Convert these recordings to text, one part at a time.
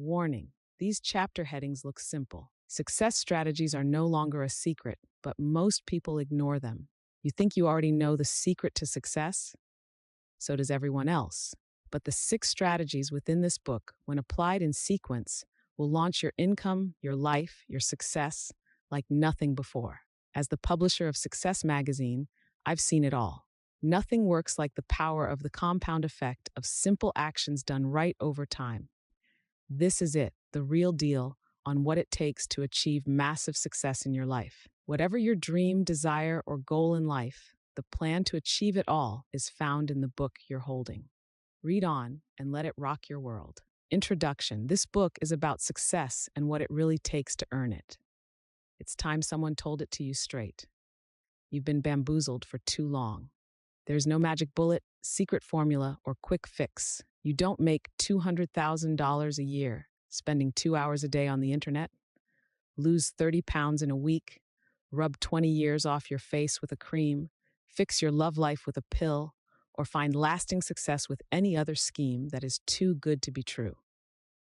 Warning: these chapter headings look simple. Success strategies are no longer a secret, but most people ignore them. You think you already know the secret to success? So does everyone else. But the 6 strategies within this book, when applied in sequence, will launch your income, your life, your success like nothing before. As the publisher of Success Magazine, I've seen it all. Nothing works like the power of the compound effect of simple actions done right over time. This is it, the real deal on what it takes to achieve massive success in your life. Whatever your dream, desire, or goal in life, the plan to achieve it all is found in the book you're holding. Read on and let it rock your world. Introduction: this book is about success and what it really takes to earn it. It's time someone told it to you straight. You've been bamboozled for too long. There's no magic bullet, secret formula, or quick fix. You don't make $200,000 a year spending 2 hours a day on the internet, lose 30 pounds in a week, rub 20 years off your face with a cream, fix your love life with a pill, or find lasting success with any other scheme that is too good to be true.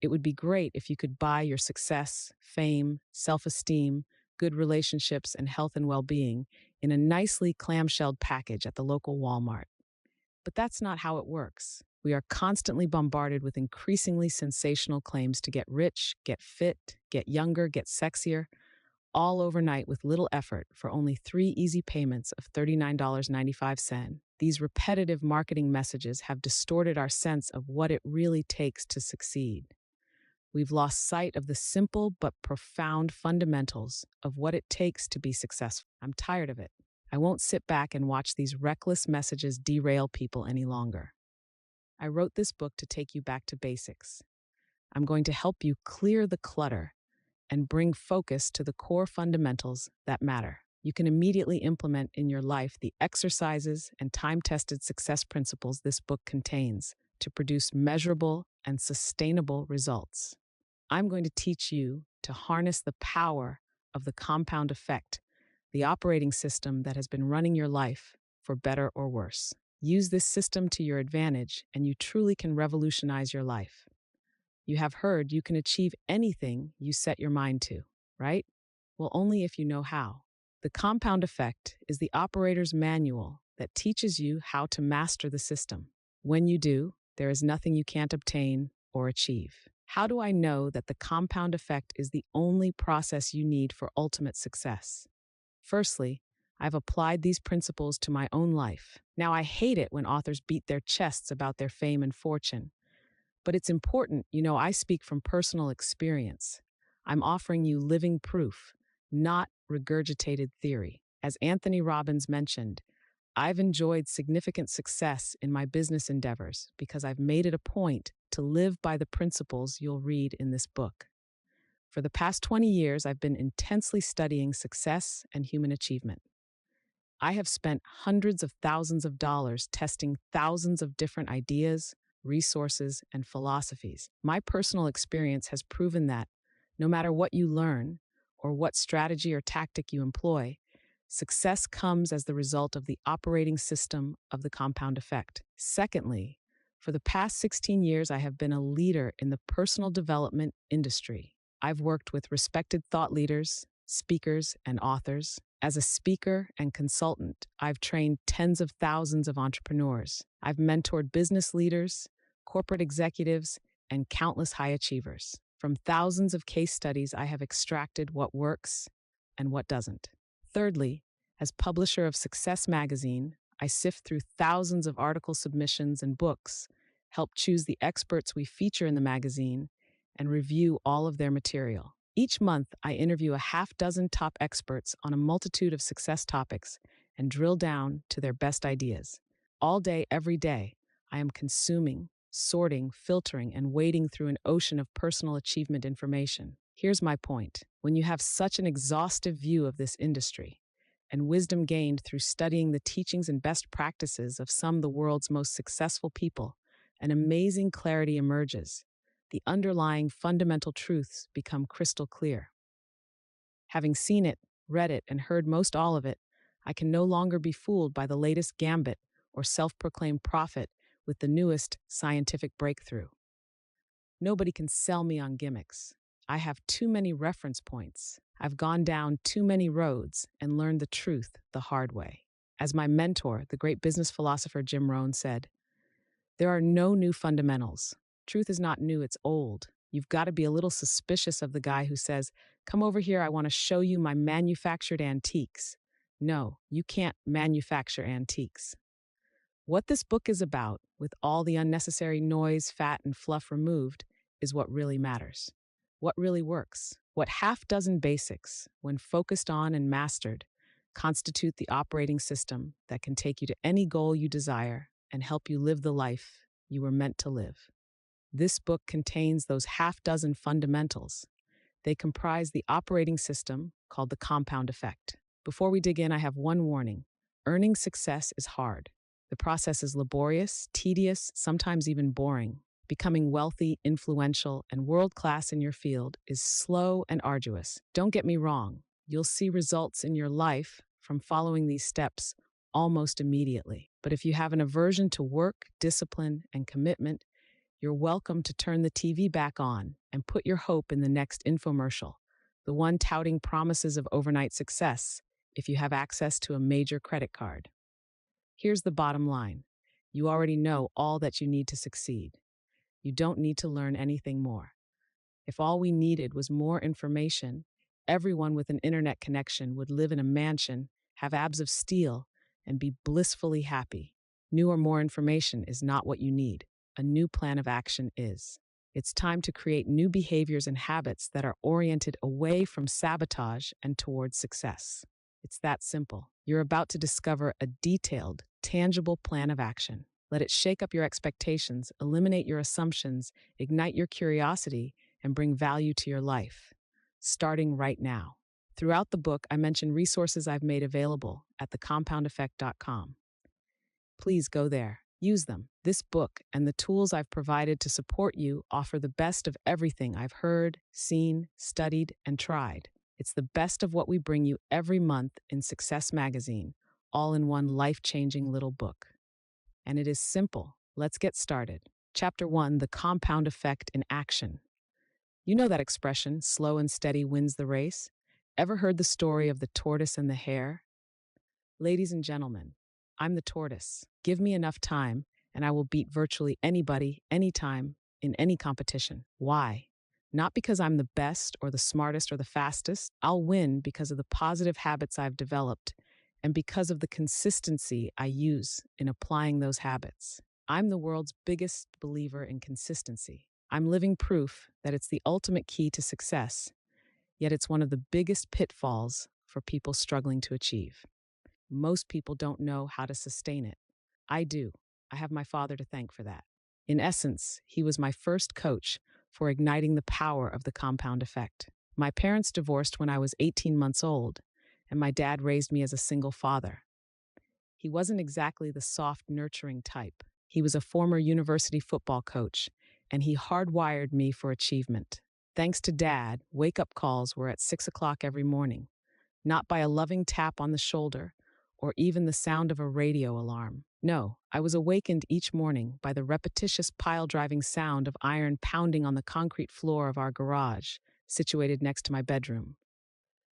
It would be great if you could buy your success, fame, self-esteem, good relationships, and health and well-being in a nicely clamshelled package at the local Walmart. But that's not how it works. We are constantly bombarded with increasingly sensational claims to get rich, get fit, get younger, get sexier, all overnight with little effort for only 3 easy payments of $39.95. These repetitive marketing messages have distorted our sense of what it really takes to succeed. We've lost sight of the simple but profound fundamentals of what it takes to be successful. I'm tired of it. I won't sit back and watch these reckless messages derail people any longer. I wrote this book to take you back to basics. I'm going to help you clear the clutter and bring focus to the core fundamentals that matter. You can immediately implement in your life the exercises and time-tested success principles this book contains to produce measurable and sustainable results. I'm going to teach you to harness the power of the compound effect, the operating system that has been running your life for better or worse. Use this system to your advantage, and you truly can revolutionize your life. You have heard you can achieve anything you set your mind to, right? Well, only if you know how. The compound effect is the operator's manual that teaches you how to master the system. When you do, there is nothing you can't obtain or achieve. How do I know that the compound effect is the only process you need for ultimate success? Firstly, I've applied these principles to my own life. Now, I hate it when authors beat their chests about their fame and fortune. But it's important, I speak from personal experience. I'm offering you living proof, not regurgitated theory. As Anthony Robbins mentioned, I've enjoyed significant success in my business endeavors because I've made it a point to live by the principles you'll read in this book. For the past 20 years, I've been intensely studying success and human achievement. I have spent hundreds of thousands of dollars testing thousands of different ideas, resources, and philosophies. My personal experience has proven that no matter what you learn or what strategy or tactic you employ, success comes as the result of the operating system of the compound effect. Secondly, for the past 16 years, I have been a leader in the personal development industry. I've worked with respected thought leaders, speakers, and authors. As a speaker and consultant, I've trained tens of thousands of entrepreneurs. I've mentored business leaders, corporate executives, and countless high achievers. From thousands of case studies, I have extracted what works and what doesn't. Thirdly, as publisher of Success Magazine, I sift through thousands of article submissions and books, help choose the experts we feature in the magazine, and review all of their material. Each month, I interview a half-dozen top experts on a multitude of success topics and drill down to their best ideas. All day, every day, I am consuming, sorting, filtering, and wading through an ocean of personal achievement information. Here's my point. When you have such an exhaustive view of this industry, and wisdom gained through studying the teachings and best practices of some of the world's most successful people, an amazing clarity emerges. The underlying fundamental truths become crystal clear. Having seen it, read it, and heard most all of it, I can no longer be fooled by the latest gambit or self-proclaimed prophet with the newest scientific breakthrough. Nobody can sell me on gimmicks. I have too many reference points. I've gone down too many roads and learned the truth the hard way. As my mentor, the great business philosopher Jim Rohn, said, there are no new fundamentals. Truth is not new, it's old. You've got to be a little suspicious of the guy who says, come over here, I want to show you my manufactured antiques. No, you can't manufacture antiques. What this book is about, with all the unnecessary noise, fat, and fluff removed, is what really matters. What really works. What half dozen basics, when focused on and mastered, constitute the operating system that can take you to any goal you desire and help you live the life you were meant to live. This book contains those half dozen fundamentals. They comprise the operating system called the compound effect. Before we dig in, I have one warning. Earning success is hard. The process is laborious, tedious, sometimes even boring. Becoming wealthy, influential, and world-class in your field is slow and arduous. Don't get me wrong, you'll see results in your life from following these steps almost immediately. But if you have an aversion to work, discipline, and commitment, you're welcome to turn the TV back on and put your hope in the next infomercial, the one touting promises of overnight success if you have access to a major credit card. Here's the bottom line. You already know all that you need to succeed. You don't need to learn anything more. If all we needed was more information, everyone with an internet connection would live in a mansion, have abs of steel, and be blissfully happy. New or more information is not what you need. A new plan of action is. It's time to create new behaviors and habits that are oriented away from sabotage and towards success. It's that simple. You're about to discover a detailed, tangible plan of action. Let it shake up your expectations, eliminate your assumptions, ignite your curiosity, and bring value to your life, starting right now. Throughout the book, I mention resources I've made available at thecompoundeffect.com. Please go there. Use them. This book and the tools I've provided to support you offer the best of everything I've heard, seen, studied, and tried. It's the best of what we bring you every month in Success Magazine, all in one life-changing little book. And it is simple. Let's get started. Chapter 1, The Compound Effect in Action. You know that expression, slow and steady wins the race? Ever heard the story of the tortoise and the hare? Ladies and gentlemen, I'm the tortoise. Give me enough time, and I will beat virtually anybody, anytime, in any competition. Why? Not because I'm the best or the smartest or the fastest. I'll win because of the positive habits I've developed and because of the consistency I use in applying those habits. I'm the world's biggest believer in consistency. I'm living proof that it's the ultimate key to success, yet it's one of the biggest pitfalls for people struggling to achieve. Most people don't know how to sustain it. I do. I have my father to thank for that. In essence, he was my first coach for igniting the power of the compound effect. My parents divorced when I was 18 months old, and my dad raised me as a single father. He wasn't exactly the soft, nurturing type. He was a former university football coach, and he hardwired me for achievement. Thanks to Dad, wake-up calls were at 6 o'clock every morning, not by a loving tap on the shoulder or even the sound of a radio alarm. No, I was awakened each morning by the repetitious pile-driving sound of iron pounding on the concrete floor of our garage, situated next to my bedroom.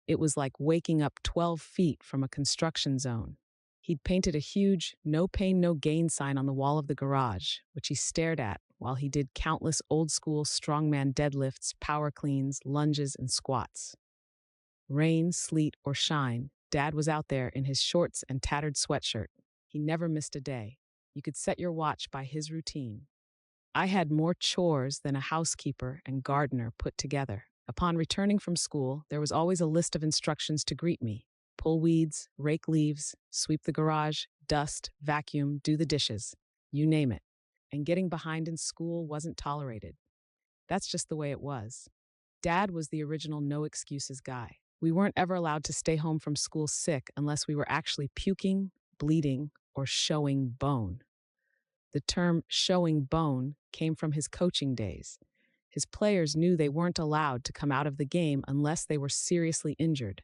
It was like waking up 12 feet from a construction zone. He'd painted a huge "no pain, no gain" sign on the wall of the garage, which he stared at while he did countless old-school strongman deadlifts, power cleans, lunges, and squats. Rain, sleet, or shine, Dad was out there in his shorts and tattered sweatshirt. He never missed a day. You could set your watch by his routine. I had more chores than a housekeeper and gardener put together. Upon returning from school, there was always a list of instructions to greet me. Pull weeds, rake leaves, sweep the garage, dust, vacuum, do the dishes. You name it. And getting behind in school wasn't tolerated. That's just the way it was. Dad was the original no excuses guy. We weren't ever allowed to stay home from school sick unless we were actually puking, bleeding, or showing bone. The term showing bone came from his coaching days. His players knew they weren't allowed to come out of the game unless they were seriously injured.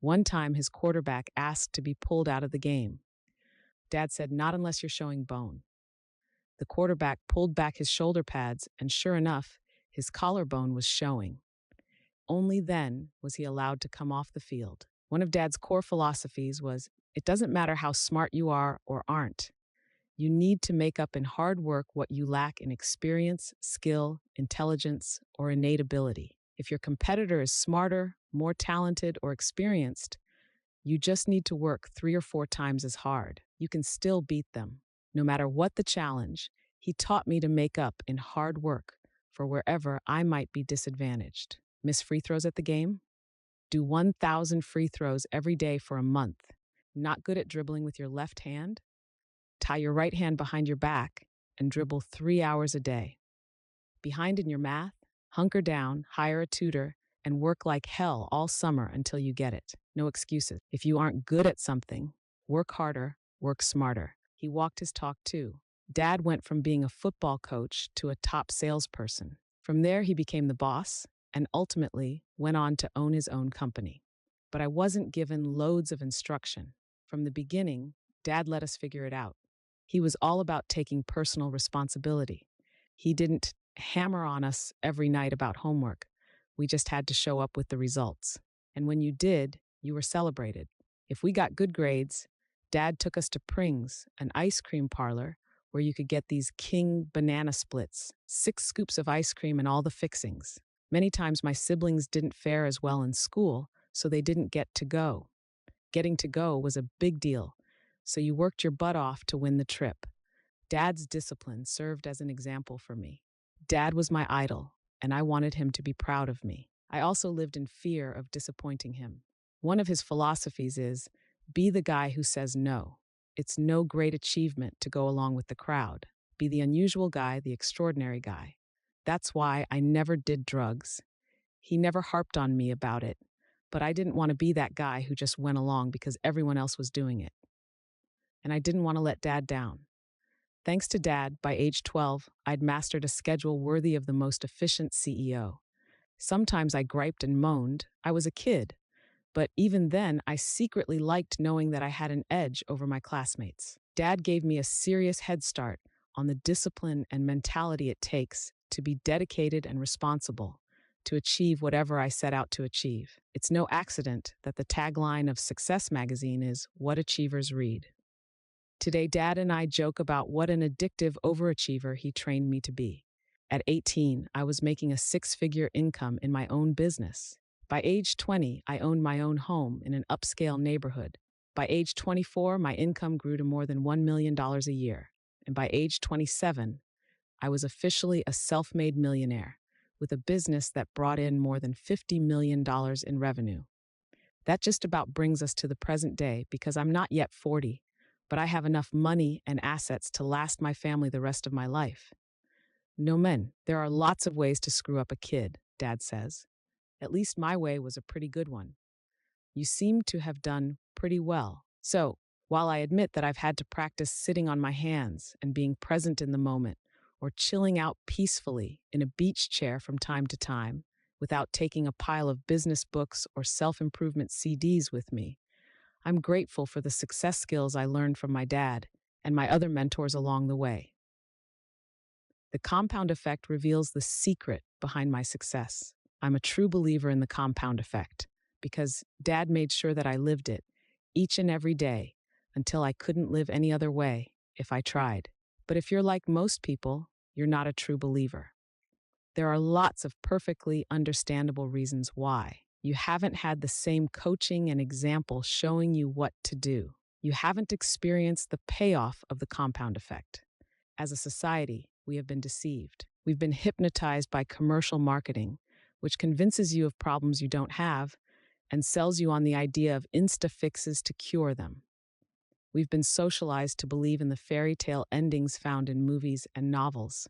One time, his quarterback asked to be pulled out of the game. Dad said, "Not unless you're showing bone." The quarterback pulled back his shoulder pads, and sure enough, his collarbone was showing. Only then was he allowed to come off the field. One of Dad's core philosophies was, it doesn't matter how smart you are or aren't. You need to make up in hard work what you lack in experience, skill, intelligence, or innate ability. If your competitor is smarter, more talented, or experienced, you just need to work 3 or 4 times as hard. You can still beat them. No matter what the challenge, he taught me to make up in hard work for wherever I might be disadvantaged. Miss free throws at the game? Do 1,000 free throws every day for a month. Not good at dribbling with your left hand? Tie your right hand behind your back and dribble 3 hours a day. Behind in your math? Hunker down, hire a tutor, and work like hell all summer until you get it. No excuses. If you aren't good at something, work harder, work smarter. He walked his talk too. Dad went from being a football coach to a top salesperson. From there, he became the boss and ultimately went on to own his own company. But I wasn't given loads of instruction. From the beginning, Dad let us figure it out. He was all about taking personal responsibility. He didn't hammer on us every night about homework. We just had to show up with the results. And when you did, you were celebrated. If we got good grades, Dad took us to Pring's, an ice cream parlor where you could get these king banana splits, 6 scoops of ice cream and all the fixings. Many times my siblings didn't fare as well in school, so they didn't get to go. Getting to go was a big deal, so you worked your butt off to win the trip. Dad's discipline served as an example for me. Dad was my idol, and I wanted him to be proud of me. I also lived in fear of disappointing him. One of his philosophies is, be the guy who says no. It's no great achievement to go along with the crowd. Be the unusual guy, the extraordinary guy. That's why I never did drugs. He never harped on me about it, but I didn't want to be that guy who just went along because everyone else was doing it. And I didn't want to let Dad down. Thanks to Dad, by age 12, I'd mastered a schedule worthy of the most efficient CEO. Sometimes I griped and moaned. I was a kid. But even then, I secretly liked knowing that I had an edge over my classmates. Dad gave me a serious head start on the discipline and mentality it takes to be dedicated and responsible, to achieve whatever I set out to achieve. It's no accident that the tagline of Success magazine is, "What Achievers Read." Today, Dad and I joke about what an addictive overachiever he trained me to be. At 18, I was making a 6-figure income in my own business. By age 20, I owned my own home in an upscale neighborhood. By age 24, my income grew to more than $1 million a year. And by age 27, I was officially a self-made millionaire with a business that brought in more than $50 million in revenue. That just about brings us to the present day because I'm not yet 40, but I have enough money and assets to last my family the rest of my life. No, men, there are lots of ways to screw up a kid, Dad says. At least my way was a pretty good one. You seem to have done pretty well. So, while I admit that I've had to practice sitting on my hands and being present in the moment, or chilling out peacefully in a beach chair from time to time, without taking a pile of business books or self-improvement CDs with me, I'm grateful for the success skills I learned from my dad and my other mentors along the way. The compound effect reveals the secret behind my success. I'm a true believer in the compound effect because Dad made sure that I lived it each and every day until I couldn't live any other way if I tried. But if you're like most people, you're not a true believer. There are lots of perfectly understandable reasons why. You haven't had the same coaching and example showing you what to do. You haven't experienced the payoff of the compound effect. As a society, we have been deceived. We've been hypnotized by commercial marketing, which convinces you of problems you don't have and sells you on the idea of insta-fixes to cure them. We've been socialized to believe in the fairy tale endings found in movies and novels.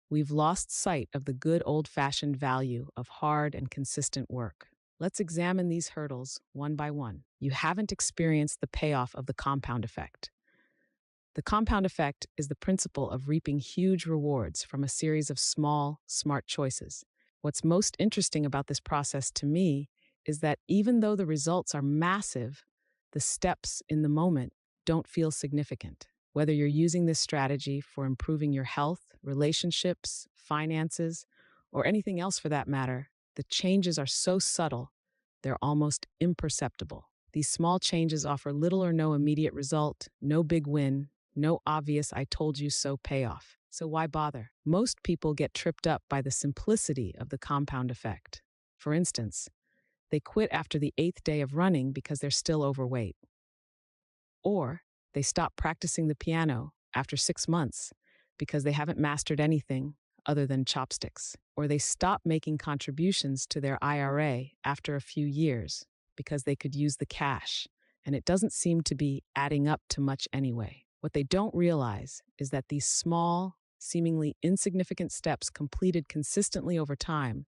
We've lost sight of the good old-fashioned value of hard and consistent work. Let's examine these hurdles one by one. You haven't experienced the payoff of the compound effect. The compound effect is the principle of reaping huge rewards from a series of small, smart choices. What's most interesting about this process to me is that even though the results are massive, the steps in the moment don't feel significant. Whether you're using this strategy for improving your health, relationships, finances, or anything else for that matter, the changes are so subtle, they're almost imperceptible. These small changes offer little or no immediate result, no big win, no obvious I told you so payoff. So why bother? Most people get tripped up by the simplicity of the compound effect. For instance, they quit after the 8th day of running because they're still overweight. Or they stop practicing the piano after 6 months because they haven't mastered anything other than chopsticks. Or they stop making contributions to their IRA after a few years because they could use the cash, and it doesn't seem to be adding up to much anyway. What they don't realize is that these small, seemingly insignificant steps completed consistently over time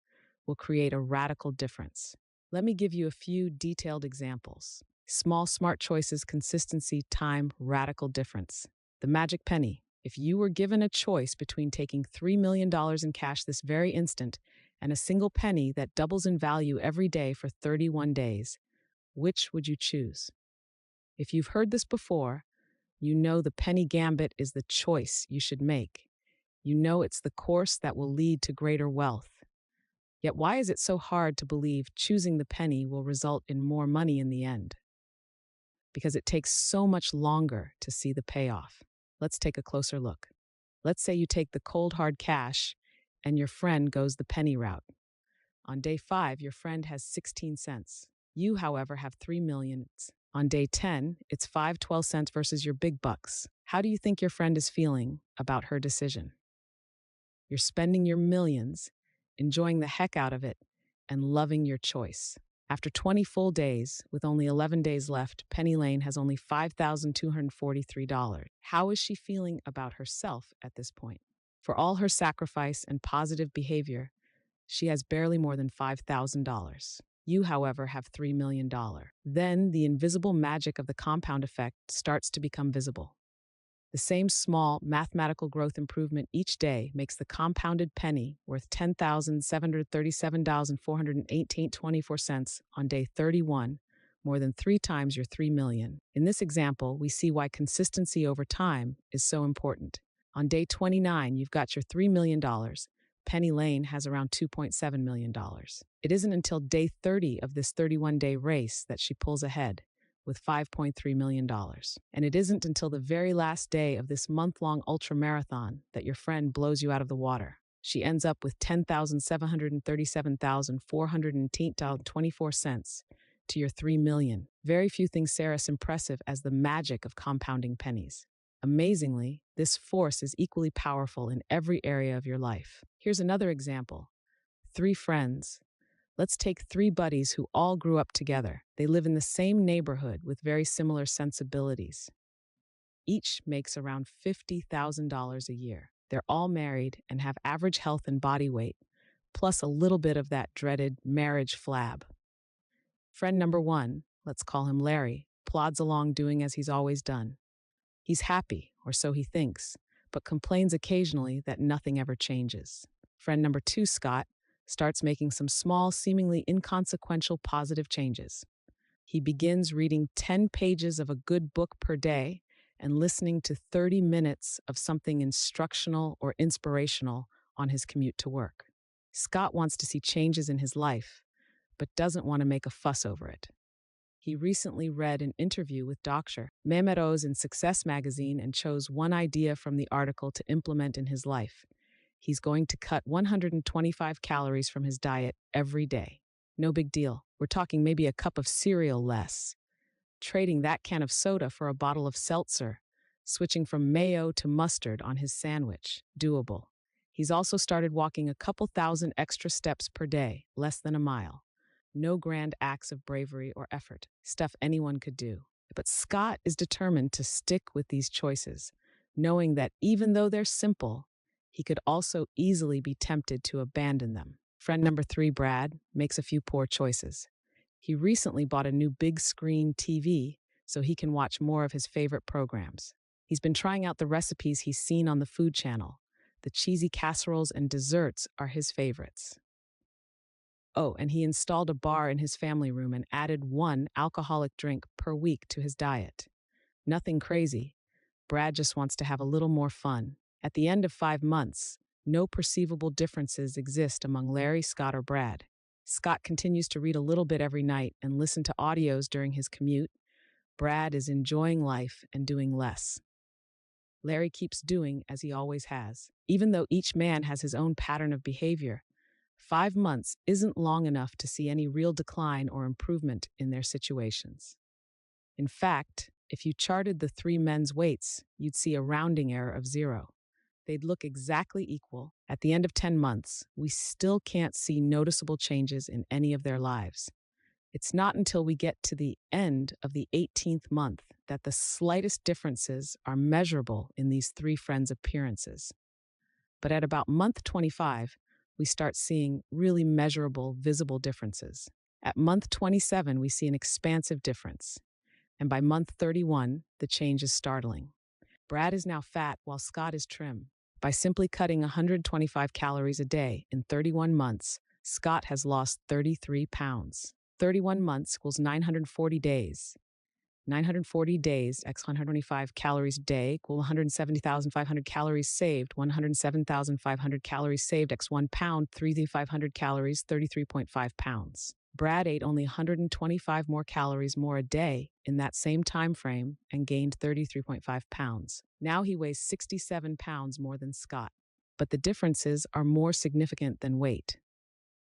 will create a radical difference. Let me give you a few detailed examples. Small, smart choices, consistency, time, radical difference. The magic penny. If you were given a choice between taking $3 million in cash this very instant and a single penny that doubles in value every day for 31 days, which would you choose? If you've heard this before, you know the penny gambit is the choice you should make. You know it's the course that will lead to greater wealth. Yet why is it so hard to believe choosing the penny will result in more money in the end? Because it takes so much longer to see the payoff. Let's take a closer look. Let's say you take the cold hard cash and your friend goes the penny route. On day 5, your friend has 16 cents. You, however, have 3 million. On day 10, it's 5.12 cents versus your big bucks. How do you think your friend is feeling about her decision? You're spending your millions, enjoying the heck out of it, and loving your choice. After 20 full days, with only 11 days left, Penny Lane has only $5,243. How is she feeling about herself at this point? For all her sacrifice and positive behavior, she has barely more than $5,000. You, however, have $3 million. Then the invisible magic of the compound effect starts to become visible. The same small mathematical growth improvement each day makes the compounded penny worth $10,737,418.24 on day 31, more than 3 times your 3 million. In this example, we see why consistency over time is so important. On day 29, you've got your $3 million. Penny Lane has around $2.7 million. It isn't until day 30 of this 31-day race that she pulls ahead, with $5.3 million. And it isn't until the very last day of this month-long ultramarathon that your friend blows you out of the water. She ends up with $10,737,418.24 to your $3 million. Very few things are as impressive as the magic of compounding pennies. Amazingly, this force is equally powerful in every area of your life. Here's another example. 3 friends. Let's take 3 buddies who all grew up together. They live in the same neighborhood with very similar sensibilities. Each makes around $50,000 a year. They're all married and have average health and body weight, plus a little bit of that dreaded marriage flab. Friend number 1, let's call him Larry, plods along doing as he's always done. He's happy, or so he thinks, but complains occasionally that nothing ever changes. Friend number 2, Scott, starts making some small, seemingly inconsequential positive changes. He begins reading 10 pages of a good book per day and listening to 30 minutes of something instructional or inspirational on his commute to work. Scott wants to see changes in his life, but doesn't want to make a fuss over it. He recently read an interview with Dr. Mehmet Oz in Success magazine and chose one idea from the article to implement in his life. He's going to cut 125 calories from his diet every day. No big deal. We're talking maybe a cup of cereal less. Trading that can of soda for a bottle of seltzer. Switching from mayo to mustard on his sandwich. Doable. He's also started walking a couple thousand extra steps per day, less than a mile. No grand acts of bravery or effort. Stuff anyone could do. But Scott is determined to stick with these choices, knowing that even though they're simple, he could also easily be tempted to abandon them. Friend number 3, Brad, makes a few poor choices. He recently bought a new big screen TV so he can watch more of his favorite programs. He's been trying out the recipes he's seen on the Food Channel. The cheesy casseroles and desserts are his favorites. Oh, and he installed a bar in his family room and added 1 alcoholic drink per week to his diet. Nothing crazy, Brad just wants to have a little more fun. At the end of 5 months, no perceivable differences exist among Larry, Scott, or Brad. Scott continues to read a little bit every night and listen to audios during his commute. Brad is enjoying life and doing less. Larry keeps doing as he always has. Even though each man has his own pattern of behavior, 5 months isn't long enough to see any real decline or improvement in their situations. In fact, if you charted the three men's weights, you'd see a rounding error of 0. They'd look exactly equal. At the end of 10 months, we still can't see noticeable changes in any of their lives. It's not until we get to the end of the 18th month that the slightest differences are measurable in these three friends' appearances. But at about month 25, we start seeing really measurable, visible differences. At month 27, we see an expansive difference. And by month 31, the change is startling. Brad is now fat while Scott is trim. By simply cutting 125 calories a day in 31 months, Scott has lost 33 pounds. 31 months equals 940 days. 940 days x 125 calories a day equal 170,500 calories saved. 107,500 calories saved x 1 pound, 3,500 calories, 33.5 pounds. Brad ate only 125 more calories more a day in that same time frame and gained 33.5 pounds. Now he weighs 67 pounds more than Scott. But the differences are more significant than weight.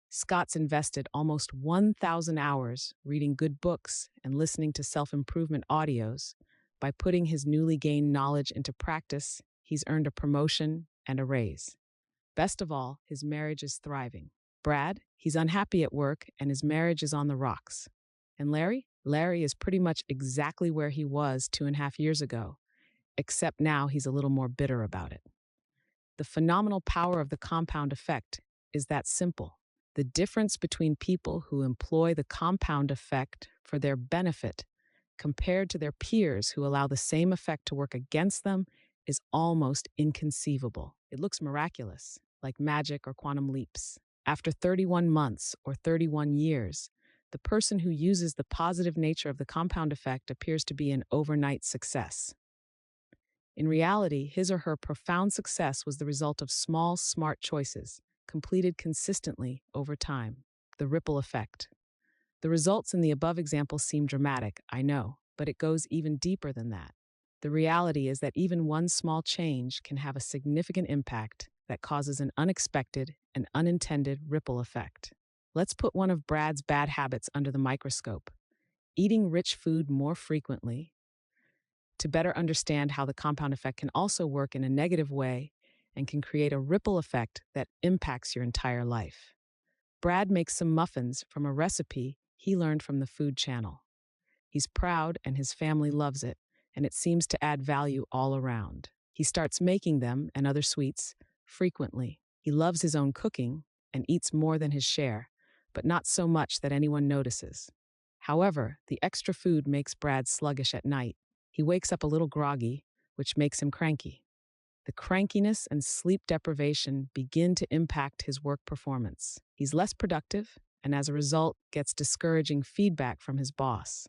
Scott's invested almost 1,000 hours reading good books and listening to self-improvement audios. By putting his newly gained knowledge into practice, he's earned a promotion and a raise. Best of all, his marriage is thriving. Brad, he's unhappy at work and his marriage is on the rocks. And Larry? Larry is pretty much exactly where he was 2.5 years ago, except now he's a little more bitter about it. The phenomenal power of the compound effect is that simple. The difference between people who employ the compound effect for their benefit compared to their peers who allow the same effect to work against them is almost inconceivable. It looks miraculous, like magic or quantum leaps. After 31 months or 31 years, the person who uses the positive nature of the compound effect appears to be an overnight success. In reality, his or her profound success was the result of small, smart choices, completed consistently over time. The ripple effect. The results in the above example seem dramatic, I know, but it goes even deeper than that. The reality is that even one small change can have a significant impact that causes an unexpected and unintended ripple effect. Let's put one of Brad's bad habits under the microscope: eating rich food more frequently, to better understand how the compound effect can also work in a negative way and can create a ripple effect that impacts your entire life. Brad makes some muffins from a recipe he learned from the Food Channel. He's proud and his family loves it, and it seems to add value all around. He starts making them and other sweets frequently. He loves his own cooking and eats more than his share, but not so much that anyone notices. However, the extra food makes Brad sluggish at night. He wakes up a little groggy, which makes him cranky. The crankiness and sleep deprivation begin to impact his work performance. He's less productive, and as a result, gets discouraging feedback from his boss.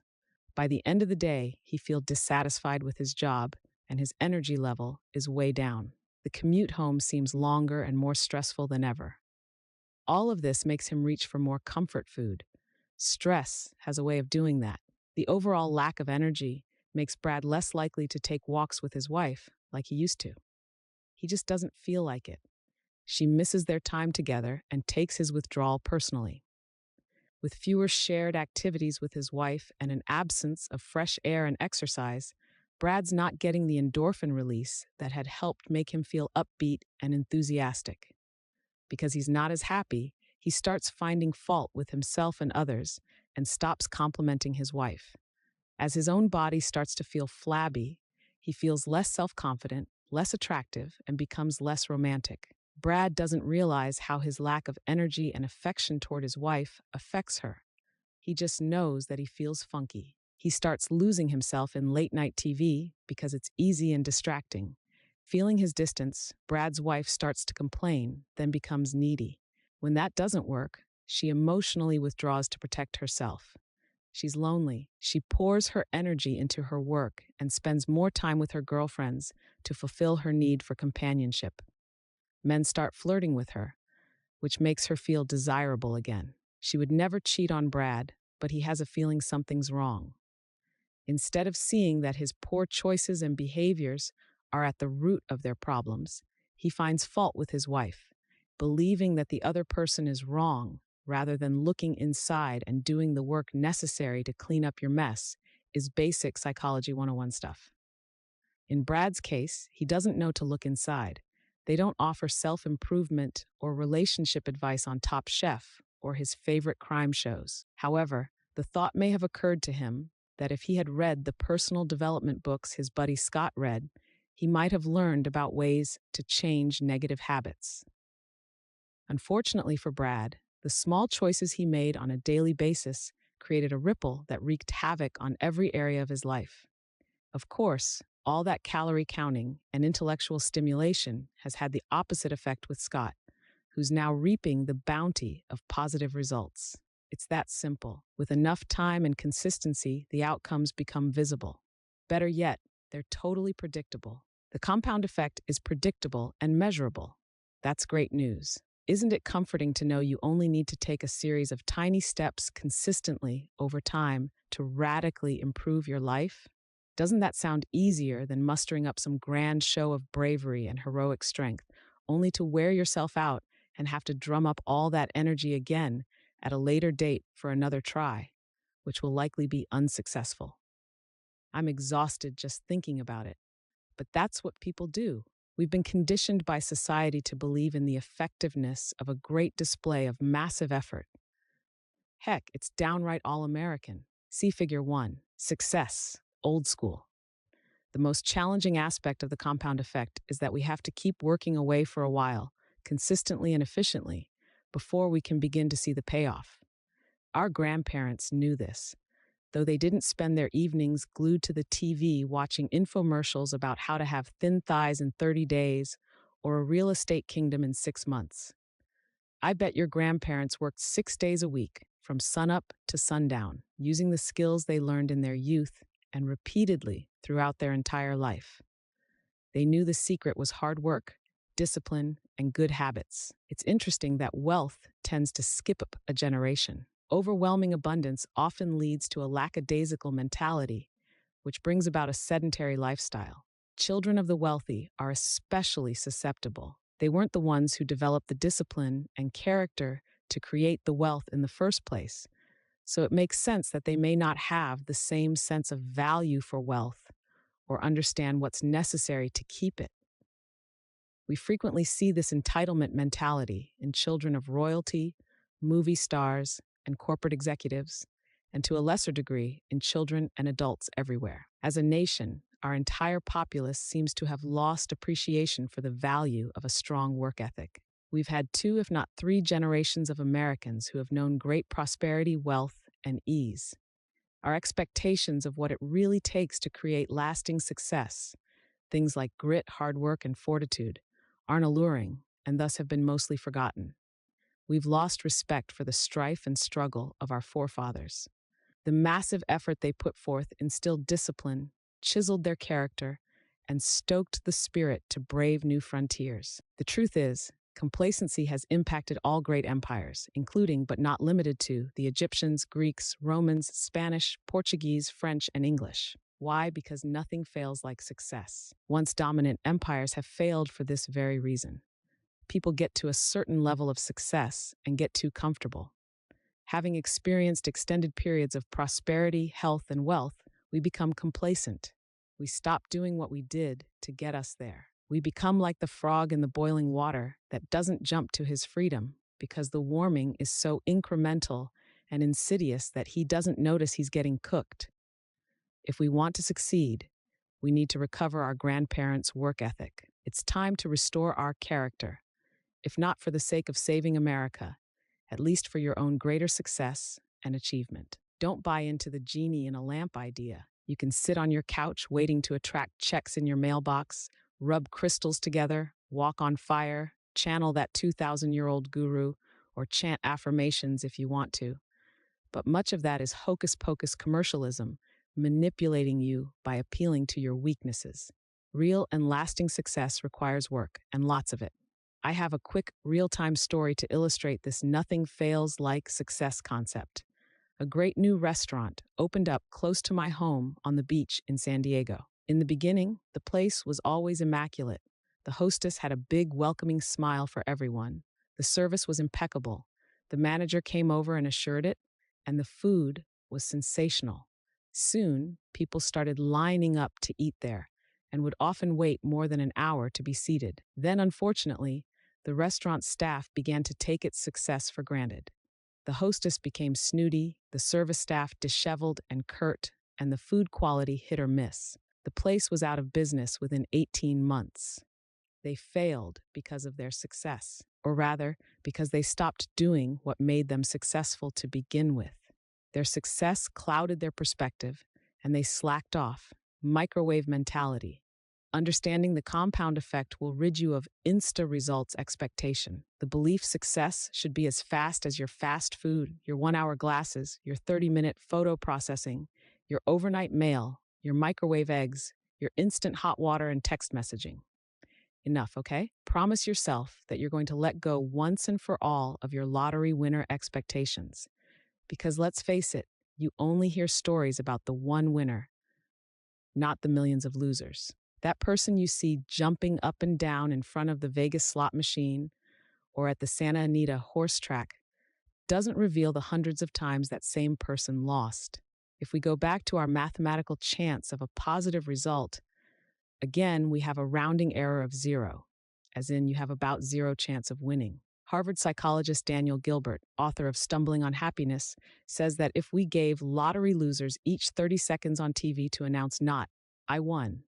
By the end of the day, he feels dissatisfied with his job, and his energy level is way down. The commute home seems longer and more stressful than ever. All of this makes him reach for more comfort food. Stress has a way of doing that. The overall lack of energy makes Brad less likely to take walks with his wife like he used to. He just doesn't feel like it. She misses their time together and takes his withdrawal personally. With fewer shared activities with his wife and an absence of fresh air and exercise, Brad's not getting the endorphin release that had helped make him feel upbeat and enthusiastic. Because he's not as happy, he starts finding fault with himself and others and stops complimenting his wife. As his own body starts to feel flabby, he feels less self-confident, less attractive, and becomes less romantic. Brad doesn't realize how his lack of energy and affection toward his wife affects her. He just knows that he feels funky. He starts losing himself in late-night TV because it's easy and distracting. Feeling his distance, Brad's wife starts to complain, then becomes needy. When that doesn't work, she emotionally withdraws to protect herself. She's lonely. She pours her energy into her work and spends more time with her girlfriends to fulfill her need for companionship. Men start flirting with her, which makes her feel desirable again. She would never cheat on Brad, but he has a feeling something's wrong. Instead of seeing that his poor choices and behaviors are at the root of their problems, he finds fault with his wife, believing that the other person is wrong rather than looking inside and doing the work necessary to clean up your mess is basic Psychology 101 stuff. In Brad's case, he doesn't know to look inside. They don't offer self-improvement or relationship advice on Top Chef or his favorite crime shows. However, the thought may have occurred to him that if he had read the personal development books his buddy Scott read, he might have learned about ways to change negative habits. Unfortunately for Brad, the small choices he made on a daily basis created a ripple that wreaked havoc on every area of his life. Of course, all that calorie counting and intellectual stimulation has had the opposite effect with Scott, who's now reaping the bounty of positive results. It's that simple. With enough time and consistency, the outcomes become visible. Better yet, they're totally predictable. The compound effect is predictable and measurable. That's great news. Isn't it comforting to know you only need to take a series of tiny steps consistently over time to radically improve your life? Doesn't that sound easier than mustering up some grand show of bravery and heroic strength, only to wear yourself out and have to drum up all that energy again at a later date for another try, which will likely be unsuccessful? I'm exhausted just thinking about it. But that's what people do. We've been conditioned by society to believe in the effectiveness of a great display of massive effort. Heck, it's downright all-American. See Figure 1, success, old school. The most challenging aspect of the compound effect is that we have to keep working away for a while, consistently and efficiently, before we can begin to see the payoff. Our grandparents knew this, though they didn't spend their evenings glued to the TV watching infomercials about how to have thin thighs in 30 days or a real estate kingdom in 6 months. I bet your grandparents worked 6 days a week, from sunup to sundown, using the skills they learned in their youth and repeatedly throughout their entire life. They knew the secret was hard work, discipline, and good habits. It's interesting that wealth tends to skip a generation. Overwhelming abundance often leads to a lackadaisical mentality, which brings about a sedentary lifestyle. Children of the wealthy are especially susceptible. They weren't the ones who developed the discipline and character to create the wealth in the first place, so it makes sense that they may not have the same sense of value for wealth or understand what's necessary to keep it. We frequently see this entitlement mentality in children of royalty, movie stars, and corporate executives, and to a lesser degree in children and adults everywhere. As a nation, our entire populace seems to have lost appreciation for the value of a strong work ethic. We've had 2, if not 3 generations of Americans who have known great prosperity, wealth, and ease. Our expectations of what it really takes to create lasting success, things like grit, hard work, and fortitude, aren't alluring and thus have been mostly forgotten. We've lost respect for the strife and struggle of our forefathers. The massive effort they put forth instilled discipline, chiseled their character, and stoked the spirit to brave new frontiers. The truth is, complacency has impacted all great empires, including but not limited to the Egyptians, Greeks, Romans, Spanish, Portuguese, French, and English. Why? Because nothing fails like success. Once dominant empires have failed for this very reason. People get to a certain level of success and get too comfortable. Having experienced extended periods of prosperity, health, and wealth, we become complacent. We stop doing what we did to get us there. We become like the frog in the boiling water that doesn't jump to his freedom because the warming is so incremental and insidious that he doesn't notice he's getting cooked. If we want to succeed, we need to recover our grandparents' work ethic. It's time to restore our character, if not for the sake of saving America, at least for your own greater success and achievement. Don't buy into the genie in a lamp idea. You can sit on your couch waiting to attract checks in your mailbox, rub crystals together, walk on fire, channel that 2,000-year-old guru, or chant affirmations if you want to. But much of that is hocus pocus commercialism, manipulating you by appealing to your weaknesses. Real and lasting success requires work, and lots of it. I have a quick, real time story to illustrate this nothing fails like success concept. A great new restaurant opened up close to my home on the beach in San Diego. In the beginning, the place was always immaculate. The hostess had a big, welcoming smile for everyone. The service was impeccable. The manager came over and assured it, and the food was sensational. Soon, people started lining up to eat there and would often wait more than an hour to be seated. Then, unfortunately, the restaurant staff began to take its success for granted. The hostess became snooty, the service staff disheveled and curt, and the food quality hit or miss. The place was out of business within 18 months. They failed because of their success, or rather, because they stopped doing what made them successful to begin with. Their success clouded their perspective, and they slacked off. Microwave mentality. Understanding the compound effect will rid you of insta-results expectation. The belief success should be as fast as your fast food, your 1-hour glasses, your 30-minute photo processing, your overnight mail, your microwave eggs, your instant hot water and text messaging. Enough, okay? Promise yourself that you're going to let go once and for all of your lottery winner expectations. Because let's face it, you only hear stories about the one winner, not the millions of losers. That person you see jumping up and down in front of the Vegas slot machine or at the Santa Anita horse track doesn't reveal the hundreds of times that same person lost. If we go back to our mathematical chance of a positive result, again, we have a rounding error of 0, as in you have about 0 chance of winning. Harvard psychologist Daniel Gilbert, author of Stumbling on Happiness, says that if we gave lottery losers each 30 seconds on TV to announce not, "I won,"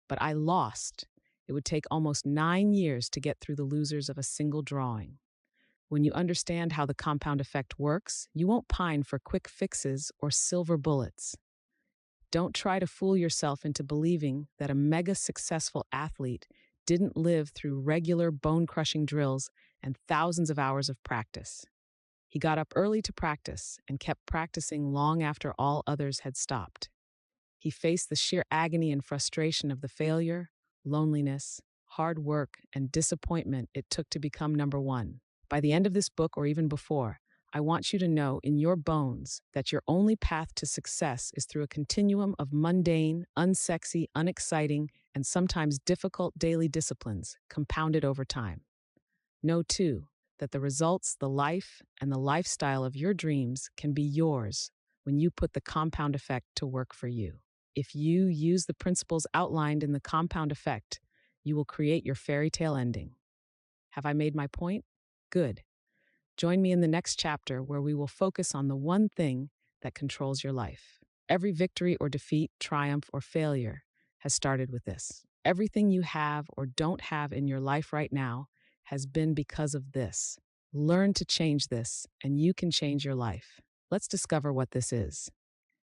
but "I lost," it would take almost 9 years to get through the losers of a single drawing. When you understand how the compound effect works, you won't pine for quick fixes or silver bullets. Don't try to fool yourself into believing that a mega successful athlete didn't live through regular bone-crushing drills and thousands of hours of practice. He got up early to practice and kept practicing long after all others had stopped. He faced the sheer agony and frustration of the failure, loneliness, hard work, and disappointment it took to become number one. By the end of this book, or even before, I want you to know in your bones that your only path to success is through a continuum of mundane, unsexy, unexciting, and sometimes difficult daily disciplines compounded over time. Know, too, that the results, the life, and the lifestyle of your dreams can be yours when you put the compound effect to work for you. If you use the principles outlined in the compound effect, you will create your fairy tale ending. Have I made my point? Good. Join me in the next chapter where we will focus on the one thing that controls your life. Every victory or defeat, triumph or failure has started with this. Everything you have or don't have in your life right now has been because of this. Learn to change this, and you can change your life. Let's discover what this is.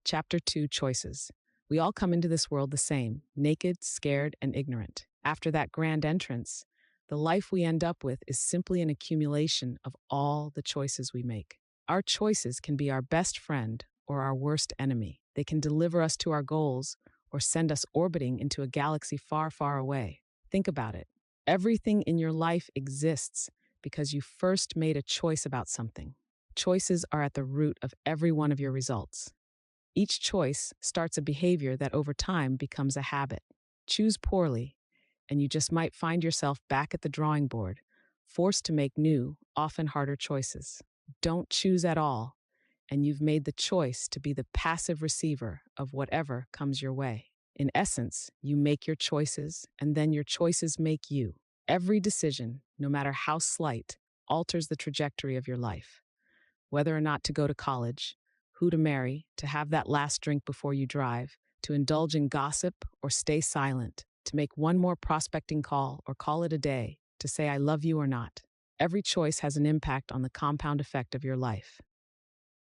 Chapter 2, Choices. We all come into this world the same, naked, scared, and ignorant. After that grand entrance, the life we end up with is simply an accumulation of all the choices we make. Our choices can be our best friend or our worst enemy. They can deliver us to our goals or send us orbiting into a galaxy far, far away. Think about it. Everything in your life exists because you first made a choice about something. Choices are at the root of every one of your results. Each choice starts a behavior that over time becomes a habit. Choose poorly, and you just might find yourself back at the drawing board, forced to make new, often harder choices. Don't choose at all, and you've made the choice to be the passive receiver of whatever comes your way. In essence, you make your choices, and then your choices make you. Every decision, no matter how slight, alters the trajectory of your life. Whether or not to go to college, who to marry, to have that last drink before you drive, to indulge in gossip or stay silent, to make one more prospecting call or call it a day, to say I love you or not. Every choice has an impact on the compound effect of your life.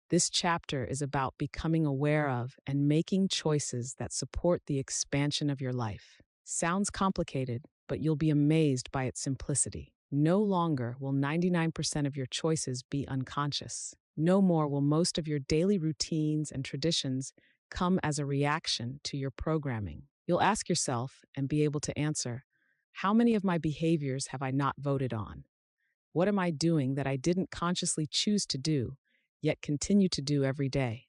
This chapter is about becoming aware of and making choices that support the expansion of your life. Sounds complicated, but you'll be amazed by its simplicity. No longer will 99% of your choices be unconscious. No more will most of your daily routines and traditions come as a reaction to your programming. You'll ask yourself and be able to answer, how many of my behaviors have I not voted on? What am I doing that I didn't consciously choose to do, yet continue to do every day?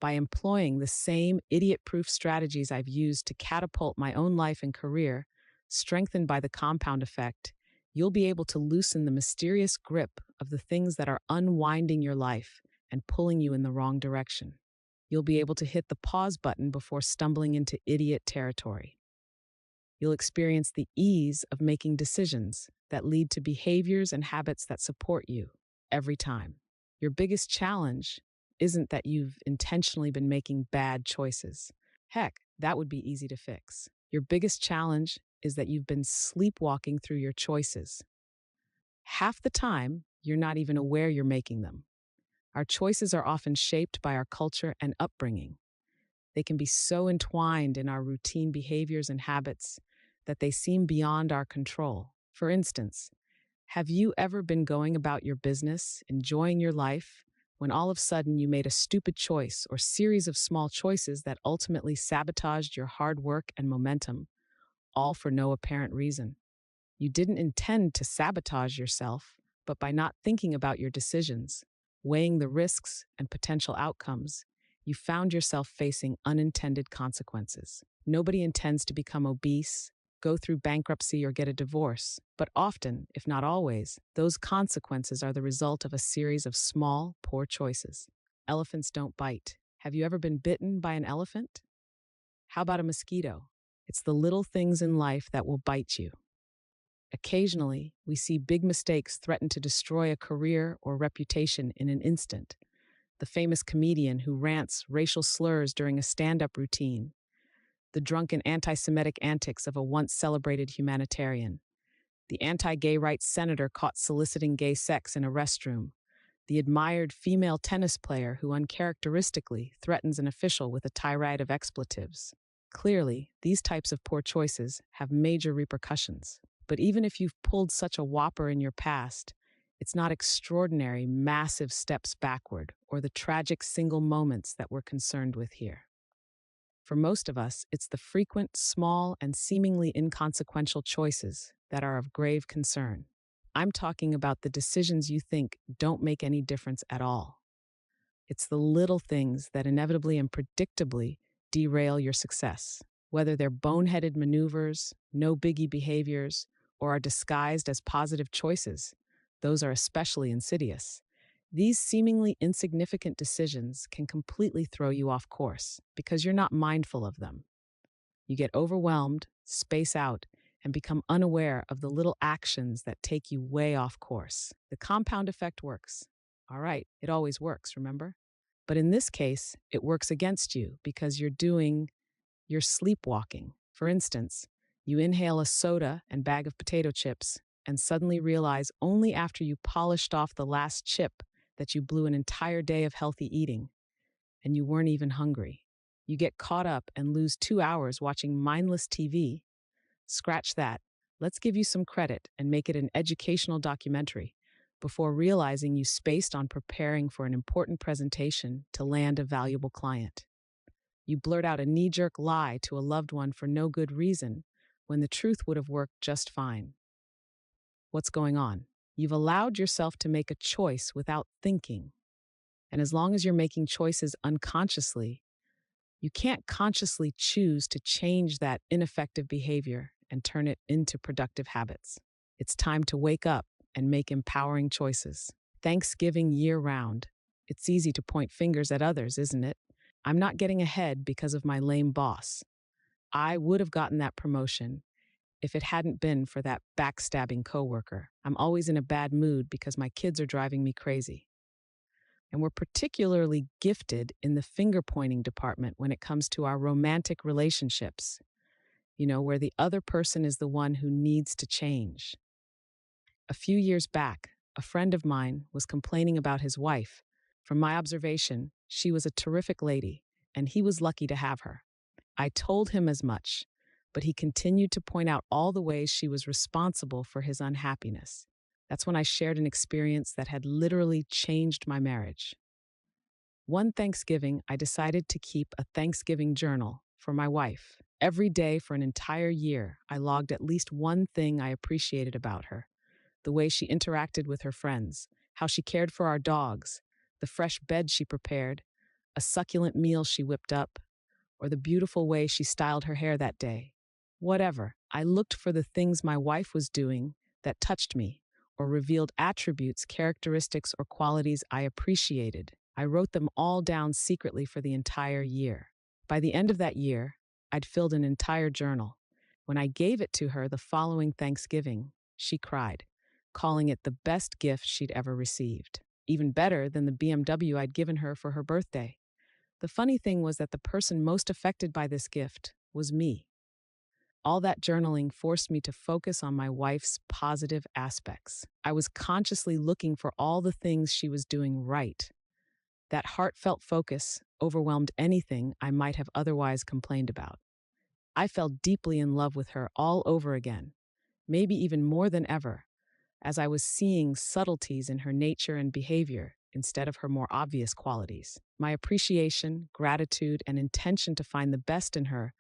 By employing the same idiot proof strategies I've used to catapult my own life and career, strengthened by the compound effect, you'll be able to loosen the mysterious grip of the things that are unwinding your life and pulling you in the wrong direction. You'll be able to hit the pause button before stumbling into idiot territory. You'll experience the ease of making decisions that lead to behaviors and habits that support you every time. Your biggest challenge isn't that you've intentionally been making bad choices. Heck, that would be easy to fix. Your biggest challenge is that you've been sleepwalking through your choices. Half the time, you're not even aware you're making them. Our choices are often shaped by our culture and upbringing. They can be so entwined in our routine behaviors and habits that they seem beyond our control. For instance, have you ever been going about your business, enjoying your life, when all of a sudden you made a stupid choice or series of small choices that ultimately sabotaged your hard work and momentum, all for no apparent reason? You didn't intend to sabotage yourself, but by not thinking about your decisions, weighing the risks and potential outcomes, you found yourself facing unintended consequences. Nobody intends to become obese, go through bankruptcy, or get a divorce, but often, if not always, those consequences are the result of a series of small, poor choices. Elephants don't bite. Have you ever been bitten by an elephant? How about a mosquito? It's the little things in life that will bite you. Occasionally, we see big mistakes threaten to destroy a career or reputation in an instant. The famous comedian who rants racial slurs during a stand-up routine, the drunken anti-Semitic antics of a once-celebrated humanitarian, the anti-gay rights senator caught soliciting gay sex in a restroom, the admired female tennis player who uncharacteristically threatens an official with a tirade of expletives. Clearly, these types of poor choices have major repercussions. But even if you've pulled such a whopper in your past, it's not extraordinary, massive steps backward or the tragic single moments that we're concerned with here. For most of us, it's the frequent, small, and seemingly inconsequential choices that are of grave concern. I'm talking about the decisions you think don't make any difference at all. It's the little things that inevitably and predictably derail your success, whether they're boneheaded maneuvers, no biggie behaviors, or are disguised as positive choices. Those are especially insidious. These seemingly insignificant decisions can completely throw you off course because you're not mindful of them. You get overwhelmed, space out, and become unaware of the little actions that take you way off course. The compound effect works. All right, it always works, remember? But in this case, it works against you because you're sleepwalking. For instance, you inhale a soda and bag of potato chips and suddenly realize only after you polished off the last chip that you blew an entire day of healthy eating, and you weren't even hungry. You get caught up and lose 2 hours watching mindless TV. Scratch that. Let's give you some credit and make it an educational documentary before realizing you spaced on preparing for an important presentation to land a valuable client. You blurt out a knee-jerk lie to a loved one for no good reason when the truth would have worked just fine. What's going on? You've allowed yourself to make a choice without thinking. And as long as you're making choices unconsciously, you can't consciously choose to change that ineffective behavior and turn it into productive habits. It's time to wake up and make empowering choices. Thanksgiving year-round. It's easy to point fingers at others, isn't it? I'm not getting ahead because of my lame boss. I would have gotten that promotion if it hadn't been for that backstabbing coworker. I'm always in a bad mood because my kids are driving me crazy. And we're particularly gifted in the finger-pointing department when it comes to our romantic relationships, where the other person is the one who needs to change. A few years back, a friend of mine was complaining about his wife. From my observation, she was a terrific lady, and he was lucky to have her. I told him as much, but he continued to point out all the ways she was responsible for his unhappiness. That's when I shared an experience that had literally changed my marriage. One Thanksgiving, I decided to keep a Thanksgiving journal for my wife. Every day for an entire year, I logged at least one thing I appreciated about her: the way she interacted with her friends, how she cared for our dogs, the fresh bed she prepared, a succulent meal she whipped up, or the beautiful way she styled her hair that day. Whatever, I looked for the things my wife was doing that touched me, or revealed attributes, characteristics, or qualities I appreciated. I wrote them all down secretly for the entire year. By the end of that year, I'd filled an entire journal. When I gave it to her the following Thanksgiving, she cried, calling it the best gift she'd ever received, even better than the BMW I'd given her for her birthday. The funny thing was that the person most affected by this gift was me. All that journaling forced me to focus on my wife's positive aspects. I was consciously looking for all the things she was doing right. That heartfelt focus overwhelmed anything I might have otherwise complained about. I fell deeply in love with her all over again, maybe even more than ever, as I was seeing subtleties in her nature and behavior instead of her more obvious qualities. My appreciation, gratitude, and intention to find the best in her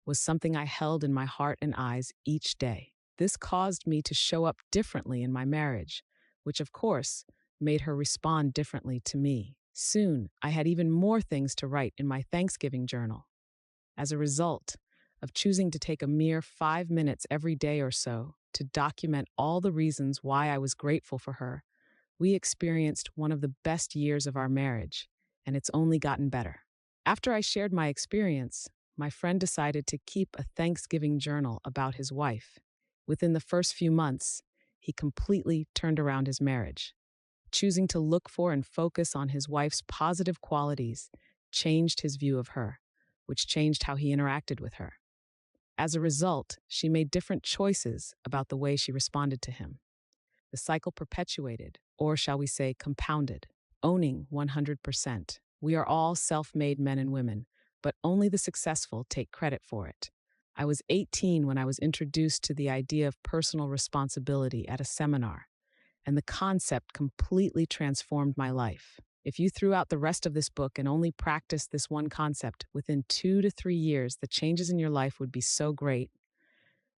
was something I held in my heart and eyes each day. This caused me to show up differently in my marriage, which of course made her respond differently to me. Soon, I had even more things to write in my Thanksgiving journal. As a result of choosing to take a mere 5 minutes every day or so to document all the reasons why I was grateful for her, we experienced one of the best years of our marriage, and it's only gotten better. After I shared my experience, my friend decided to keep a Thanksgiving journal about his wife. Within the first few months, he completely turned around his marriage. Choosing to look for and focus on his wife's positive qualities changed his view of her, which changed how he interacted with her. As a result, she made different choices about the way she responded to him. The cycle perpetuated, or shall we say compounded, owning 100%. We are all self-made men and women, but only the successful take credit for it. I was 18 when I was introduced to the idea of personal responsibility at a seminar, and the concept completely transformed my life. If you threw out the rest of this book and only practiced this one concept, within 2 to 3 years, the changes in your life would be so great,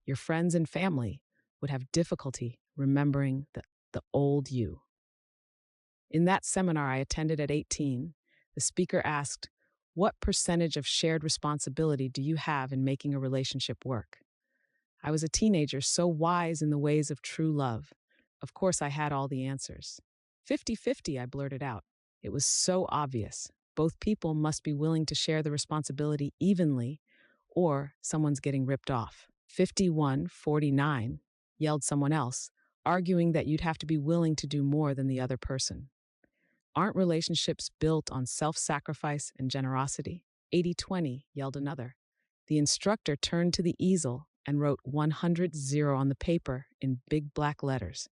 your friends and family would have difficulty remembering the old you. In that seminar I attended at 18, the speaker asked, "What percentage of shared responsibility do you have in making a relationship work?" I was a teenager, so wise in the ways of true love. Of course, I had all the answers. 50-50, I blurted out. It was so obvious. Both people must be willing to share the responsibility evenly, or someone's getting ripped off. 51-49, yelled someone else, arguing that you'd have to be willing to do more than the other person. Aren't relationships built on self-sacrifice and generosity? 80-20, yelled another. The instructor turned to the easel and wrote 100-0 on the paper in big black letters.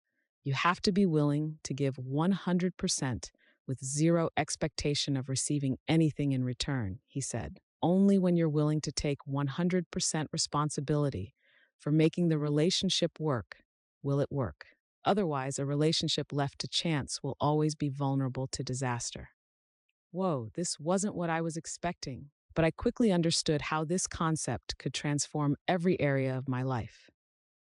You have to be willing to give 100% with zero expectation of receiving anything in return, he said. Only when you're willing to take 100% responsibility for making the relationship work will it work. Otherwise, a relationship left to chance will always be vulnerable to disaster. Whoa, this wasn't what I was expecting, but I quickly understood how this concept could transform every area of my life.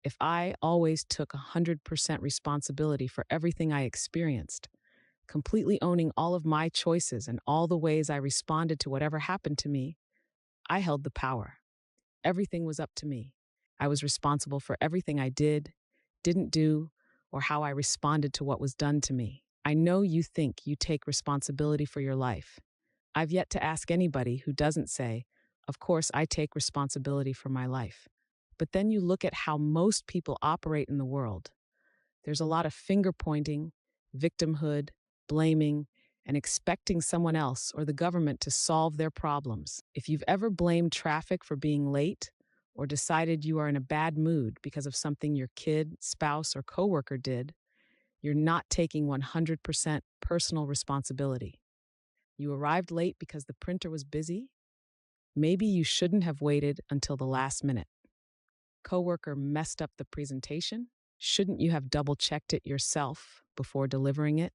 If I always took 100% responsibility for everything I experienced, completely owning all of my choices and all the ways I responded to whatever happened to me, I held the power. Everything was up to me. I was responsible for everything I did, didn't do, or how I responded to what was done to me. I know you think you take responsibility for your life. I've yet to ask anybody who doesn't say, "Of course, I take responsibility for my life." But then you look at how most people operate in the world. There's a lot of finger pointing, victimhood, blaming, and expecting someone else or the government to solve their problems. If you've ever blamed traffic for being late, or decided you are in a bad mood because of something your kid, spouse, or coworker did, you're not taking 100% personal responsibility. You arrived late because the printer was busy? Maybe you shouldn't have waited until the last minute. Coworker messed up the presentation? Shouldn't you have double-checked it yourself before delivering it?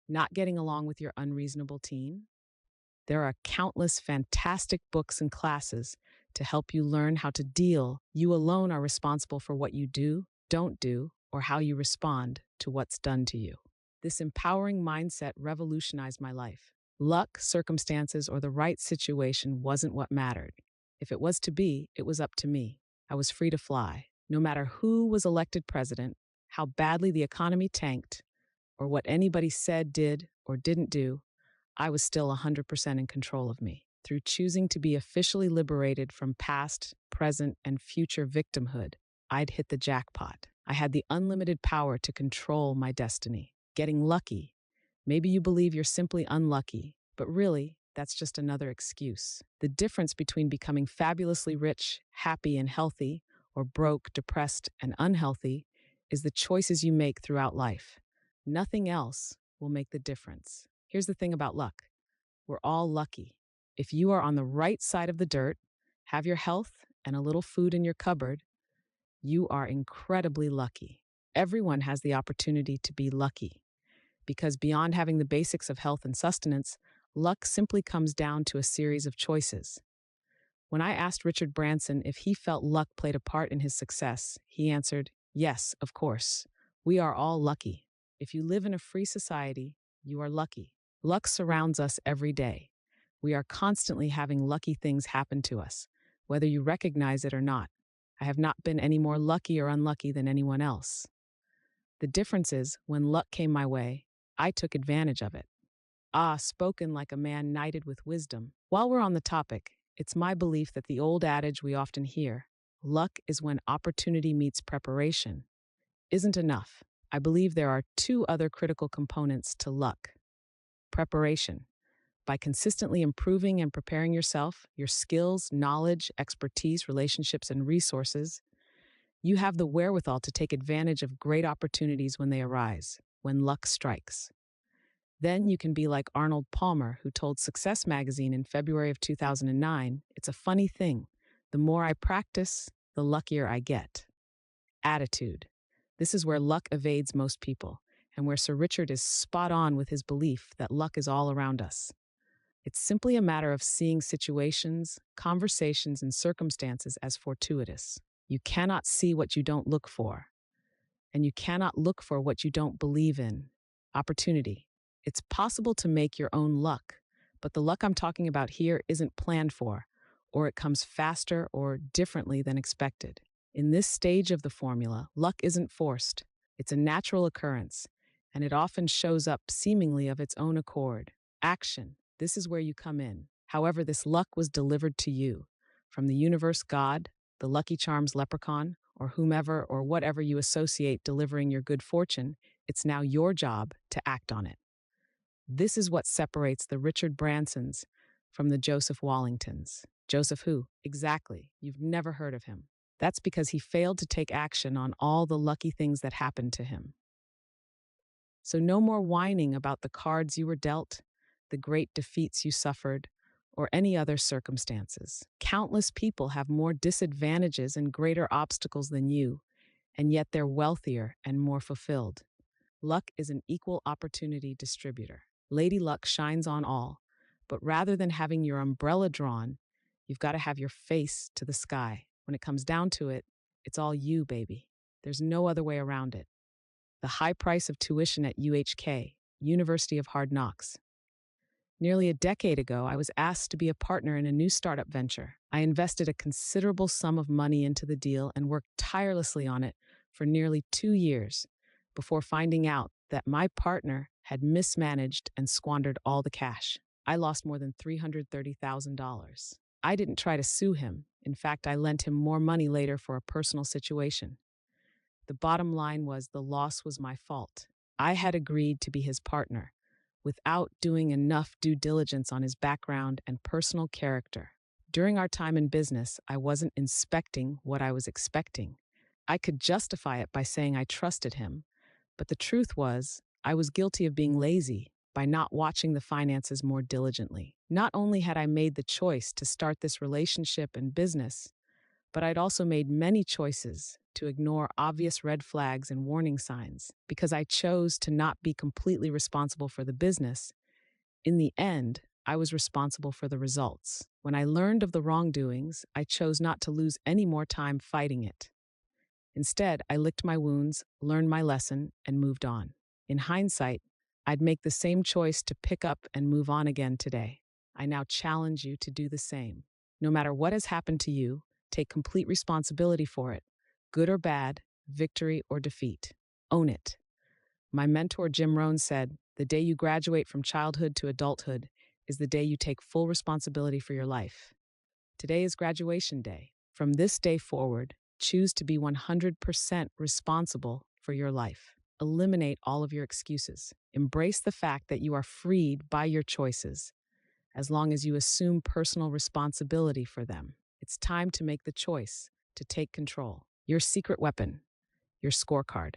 Not getting along with your unreasonable teen? There are countless fantastic books and classes to help you learn how to deal. You alone are responsible for what you do, don't do, or how you respond to what's done to you. This empowering mindset revolutionized my life. Luck, circumstances, or the right situation wasn't what mattered. If it was to be, it was up to me. I was free to fly. No matter who was elected president, how badly the economy tanked, or what anybody said, did, or didn't do, I was still 100% in control of me. Through choosing to be officially liberated from past, present, and future victimhood, I'd hit the jackpot. I had the unlimited power to control my destiny. Getting lucky. Maybe you believe you're simply unlucky, but really, that's just another excuse. The difference between becoming fabulously rich, happy, and healthy, or broke, depressed, and unhealthy, is the choices you make throughout life. Nothing else will make the difference. Here's the thing about luck. We're all lucky. If you are on the right side of the dirt, have your health and a little food in your cupboard, you are incredibly lucky. Everyone has the opportunity to be lucky, because beyond having the basics of health and sustenance, luck simply comes down to a series of choices. When I asked Richard Branson if he felt luck played a part in his success, he answered, "Yes, of course. We are all lucky. If you live in a free society, you are lucky." Luck surrounds us every day. We are constantly having lucky things happen to us, whether you recognize it or not. I have not been any more lucky or unlucky than anyone else. The difference is, when luck came my way, I took advantage of it. Spoken like a man knighted with wisdom. While we're on the topic, it's my belief that the old adage we often hear, luck is when opportunity meets preparation, isn't enough. I believe there are two other critical components to luck. Preparation. By consistently improving and preparing yourself, your skills, knowledge, expertise, relationships, and resources, you have the wherewithal to take advantage of great opportunities when they arise, when luck strikes. Then you can be like Arnold Palmer, who told Success Magazine in February of 2009, "It's a funny thing. The more I practice, the luckier I get." Attitude. This is where luck evades most people, and where Sir Richard is spot on with his belief that luck is all around us. It's simply a matter of seeing situations, conversations, and circumstances as fortuitous. You cannot see what you don't look for, and you cannot look for what you don't believe in. Opportunity. It's possible to make your own luck, but the luck I'm talking about here isn't planned for, or it comes faster or differently than expected. In this stage of the formula, luck isn't forced. It's a natural occurrence, and it often shows up seemingly of its own accord. Action. This is where you come in. However, this luck was delivered to you from the universe God, the Lucky Charms leprechaun, or whomever or whatever you associate delivering your good fortune. It's now your job to act on it. This is what separates the Richard Bransons from the Joseph Wallingtons. Joseph who? Exactly. You've never heard of him. That's because he failed to take action on all the lucky things that happened to him. So no more whining about the cards you were dealt, the great defeats you suffered, or any other circumstances. Countless people have more disadvantages and greater obstacles than you, and yet they're wealthier and more fulfilled. Luck is an equal opportunity distributor. Lady Luck shines on all, but rather than having your umbrella drawn, you've got to have your face to the sky. When it comes down to it, it's all you, baby. There's no other way around it. The high price of tuition at UHK, University of Hard Knocks. Nearly a decade ago, I was asked to be a partner in a new startup venture. I invested a considerable sum of money into the deal and worked tirelessly on it for nearly 2 years before finding out that my partner had mismanaged and squandered all the cash. I lost more than $330,000. I didn't try to sue him. In fact, I lent him more money later for a personal situation. The bottom line was the loss was my fault. I had agreed to be his partner without doing enough due diligence on his background and personal character. During our time in business, I wasn't inspecting what I was expecting. I could justify it by saying I trusted him, but the truth was, I was guilty of being lazy by not watching the finances more diligently. Not only had I made the choice to start this relationship and business, But I'd also made many choices to ignore obvious red flags and warning signs because I chose to not be completely responsible for the business. In the end, I was responsible for the results. When I learned of the wrongdoings, I chose not to lose any more time fighting it. Instead, I licked my wounds, learned my lesson, and moved on. In hindsight, I'd make the same choice to pick up and move on again today. I now challenge you to do the same. No matter what has happened to you, take complete responsibility for it, good or bad, victory or defeat. Own it. My mentor Jim Rohn said, "The day you graduate from childhood to adulthood is the day you take full responsibility for your life." Today is graduation day. From this day forward, choose to be 100% responsible for your life. Eliminate all of your excuses. Embrace the fact that you are freed by your choices, as long as you assume personal responsibility for them. It's time to make the choice to take control. Your secret weapon, your scorecard.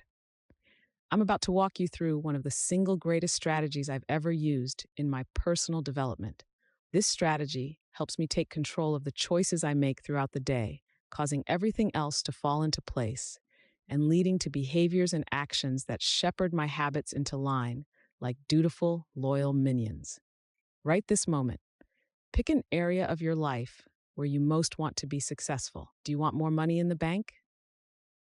I'm about to walk you through one of the single greatest strategies I've ever used in my personal development. This strategy helps me take control of the choices I make throughout the day, causing everything else to fall into place and leading to behaviors and actions that shepherd my habits into line like dutiful, loyal minions. Right this moment, pick an area of your life where you most want to be successful. Do you want more money in the bank?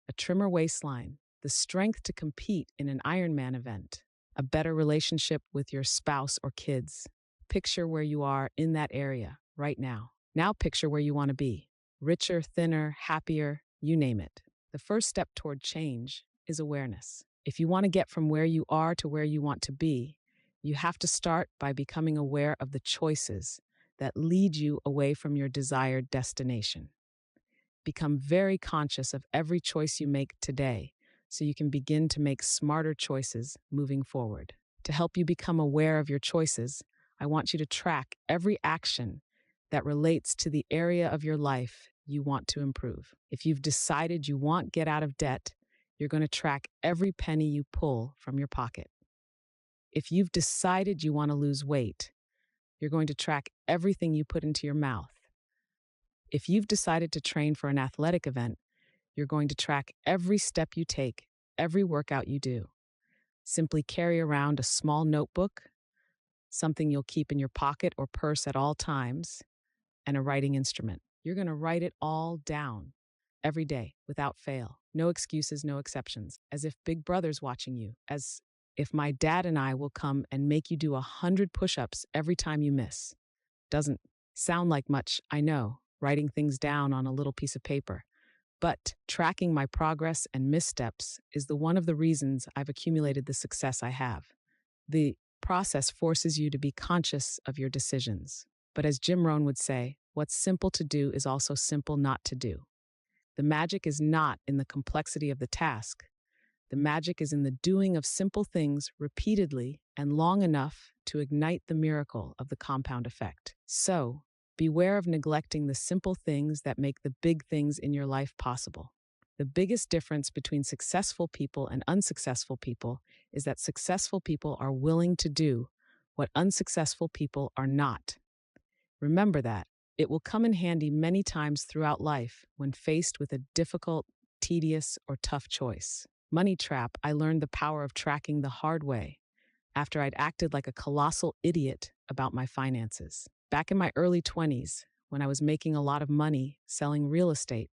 A trimmer waistline, the strength to compete in an Ironman event, a better relationship with your spouse or kids. Picture where you are in that area right now. Now picture where you want to be. Richer, thinner, happier, you name it. The first step toward change is awareness. If you want to get from where you are to where you want to be, you have to start by becoming aware of the choices that lead you away from your desired destination. Become very conscious of every choice you make today so you can begin to make smarter choices moving forward. To help you become aware of your choices, I want you to track every action that relates to the area of your life you want to improve. If you've decided you want to get out of debt, you're going to track every penny you pull from your pocket. If you've decided you want to lose weight, you're going to track everything you put into your mouth. If you've decided to train for an athletic event, you're going to track every step you take, every workout you do. Simply carry around a small notebook, something you'll keep in your pocket or purse at all times, and a writing instrument. You're going to write it all down every day without fail. No excuses, no exceptions, as if Big Brother's watching you, as if my dad and I will come and make you do 100 push-ups every time you miss. Doesn't sound like much, I know, writing things down on a little piece of paper. But tracking my progress and missteps is one of the reasons I've accumulated the success I have. The process forces you to be conscious of your decisions. But as Jim Rohn would say, what's simple to do is also simple not to do. The magic is not in the complexity of the task. The magic is in the doing of simple things repeatedly and long enough to ignite the miracle of the compound effect. So, beware of neglecting the simple things that make the big things in your life possible. The biggest difference between successful people and unsuccessful people is that successful people are willing to do what unsuccessful people are not. Remember that. It will come in handy many times throughout life when faced with a difficult, tedious, or tough choice. Money trap, I learned the power of tracking the hard way after I'd acted like a colossal idiot about my finances. Back in my early 20s, when I was making a lot of money selling real estate,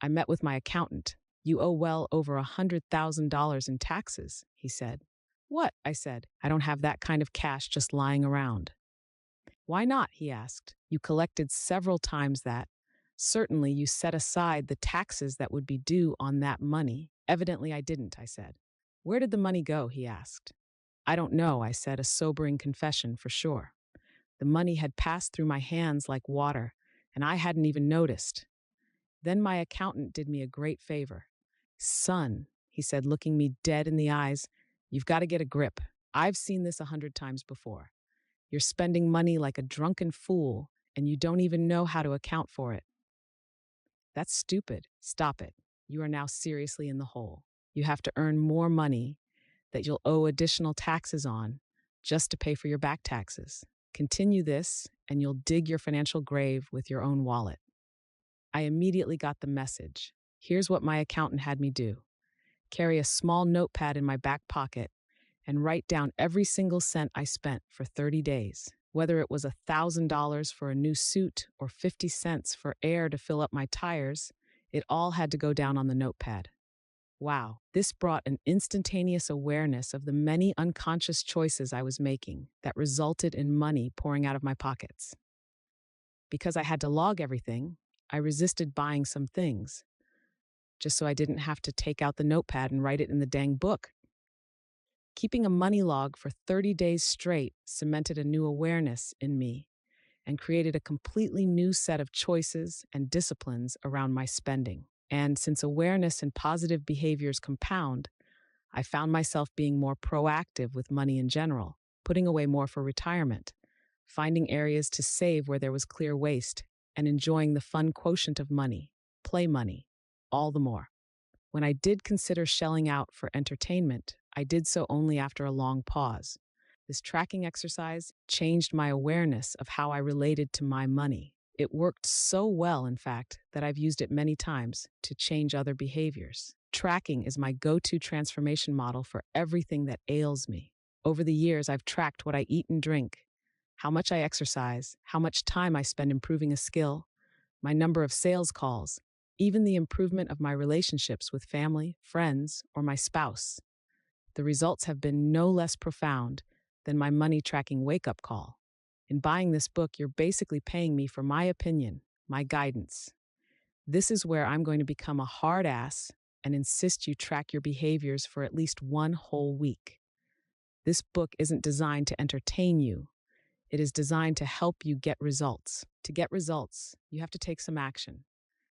I met with my accountant. "You owe well over $100,000 in taxes," he said. "What?" I said. "I don't have that kind of cash just lying around." "Why not?" he asked. "You collected several times that. Certainly you set aside the taxes that would be due on that money." "Evidently I didn't," I said. "Where did the money go?" he asked. "I don't know," I said, a sobering confession for sure. The money had passed through my hands like water, and I hadn't even noticed. Then my accountant did me a great favor. "Son," he said, looking me dead in the eyes, "you've got to get a grip. I've seen this 100 times before. You're spending money like a drunken fool, and you don't even know how to account for it. That's stupid. Stop it. You are now seriously in the hole. You have to earn more money that you'll owe additional taxes on just to pay for your back taxes. Continue this, and you'll dig your financial grave with your own wallet." I immediately got the message. Here's what my accountant had me do: carry a small notepad in my back pocket and write down every single cent I spent for 30 days. Whether it was $1,000 for a new suit or 50 cents for air to fill up my tires, it all had to go down on the notepad. Wow, this brought an instantaneous awareness of the many unconscious choices I was making that resulted in money pouring out of my pockets. Because I had to log everything, I resisted buying some things, just so I didn't have to take out the notepad and write it in the dang book. Keeping a money log for 30 days straight cemented a new awareness in me and created a completely new set of choices and disciplines around my spending. And since awareness and positive behaviors compound, I found myself being more proactive with money in general, putting away more for retirement, finding areas to save where there was clear waste, and enjoying the fun quotient of money, play money, all the more. When I did consider shelling out for entertainment, I did so only after a long pause. This tracking exercise changed my awareness of how I related to my money. It worked so well, in fact, that I've used it many times to change other behaviors. Tracking is my go-to transformation model for everything that ails me. Over the years, I've tracked what I eat and drink, how much I exercise, how much time I spend improving a skill, my number of sales calls, even the improvement of my relationships with family, friends, or my spouse. The results have been no less profound than my money tracking wake-up call. In buying this book, you're basically paying me for my opinion, my guidance. This is where I'm going to become a hard ass and insist you track your behaviors for at least one whole week. This book isn't designed to entertain you. It is designed to help you get results. To get results, you have to take some action.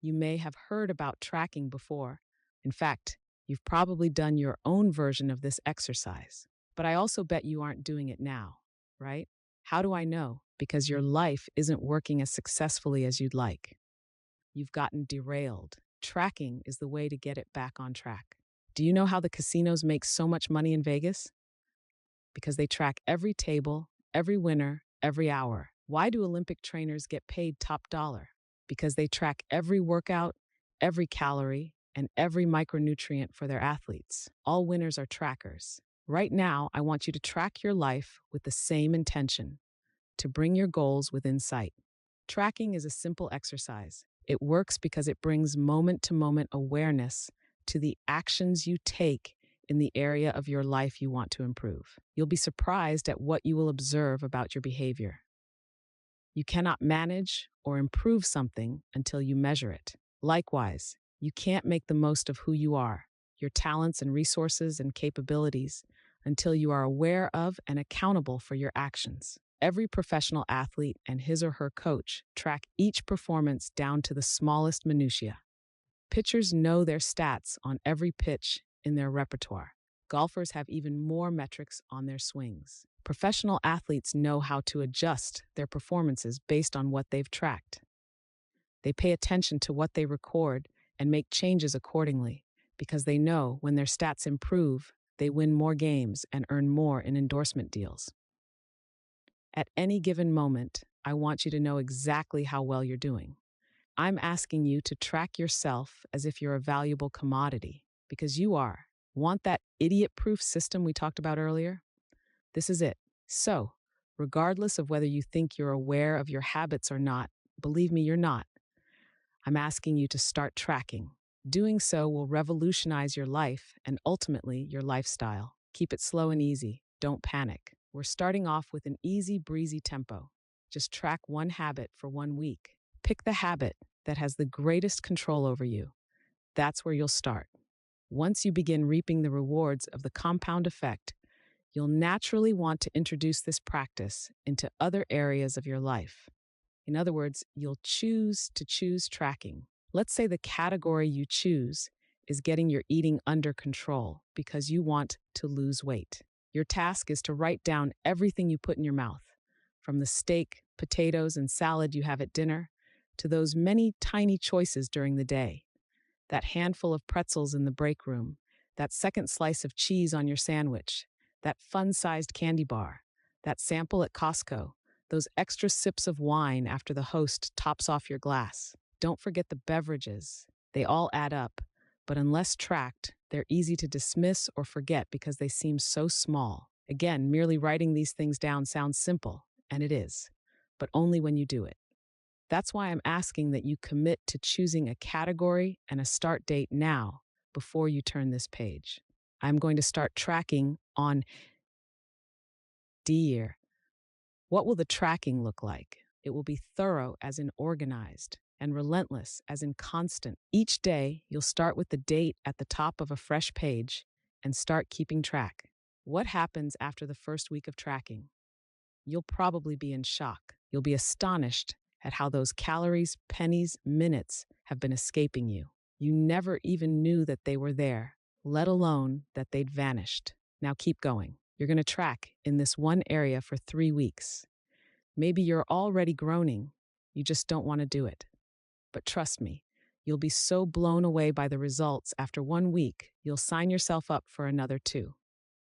You may have heard about tracking before. In fact, you've probably done your own version of this exercise. But I also bet you aren't doing it now, right? How do I know? Because your life isn't working as successfully as you'd like. You've gotten derailed. Tracking is the way to get it back on track. Do you know how the casinos make so much money in Vegas? Because they track every table, every winner, every hour. Why do Olympic trainers get paid top dollar? Because they track every workout, every calorie, and every micronutrient for their athletes. All winners are trackers. Right now, I want you to track your life with the same intention, to bring your goals within sight. Tracking is a simple exercise. It works because it brings moment-to-moment awareness to the actions you take in the area of your life you want to improve. You'll be surprised at what you will observe about your behavior. You cannot manage or improve something until you measure it. Likewise, you can't make the most of who you are, your talents and resources and capabilities, until you are aware of and accountable for your actions. Every professional athlete and his or her coach track each performance down to the smallest minutiae. Pitchers know their stats on every pitch in their repertoire. Golfers have even more metrics on their swings. Professional athletes know how to adjust their performances based on what they've tracked. They pay attention to what they record and make changes accordingly, because they know when their stats improve, they win more games and earn more in endorsement deals. At any given moment, I want you to know exactly how well you're doing. I'm asking you to track yourself as if you're a valuable commodity, because you are. Want that idiot-proof system we talked about earlier? This is it. So, regardless of whether you think you're aware of your habits or not, believe me, you're not. I'm asking you to start tracking. Doing so will revolutionize your life and ultimately your lifestyle. Keep it slow and easy. Don't panic. We're starting off with an easy breezy tempo. Just track one habit for 1 week. Pick the habit that has the greatest control over you. That's where you'll start. Once you begin reaping the rewards of the compound effect, you'll naturally want to introduce this practice into other areas of your life. In other words, you'll choose to choose tracking. Let's say the category you choose is getting your eating under control because you want to lose weight. Your task is to write down everything you put in your mouth, from the steak, potatoes, and salad you have at dinner to those many tiny choices during the day. That handful of pretzels in the break room, that second slice of cheese on your sandwich, that fun-sized candy bar, that sample at Costco, those extra sips of wine after the host tops off your glass. Don't forget the beverages. They all add up, but unless tracked, they're easy to dismiss or forget because they seem so small. Again, merely writing these things down sounds simple, and it is, but only when you do it. That's why I'm asking that you commit to choosing a category and a start date now before you turn this page. I'm going to start tracking on D-year. What will the tracking look like? It will be thorough as in organized and relentless as in constant. Each day, you'll start with the date at the top of a fresh page and start keeping track. What happens after the first week of tracking? You'll probably be in shock. You'll be astonished at how those calories, pennies, minutes have been escaping you. You never even knew that they were there, let alone that they'd vanished. Now keep going. You're going to track in this one area for 3 weeks. Maybe you're already groaning. You just don't want to do it. But trust me, you'll be so blown away by the results after 1 week, you'll sign yourself up for another 2.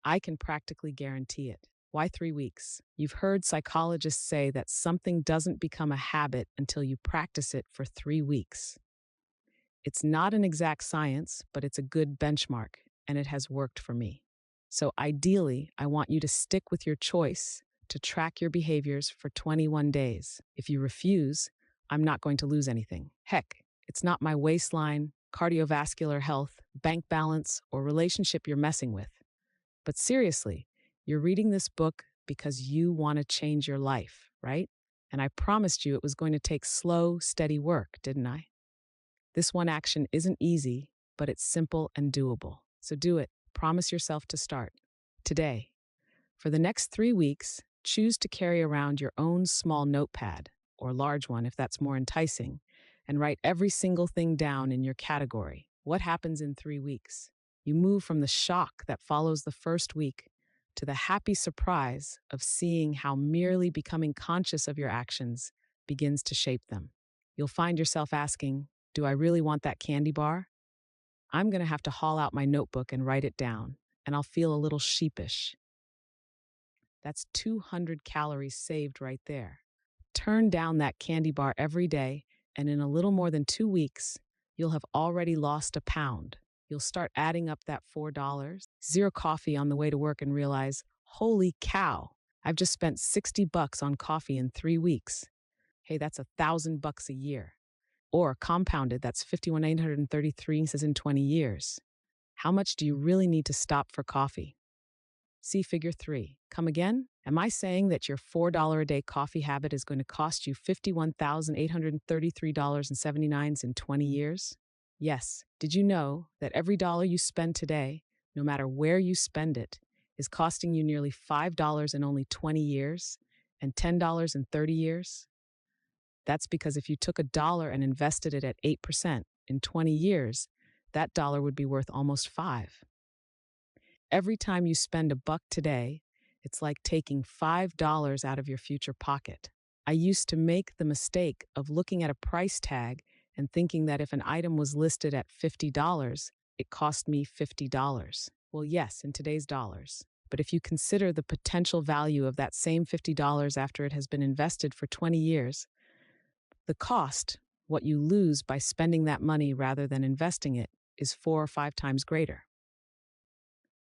I can practically guarantee it. Why 3 weeks? You've heard psychologists say that something doesn't become a habit until you practice it for 3 weeks. It's not an exact science, but it's a good benchmark, and it has worked for me. So ideally, I want you to stick with your choice to track your behaviors for 21 days. If you refuse, I'm not going to lose anything. Heck, it's not my waistline, cardiovascular health, bank balance, or relationship you're messing with. But seriously, you're reading this book because you want to change your life, right? And I promised you it was going to take slow, steady work, didn't I? This one action isn't easy, but it's simple and doable. So do it. Promise yourself to start today. For the next 3 weeks, choose to carry around your own small notepad, or large one if that's more enticing, and write every single thing down in your category. What happens in 3 weeks? You move from the shock that follows the first week to the happy surprise of seeing how merely becoming conscious of your actions begins to shape them. You'll find yourself asking, do I really want that candy bar? I'm going to have to haul out my notebook and write it down, and I'll feel a little sheepish. That's 200 calories saved right there. Turn down that candy bar every day, and in a little more than 2 weeks, you'll have already lost a pound. You'll start adding up that $4, zero coffee on the way to work, and realize, holy cow, I've just spent $60 on coffee in 3 weeks. Hey, that's $1,000 a year. Or compounded, that's 51,833 in 20 years. How much do you really need to stop for coffee? See figure 3. Come again? Am I saying that your $4 a day coffee habit is going to cost you $51,833.79 in 20 years? Yes. Did you know that every dollar you spend today, no matter where you spend it, is costing you nearly $5 in only 20 years and $10 in 30 years? That's because if you took $1 and invested it at 8% in 20 years, that dollar would be worth almost 5. Every time you spend $1 today, it's like taking $5 out of your future pocket. I used to make the mistake of looking at a price tag and thinking that if an item was listed at $50, it cost me $50. Well, yes, in today's dollars. But if you consider the potential value of that same $50 after it has been invested for 20 years, the cost, what you lose by spending that money rather than investing it, is 4 or 5 times greater.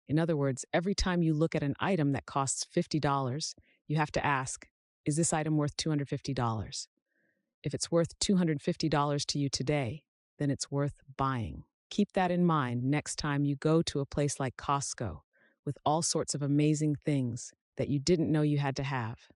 In other words, every time you look at an item that costs $50, you have to ask, is this item worth $250? If it's worth $250 to you today, then it's worth buying. Keep that in mind next time you go to a place like Costco with all sorts of amazing things that you didn't know you had to have.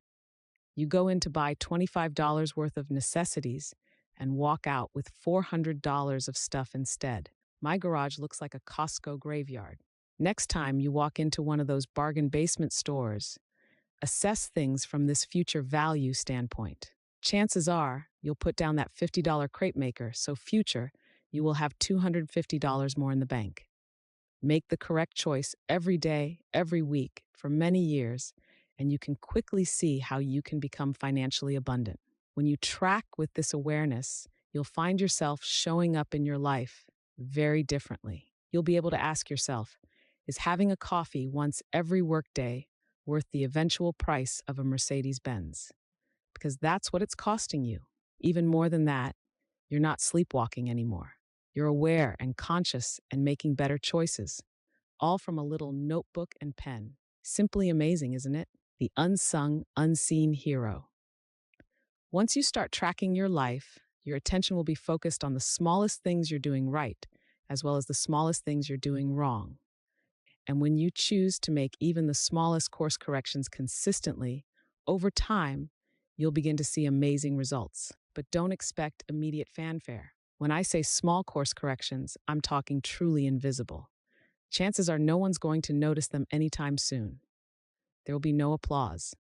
You go in to buy $25 worth of necessities and walk out with $400 of stuff instead. My garage looks like a Costco graveyard. Next time you walk into one of those bargain basement stores, assess things from this future value standpoint. Chances are you'll put down that $50 crepe maker, so future, you will have $250 more in the bank. Make the correct choice every day, every week, for many years, and you can quickly see how you can become financially abundant. When you track with this awareness, you'll find yourself showing up in your life very differently. You'll be able to ask yourself, is having a coffee once every workday worth the eventual price of a Mercedes-Benz? Because that's what it's costing you. Even more than that, You're not sleepwalking anymore. You're aware and conscious and making better choices, all from a little notebook and pen. Simply amazing, isn't it? The unsung, unseen hero. Once you start tracking your life, your attention will be focused on the smallest things you're doing right, as well as the smallest things you're doing wrong. And when you choose to make even the smallest course corrections consistently, over time, you'll begin to see amazing results. But don't expect immediate fanfare. When I say small course corrections, I'm talking truly invisible. Chances are no one's going to notice them anytime soon. There will be no applause.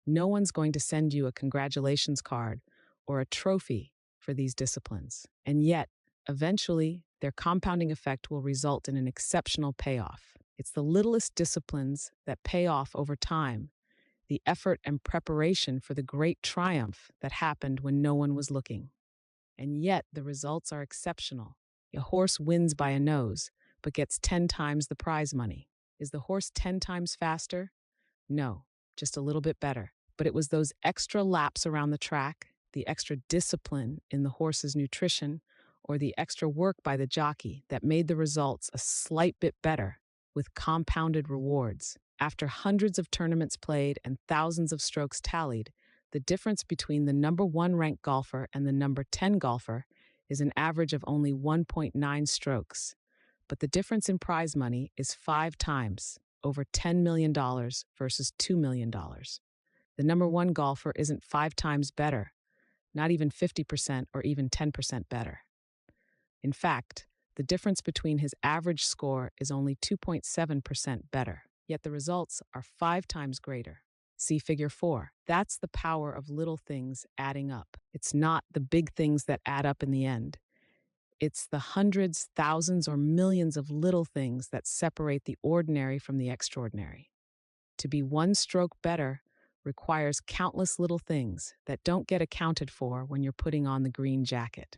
No one's going to send you a congratulations card or a trophy for these disciplines. And yet, eventually, their compounding effect will result in an exceptional payoff. It's the littlest disciplines that pay off over time, the effort and preparation for the great triumph that happened when no one was looking. And yet, the results are exceptional. A horse wins by a nose, but gets 10 times the prize money. Is the horse 10 times faster? No, just a little bit better. But it was those extra laps around the track, the extra discipline in the horse's nutrition, or the extra work by the jockey that made the results a slight bit better, with compounded rewards. After hundreds of tournaments played and thousands of strokes tallied, the difference between the number 1 ranked golfer and the number 10 golfer is an average of only 1.9 strokes. But the difference in prize money is 5 times, over $10 million versus $2 million. The number 1 golfer isn't 5 times better, not even 50% or even 10% better. In fact, the difference between his average score is only 2.7% better, yet the results are 5 times greater. See Figure 4. That's the power of little things adding up. It's not the big things that add up in the end. It's the hundreds, thousands, or millions of little things that separate the ordinary from the extraordinary. To be 1 stroke better requires countless little things that don't get accounted for when you're putting on the green jacket.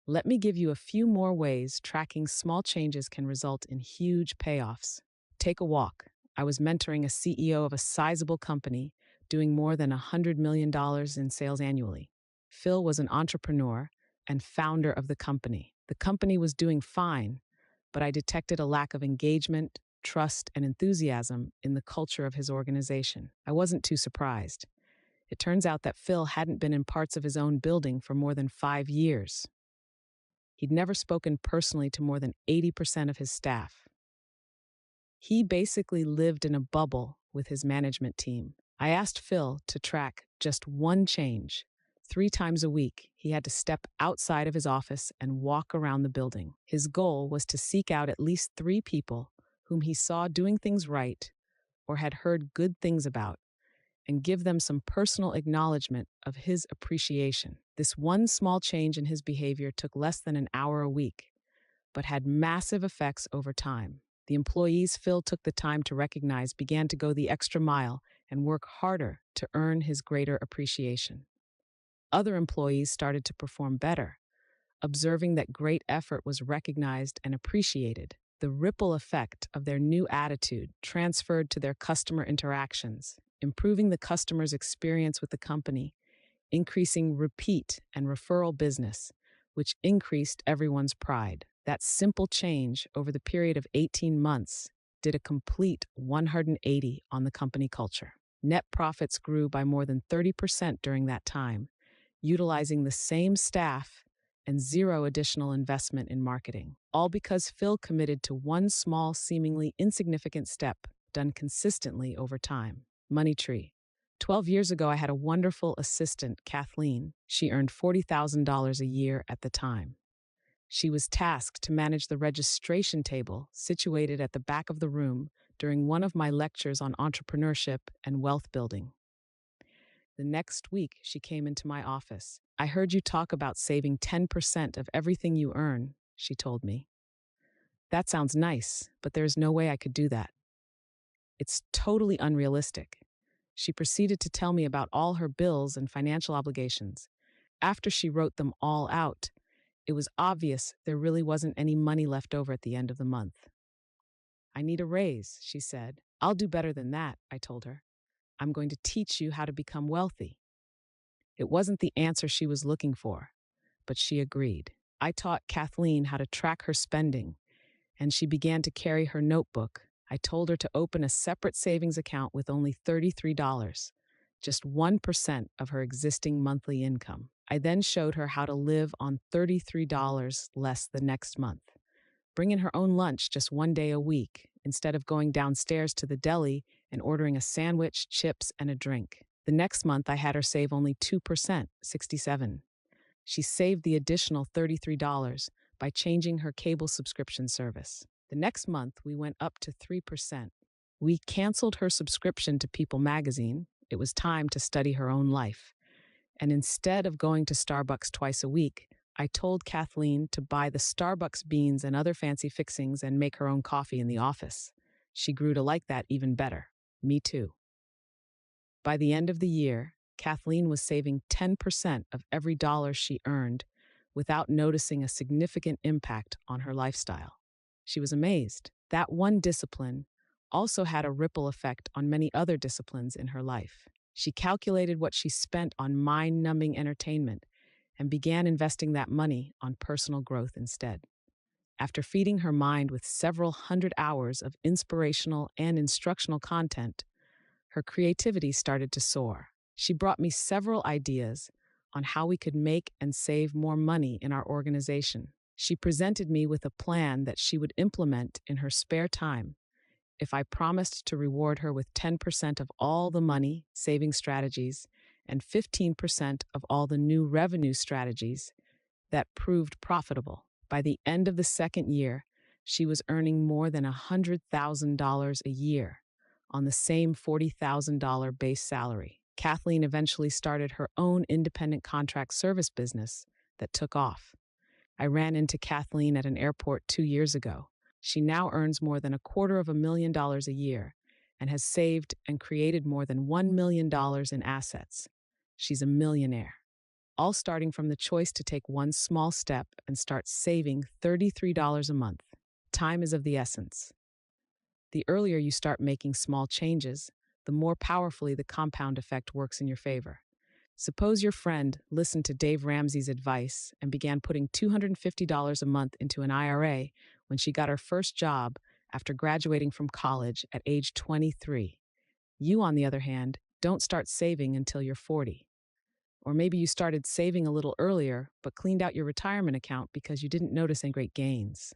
Let me give you a few more ways tracking small changes can result in huge payoffs. Take a walk. I was mentoring a CEO of a sizable company doing more than $100 million in sales annually. Phil was an entrepreneur and founder of the company. The company was doing fine, but I detected a lack of engagement, trust, and enthusiasm in the culture of his organization. I wasn't too surprised. It turns out that Phil hadn't been in parts of his own building for more than 5 years. He'd never spoken personally to more than 80% of his staff. He basically lived in a bubble with his management team. I asked Phil to track just 1 change. 3 times a week, he had to step outside of his office and walk around the building. His goal was to seek out at least 3 people whom he saw doing things right or had heard good things about, and give them some personal acknowledgement of his appreciation. This 1 small change in his behavior took less than an hour a week, but had massive effects over time. The employees Phil took the time to recognize began to go the extra mile and work harder to earn his greater appreciation. Other employees started to perform better, observing that great effort was recognized and appreciated. The ripple effect of their new attitude transferred to their customer interactions, improving the customer's experience with the company, increasing repeat and referral business, which increased everyone's pride. That simple change over the period of 18 months did a complete 180 on the company culture. Net profits grew by more than 30% during that time, utilizing the same staff and 0 additional investment in marketing, all because Phil committed to 1 small, seemingly insignificant step done consistently over time. Money tree. 12 years ago, I had a wonderful assistant, Kathleen. She earned $40,000 a year at the time. She was tasked to manage the registration table situated at the back of the room during one of my lectures on entrepreneurship and wealth building. The next week, she came into my office. "I heard you talk about saving 10% of everything you earn," she told me. "That sounds nice, but there's no way I could do that. It's totally unrealistic." She proceeded to tell me about all her bills and financial obligations. After she wrote them all out, it was obvious there really wasn't any money left over at the end of the month. "I need a raise," she said. "I'll do better than that," I told her. "I'm going to teach you how to become wealthy." It wasn't the answer she was looking for, but she agreed. I taught Kathleen how to track her spending, and she began to carry her notebook. I told her to open a separate savings account with only $33, just 1% of her existing monthly income. I then showed her how to live on $33 less the next month. Bring in her own lunch just one day a week, instead of going downstairs to the deli and ordering a sandwich, chips, and a drink. The next month, I had her save only 2%, $67. She saved the additional $33 by changing her cable subscription service. The next month, we went up to 3%. We canceled her subscription to People magazine. It was time to study her own life. And instead of going to Starbucks twice a week, I told Kathleen to buy the Starbucks beans and other fancy fixings and make her own coffee in the office. She grew to like that even better. Me too. By the end of the year, Kathleen was saving 10% of every dollar she earned without noticing a significant impact on her lifestyle. She was amazed. That one discipline also had a ripple effect on many other disciplines in her life. She calculated what she spent on mind-numbing entertainment and began investing that money on personal growth instead. After feeding her mind with several hundred hours of inspirational and instructional content, her creativity started to soar. She brought me several ideas on how we could make and save more money in our organization. She presented me with a plan that she would implement in her spare time if I promised to reward her with 10% of all the money saving strategies and 15% of all the new revenue strategies that proved profitable. By the end of the second year, she was earning more than $100,000 a year on the same $40,000 base salary. Kathleen eventually started her own independent contract service business that took off. I ran into Kathleen at an airport 2 years ago. She now earns more than $250,000 a year and has saved and created more than $1 million in assets. She's a millionaire. All starting from the choice to take one small step and start saving $33 a month. Time is of the essence. The earlier you start making small changes, the more powerfully the compound effect works in your favor. Suppose your friend listened to Dave Ramsey's advice and began putting $250 a month into an IRA when she got her first job after graduating from college at age 23. You, on the other hand, don't start saving until you're 40. Or maybe you started saving a little earlier, but cleaned out your retirement account because you didn't notice any great gains.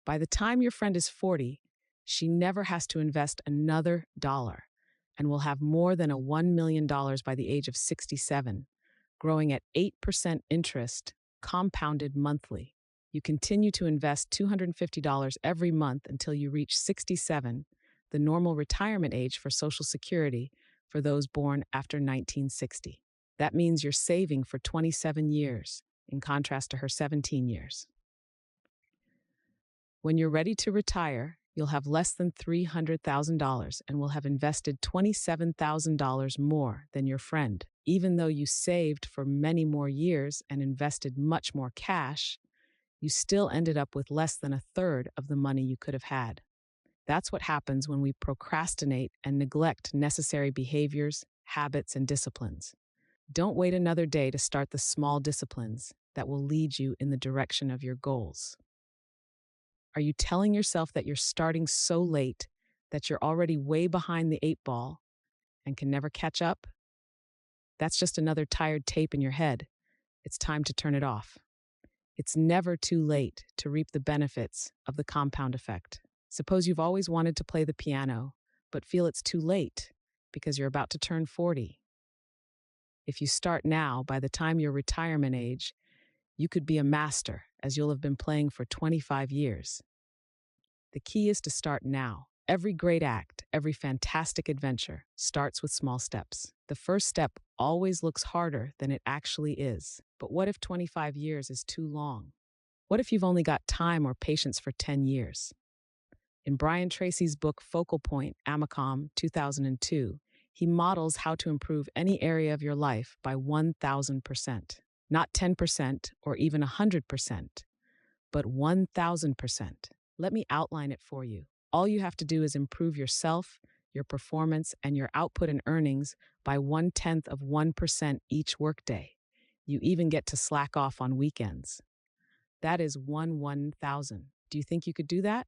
By the time your friend is 40, she never has to invest another dollar and will have more than $1 million by the age of 67, growing at 8% interest, compounded monthly. You continue to invest $250 every month until you reach 67, the normal retirement age for Social Security for those born after 1960. That means you're saving for 27 years, in contrast to her 17 years. When you're ready to retire, you'll have less than $300,000 and will have invested $27,000 more than your friend. Even though you saved for many more years and invested much more cash, you still ended up with less than a third of the money you could have had. That's what happens when we procrastinate and neglect necessary behaviors, habits, and disciplines. Don't wait another day to start the small disciplines that will lead you in the direction of your goals. Are you telling yourself that you're starting so late that you're already way behind the 8 ball and can never catch up? That's just another tired tape in your head. It's time to turn it off. It's never too late to reap the benefits of the compound effect. Suppose you've always wanted to play the piano, but feel it's too late because you're about to turn 40. If you start now, by the time your retirement age, you could be a master, as you'll have been playing for 25 years. The key is to start now. Every great act, every fantastic adventure starts with small steps. The first step always looks harder than it actually is. But what if 25 years is too long? What if you've only got time or patience for 10 years? In Brian Tracy's book Focal Point, Amicom, 2002, he models how to improve any area of your life by 1,000%. Not 10% or even 100%, but 1,000%. Let me outline it for you. All you have to do is improve yourself, your performance, and your output and earnings by 1/10 of 1% each workday. You even get to slack off on weekends. That is 1/1000. Do you think you could do that?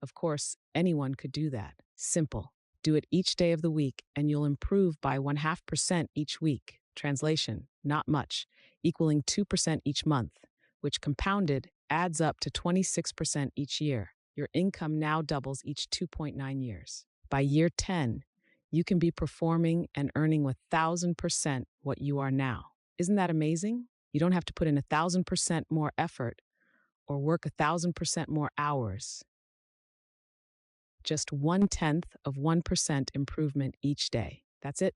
Of course, anyone could do that. Simple. Do it each day of the week, and you'll improve by 0.5% each week. Translation, not much, equaling 2% each month, which compounded adds up to 26% each year. Your income now doubles each 2.9 years. By year 10, you can be performing and earning 1,000% what you are now. Isn't that amazing? You don't have to put in 1,000% more effort or work 1,000% more hours. Just 0.1% improvement each day. That's it.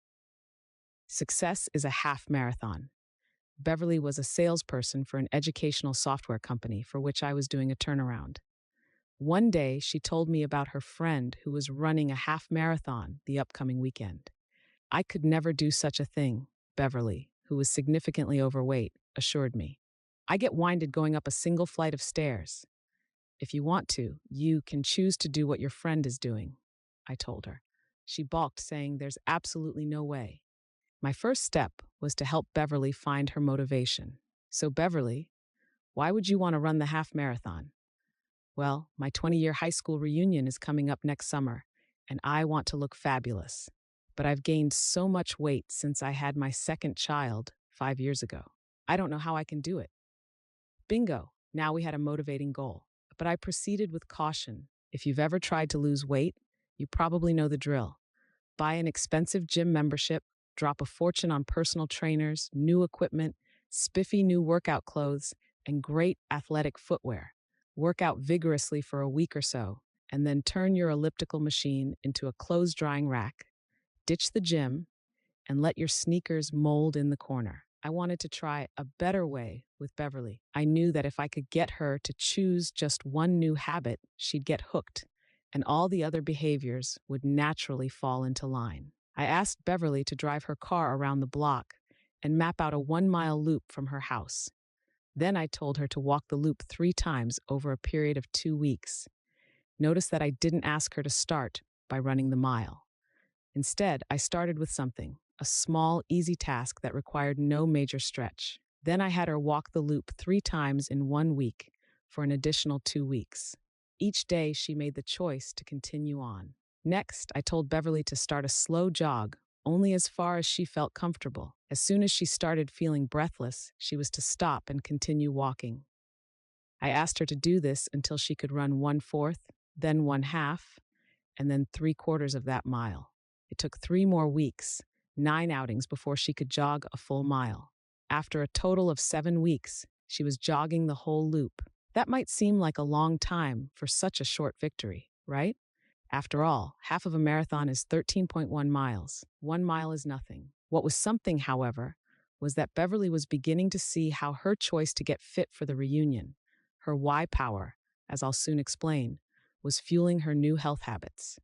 Success is a half marathon. Beverly was a salesperson for an educational software company for which I was doing a turnaround. One day, she told me about her friend who was running a half marathon the upcoming weekend. I could never do such a thing, Beverly, who was significantly overweight, assured me. I get winded going up a single flight of stairs. If you want to, you can choose to do what your friend is doing, I told her. She balked, saying there's absolutely no way. My first step was to help Beverly find her motivation. So, Beverly, why would you want to run the half marathon? Well, my 20-year high school reunion is coming up next summer, and I want to look fabulous. But I've gained so much weight since I had my second child 5 years ago. I don't know how I can do it. Bingo, now we had a motivating goal. But I proceeded with caution. If you've ever tried to lose weight, you probably know the drill. Buy an expensive gym membership, drop a fortune on personal trainers, new equipment, spiffy new workout clothes, and great athletic footwear. Work out vigorously for a week or so, and then turn your elliptical machine into a clothes-drying rack. Ditch the gym, and let your sneakers mold in the corner. I wanted to try a better way with Beverly. I knew that if I could get her to choose just one new habit, she'd get hooked, and all the other behaviors would naturally fall into line. I asked Beverly to drive her car around the block and map out a 1-mile loop from her house. Then I told her to walk the loop 3 times over a period of 2 weeks. Notice that I didn't ask her to start by running the mile. Instead, I started with something, a small, easy task that required no major stretch. Then I had her walk the loop 3 times in 1 week for an additional 2 weeks. Each day, she made the choice to continue on. Next, I told Beverly to start a slow jog, only as far as she felt comfortable. As soon as she started feeling breathless, she was to stop and continue walking. I asked her to do this until she could run 1/4, then 1/2, and then 3/4 of that mile. It took 3 more weeks, 9 outings before she could jog a full mile. After a total of 7 weeks, she was jogging the whole loop. That might seem like a long time for such a short victory, right? After all, half of a marathon is 13.1 miles. 1 mile is nothing. What was something, however, was that Beverly was beginning to see how her choice to get fit for the reunion, her why power, as I'll soon explain, was fueling her new health habits.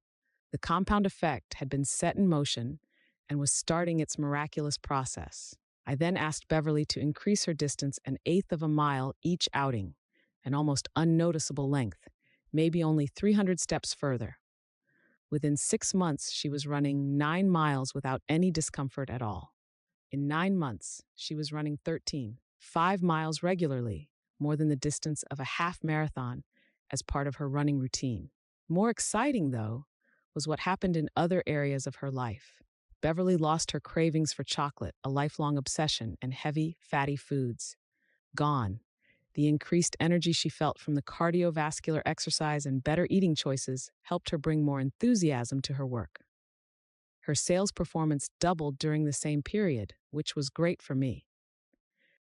The compound effect had been set in motion and was starting its miraculous process. I then asked Beverly to increase her distance 1/8 of a mile each outing, an almost unnoticeable length, maybe only 300 steps further. Within 6 months, she was running 9 miles without any discomfort at all. In 9 months, she was running 5 miles regularly, more than the distance of a half marathon, as part of her running routine. More exciting, though, was what happened in other areas of her life. Beverly lost her cravings for chocolate, a lifelong obsession, and heavy, fatty foods. Gone. The increased energy she felt from the cardiovascular exercise and better eating choices helped her bring more enthusiasm to her work. Her sales performance doubled during the same period, which was great for me.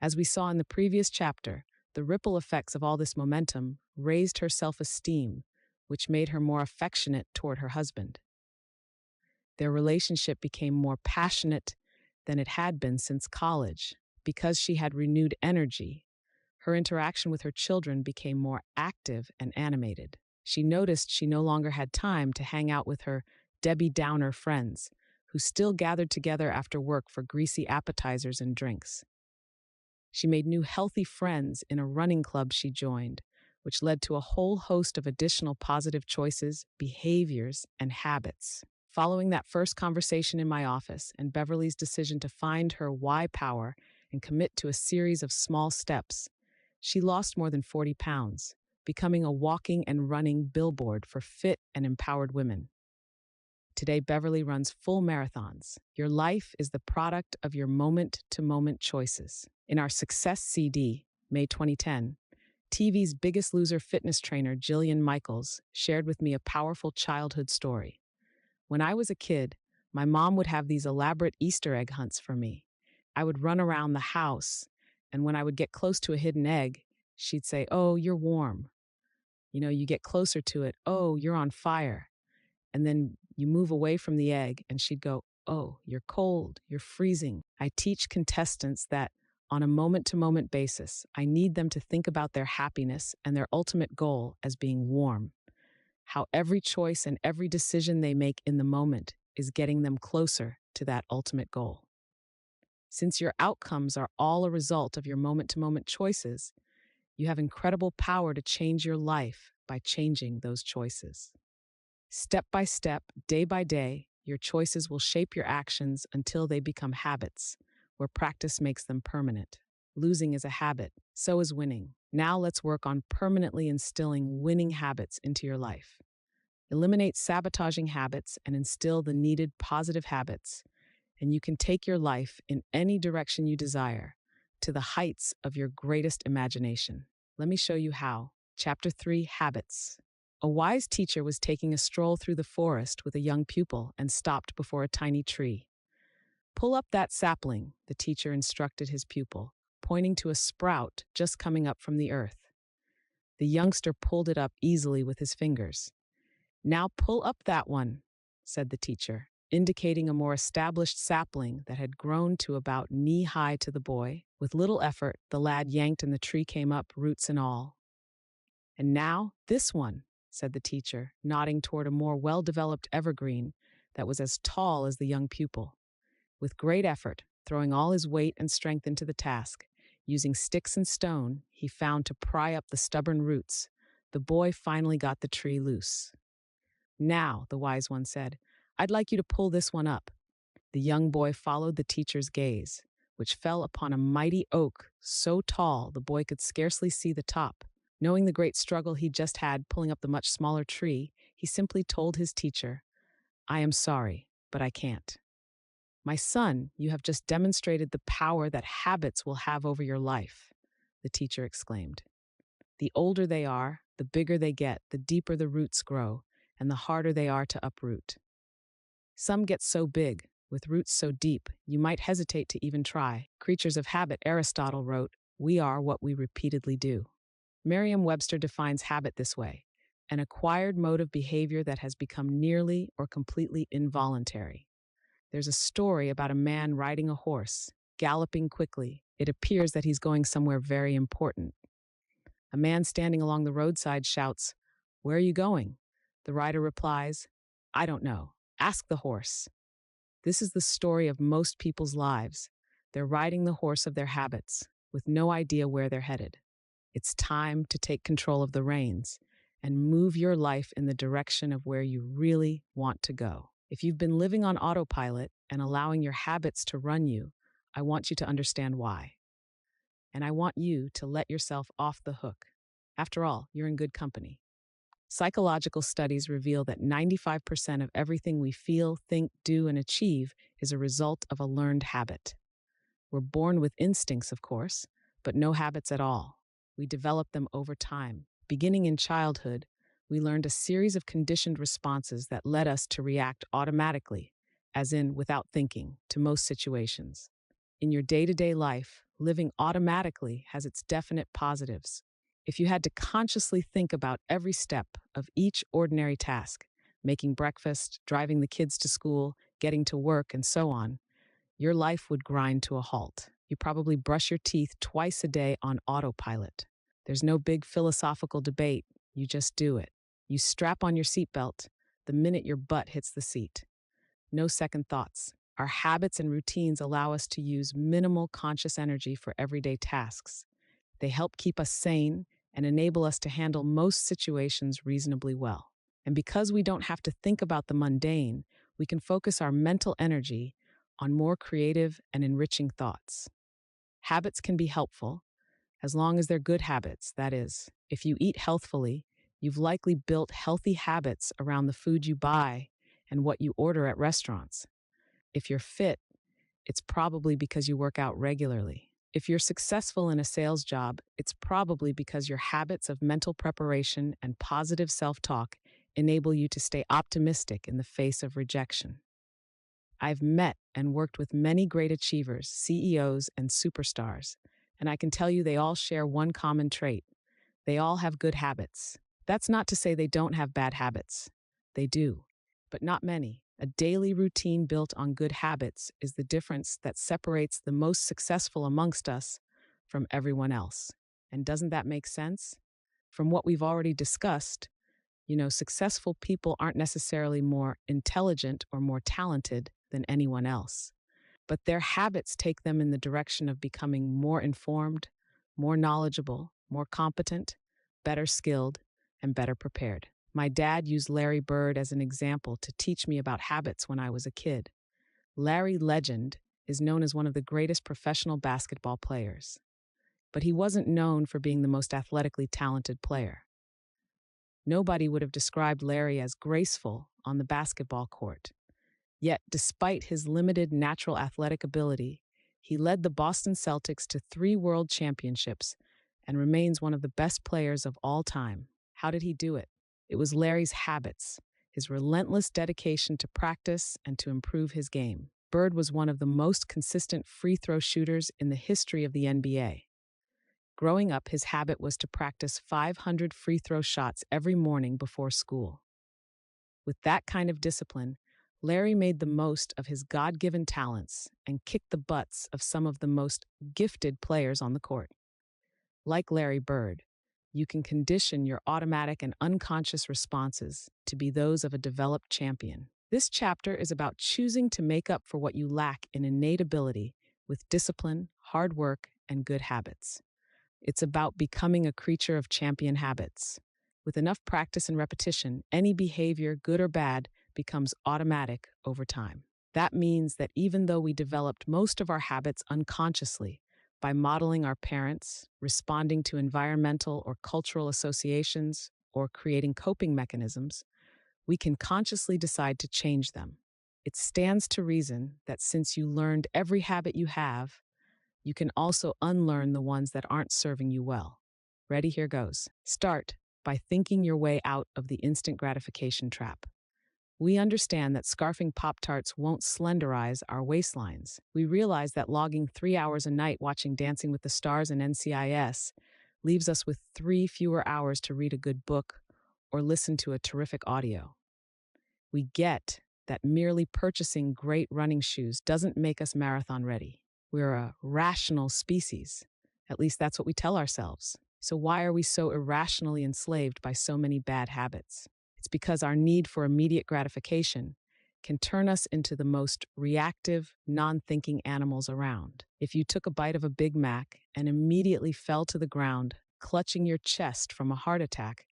As we saw in the previous chapter, the ripple effects of all this momentum raised her self-esteem, which made her more affectionate toward her husband. Their relationship became more passionate than it had been since college. Because she had renewed energy, her interaction with her children became more active and animated. She noticed she no longer had time to hang out with her Debbie Downer friends, who still gathered together after work for greasy appetizers and drinks. She made new healthy friends in a running club she joined, which led to a whole host of additional positive choices, behaviors, and habits. Following that first conversation in my office and Beverly's decision to find her why power and commit to a series of small steps, she lost more than 40 pounds, becoming a walking and running billboard for fit and empowered women. Today, Beverly runs full marathons. Your life is the product of your moment-to-moment choices. In our Success CD, May 2010, TV's Biggest Loser fitness trainer Jillian Michaels shared with me a powerful childhood story. When I was a kid, my mom would have these elaborate Easter egg hunts for me. I would run around the house, and when I would get close to a hidden egg, she'd say, "Oh, you're warm." You get closer to it, "Oh, you're on fire." And then you move away from the egg, and she'd go, "Oh, you're cold, you're freezing." I teach contestants that on a moment-to-moment basis, I need them to think about their happiness and their ultimate goal as being warm. How every choice and every decision they make in the moment is getting them closer to that ultimate goal. Since your outcomes are all a result of your moment-to-moment choices, you have incredible power to change your life by changing those choices. Step by step, day by day, your choices will shape your actions until they become habits, where practice makes them permanent. Losing is a habit, so is winning. Now let's work on permanently instilling winning habits into your life. Eliminate sabotaging habits and instill the needed positive habits, and you can take your life in any direction you desire, to the heights of your greatest imagination. Let me show you how. Chapter 3, Habits. A wise teacher was taking a stroll through the forest with a young pupil and stopped before a tiny tree. "Pull up that sapling," the teacher instructed his pupil, pointing to a sprout just coming up from the earth. The youngster pulled it up easily with his fingers. "Now pull up that one," said the teacher, indicating a more established sapling that had grown to about knee-high to the boy. With little effort, the lad yanked and the tree came up, roots and all. "And now, this one," said the teacher, nodding toward a more well-developed evergreen that was as tall as the young pupil. With great effort, throwing all his weight and strength into the task, using sticks and stone, he found to pry up the stubborn roots. The boy finally got the tree loose. "Now," the wise one said, "I'd like you to pull this one up." The young boy followed the teacher's gaze, which fell upon a mighty oak so tall the boy could scarcely see the top. Knowing the great struggle he'd just had pulling up the much smaller tree, he simply told his teacher, "I am sorry, but I can't." "My son, you have just demonstrated the power that habits will have over your life," the teacher exclaimed. "The older they are, the bigger they get, the deeper the roots grow, and the harder they are to uproot. Some get so big, with roots so deep, you might hesitate to even try. Creatures of habit, Aristotle wrote, we are what we repeatedly do." Merriam-Webster defines habit this way: an acquired mode of behavior that has become nearly or completely involuntary. There's a story about a man riding a horse, galloping quickly. It appears that he's going somewhere very important. A man standing along the roadside shouts, "Where are you going?" The rider replies, "I don't know. Ask the horse." This is the story of most people's lives. They're riding the horse of their habits, with no idea where they're headed. It's time to take control of the reins and move your life in the direction of where you really want to go. If you've been living on autopilot and allowing your habits to run you, I want you to understand why. And I want you to let yourself off the hook. After all, you're in good company. Psychological studies reveal that 95% of everything we feel, think, do, and achieve is a result of a learned habit. We're born with instincts, of course, but no habits at all. We develop them over time. Beginning in childhood, we learned a series of conditioned responses that led us to react automatically, as in without thinking, to most situations. In your day-to-day life, living automatically has its definite positives. If you had to consciously think about every step of each ordinary task, making breakfast, driving the kids to school, getting to work, and so on, your life would grind to a halt. You probably brush your teeth twice a day on autopilot. There's no big philosophical debate. You just do it. You strap on your seatbelt the minute your butt hits the seat. No second thoughts. Our habits and routines allow us to use minimal conscious energy for everyday tasks. They help keep us sane and enable us to handle most situations reasonably well. And because we don't have to think about the mundane, we can focus our mental energy on more creative and enriching thoughts. Habits can be helpful, as long as they're good habits, that is. If you eat healthfully, you've likely built healthy habits around the food you buy and what you order at restaurants. If you're fit, it's probably because you work out regularly. If you're successful in a sales job, it's probably because your habits of mental preparation and positive self talk enable you to stay optimistic in the face of rejection. I've met and worked with many great achievers, CEOs, and superstars, and I can tell you they all share one common trait. They all have good habits. That's not to say they don't have bad habits. They do, but not many. A daily routine built on good habits is the difference that separates the most successful amongst us from everyone else. And doesn't that make sense? From what we've already discussed, successful people aren't necessarily more intelligent or more talented than anyone else, but their habits take them in the direction of becoming more informed, more knowledgeable, more competent, better skilled, and better prepared. My dad used Larry Bird as an example to teach me about habits when I was a kid. Larry Legend is known as one of the greatest professional basketball players, but he wasn't known for being the most athletically talented player. Nobody would have described Larry as graceful on the basketball court. Yet, despite his limited natural athletic ability, he led the Boston Celtics to 3 world championships and remains one of the best players of all time. How did he do it? It was Larry's habits, his relentless dedication to practice and to improve his game. Bird was one of the most consistent free throw shooters in the history of the NBA. Growing up, his habit was to practice 500 free throw shots every morning before school. With that kind of discipline, Larry made the most of his God-given talents and kicked the butts of some of the most gifted players on the court. Like Larry Bird, you can condition your automatic and unconscious responses to be those of a developed champion. This chapter is about choosing to make up for what you lack in innate ability with discipline, hard work, and good habits. It's about becoming a creature of champion habits. With enough practice and repetition, any behavior, good or bad, becomes automatic over time. That means that even though we developed most of our habits unconsciously, by modeling our parents, responding to environmental or cultural associations, or creating coping mechanisms, we can consciously decide to change them. It stands to reason that since you learned every habit you have, you can also unlearn the ones that aren't serving you well. Ready? Here goes. Start by thinking your way out of the instant gratification trap. We understand that scarfing Pop-Tarts won't slenderize our waistlines. We realize that logging 3 hours a night watching Dancing with the Stars and NCIS leaves us with 3 fewer hours to read a good book or listen to a terrific audio. We get that merely purchasing great running shoes doesn't make us marathon ready. We're a rational species. At least that's what we tell ourselves. So why are we so irrationally enslaved by so many bad habits? It's because our need for immediate gratification can turn us into the most reactive, non-thinking animals around. If you took a bite of a Big Mac and immediately fell to the ground, clutching your chest from a heart attack,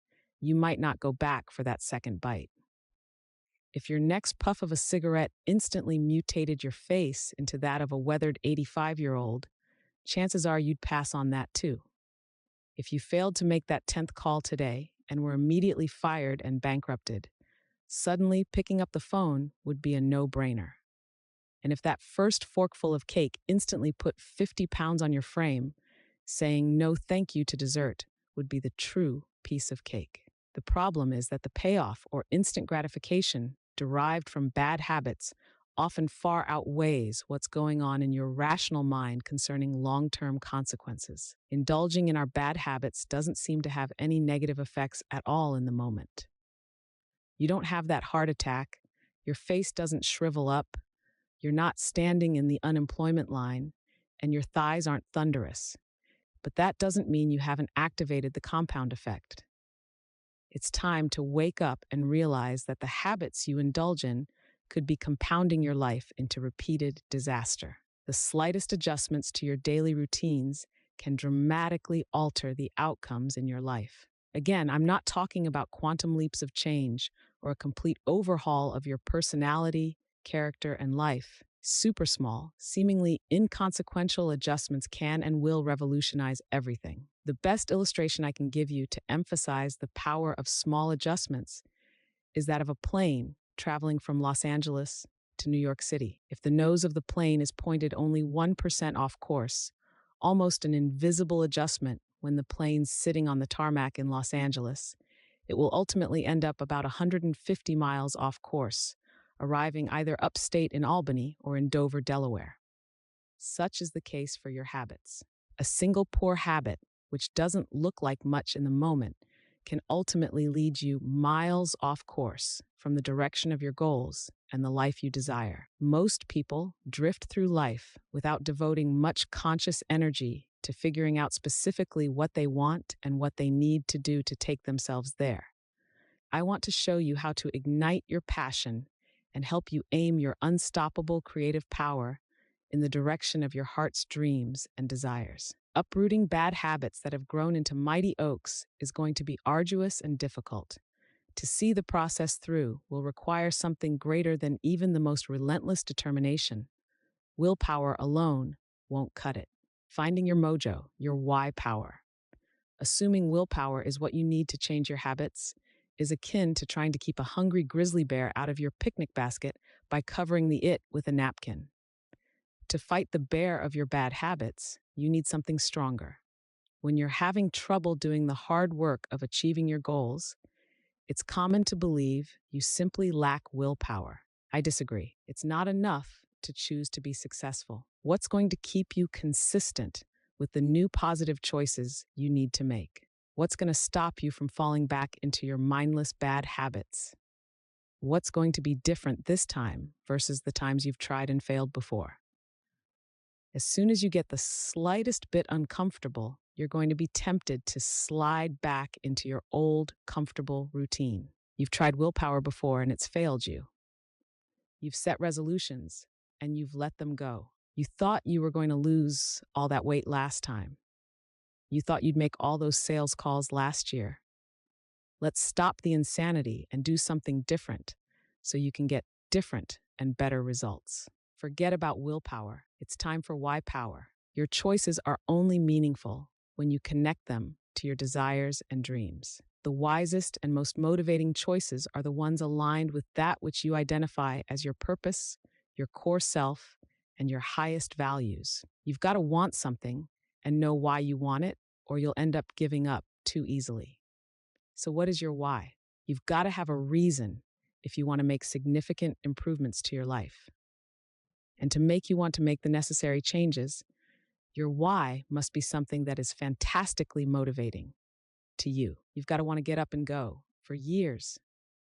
you might not go back for that second bite. If your next puff of a cigarette instantly mutated your face into that of a weathered 85-year-old, chances are you'd pass on that too. If you failed to make that 10th call today and were immediately fired and bankrupted, suddenly picking up the phone would be a no-brainer. And if that first forkful of cake instantly put 50 pounds on your frame, saying no thank you to dessert would be the true piece of cake. The problem is that the payoff or instant gratification derived from bad habits often far outweighs what's going on in your rational mind concerning long-term consequences. Indulging in our bad habits doesn't seem to have any negative effects at all in the moment. You don't have that heart attack, your face doesn't shrivel up, you're not standing in the unemployment line, and your thighs aren't thunderous. But that doesn't mean you haven't activated the compound effect. It's time to wake up and realize that the habits you indulge in could be compounding your life into repeated disaster. The slightest adjustments to your daily routines can dramatically alter the outcomes in your life. Again, I'm not talking about quantum leaps of change or a complete overhaul of your personality, character, and life. Super small, seemingly inconsequential adjustments can and will revolutionize everything. The best illustration I can give you to emphasize the power of small adjustments is that of a plane traveling from Los Angeles to New York City. If the nose of the plane is pointed only 1% off course, almost an invisible adjustment when the plane's sitting on the tarmac in Los Angeles, it will ultimately end up about 150 miles off course, arriving either upstate in Albany or in Dover, Delaware. Such is the case for your habits. A single poor habit, which doesn't look like much in the moment, can ultimately lead you miles off course from the direction of your goals and the life you desire. Most people drift through life without devoting much conscious energy to figuring out specifically what they want and what they need to do to take themselves there. I want to show you how to ignite your passion and help you aim your unstoppable creative power in the direction of your heart's dreams and desires. Uprooting bad habits that have grown into mighty oaks is going to be arduous and difficult. To see the process through will require something greater than even the most relentless determination. Willpower alone won't cut it. Finding your mojo, your why power. Assuming willpower is what you need to change your habits is akin to trying to keep a hungry grizzly bear out of your picnic basket by covering the it with a napkin. To fight the bear of your bad habits, you need something stronger. When you're having trouble doing the hard work of achieving your goals, it's common to believe you simply lack willpower. I disagree. It's not enough to choose to be successful. What's going to keep you consistent with the new positive choices you need to make? What's going to stop you from falling back into your mindless bad habits? What's going to be different this time versus the times you've tried and failed before? As soon as you get the slightest bit uncomfortable, you're going to be tempted to slide back into your old, comfortable routine. You've tried willpower before and it's failed you. You've set resolutions and you've let them go. You thought you were going to lose all that weight last time. You thought you'd make all those sales calls last year. Let's stop the insanity and do something different so you can get different and better results. Forget about willpower. It's time for why power. Your choices are only meaningful when you connect them to your desires and dreams. The wisest and most motivating choices are the ones aligned with that which you identify as your purpose, your core self, and your highest values. You've got to want something and know why you want it, or you'll end up giving up too easily. So what is your why? You've got to have a reason if you want to make significant improvements to your life. And to make you want to make the necessary changes, your why must be something that is fantastically motivating to you. You've got to want to get up and go for years.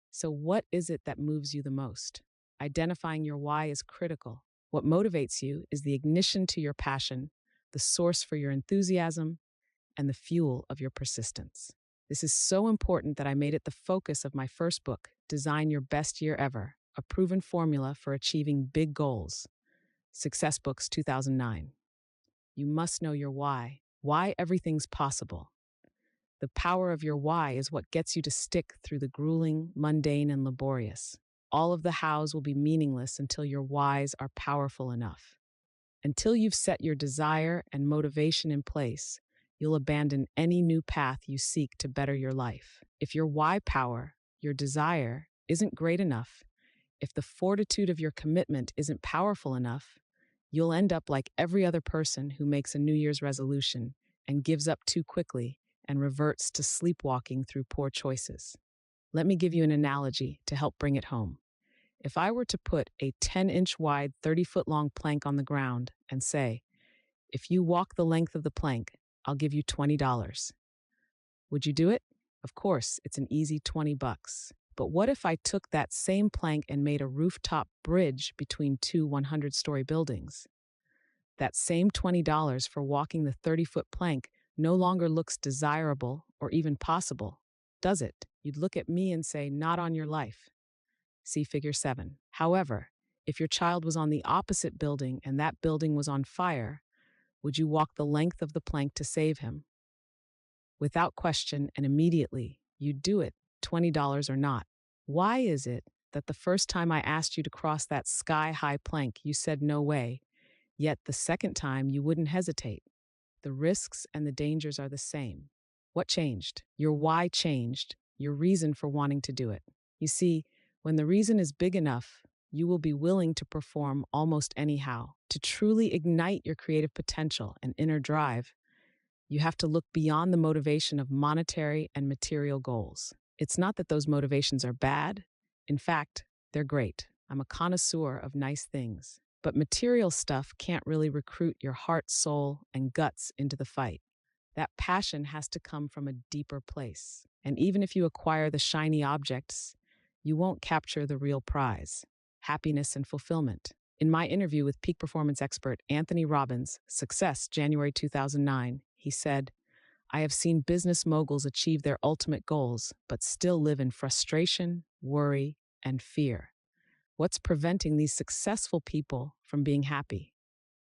So what is it that moves you the most? Identifying your why is critical. What motivates you is the ignition to your passion, the source for your enthusiasm, and the fuel of your persistence. This is so important that I made it the focus of my first book, Design Your Best Year Ever, a proven formula for achieving big goals. Success Books 2009. You must know your why everything's possible. The power of your why is what gets you to stick through the grueling, mundane, and laborious. All of the hows will be meaningless until your whys are powerful enough. Until you've set your desire and motivation in place, you'll abandon any new path you seek to better your life. If your why power, your desire, isn't great enough, if the fortitude of your commitment isn't powerful enough, you'll end up like every other person who makes a New Year's resolution and gives up too quickly and reverts to sleepwalking through poor choices. Let me give you an analogy to help bring it home. If I were to put a 10-inch wide, 30-foot long plank on the ground and say, if you walk the length of the plank, I'll give you $20. Would you do it? Of course, it's an easy $20. But what if I took that same plank and made a rooftop bridge between two 100-story buildings? That same $20 for walking the 30-foot plank no longer looks desirable or even possible, does it? You'd look at me and say, not on your life. See Figure 7. However, if your child was on the opposite building and that building was on fire, would you walk the length of the plank to save him? Without question and immediately, you'd do it, $20 or not. Why is it that the first time I asked you to cross that sky-high plank, you said no way, yet the second time you wouldn't hesitate. The risks and the dangers are the same. What changed? Your why changed, your reason for wanting to do it. You see, when the reason is big enough, you will be willing to perform almost anyhow. To truly ignite your creative potential and inner drive, you have to look beyond the motivation of monetary and material goals. It's not that those motivations are bad. In fact, they're great. I'm a connoisseur of nice things. But material stuff can't really recruit your heart, soul, and guts into the fight. That passion has to come from a deeper place. And even if you acquire the shiny objects, you won't capture the real prize, happiness and fulfillment. In my interview with peak performance expert Anthony Robbins, Success, January 2009, he said, "I have seen business moguls achieve their ultimate goals, but still live in frustration, worry, and fear. What's preventing these successful people from being happy?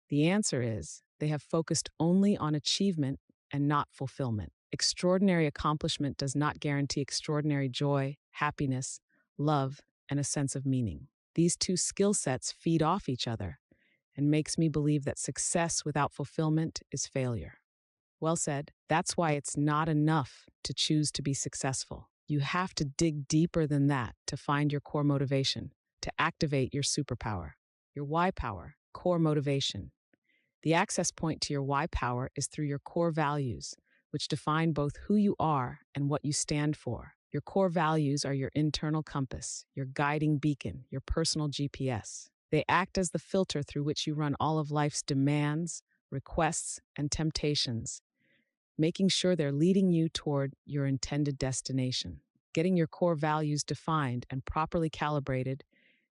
The answer is they have focused only on achievement and not fulfillment. Extraordinary accomplishment does not guarantee extraordinary joy, happiness, love, and a sense of meaning. These two skill sets feed off each other and makes me believe that success without fulfillment is failure." Well said. That's why it's not enough to choose to be successful. You have to dig deeper than that to find your core motivation, to activate your superpower, your why power, core motivation. The access point to your why power is through your core values, which define both who you are and what you stand for. Your core values are your internal compass, your guiding beacon, your personal GPS. They act as the filter through which you run all of life's demands, requests, and temptations, making sure they're leading you toward your intended destination. Getting your core values defined and properly calibrated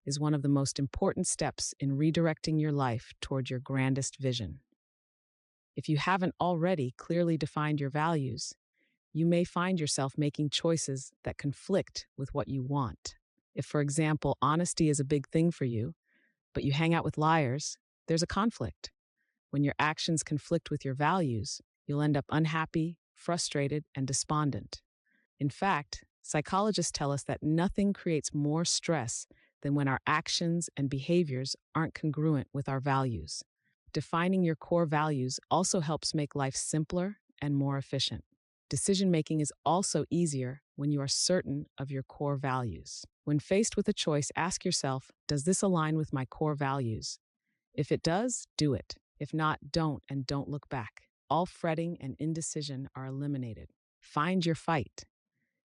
is one of the most important steps in redirecting your life toward your grandest vision. If you haven't already clearly defined your values, you may find yourself making choices that conflict with what you want. If, for example, honesty is a big thing for you, but you hang out with liars, there's a conflict. When your actions conflict with your values, you'll end up unhappy, frustrated, and despondent. In fact, psychologists tell us that nothing creates more stress than when our actions and behaviors aren't congruent with our values. Defining your core values also helps make life simpler and more efficient. Decision-making is also easier when you are certain of your core values. When faced with a choice, ask yourself, does this align with my core values? If it does, do it. If not, don't, and don't look back. All fretting and indecision are eliminated. Find your fight.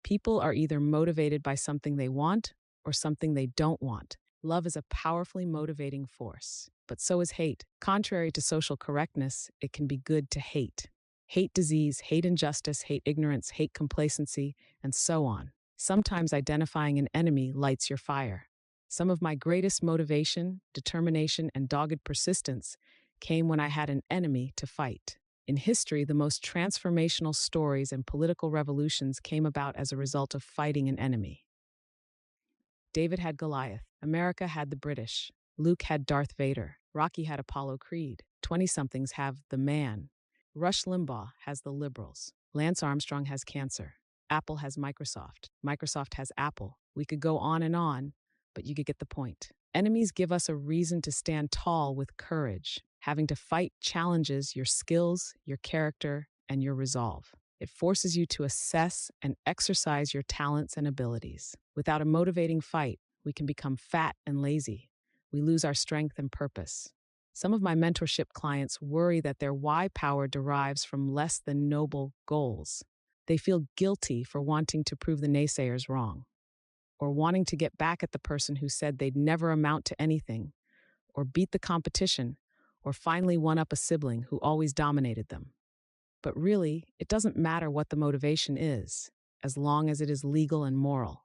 People are either motivated by something they want or something they don't want. Love is a powerfully motivating force, but so is hate. Contrary to social correctness, it can be good to hate. Hate disease, hate injustice, hate ignorance, hate complacency, and so on. Sometimes identifying an enemy lights your fire. Some of my greatest motivation, determination, and dogged persistence came when I had an enemy to fight. In history, the most transformational stories and political revolutions came about as a result of fighting an enemy. David had Goliath. America had the British. Luke had Darth Vader. Rocky had Apollo Creed. 20-somethings have the man. Rush Limbaugh has the liberals. Lance Armstrong has cancer. Apple has Microsoft. Microsoft has Apple. We could go on, but you could get the point. Enemies give us a reason to stand tall with courage. Having to fight challenges your skills, your character, and your resolve. It forces you to assess and exercise your talents and abilities. Without a motivating fight, we can become fat and lazy. We lose our strength and purpose. Some of my mentorship clients worry that their why power derives from less than noble goals. They feel guilty for wanting to prove the naysayers wrong, or wanting to get back at the person who said they'd never amount to anything, or beat the competition, or finally one up a sibling who always dominated them. But really, it doesn't matter what the motivation is, as long as it is legal and moral.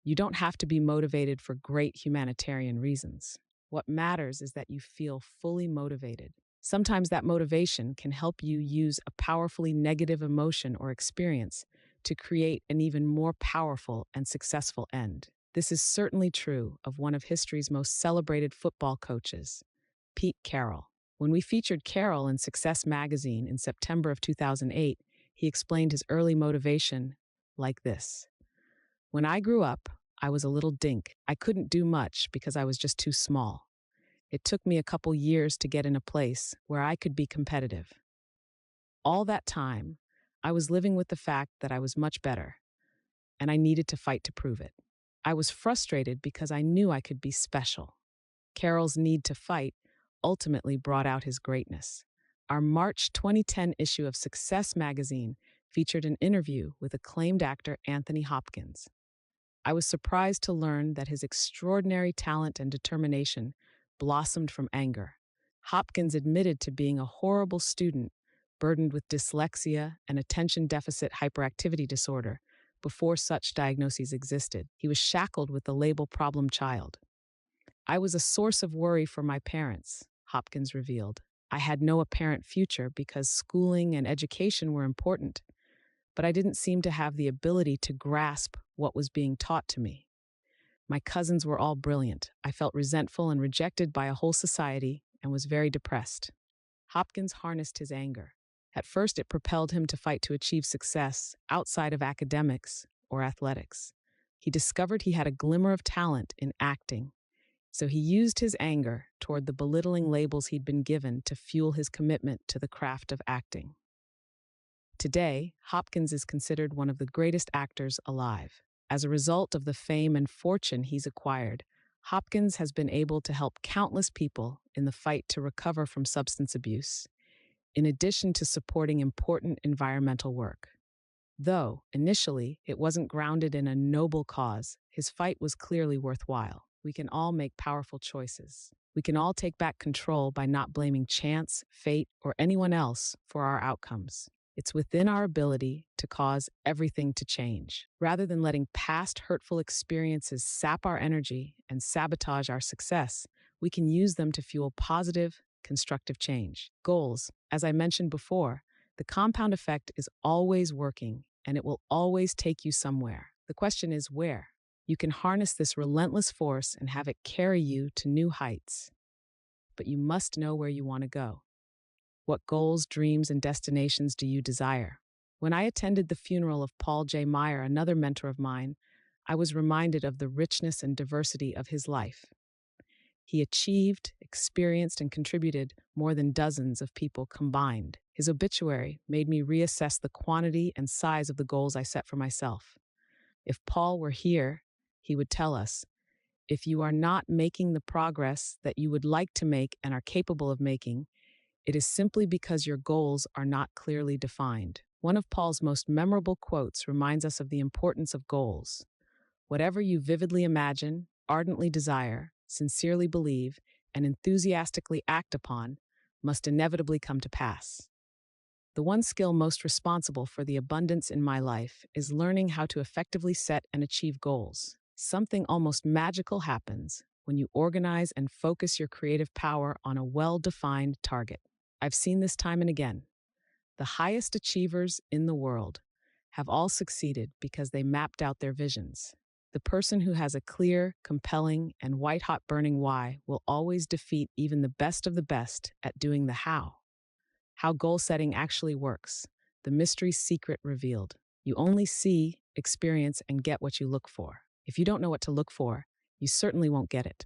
You don't have to be motivated for great humanitarian reasons. What matters is that you feel fully motivated. Sometimes that motivation can help you use a powerfully negative emotion or experience to create an even more powerful and successful end. This is certainly true of one of history's most celebrated football coaches, Pete Carroll. When we featured Carroll in Success magazine in September of 2008, he explained his early motivation like this. When I grew up, I was a little dink. I couldn't do much because I was just too small. It took me a couple years to get in a place where I could be competitive. All that time, I was living with the fact that I was much better, and I needed to fight to prove it. I was frustrated because I knew I could be special. Carroll's need to fight ultimately brought out his greatness. Our March 2010 issue of Success magazine featured an interview with acclaimed actor Anthony Hopkins. I was surprised to learn that his extraordinary talent and determination blossomed from anger. Hopkins admitted to being a horrible student, burdened with dyslexia and attention deficit hyperactivity disorder. Before such diagnoses existed, he was shackled with the label problem child. I was a source of worry for my parents, Hopkins revealed. I had no apparent future because schooling and education were important, but I didn't seem to have the ability to grasp what was being taught to me. My cousins were all brilliant. I felt resentful and rejected by a whole society and was very depressed. Hopkins harnessed his anger. At first, it propelled him to fight to achieve success outside of academics or athletics. He discovered he had a glimmer of talent in acting, so he used his anger toward the belittling labels he'd been given to fuel his commitment to the craft of acting. Today, Hopkins is considered one of the greatest actors alive. As a result of the fame and fortune he's acquired, Hopkins has been able to help countless people in the fight to recover from substance abuse, in addition to supporting important environmental work. Though, initially, it wasn't grounded in a noble cause, his fight was clearly worthwhile. We can all make powerful choices. We can all take back control by not blaming chance, fate, or anyone else for our outcomes. It's within our ability to cause everything to change. Rather than letting past hurtful experiences sap our energy and sabotage our success, we can use them to fuel positive, constructive change. Goals, as I mentioned before, the compound effect is always working, and it will always take you somewhere. The question is where? You can harness this relentless force and have it carry you to new heights. But you must know where you want to go. What goals, dreams, and destinations do you desire? When I attended the funeral of Paul J. Meyer, another mentor of mine, I was reminded of the richness and diversity of his life. He achieved, experienced, and contributed more than dozens of people combined. His obituary made me reassess the quantity and size of the goals I set for myself. If Paul were here, he would tell us, if you are not making the progress that you would like to make and are capable of making, it is simply because your goals are not clearly defined. One of Paul's most memorable quotes reminds us of the importance of goals. Whatever you vividly imagine, ardently desire, sincerely believe, and enthusiastically act upon must inevitably come to pass. The one skill most responsible for the abundance in my life is learning how to effectively set and achieve goals. Something almost magical happens when you organize and focus your creative power on a well-defined target. I've seen this time and again. The highest achievers in the world have all succeeded because they mapped out their visions. The person who has a clear, compelling, and white-hot burning why will always defeat even the best of the best at doing the how. How goal setting actually works. The mystery's secret revealed. You only see, experience, and get what you look for. If you don't know what to look for, you certainly won't get it.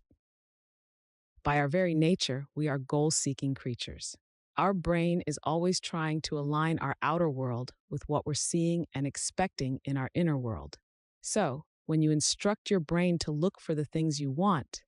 By our very nature, we are goal-seeking creatures. Our brain is always trying to align our outer world with what we're seeing and expecting in our inner world. So, when you instruct your brain to look for the things you want,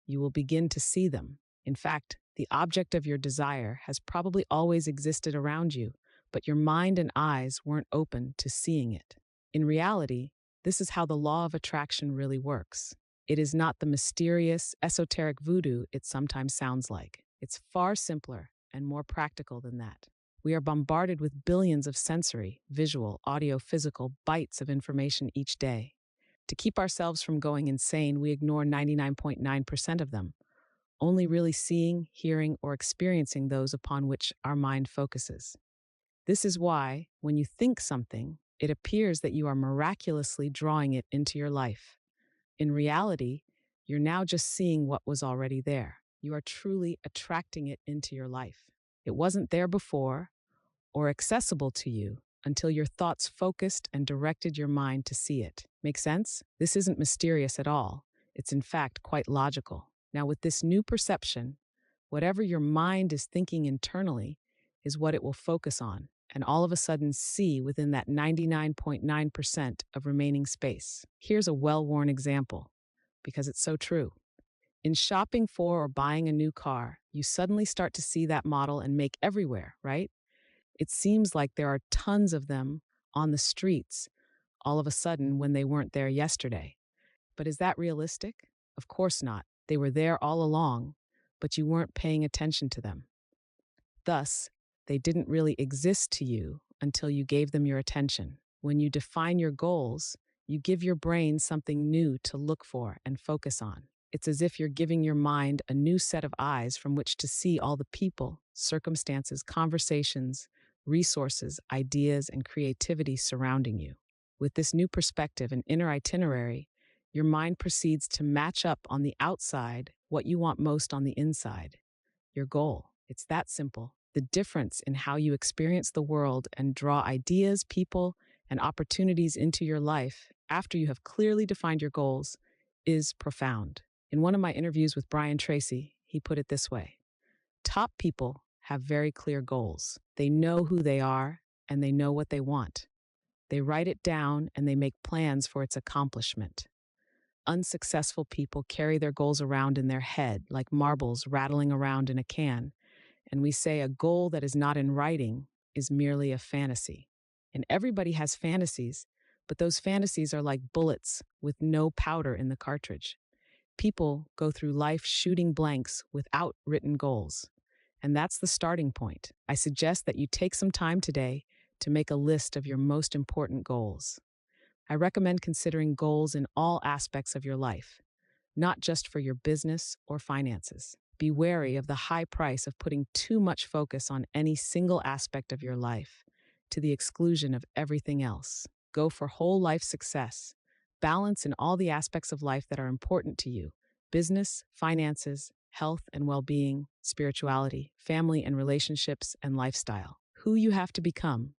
you will begin to see them. In fact, the object of your desire has probably always existed around you, but your mind and eyes weren't open to seeing it. In reality, this is how the law of attraction really works. It is not the mysterious, esoteric voodoo it sometimes sounds like. It's far simpler and more practical than that. We are bombarded with billions of sensory, visual, audio, physical bytes of information each day. To keep ourselves from going insane, we ignore 99.9% of them, only really seeing, hearing, or experiencing those upon which our mind focuses. This is why, when you think something, it appears that you are miraculously drawing it into your life. In reality, you're now just seeing what was already there. You are truly attracting it into your life. It wasn't there before or accessible to you until your thoughts focused and directed your mind to see it. Make sense? This isn't mysterious at all. It's in fact quite logical. Now, with this new perception, whatever your mind is thinking internally is what it will focus on, and all of a sudden see within that 99.9% of remaining space. Here's a well-worn example, because it's so true. In shopping for or buying a new car, you suddenly start to see that model and make everywhere, right? It seems like there are tons of them on the streets all of a sudden when they weren't there yesterday. But is that realistic? Of course not. They were there all along, but you weren't paying attention to them. Thus, they didn't really exist to you until you gave them your attention. When you define your goals, you give your brain something new to look for and focus on. It's as if you're giving your mind a new set of eyes from which to see all the people, circumstances, conversations, resources, ideas, and creativity surrounding you. With this new perspective and inner itinerary, your mind proceeds to match up on the outside what you want most on the inside, your goal. It's that simple. The difference in how you experience the world and draw ideas, people, and opportunities into your life after you have clearly defined your goals is profound. In one of my interviews with Brian Tracy, he put it this way: top people have very clear goals. They know who they are and they know what they want. They write it down and they make plans for its accomplishment. Unsuccessful people carry their goals around in their head like marbles rattling around in a can, and we say a goal that is not in writing is merely a fantasy. And everybody has fantasies, but those fantasies are like bullets with no powder in the cartridge. People go through life shooting blanks without written goals. And that's the starting point. I suggest that you take some time today to make a list of your most important goals. I recommend considering goals in all aspects of your life, not just for your business or finances. Be wary of the high price of putting too much focus on any single aspect of your life, to the exclusion of everything else. Go for whole life success, balance in all the aspects of life that are important to you: business, finances, health and well-being, spirituality, family and relationships, and lifestyle. Who you have to become.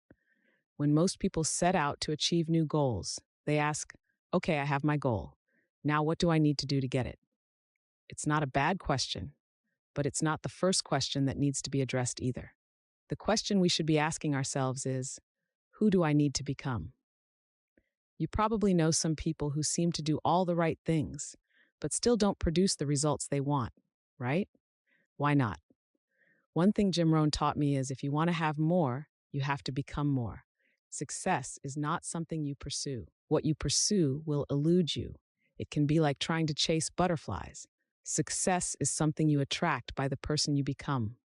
When most people set out to achieve new goals, they ask, okay, I have my goal. Now what do I need to do to get it? It's not a bad question, but it's not the first question that needs to be addressed either. The question we should be asking ourselves is, who do I need to become? You probably know some people who seem to do all the right things, but still don't produce the results they want, right? Why not? One thing Jim Rohn taught me is if you want to have more, you have to become more. Success is not something you pursue. What you pursue will elude you. It can be like trying to chase butterflies. Success is something you attract by the person you become.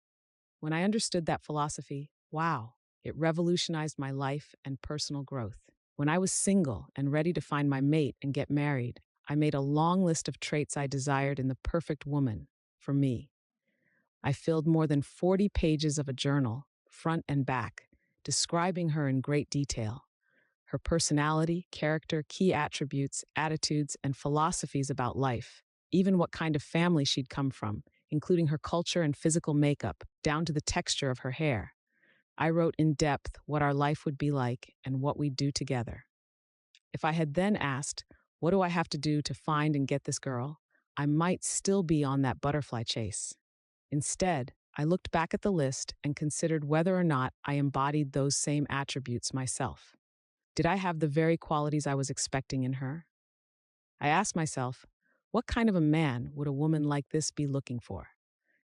When I understood that philosophy, wow, it revolutionized my life and personal growth. When I was single and ready to find my mate and get married, I made a long list of traits I desired in the perfect woman for me. I filled more than 40 pages of a journal, front and back, describing her in great detail. Her personality, character, key attributes, attitudes, and philosophies about life, even what kind of family she'd come from, including her culture and physical makeup, down to the texture of her hair. I wrote in depth what our life would be like and what we'd do together. If I had then asked, what do I have to do to find and get this girl? I might still be on that butterfly chase. Instead, I looked back at the list and considered whether or not I embodied those same attributes myself. Did I have the very qualities I was expecting in her? I asked myself, what kind of a man would a woman like this be looking for?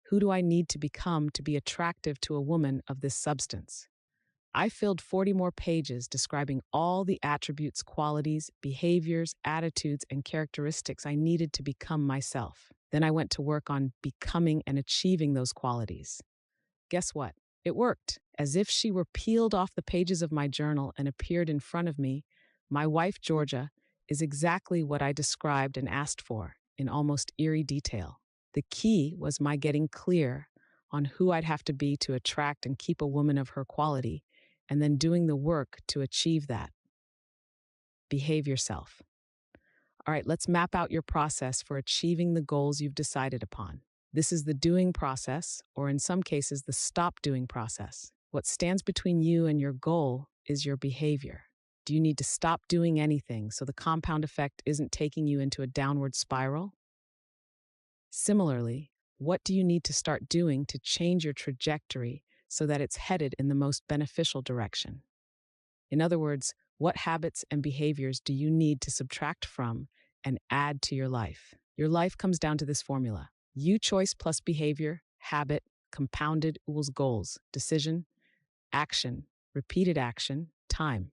Who do I need to become to be attractive to a woman of this substance? I filled 40 more pages describing all the attributes, qualities, behaviors, attitudes, and characteristics I needed to become myself. Then I went to work on becoming and achieving those qualities. Guess what? It worked. As if she were peeled off the pages of my journal and appeared in front of me, my wife, Georgia, is exactly what I described and asked for in almost eerie detail. The key was my getting clear on who I'd have to be to attract and keep a woman of her quality, and then doing the work to achieve that. Behave yourself. All right, let's map out your process for achieving the goals you've decided upon. This is the doing process, or in some cases, the stop doing process. What stands between you and your goal is your behavior. Do you need to stop doing anything so the compound effect isn't taking you into a downward spiral? Similarly, what do you need to start doing to change your trajectory so that it's headed in the most beneficial direction? In other words, what habits and behaviors do you need to subtract from and add to your life? Your life comes down to this formula: you choice plus behavior, habit, compounded equals goals, decision, action, repeated action, time.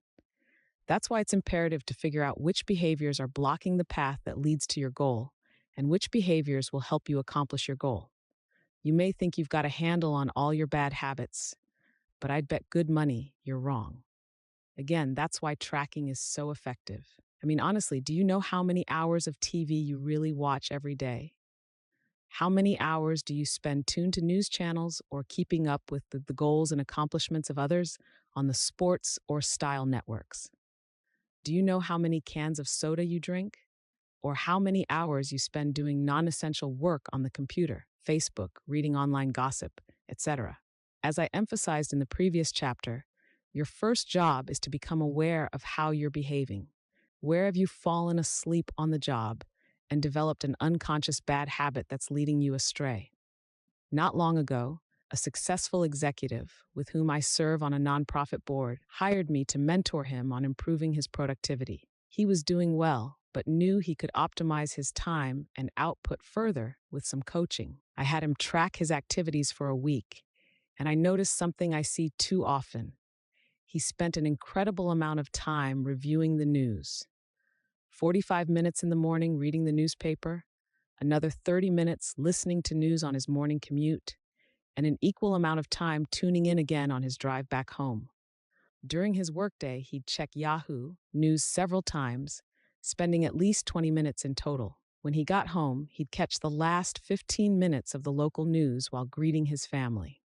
That's why it's imperative to figure out which behaviors are blocking the path that leads to your goal and which behaviors will help you accomplish your goal. You may think you've got a handle on all your bad habits, but I'd bet good money you're wrong. Again, that's why tracking is so effective. I mean, honestly, do you know how many hours of TV you really watch every day? How many hours do you spend tuned to news channels or keeping up with the goals and accomplishments of others on the sports or style networks? Do you know how many cans of soda you drink? Or how many hours you spend doing non-essential work on the computer, Facebook, reading online gossip, etc.? As I emphasized in the previous chapter, your first job is to become aware of how you're behaving. Where have you fallen asleep on the job and developed an unconscious bad habit that's leading you astray? Not long ago, a successful executive with whom I serve on a nonprofit board hired me to mentor him on improving his productivity. He was doing well, but knew he could optimize his time and output further with some coaching. I had him track his activities for a week, and I noticed something I see too often. He spent an incredible amount of time reviewing the news. 45 minutes in the morning reading the newspaper, another 30 minutes listening to news on his morning commute, and an equal amount of time tuning in again on his drive back home. During his workday, he'd check Yahoo News several times, spending at least 20 minutes in total. When he got home, he'd catch the last 15 minutes of the local news while greeting his family.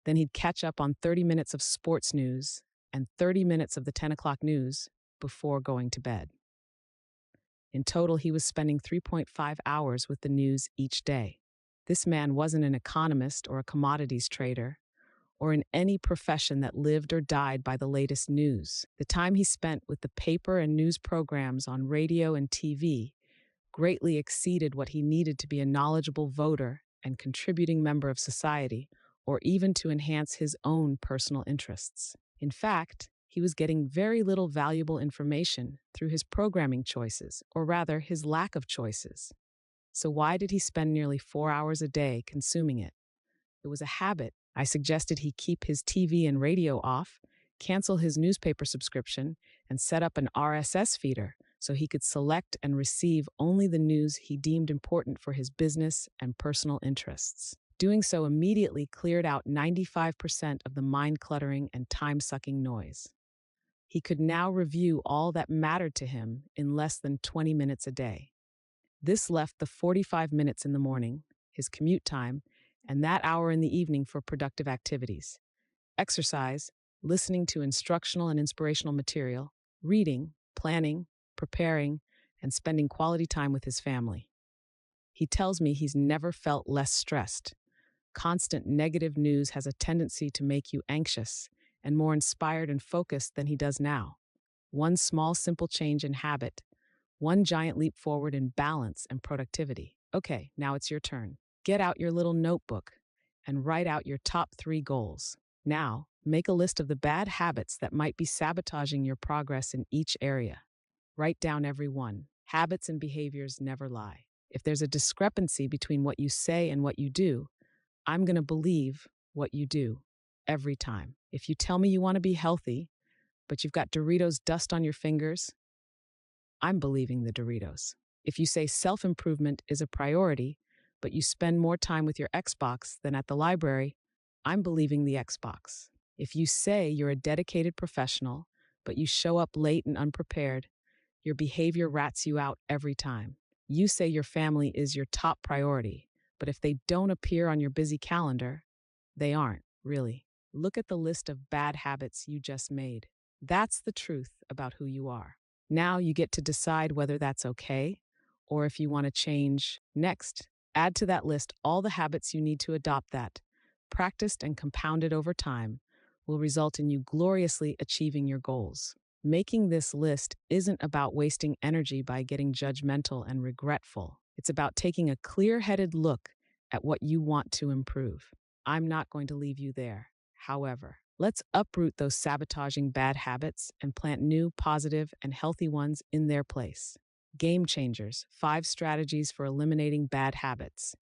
Then he'd catch up on 30 minutes of sports news and 30 minutes of the 10 o'clock news before going to bed. In total, he was spending 3.5 hours with the news each day. This man wasn't an economist or a commodities trader, or in any profession that lived or died by the latest news. The time he spent with the paper and news programs on radio and TV greatly exceeded what he needed to be a knowledgeable voter and contributing member of society, or even to enhance his own personal interests. In fact, he was getting very little valuable information through his programming choices, or rather, his lack of choices. So why did he spend nearly 4 hours a day consuming it? It was a habit. I suggested he keep his TV and radio off, cancel his newspaper subscription, and set up an RSS feeder so he could select and receive only the news he deemed important for his business and personal interests. Doing so immediately cleared out 95% of the mind-cluttering and time-sucking noise. He could now review all that mattered to him in less than 20 minutes a day. This left the 45 minutes in the morning, his commute time, and that hour in the evening for productive activities: exercise, listening to instructional and inspirational material, reading, planning, preparing, and spending quality time with his family. He tells me he's never felt less stressed. Constant negative news has a tendency to make you anxious and more inspired and focused than he does now. One small, simple change in habit, one giant leap forward in balance and productivity. Okay, now it's your turn. Get out your little notebook and write out your top 3 goals. Now, make a list of the bad habits that might be sabotaging your progress in each area. Write down every one. Habits and behaviors never lie. If there's a discrepancy between what you say and what you do, I'm going to believe what you do every time. If you tell me you want to be healthy, but you've got Doritos dust on your fingers, I'm believing the Doritos. If you say self-improvement is a priority, but you spend more time with your Xbox than at the library, I'm believing the Xbox. If you say you're a dedicated professional, but you show up late and unprepared, your behavior rats you out every time. You say your family is your top priority, but if they don't appear on your busy calendar, they aren't, really. Look at the list of bad habits you just made. That's the truth about who you are. Now you get to decide whether that's okay or if you want to change. Next, add to that list all the habits you need to adopt that, practiced and compounded over time, will result in you gloriously achieving your goals. Making this list isn't about wasting energy by getting judgmental and regretful. It's about taking a clear-headed look at what you want to improve. I'm not going to leave you there. However, let's uproot those sabotaging bad habits and plant new, positive, and healthy ones in their place. Game Changers: 5 Strategies for Eliminating Bad Habits.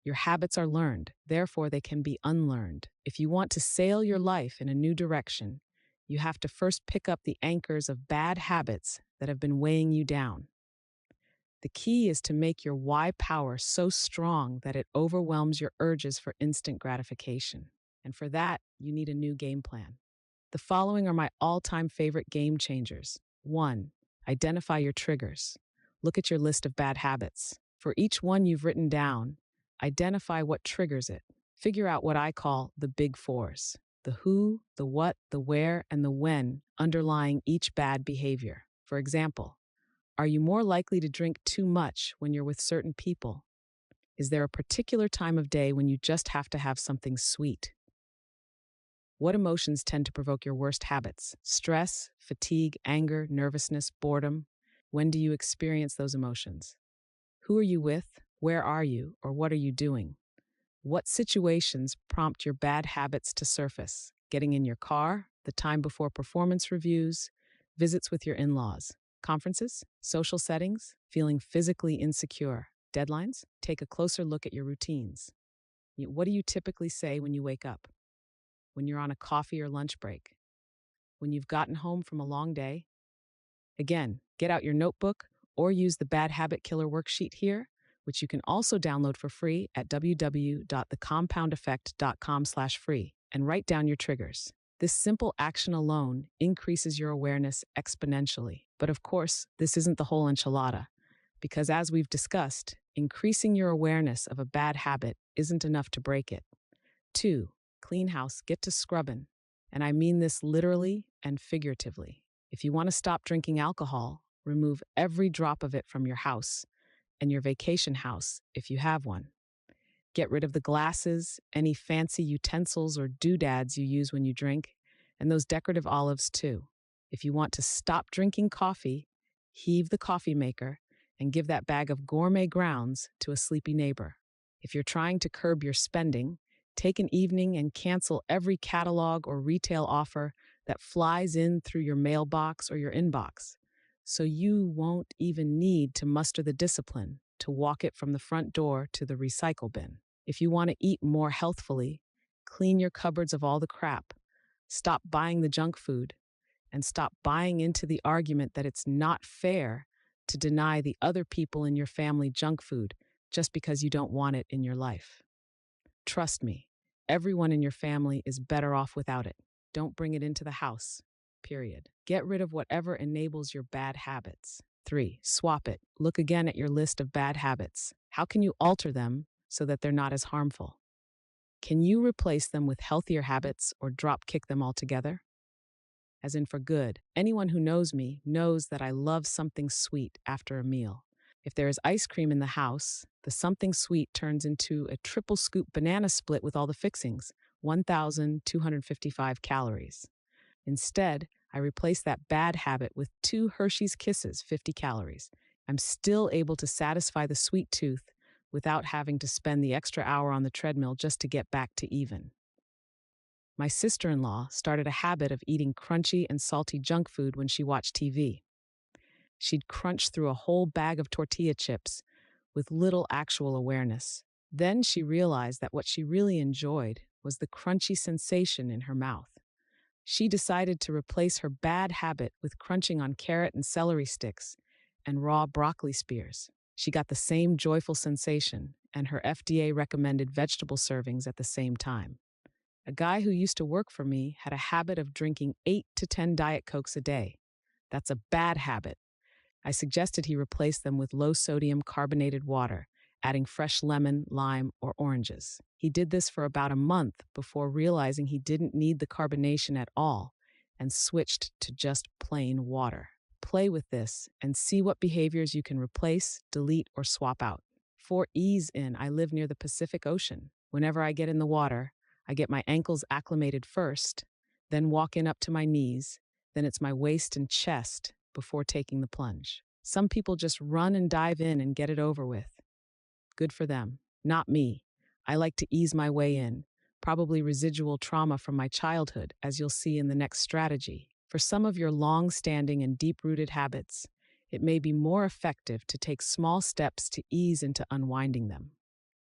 Your habits are learned, therefore they can be unlearned. If you want to sail your life in a new direction, you have to first pick up the anchors of bad habits that have been weighing you down. The key is to make your why power so strong that it overwhelms your urges for instant gratification. And for that, you need a new game plan. The following are my all-time favorite game changers. 1. Identify your triggers. Look at your list of bad habits. For each one you've written down, identify what triggers it. Figure out what I call the big fours: the who, the what, the where, and the when underlying each bad behavior. For example, are you more likely to drink too much when you're with certain people? Is there a particular time of day when you just have to have something sweet? What emotions tend to provoke your worst habits? Stress, fatigue, anger, nervousness, boredom? When do you experience those emotions? Who are you with? Where are you? Or what are you doing? What situations prompt your bad habits to surface? Getting in your car, the time before performance reviews, visits with your in-laws, conferences, social settings, feeling physically insecure, deadlines? Take a closer look at your routines. What do you typically say when you wake up? When you're on a coffee or lunch break? When you've gotten home from a long day? Again, get out your notebook or use the Bad Habit Killer worksheet here, which you can also download for free at www.thecompoundeffect.com/free, and write down your triggers. This simple action alone increases your awareness exponentially. But of course, this isn't the whole enchilada, because as we've discussed, increasing your awareness of a bad habit isn't enough to break it. 2. Clean house, get to scrubbing. And I mean this literally and figuratively. If you want to stop drinking alcohol, remove every drop of it from your house and your vacation house if you have one. Get rid of the glasses, any fancy utensils or doodads you use when you drink, and those decorative olives too. If you want to stop drinking coffee, heave the coffee maker and give that bag of gourmet grounds to a sleepy neighbor. If you're trying to curb your spending, take an evening and cancel every catalog or retail offer that flies in through your mailbox or your inbox, so you won't even need to muster the discipline to walk it from the front door to the recycle bin. If you want to eat more healthfully, clean your cupboards of all the crap, stop buying the junk food, and stop buying into the argument that it's not fair to deny the other people in your family junk food just because you don't want it in your life. Trust me, everyone in your family is better off without it. Don't bring it into the house, period. Get rid of whatever enables your bad habits. 3. Swap it. Look again at your list of bad habits. How can you alter them so that they're not as harmful? Can you replace them with healthier habits or drop kick them altogether? As in for good. Anyone who knows me knows that I love something sweet after a meal. If there is ice cream in the house, the something sweet turns into a triple scoop banana split with all the fixings, 1,255 calories. Instead, I replace that bad habit with 2 Hershey's Kisses, 50 calories. I'm still able to satisfy the sweet tooth without having to spend the extra hour on the treadmill just to get back to even. My sister-in-law started a habit of eating crunchy and salty junk food when she watched TV. She'd crunch through a whole bag of tortilla chips with little actual awareness. Then she realized that what she really enjoyed was the crunchy sensation in her mouth. She decided to replace her bad habit with crunching on carrot and celery sticks and raw broccoli spears. She got the same joyful sensation and her FDA-recommended vegetable servings at the same time. A guy who used to work for me had a habit of drinking 8 to 10 Diet Cokes a day. That's a bad habit. I suggested he replace them with low-sodium carbonated water, adding fresh lemon, lime, or oranges. He did this for about a month before realizing he didn't need the carbonation at all and switched to just plain water. Play with this and see what behaviors you can replace, delete, or swap out. For ease in, I live near the Pacific Ocean. Whenever I get in the water, I get my ankles acclimated first, then walk in up to my knees, then it's my waist and chest before taking the plunge. Some people just run and dive in and get it over with. Good for them. Not me. I like to ease my way in, probably residual trauma from my childhood, as you'll see in the next strategy. For some of your long-standing and deep-rooted habits, it may be more effective to take small steps to ease into unwinding them.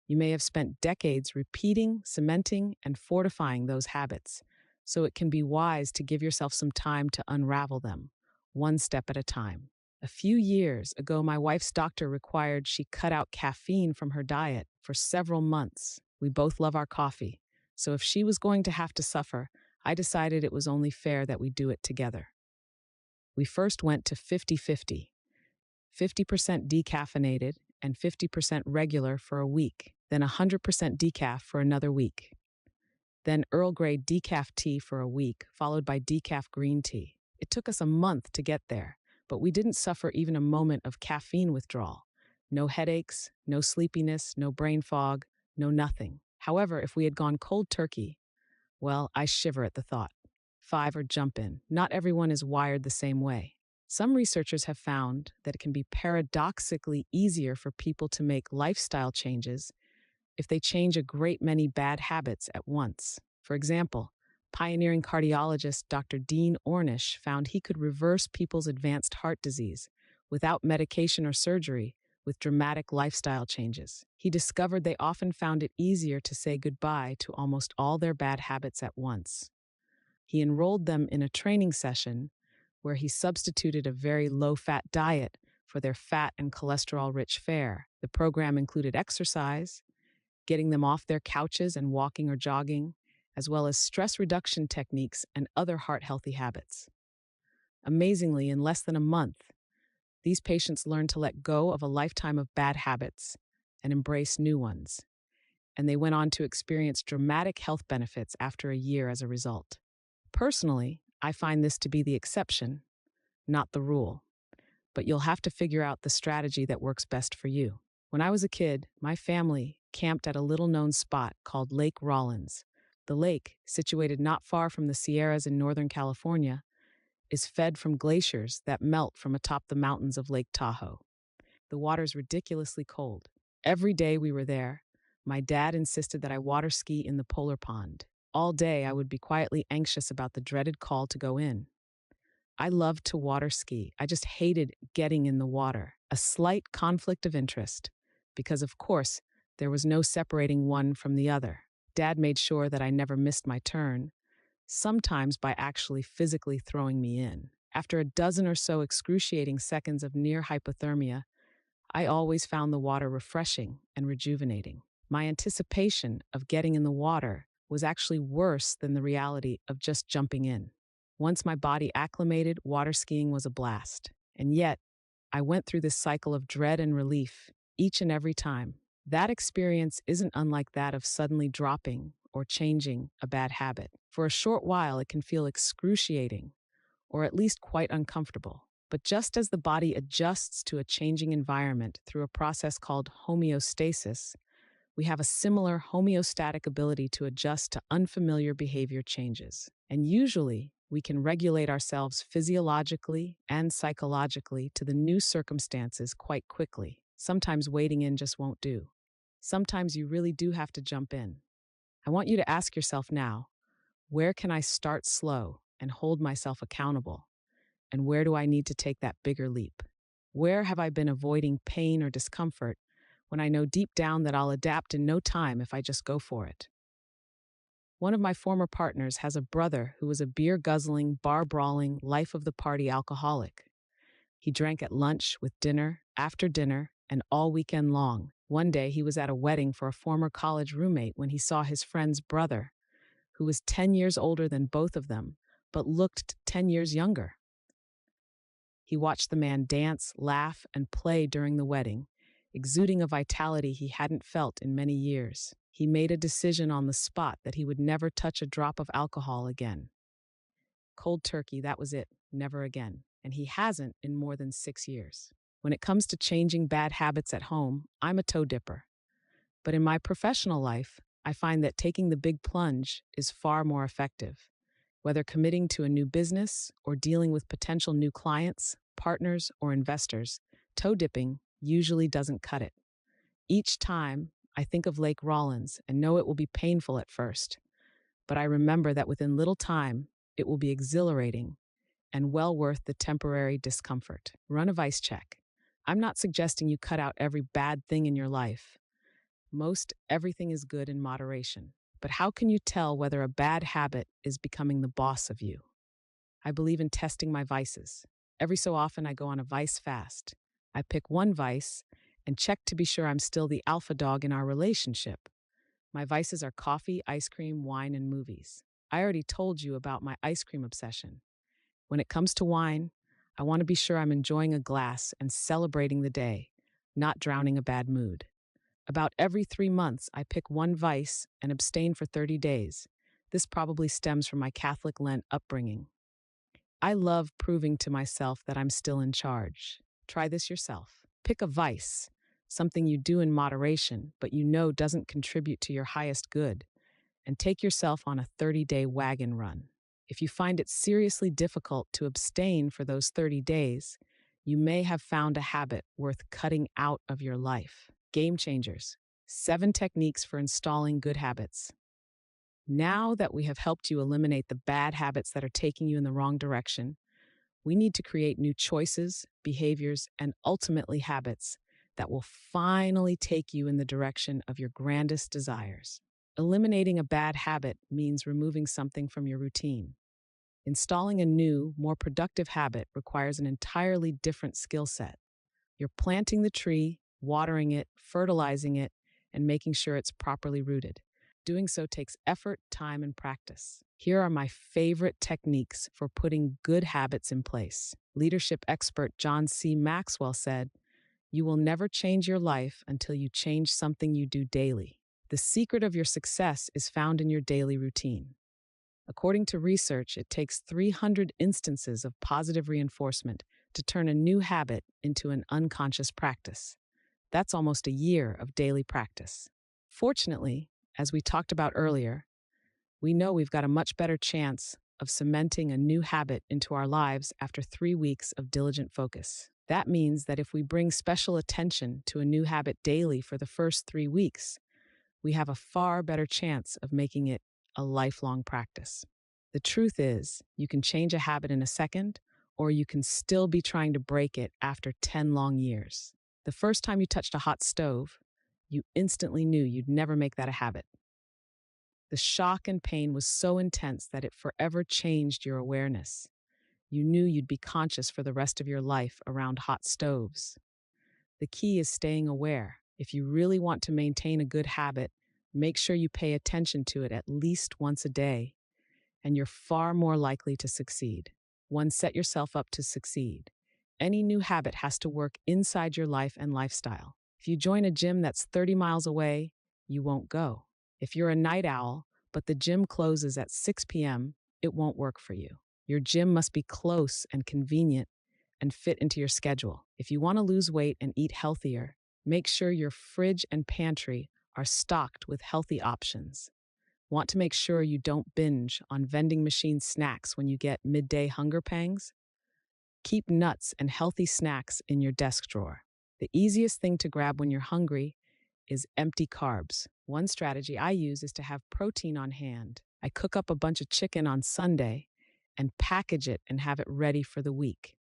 You may have spent decades repeating, cementing, and fortifying those habits, so it can be wise to give yourself some time to unravel them, one step at a time. A few years ago, my wife's doctor required she cut out caffeine from her diet for several months. We both love our coffee, so if she was going to have to suffer, I decided it was only fair that we do it together. We first went to 50-50, 50% decaffeinated and 50% regular for a week, then 100% decaf for another week. Then Earl Grey decaf tea for a week, followed by decaf green tea. It took us a month to get there, but we didn't suffer even a moment of caffeine withdrawal. No headaches, no sleepiness, no brain fog, no nothing. However, if we had gone cold turkey, well, I shiver at the thought. 5 or jump in. Not everyone is wired the same way. Some researchers have found that it can be paradoxically easier for people to make lifestyle changes if they change a great many bad habits at once. For example, pioneering cardiologist Dr. Dean Ornish found he could reverse people's advanced heart disease without medication or surgery with dramatic lifestyle changes. He discovered they often found it easier to say goodbye to almost all their bad habits at once. He enrolled them in a training session where he substituted a very low-fat diet for their fat and cholesterol-rich fare. The program included exercise, getting them off their couches and walking or jogging, as well as stress reduction techniques and other heart-healthy habits. Amazingly, in less than a month, these patients learned to let go of a lifetime of bad habits and embrace new ones, and they went on to experience dramatic health benefits after a year as a result. Personally, I find this to be the exception, not the rule, but you'll have to figure out the strategy that works best for you. When I was a kid, my family camped at a little-known spot called Lake Rollins. The lake, situated not far from the Sierras in Northern California, is fed from glaciers that melt from atop the mountains of Lake Tahoe. The water's ridiculously cold. Every day we were there, my dad insisted that I water ski in the polar pond. All day I would be quietly anxious about the dreaded call to go in. I loved to water ski. I just hated getting in the water. A slight conflict of interest, because of course, there was no separating one from the other. Dad made sure that I never missed my turn, sometimes by actually physically throwing me in. After a dozen or so excruciating seconds of near hypothermia, I always found the water refreshing and rejuvenating. My anticipation of getting in the water was actually worse than the reality of just jumping in. Once my body acclimated, water skiing was a blast. And yet, I went through this cycle of dread and relief each and every time. That experience isn't unlike that of suddenly dropping or changing a bad habit. For a short while, it can feel excruciating, or at least quite uncomfortable. But just as the body adjusts to a changing environment through a process called homeostasis, we have a similar homeostatic ability to adjust to unfamiliar behavior changes. And usually, we can regulate ourselves physiologically and psychologically to the new circumstances quite quickly. Sometimes waiting in just won't do. Sometimes you really do have to jump in. I want you to ask yourself now, where can I start slow and hold myself accountable? And where do I need to take that bigger leap? Where have I been avoiding pain or discomfort when I know deep down that I'll adapt in no time if I just go for it? One of my former partners has a brother who was a beer-guzzling, bar-brawling, life-of-the-party alcoholic. He drank at lunch, with dinner, after dinner, and all weekend long. One day, he was at a wedding for a former college roommate when he saw his friend's brother, who was 10 years older than both of them, but looked 10 years younger. He watched the man dance, laugh, and play during the wedding, exuding a vitality he hadn't felt in many years. He made a decision on the spot that he would never touch a drop of alcohol again. Cold turkey, that was it, never again. And he hasn't in more than 6 years. When it comes to changing bad habits at home, I'm a toe dipper. But in my professional life, I find that taking the big plunge is far more effective. Whether committing to a new business or dealing with potential new clients, partners, or investors, toe dipping usually doesn't cut it. Each time, I think of Lake Rollins and know it will be painful at first, but I remember that within little time, it will be exhilarating and well worth the temporary discomfort. Run a vice check. I'm not suggesting you cut out every bad thing in your life. Most everything is good in moderation. But how can you tell whether a bad habit is becoming the boss of you? I believe in testing my vices. Every so often, I go on a vice fast. I pick one vice and check to be sure I'm still the alpha dog in our relationship. My vices are coffee, ice cream, wine, and movies. I already told you about my ice cream obsession. When it comes to wine, I want to be sure I'm enjoying a glass and celebrating the day, not drowning a bad mood. About every 3 months, I pick one vice and abstain for 30 days. This probably stems from my Catholic Lent upbringing. I love proving to myself that I'm still in charge. Try this yourself. Pick a vice, something you do in moderation, but you know doesn't contribute to your highest good, and take yourself on a 30-day wagon run. If you find it seriously difficult to abstain for those 30 days, you may have found a habit worth cutting out of your life. Game changers. 7 techniques for installing good habits. Now that we have helped you eliminate the bad habits that are taking you in the wrong direction, we need to create new choices, behaviors, and ultimately habits that will finally take you in the direction of your grandest desires. Eliminating a bad habit means removing something from your routine. Installing a new, more productive habit requires an entirely different skill set. You're planting the tree, watering it, fertilizing it, and making sure it's properly rooted. Doing so takes effort, time, and practice. Here are my favorite techniques for putting good habits in place. Leadership expert John C. Maxwell said, "You will never change your life until you change something you do daily. The secret of your success is found in your daily routine." According to research, it takes 300 instances of positive reinforcement to turn a new habit into an unconscious practice. That's almost a year of daily practice. Fortunately, as we talked about earlier, we know we've got a much better chance of cementing a new habit into our lives after 3 weeks of diligent focus. That means that if we bring special attention to a new habit daily for the first 3 weeks, we have a far better chance of making it a lifelong practice. The truth is, you can change a habit in a second, or you can still be trying to break it after 10 long years. The first time you touched a hot stove, you instantly knew you'd never make that a habit. The shock and pain was so intense that it forever changed your awareness. You knew you'd be conscious for the rest of your life around hot stoves. The key is staying aware. If you really want to maintain a good habit, make sure you pay attention to it at least once a day, and you're far more likely to succeed. 1. Set yourself up to succeed. Any new habit has to work inside your life and lifestyle. If you join a gym that's 30 miles away, you won't go. If you're a night owl, but the gym closes at 6 p.m., it won't work for you. Your gym must be close and convenient and fit into your schedule. If you want to lose weight and eat healthier, make sure your fridge and pantry are stocked with healthy options. Want to make sure you don't binge on vending machine snacks when you get midday hunger pangs? Keep nuts and healthy snacks in your desk drawer. The easiest thing to grab when you're hungry is empty carbs. One strategy I use is to have protein on hand. I cook up a bunch of chicken on Sunday and package it and have it ready for the week.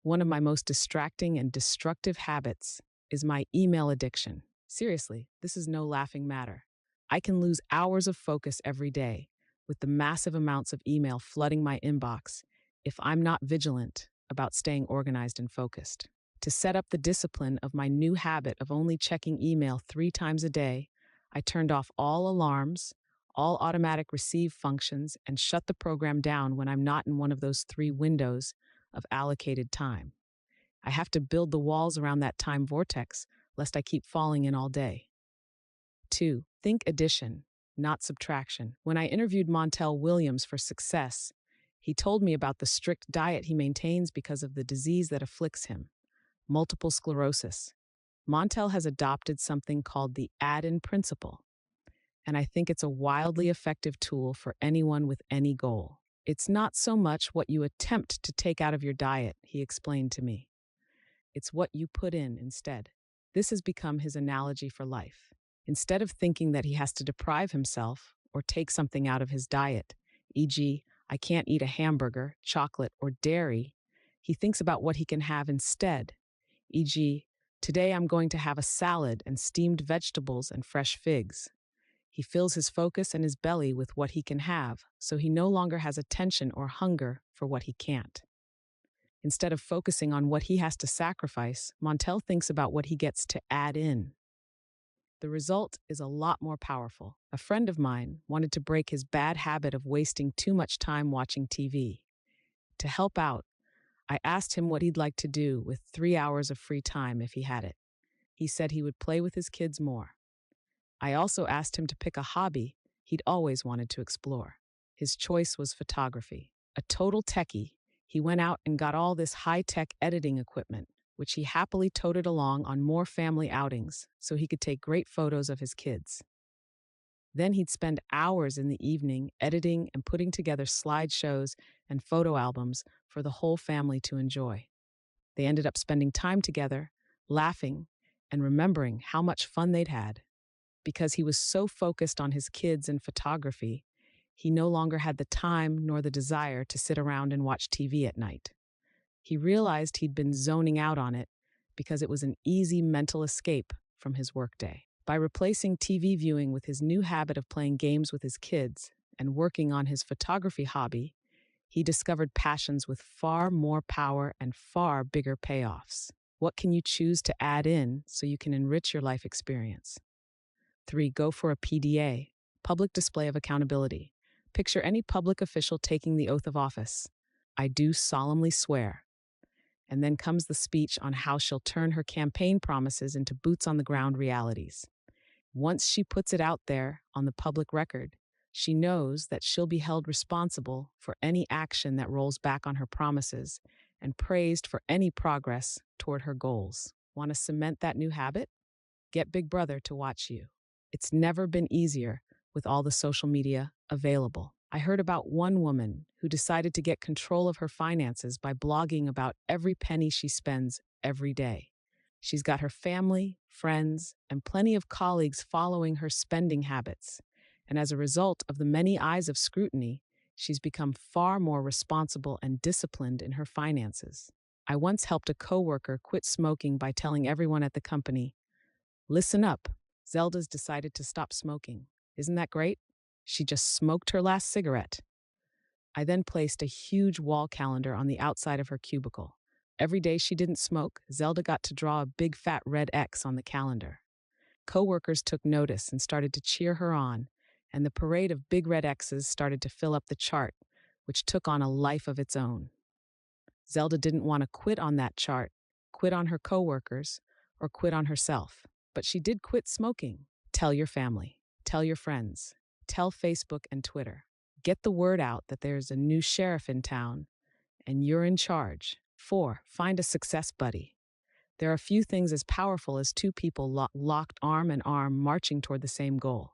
One of my most distracting and destructive habits is my email addiction. Seriously, this is no laughing matter. I can lose hours of focus every day with the massive amounts of email flooding my inbox if I'm not vigilant about staying organized and focused. To set up the discipline of my new habit of only checking email 3 times a day, I turned off all alarms, all automatic receive functions, and shut the program down when I'm not in one of those 3 windows of allocated time. I have to build the walls around that time vortex, lest I keep falling in all day. 2. Think addition, not subtraction. When I interviewed Montel Williams for Success, he told me about the strict diet he maintains because of the disease that afflicts him, multiple sclerosis. Montel has adopted something called the add-in principle, and I think it's a wildly effective tool for anyone with any goal. It's not so much what you attempt to take out of your diet, he explained to me. It's what you put in instead. This has become his analogy for life. Instead of thinking that he has to deprive himself or take something out of his diet, e.g., I can't eat a hamburger, chocolate, or dairy, he thinks about what he can have instead, e.g., today I'm going to have a salad and steamed vegetables and fresh figs. He fills his focus and his belly with what he can have, so he no longer has attention or hunger for what he can't. Instead of focusing on what he has to sacrifice, Montel thinks about what he gets to add in. The result is a lot more powerful. A friend of mine wanted to break his bad habit of wasting too much time watching TV. To help out, I asked him what he'd like to do with 3 hours of free time if he had it. He said he would play with his kids more. I also asked him to pick a hobby he'd always wanted to explore. His choice was photography. A total techie, he went out and got all this high-tech editing equipment, which he happily toted along on more family outings so he could take great photos of his kids. Then he'd spend hours in the evening editing and putting together slideshows and photo albums for the whole family to enjoy. They ended up spending time together, laughing, and remembering how much fun they'd had. Because he was so focused on his kids and photography, he no longer had the time nor the desire to sit around and watch TV at night. He realized he'd been zoning out on it because it was an easy mental escape from his workday. By replacing TV viewing with his new habit of playing games with his kids and working on his photography hobby, he discovered passions with far more power and far bigger payoffs. What can you choose to add in so you can enrich your life experience? 3. Go for a PDA, public display of accountability. Picture any public official taking the oath of office. I do solemnly swear. And then comes the speech on how she'll turn her campaign promises into boots-on-the-ground realities. Once she puts it out there on the public record, she knows that she'll be held responsible for any action that rolls back on her promises and praised for any progress toward her goals. Want to cement that new habit? Get Big Brother to watch you. It's never been easier with all the social media available. I heard about one woman who decided to get control of her finances by blogging about every penny she spends every day. She's got her family, friends, and plenty of colleagues following her spending habits. And as a result of the many eyes of scrutiny, she's become far more responsible and disciplined in her finances. I once helped a coworker quit smoking by telling everyone at the company, "Listen up, Zelda's decided to stop smoking. Isn't that great? She just smoked her last cigarette." I then placed a huge wall calendar on the outside of her cubicle. Every day she didn't smoke, Zelda got to draw a big fat red X on the calendar. Coworkers took notice and started to cheer her on, and the parade of big red X's started to fill up the chart, which took on a life of its own. Zelda didn't want to quit on that chart, quit on her coworkers, or quit on herself. But she did quit smoking. Tell your family. Tell your friends. Tell Facebook and Twitter. Get the word out that there's a new sheriff in town, and you're in charge. 4. Find a success buddy. There are few things as powerful as two people locked arm in arm marching toward the same goal.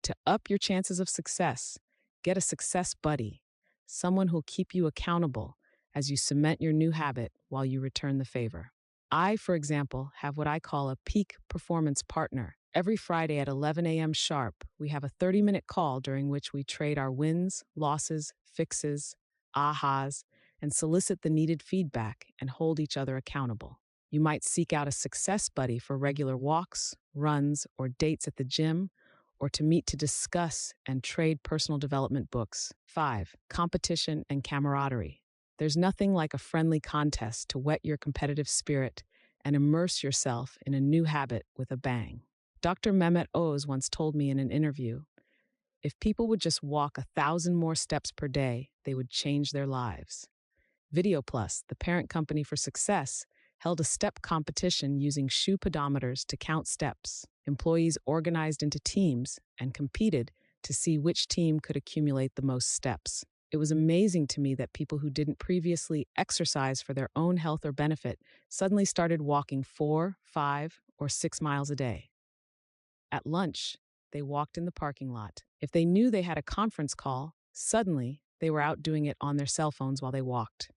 To up your chances of success, get a success buddy, someone who'll keep you accountable as you cement your new habit while you return the favor. I, for example, have what I call a peak performance partner. Every Friday at 11 a.m. sharp, we have a 30-minute call during which we trade our wins, losses, fixes, ahas, and solicit the needed feedback and hold each other accountable. You might seek out a success buddy for regular walks, runs, or dates at the gym, or to meet to discuss and trade personal development books. 5. Competition and camaraderie. There's nothing like a friendly contest to whet your competitive spirit and immerse yourself in a new habit with a bang. Dr. Mehmet Oz once told me in an interview, if people would just walk 1,000 more steps per day, they would change their lives. Video Plus, the parent company for Success, held a step competition using shoe pedometers to count steps. Employees organized into teams and competed to see which team could accumulate the most steps. It was amazing to me that people who didn't previously exercise for their own health or benefit suddenly started walking 4, 5, or 6 miles a day. At lunch, they walked in the parking lot. If they knew they had a conference call, suddenly They were out doing it on their cell phones while they walked.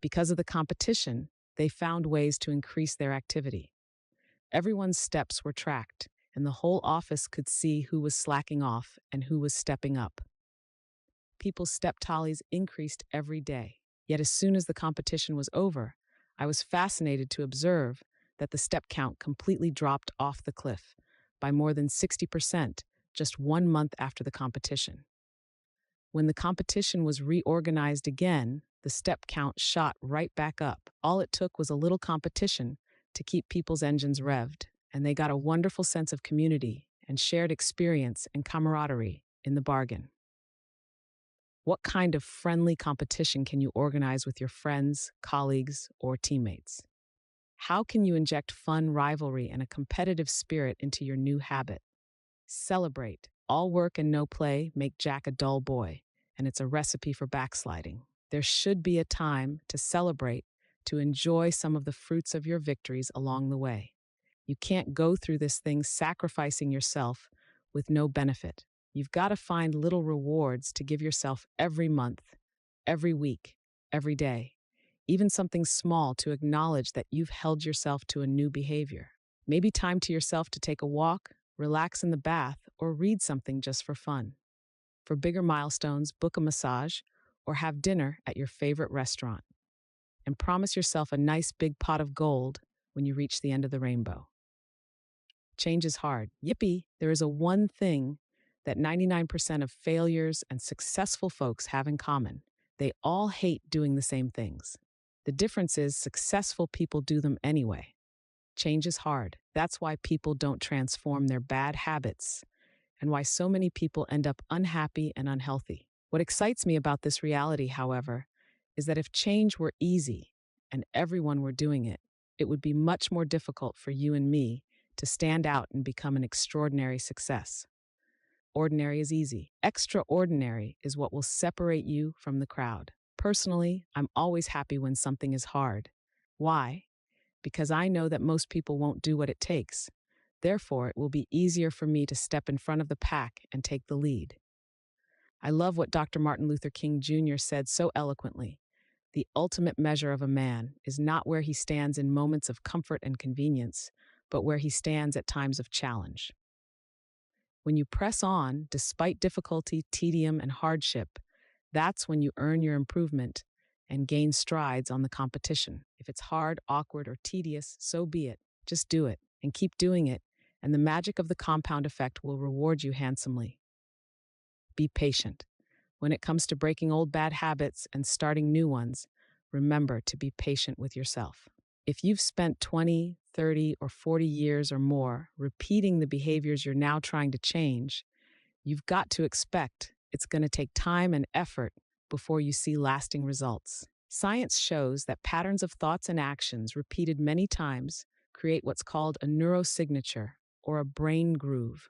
Because of the competition, they found ways to increase their activity. Everyone's steps were tracked, and the whole office could see who was slacking off and who was stepping up. People's step tallies increased every day. Yet as soon as the competition was over, I was fascinated to observe that the step count completely dropped off the cliff by more than 60% just 1 month after the competition. When the competition was reorganized again, the step count shot right back up. All it took was a little competition to keep people's engines revved, and they got a wonderful sense of community and shared experience and camaraderie in the bargain. What kind of friendly competition can you organize with your friends, colleagues, or teammates? How can you inject fun, rivalry, and a competitive spirit into your new habit? Celebrate. All work and no play make Jack a dull boy, and it's a recipe for backsliding. There should be a time to celebrate, to enjoy some of the fruits of your victories along the way. You can't go through this thing sacrificing yourself with no benefit. You've got to find little rewards to give yourself every month, every week, every day. Even something small to acknowledge that you've held yourself to a new behavior. Maybe time to yourself to take a walk, relax in the bath, or read something just for fun. For bigger milestones, book a massage or have dinner at your favorite restaurant. And promise yourself a nice big pot of gold when you reach the end of the rainbow. Change is hard. Yippee! There is a one thing that 99% of failures and successful folks have in common. They all hate doing the same things. The difference is successful people do them anyway. Change is hard. That's why people don't transform their bad habits and why so many people end up unhappy and unhealthy. What excites me about this reality, however, is that if change were easy and everyone were doing it, it would be much more difficult for you and me to stand out and become an extraordinary success. Ordinary is easy. Extraordinary is what will separate you from the crowd. Personally, I'm always happy when something is hard. Why? Because I know that most people won't do what it takes. Therefore, it will be easier for me to step in front of the pack and take the lead. I love what Dr. Martin Luther King Jr. said so eloquently. The ultimate measure of a man is not where he stands in moments of comfort and convenience, but where he stands at times of challenge. When you press on, despite difficulty, tedium, and hardship, that's when you earn your improvement and gain strides on the competition. If it's hard, awkward, or tedious, so be it. Just do it and keep doing it, and the magic of the compound effect will reward you handsomely. Be patient. When it comes to breaking old bad habits and starting new ones, remember to be patient with yourself. If you've spent 20, 30, or 40 years or more repeating the behaviors you're now trying to change, you've got to expect it's going to take time and effort before you see lasting results. Science shows that patterns of thoughts and actions repeated many times create what's called a neurosignature, or a brain groove,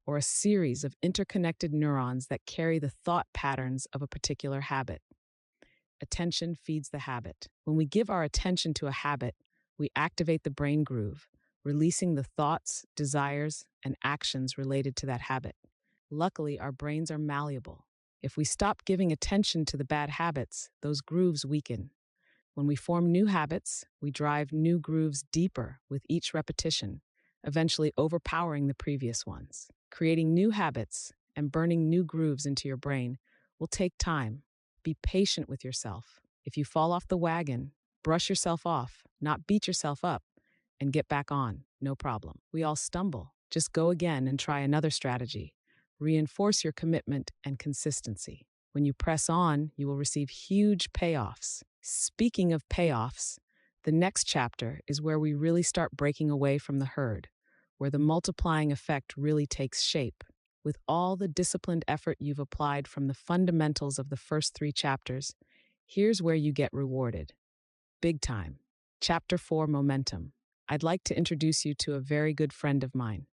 or a series of interconnected neurons that carry the thought patterns of a particular habit. Attention feeds the habit. When we give our attention to a habit, we activate the brain groove, releasing the thoughts, desires, and actions related to that habit. Luckily, our brains are malleable. If we stop giving attention to the bad habits, those grooves weaken. When we form new habits, we drive new grooves deeper with each repetition, eventually overpowering the previous ones. Creating new habits and burning new grooves into your brain will take time. Be patient with yourself. If you fall off the wagon, brush yourself off, not beat yourself up, and get back on, no problem. We all stumble. Just go again and try another strategy. Reinforce your commitment and consistency. When you press on, you will receive huge payoffs. Speaking of payoffs, the next chapter is where we really start breaking away from the herd, where the multiplying effect really takes shape. With all the disciplined effort you've applied from the fundamentals of the first 3 chapters, here's where you get rewarded. Big time. Chapter 4, Momentum. I'd like to introduce you to a very good friend of mine.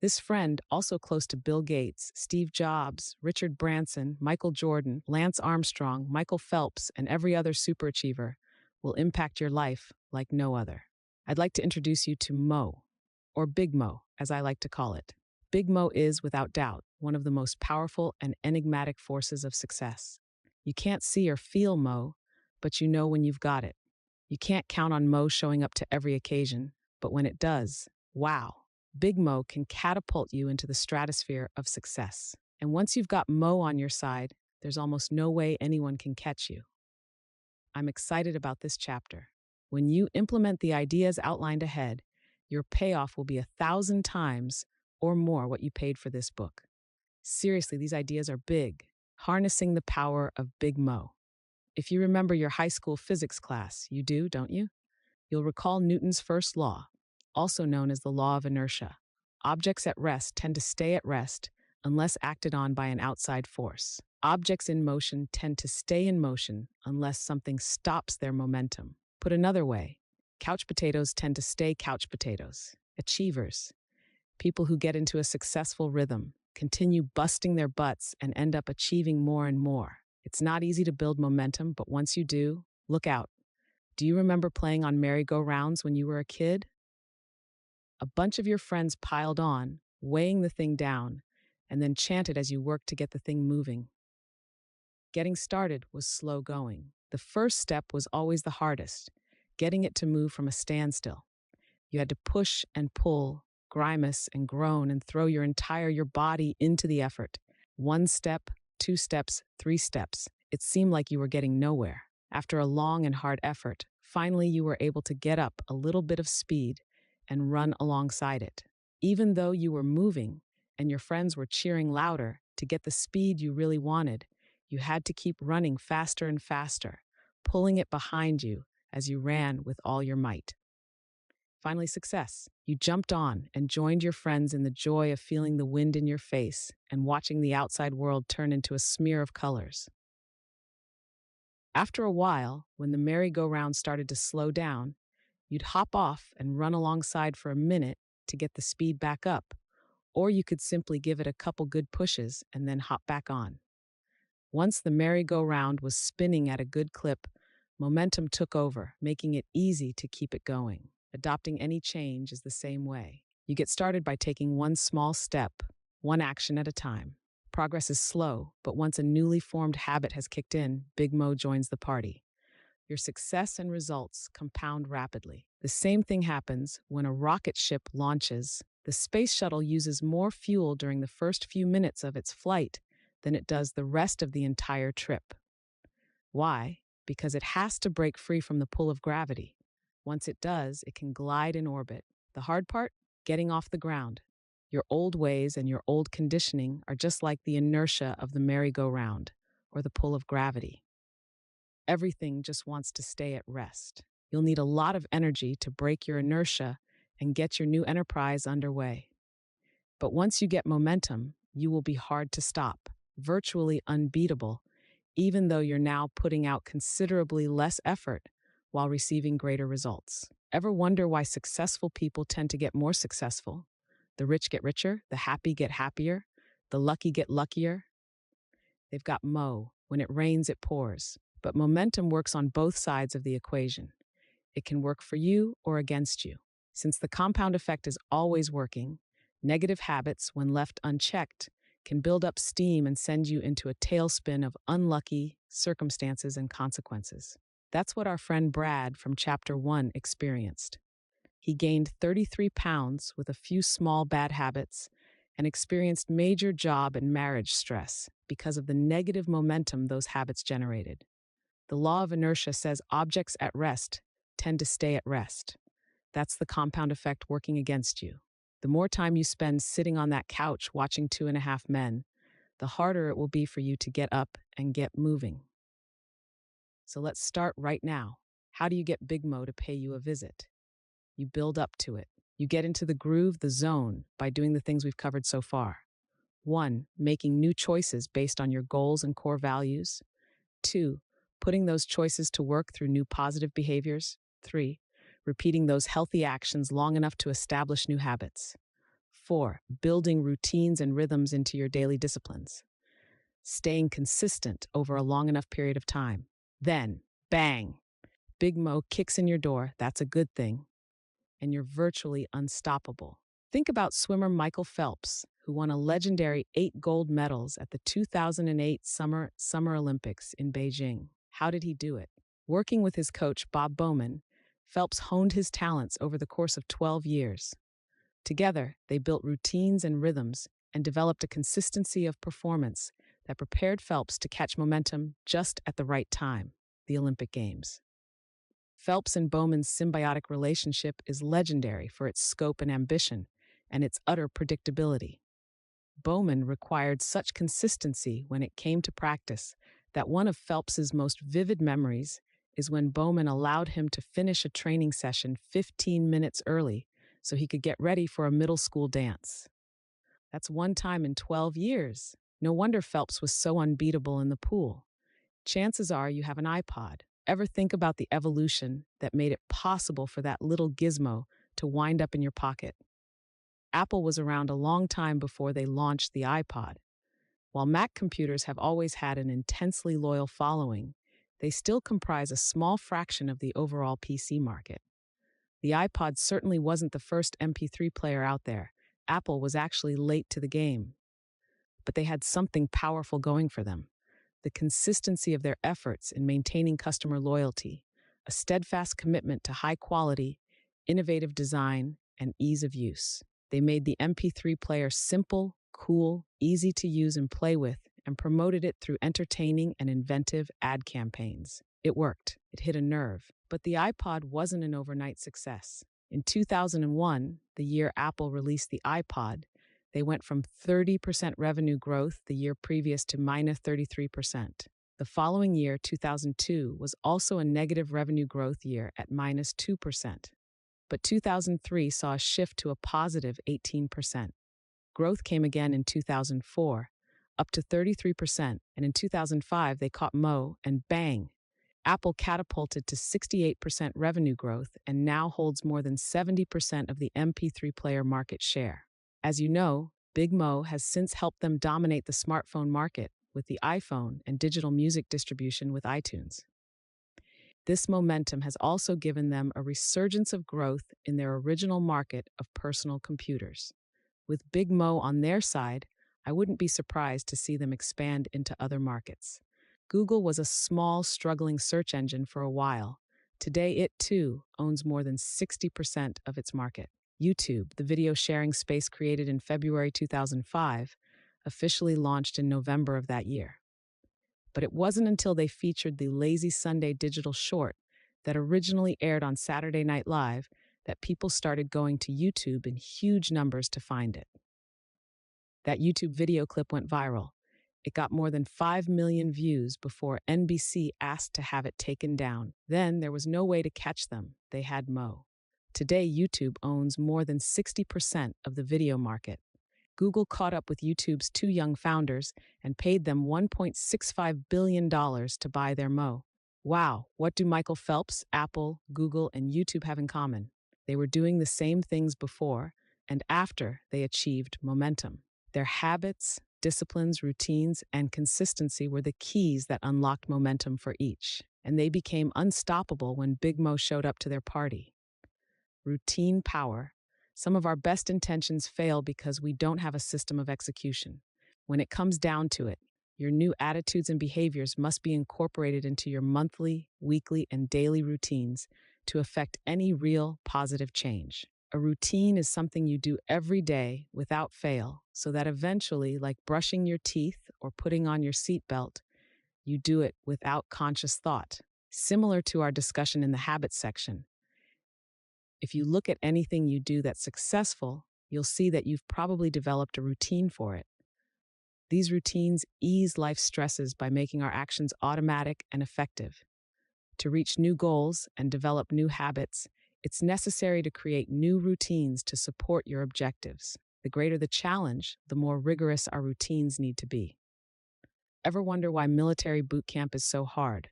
This friend, also close to Bill Gates, Steve Jobs, Richard Branson, Michael Jordan, Lance Armstrong, Michael Phelps, and every other superachiever, will impact your life like no other. I'd like to introduce you to Mo, or Big Mo, as I like to call it. Big Mo is, without doubt, one of the most powerful and enigmatic forces of success. You can't see or feel Mo, but you know when you've got it. You can't count on Mo showing up to every occasion, but when it does, wow, Big Mo can catapult you into the stratosphere of success. And once you've got Mo on your side, there's almost no way anyone can catch you. I'm excited about this chapter. When you implement the ideas outlined ahead, your payoff will be 1,000 times or more what you paid for this book. Seriously, these ideas are big. Harnessing the power of Big Mo. If you remember your high school physics class, you do, don't you? You'll recall Newton's first law, also known as the law of inertia. Objects at rest tend to stay at rest unless acted on by an outside force. Objects in motion tend to stay in motion unless something stops their momentum. Put another way, couch potatoes tend to stay couch potatoes. Achievers, people who get into a successful rhythm, continue busting their butts and end up achieving more and more. It's not easy to build momentum, but once you do, look out. Do you remember playing on merry-go-rounds when you were a kid? A bunch of your friends piled on, weighing the thing down, and then chanted as you worked to get the thing moving. Getting started was slow going. The first step was always the hardest, getting it to move from a standstill. You had to push and pull, grimace and groan, and throw your body into the effort. 1 step, 2 steps, 3 steps. It seemed like you were getting nowhere. After a long and hard effort, finally you were able to get up a little bit of speed and run alongside it. Even though you were moving and your friends were cheering louder to get the speed you really wanted, you had to keep running faster and faster, pulling it behind you as you ran with all your might. Finally, success. You jumped on and joined your friends in the joy of feeling the wind in your face and watching the outside world turn into a smear of colors. After a while, when the merry-go-round started to slow down, you'd hop off and run alongside for a minute to get the speed back up, or you could simply give it a couple good pushes and then hop back on. Once the merry-go-round was spinning at a good clip, momentum took over, making it easy to keep it going. Adopting any change is the same way. You get started by taking one small step, one action at a time. Progress is slow, but once a newly formed habit has kicked in, Big Mo joins the party. Your success and results compound rapidly. The same thing happens when a rocket ship launches. The space shuttle uses more fuel during the first few minutes of its flight than it does the rest of the entire trip. Why? Because it has to break free from the pull of gravity. Once it does, it can glide in orbit. The hard part? Getting off the ground. Your old ways and your old conditioning are just like the inertia of the merry-go-round, or the pull of gravity. Everything just wants to stay at rest. You'll need a lot of energy to break your inertia and get your new enterprise underway. But once you get momentum, you will be hard to stop, virtually unbeatable, even though you're now putting out considerably less effort while receiving greater results. Ever wonder why successful people tend to get more successful? The rich get richer, the happy get happier, the lucky get luckier. They've got Mo. When it rains, it pours. But momentum works on both sides of the equation. It can work for you or against you. Since the compound effect is always working, negative habits, when left unchecked, can build up steam and send you into a tailspin of unlucky circumstances and consequences. That's what our friend Brad from Chapter 1 experienced. He gained 33 pounds with a few small bad habits and experienced major job and marriage stress because of the negative momentum those habits generated. The law of inertia says objects at rest tend to stay at rest. That's the compound effect working against you. The more time you spend sitting on that couch watching 2.5 Men, the harder it will be for you to get up and get moving. So let's start right now. How do you get Big Mo to pay you a visit? You build up to it. You get into the groove, the zone, by doing the things we've covered so far. 1. Making new choices based on your goals and core values. 2. Putting those choices to work through new positive behaviors. 3. Repeating those healthy actions long enough to establish new habits. 4. Building routines and rhythms into your daily disciplines. Staying consistent over a long enough period of time. Then, bang! Big Mo kicks in your door, that's a good thing, and you're virtually unstoppable. Think about swimmer Michael Phelps, who won a legendary 8 gold medals at the 2008 Summer Olympics in Beijing. How did he do it? Working with his coach Bob Bowman, Phelps honed his talents over the course of 12 years. Together, they built routines and rhythms and developed a consistency of performance that prepared Phelps to catch momentum just at the right time, the Olympic Games. Phelps and Bowman's symbiotic relationship is legendary for its scope and ambition, and its utter predictability. Bowman required such consistency when it came to practice that one of Phelps's most vivid memories is when Bowman allowed him to finish a training session 15 minutes early so he could get ready for a middle school dance. That's one time in 12 years. No wonder Phelps was so unbeatable in the pool. Chances are you have an iPod. Ever think about the evolution that made it possible for that little gizmo to wind up in your pocket? Apple was around a long time before they launched the iPod. While Mac computers have always had an intensely loyal following, they still comprise a small fraction of the overall PC market. The iPod certainly wasn't the first MP3 player out there. Apple was actually late to the game. But they had something powerful going for them: the consistency of their efforts in maintaining customer loyalty, a steadfast commitment to high quality, innovative design, and ease of use. They made the MP3 player simple, cool, easy to use and play with, and promoted it through entertaining and inventive ad campaigns. It worked. It hit a nerve. But the iPod wasn't an overnight success. In 2001, the year Apple released the iPod, they went from 30% revenue growth the year previous to minus 33%. The following year, 2002, was also a negative revenue growth year at minus 2%. But 2003 saw a shift to a positive 18%. Growth came again in 2004, up to 33%, and in 2005 they caught Mo, and bang! Apple catapulted to 68% revenue growth and now holds more than 70% of the MP3 player market share. As you know, Big Mo has since helped them dominate the smartphone market with the iPhone and digital music distribution with iTunes. This momentum has also given them a resurgence of growth in their original market of personal computers. With Big Mo on their side, I wouldn't be surprised to see them expand into other markets. Google was a small, struggling search engine for a while. Today, it too owns more than 60% of its market. YouTube, the video sharing space created in February 2005, officially launched in November of that year. But it wasn't until they featured the Lazy Sunday digital short that originally aired on Saturday Night Live that people started going to YouTube in huge numbers to find it. That YouTube video clip went viral. It got more than 5 million views before NBC asked to have it taken down. Then there was no way to catch them. They had Mo. Today, YouTube owns more than 60% of the video market. Google caught up with YouTube's two young founders and paid them $1.65 billion to buy their Mo. Wow, what do Michael Phelps, Apple, Google, and YouTube have in common? They were doing the same things before and after they achieved momentum. Their habits, disciplines, routines, and consistency were the keys that unlocked momentum for each, and they became unstoppable when Big Mo showed up to their party. Routine power. Some of our best intentions fail because we don't have a system of execution. When it comes down to it, your new attitudes and behaviors must be incorporated into your monthly, weekly, and daily routines to affect any real positive change. A routine is something you do every day without fail, so that eventually, like brushing your teeth or putting on your seatbelt, you do it without conscious thought. Similar to our discussion in the habits section, if you look at anything you do that's successful, you'll see that you've probably developed a routine for it. These routines ease life's stresses by making our actions automatic and effective. To reach new goals and develop new habits, it's necessary to create new routines to support your objectives. The greater the challenge, the more rigorous our routines need to be. Ever wonder why military boot camp is so hard?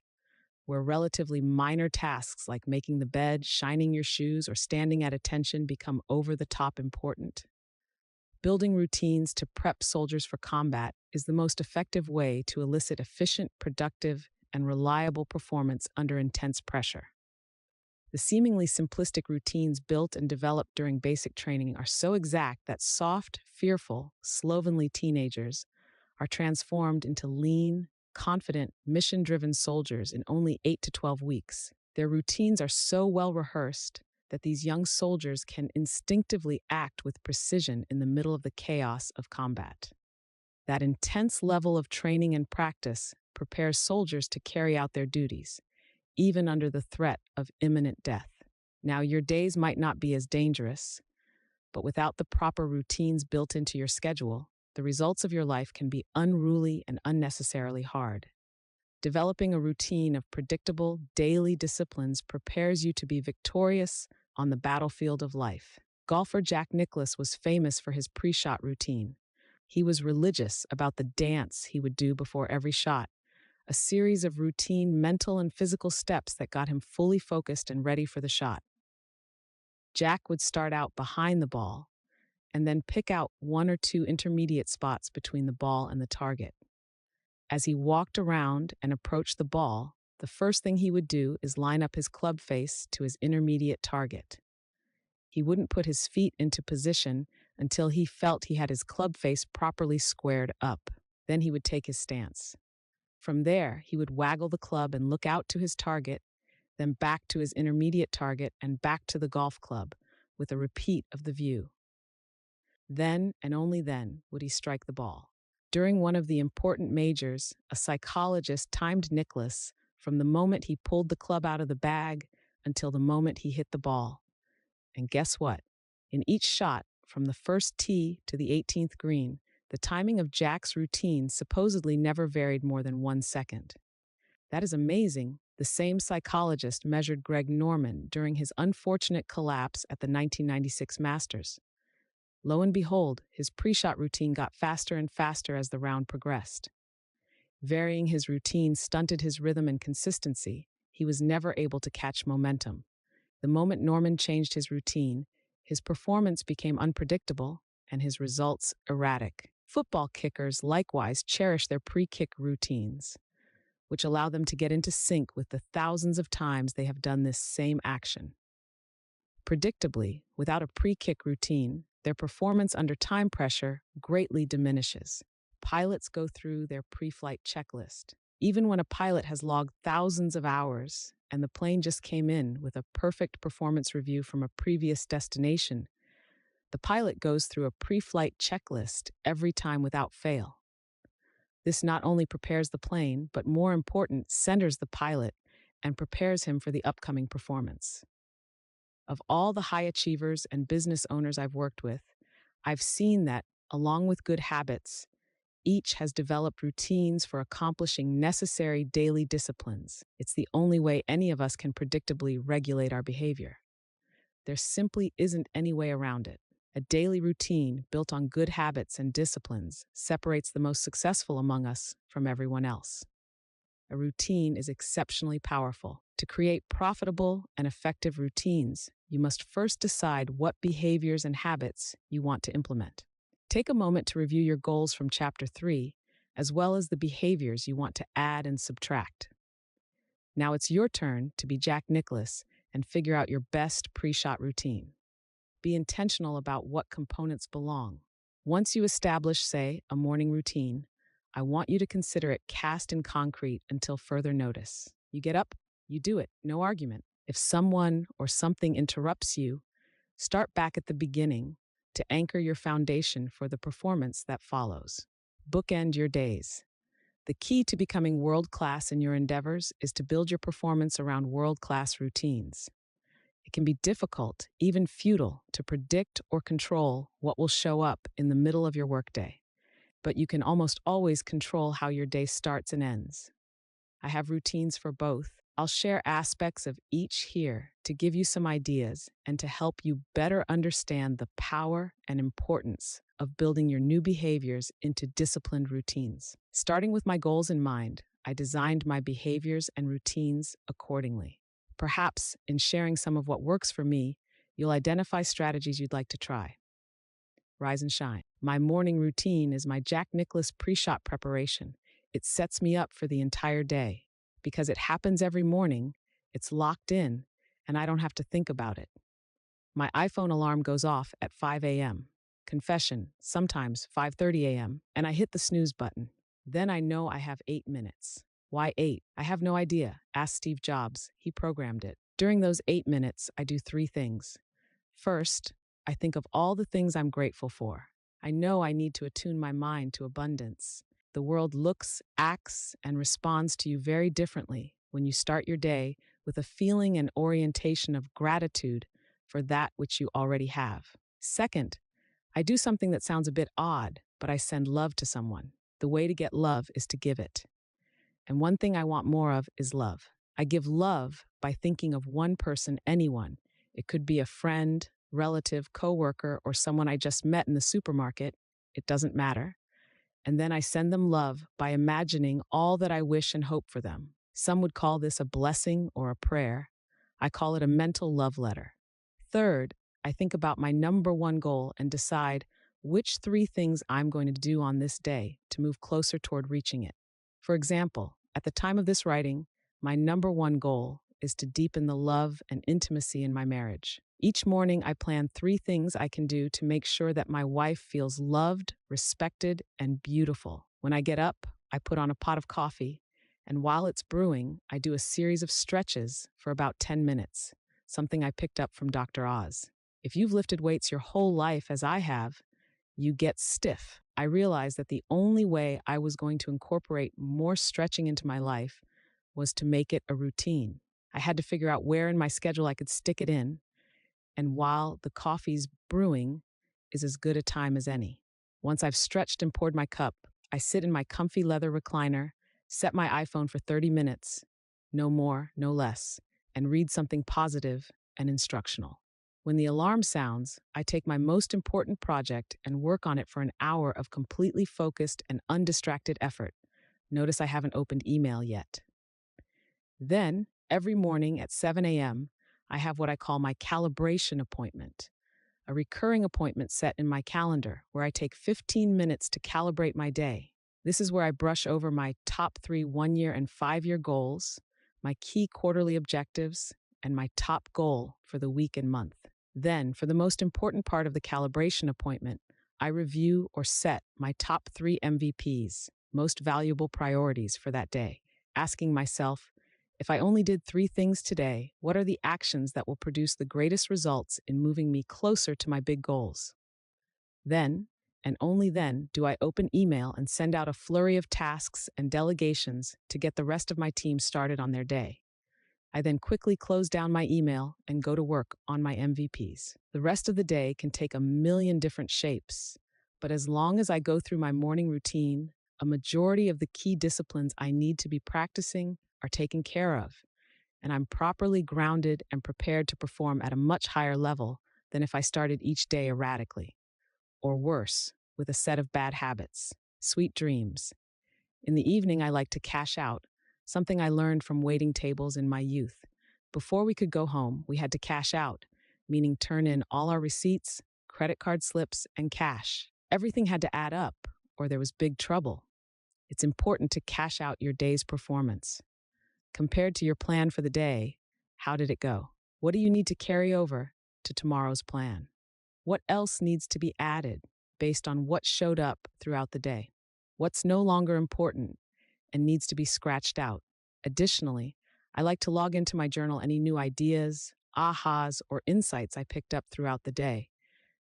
Where relatively minor tasks like making the bed, shining your shoes, or standing at attention become over-the-top important? Building routines to prep soldiers for combat is the most effective way to elicit efficient, productive, and reliable performance under intense pressure. The seemingly simplistic routines built and developed during basic training are so exact that soft, fearful, slovenly teenagers are transformed into lean, confident, mission driven soldiers in only 8 to 12 weeks. Their routines are so well rehearsed that these young soldiers can instinctively act with precision in the middle of the chaos of combat. That intense level of training and practice prepares soldiers to carry out their duties, even under the threat of imminent death. Now, your days might not be as dangerous, but without the proper routines built into your schedule, the results of your life can be unruly and unnecessarily hard. Developing a routine of predictable, daily disciplines prepares you to be victorious on the battlefield of life. Golfer Jack Nicklaus was famous for his pre-shot routine. He was religious about the dance he would do before every shot, a series of routine mental and physical steps that got him fully focused and ready for the shot. Jack would start out behind the ball and then pick out one or two intermediate spots between the ball and the target. As he walked around and approached the ball, the first thing he would do is line up his club face to his intermediate target. He wouldn't put his feet into position until he felt he had his club face properly squared up. Then he would take his stance. From there, he would waggle the club and look out to his target, then back to his intermediate target and back to the golf club, with a repeat of the view. Then, and only then, would he strike the ball. During one of the important majors, a psychologist timed Nicklaus from the moment he pulled the club out of the bag until the moment he hit the ball. And guess what? In each shot, from the first tee to the 18th green, the timing of Jack's routine supposedly never varied more than 1 second. That is amazing. The same psychologist measured Greg Norman during his unfortunate collapse at the 1996 Masters. Lo and behold, his pre-shot routine got faster and faster as the round progressed. Varying his routine stunted his rhythm and consistency. He was never able to catch momentum. The moment Norman changed his routine, his performance became unpredictable and his results erratic. Football kickers likewise cherish their pre-kick routines, which allow them to get into sync with the thousands of times they have done this same action. Predictably, without a pre-kick routine, their performance under time pressure greatly diminishes. Pilots go through their pre-flight checklist. Even when a pilot has logged thousands of hours and the plane just came in with a perfect performance review from a previous destination, the pilot goes through a pre-flight checklist every time without fail. This not only prepares the plane, but more important, centers the pilot and prepares him for the upcoming performance. Of all the high achievers and business owners I've worked with, I've seen that, along with good habits, each has developed routines for accomplishing necessary daily disciplines. It's the only way any of us can predictably regulate our behavior. There simply isn't any way around it. A daily routine built on good habits and disciplines separates the most successful among us from everyone else. A routine is exceptionally powerful. To create profitable and effective routines, you must first decide what behaviors and habits you want to implement. Take a moment to review your goals from Chapter 3, as well as the behaviors you want to add and subtract. Now it's your turn to be Jack Nicklaus and figure out your best pre-shot routine. Be intentional about what components belong. Once you establish, say, a morning routine, I want you to consider it cast in concrete until further notice. You get up, you do it, no argument. If someone or something interrupts you, start back at the beginning to anchor your foundation for the performance that follows. Bookend your days. The key to becoming world-class in your endeavors is to build your performance around world-class routines. It can be difficult, even futile, to predict or control what will show up in the middle of your workday, but you can almost always control how your day starts and ends. I have routines for both. I'll share aspects of each here to give you some ideas and to help you better understand the power and importance of building your new behaviors into disciplined routines. Starting with my goals in mind, I designed my behaviors and routines accordingly. Perhaps, in sharing some of what works for me, you'll identify strategies you'd like to try. Rise and shine. My morning routine is my Jack Nicklaus pre-shot preparation. It sets me up for the entire day. Because it happens every morning, it's locked in, and I don't have to think about it. My iPhone alarm goes off at 5 a.m. Confession, sometimes 5:30 a.m., and I hit the snooze button. Then I know I have 8 minutes. Why 8? I have no idea. Ask Steve Jobs. He programmed it. During those 8 minutes, I do three things. First, I think of all the things I'm grateful for. I know I need to attune my mind to abundance. The world looks, acts, and responds to you very differently when you start your day with a feeling and orientation of gratitude for that which you already have. Second, I do something that sounds a bit odd, but I send love to someone. The way to get love is to give it. And one thing I want more of is love. I give love by thinking of one person, anyone. It could be a friend, relative, coworker, or someone I just met in the supermarket. It doesn't matter. And then I send them love by imagining all that I wish and hope for them. Some would call this a blessing or a prayer. I call it a mental love letter. Third, I think about my number one goal and decide which three things I'm going to do on this day to move closer toward reaching it. For example, at the time of this writing, my number one goal is to deepen the love and intimacy in my marriage. Each morning, I plan three things I can do to make sure that my wife feels loved, respected, and beautiful. When I get up, I put on a pot of coffee, and while it's brewing, I do a series of stretches for about 10 minutes, something I picked up from Dr. Oz. If you've lifted weights your whole life, as I have, you get stiff. I realized that the only way I was going to incorporate more stretching into my life was to make it a routine. I had to figure out where in my schedule I could stick it in, and while the coffee's brewing is as good a time as any. Once I've stretched and poured my cup, I sit in my comfy leather recliner, set my iPhone for 30 minutes, no more, no less, and read something positive and instructional. When the alarm sounds, I take my most important project and work on it for an hour of completely focused and undistracted effort. Notice I haven't opened email yet. Then, every morning at 7 a.m., I have what I call my calibration appointment, a recurring appointment set in my calendar where I take 15 minutes to calibrate my day. This is where I brush over my top 3 1-year and 5-year goals, my key quarterly objectives, and my top goal for the week and month. Then, for the most important part of the calibration appointment, I review or set my top 3 MVPs, most valuable priorities for that day, asking myself, if I only did 3 things today, what are the actions that will produce the greatest results in moving me closer to my big goals? Then, and only then, do I open email and send out a flurry of tasks and delegations to get the rest of my team started on their day. I then quickly close down my email and go to work on my MVPs. The rest of the day can take a million different shapes, but as long as I go through my morning routine, a majority of the key disciplines I need to be practicing are taken care of, and I'm properly grounded and prepared to perform at a much higher level than if I started each day erratically, or worse, with a set of bad habits. Sweet dreams. In the evening, I like to cash out, something I learned from waiting tables in my youth. Before we could go home, we had to cash out, meaning turn in all our receipts, credit card slips, and cash. Everything had to add up, or there was big trouble. It's important to cash out your day's performance. Compared to your plan for the day, how did it go? What do you need to carry over to tomorrow's plan? What else needs to be added based on what showed up throughout the day? What's no longer important and needs to be scratched out? Additionally, I like to log into my journal any new ideas, ahas, or insights I picked up throughout the day.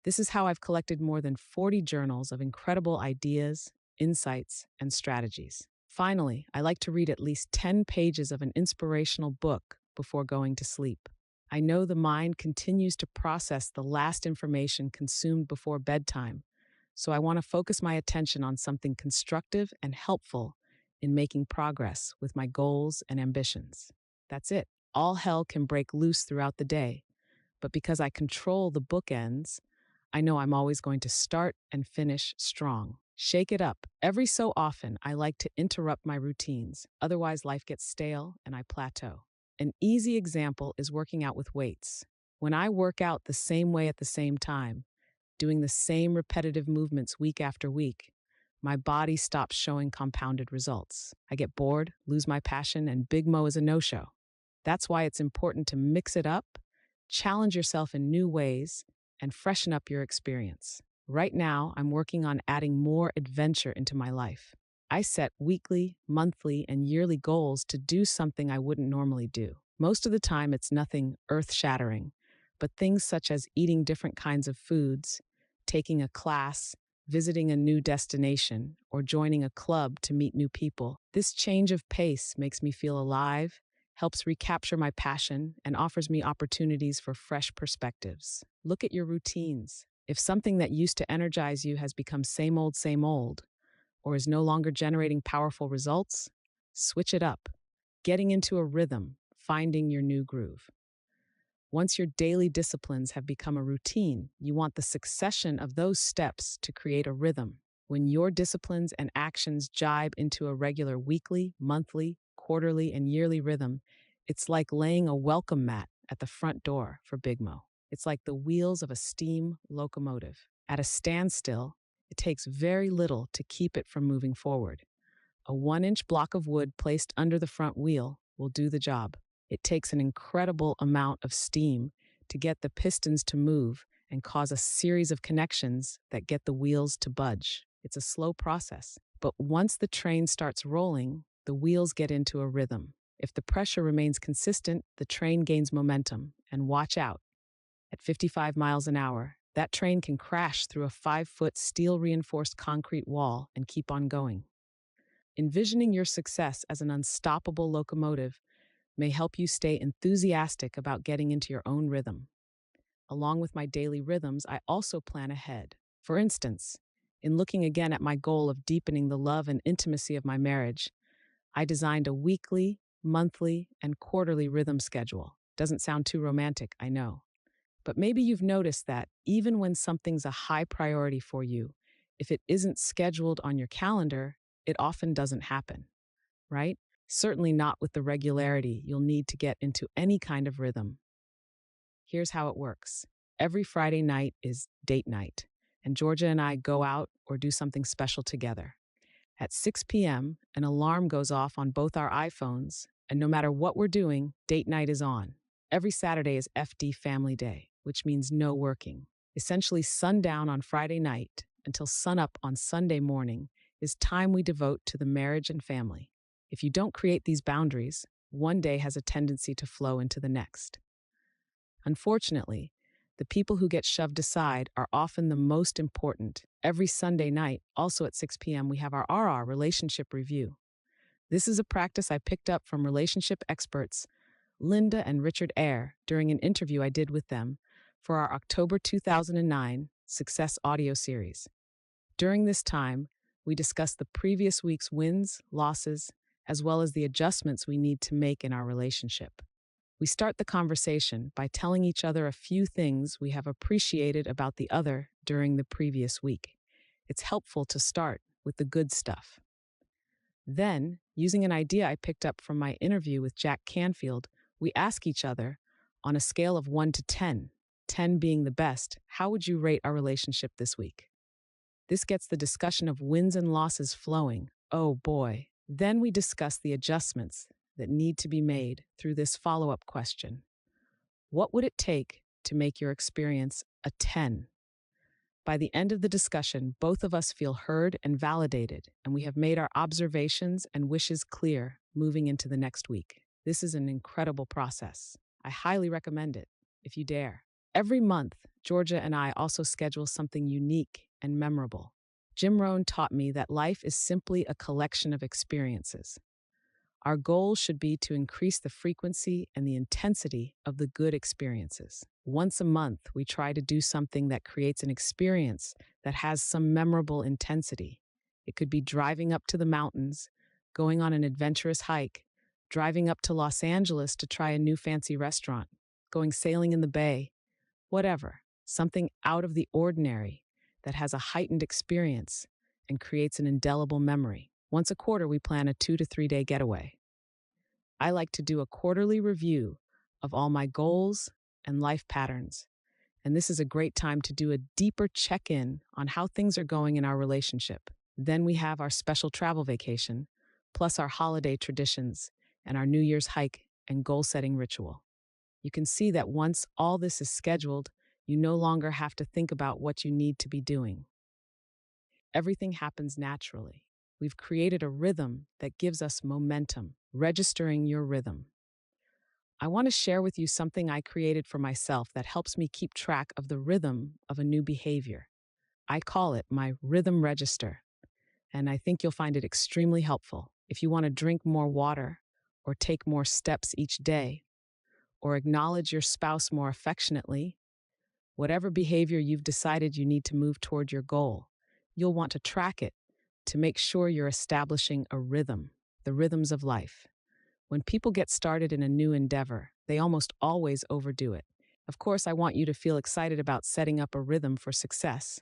This is how I've collected more than 40 journals of incredible ideas, insights, and strategies. Finally, I like to read at least 10 pages of an inspirational book before going to sleep. I know the mind continues to process the last information consumed before bedtime, so I want to focus my attention on something constructive and helpful in making progress with my goals and ambitions. That's it. All hell can break loose throughout the day, but because I control the bookends, I know I'm always going to start and finish strong. Shake it up. Every so often, I like to interrupt my routines. Otherwise, life gets stale and I plateau. An easy example is working out with weights. When I work out the same way at the same time, doing the same repetitive movements week after week, my body stops showing compounded results. I get bored, lose my passion, and Big Mo is a no-show. That's why it's important to mix it up, challenge yourself in new ways, and freshen up your experience. Right now, I'm working on adding more adventure into my life. I set weekly, monthly, and yearly goals to do something I wouldn't normally do. Most of the time, it's nothing earth shattering, but things such as eating different kinds of foods, taking a class, visiting a new destination, or joining a club to meet new people. This change of pace makes me feel alive, helps recapture my passion, and offers me opportunities for fresh perspectives. Look at your routines. If something that used to energize you has become same old, or is no longer generating powerful results, switch it up. Getting into a rhythm, finding your new groove. Once your daily disciplines have become a routine, you want the succession of those steps to create a rhythm. When your disciplines and actions jibe into a regular weekly, monthly, quarterly, and yearly rhythm, it's like laying a welcome mat at the front door for Big Mo. It's like the wheels of a steam locomotive. At a standstill, it takes very little to keep it from moving forward. A 1-inch block of wood placed under the front wheel will do the job. It takes an incredible amount of steam to get the pistons to move and cause a series of connections that get the wheels to budge. It's a slow process, but once the train starts rolling, the wheels get into a rhythm. If the pressure remains consistent, the train gains momentum, and watch out. At 55 miles an hour, that train can crash through a 5-foot steel-reinforced concrete wall and keep on going. Envisioning your success as an unstoppable locomotive may help you stay enthusiastic about getting into your own rhythm. Along with my daily rhythms, I also plan ahead. For instance, in looking again at my goal of deepening the love and intimacy of my marriage, I designed a weekly, monthly, and quarterly rhythm schedule. Doesn't sound too romantic, I know. But maybe you've noticed that even when something's a high priority for you, if it isn't scheduled on your calendar, it often doesn't happen, right? Certainly not with the regularity you'll need to get into any kind of rhythm. Here's how it works. Every Friday night is date night, and Georgia and I go out or do something special together. At 6 p.m., an alarm goes off on both our iPhones, and no matter what we're doing, date night is on. Every Saturday is FD Family Day, which means no working. Essentially, sundown on Friday night until sunup on Sunday morning is time we devote to the marriage and family. If you don't create these boundaries, one day has a tendency to flow into the next. Unfortunately, the people who get shoved aside are often the most important. Every Sunday night, also at 6 p.m., we have our RR relationship review. This is a practice I picked up from relationship experts Linda and Richard Eyre during an interview I did with them for our October 2009 Success audio series. During this time, we discussed the previous week's wins, losses, as well as the adjustments we need to make in our relationship. We start the conversation by telling each other a few things we have appreciated about the other during the previous week. It's helpful to start with the good stuff. Then, using an idea I picked up from my interview with Jack Canfield, we ask each other, on a scale of 1 to 10, 10 being the best, how would you rate our relationship this week? This gets the discussion of wins and losses flowing. Oh boy. Then we discuss the adjustments that need to be made through this follow-up question. What would it take to make your experience a 10? By the end of the discussion, both of us feel heard and validated, and we have made our observations and wishes clear moving into the next week. This is an incredible process. I highly recommend it, if you dare. Every month, Georgia and I also schedule something unique and memorable. Jim Rohn taught me that life is simply a collection of experiences. Our goal should be to increase the frequency and the intensity of the good experiences. Once a month, we try to do something that creates an experience that has some memorable intensity. It could be driving up to the mountains, going on an adventurous hike, driving up to Los Angeles to try a new fancy restaurant, going sailing in the bay, whatever. Something out of the ordinary that has a heightened experience and creates an indelible memory. Once a quarter, we plan a 2 to 3 day getaway. I like to do a quarterly review of all my goals and life patterns, and this is a great time to do a deeper check-in on how things are going in our relationship. Then we have our special travel vacation, plus our holiday traditions and our New Year's hike and goal-setting ritual. You can see that once all this is scheduled, you no longer have to think about what you need to be doing. Everything happens naturally. We've created a rhythm that gives us momentum, registering your rhythm. I want to share with you something I created for myself that helps me keep track of the rhythm of a new behavior. I call it my rhythm register, and I think you'll find it extremely helpful if you want to drink more water, or take more steps each day, or acknowledge your spouse more affectionately. Whatever behavior you've decided you need to move toward your goal, you'll want to track it to make sure you're establishing a rhythm, the rhythms of life. When people get started in a new endeavor, they almost always overdo it. Of course, I want you to feel excited about setting up a rhythm for success,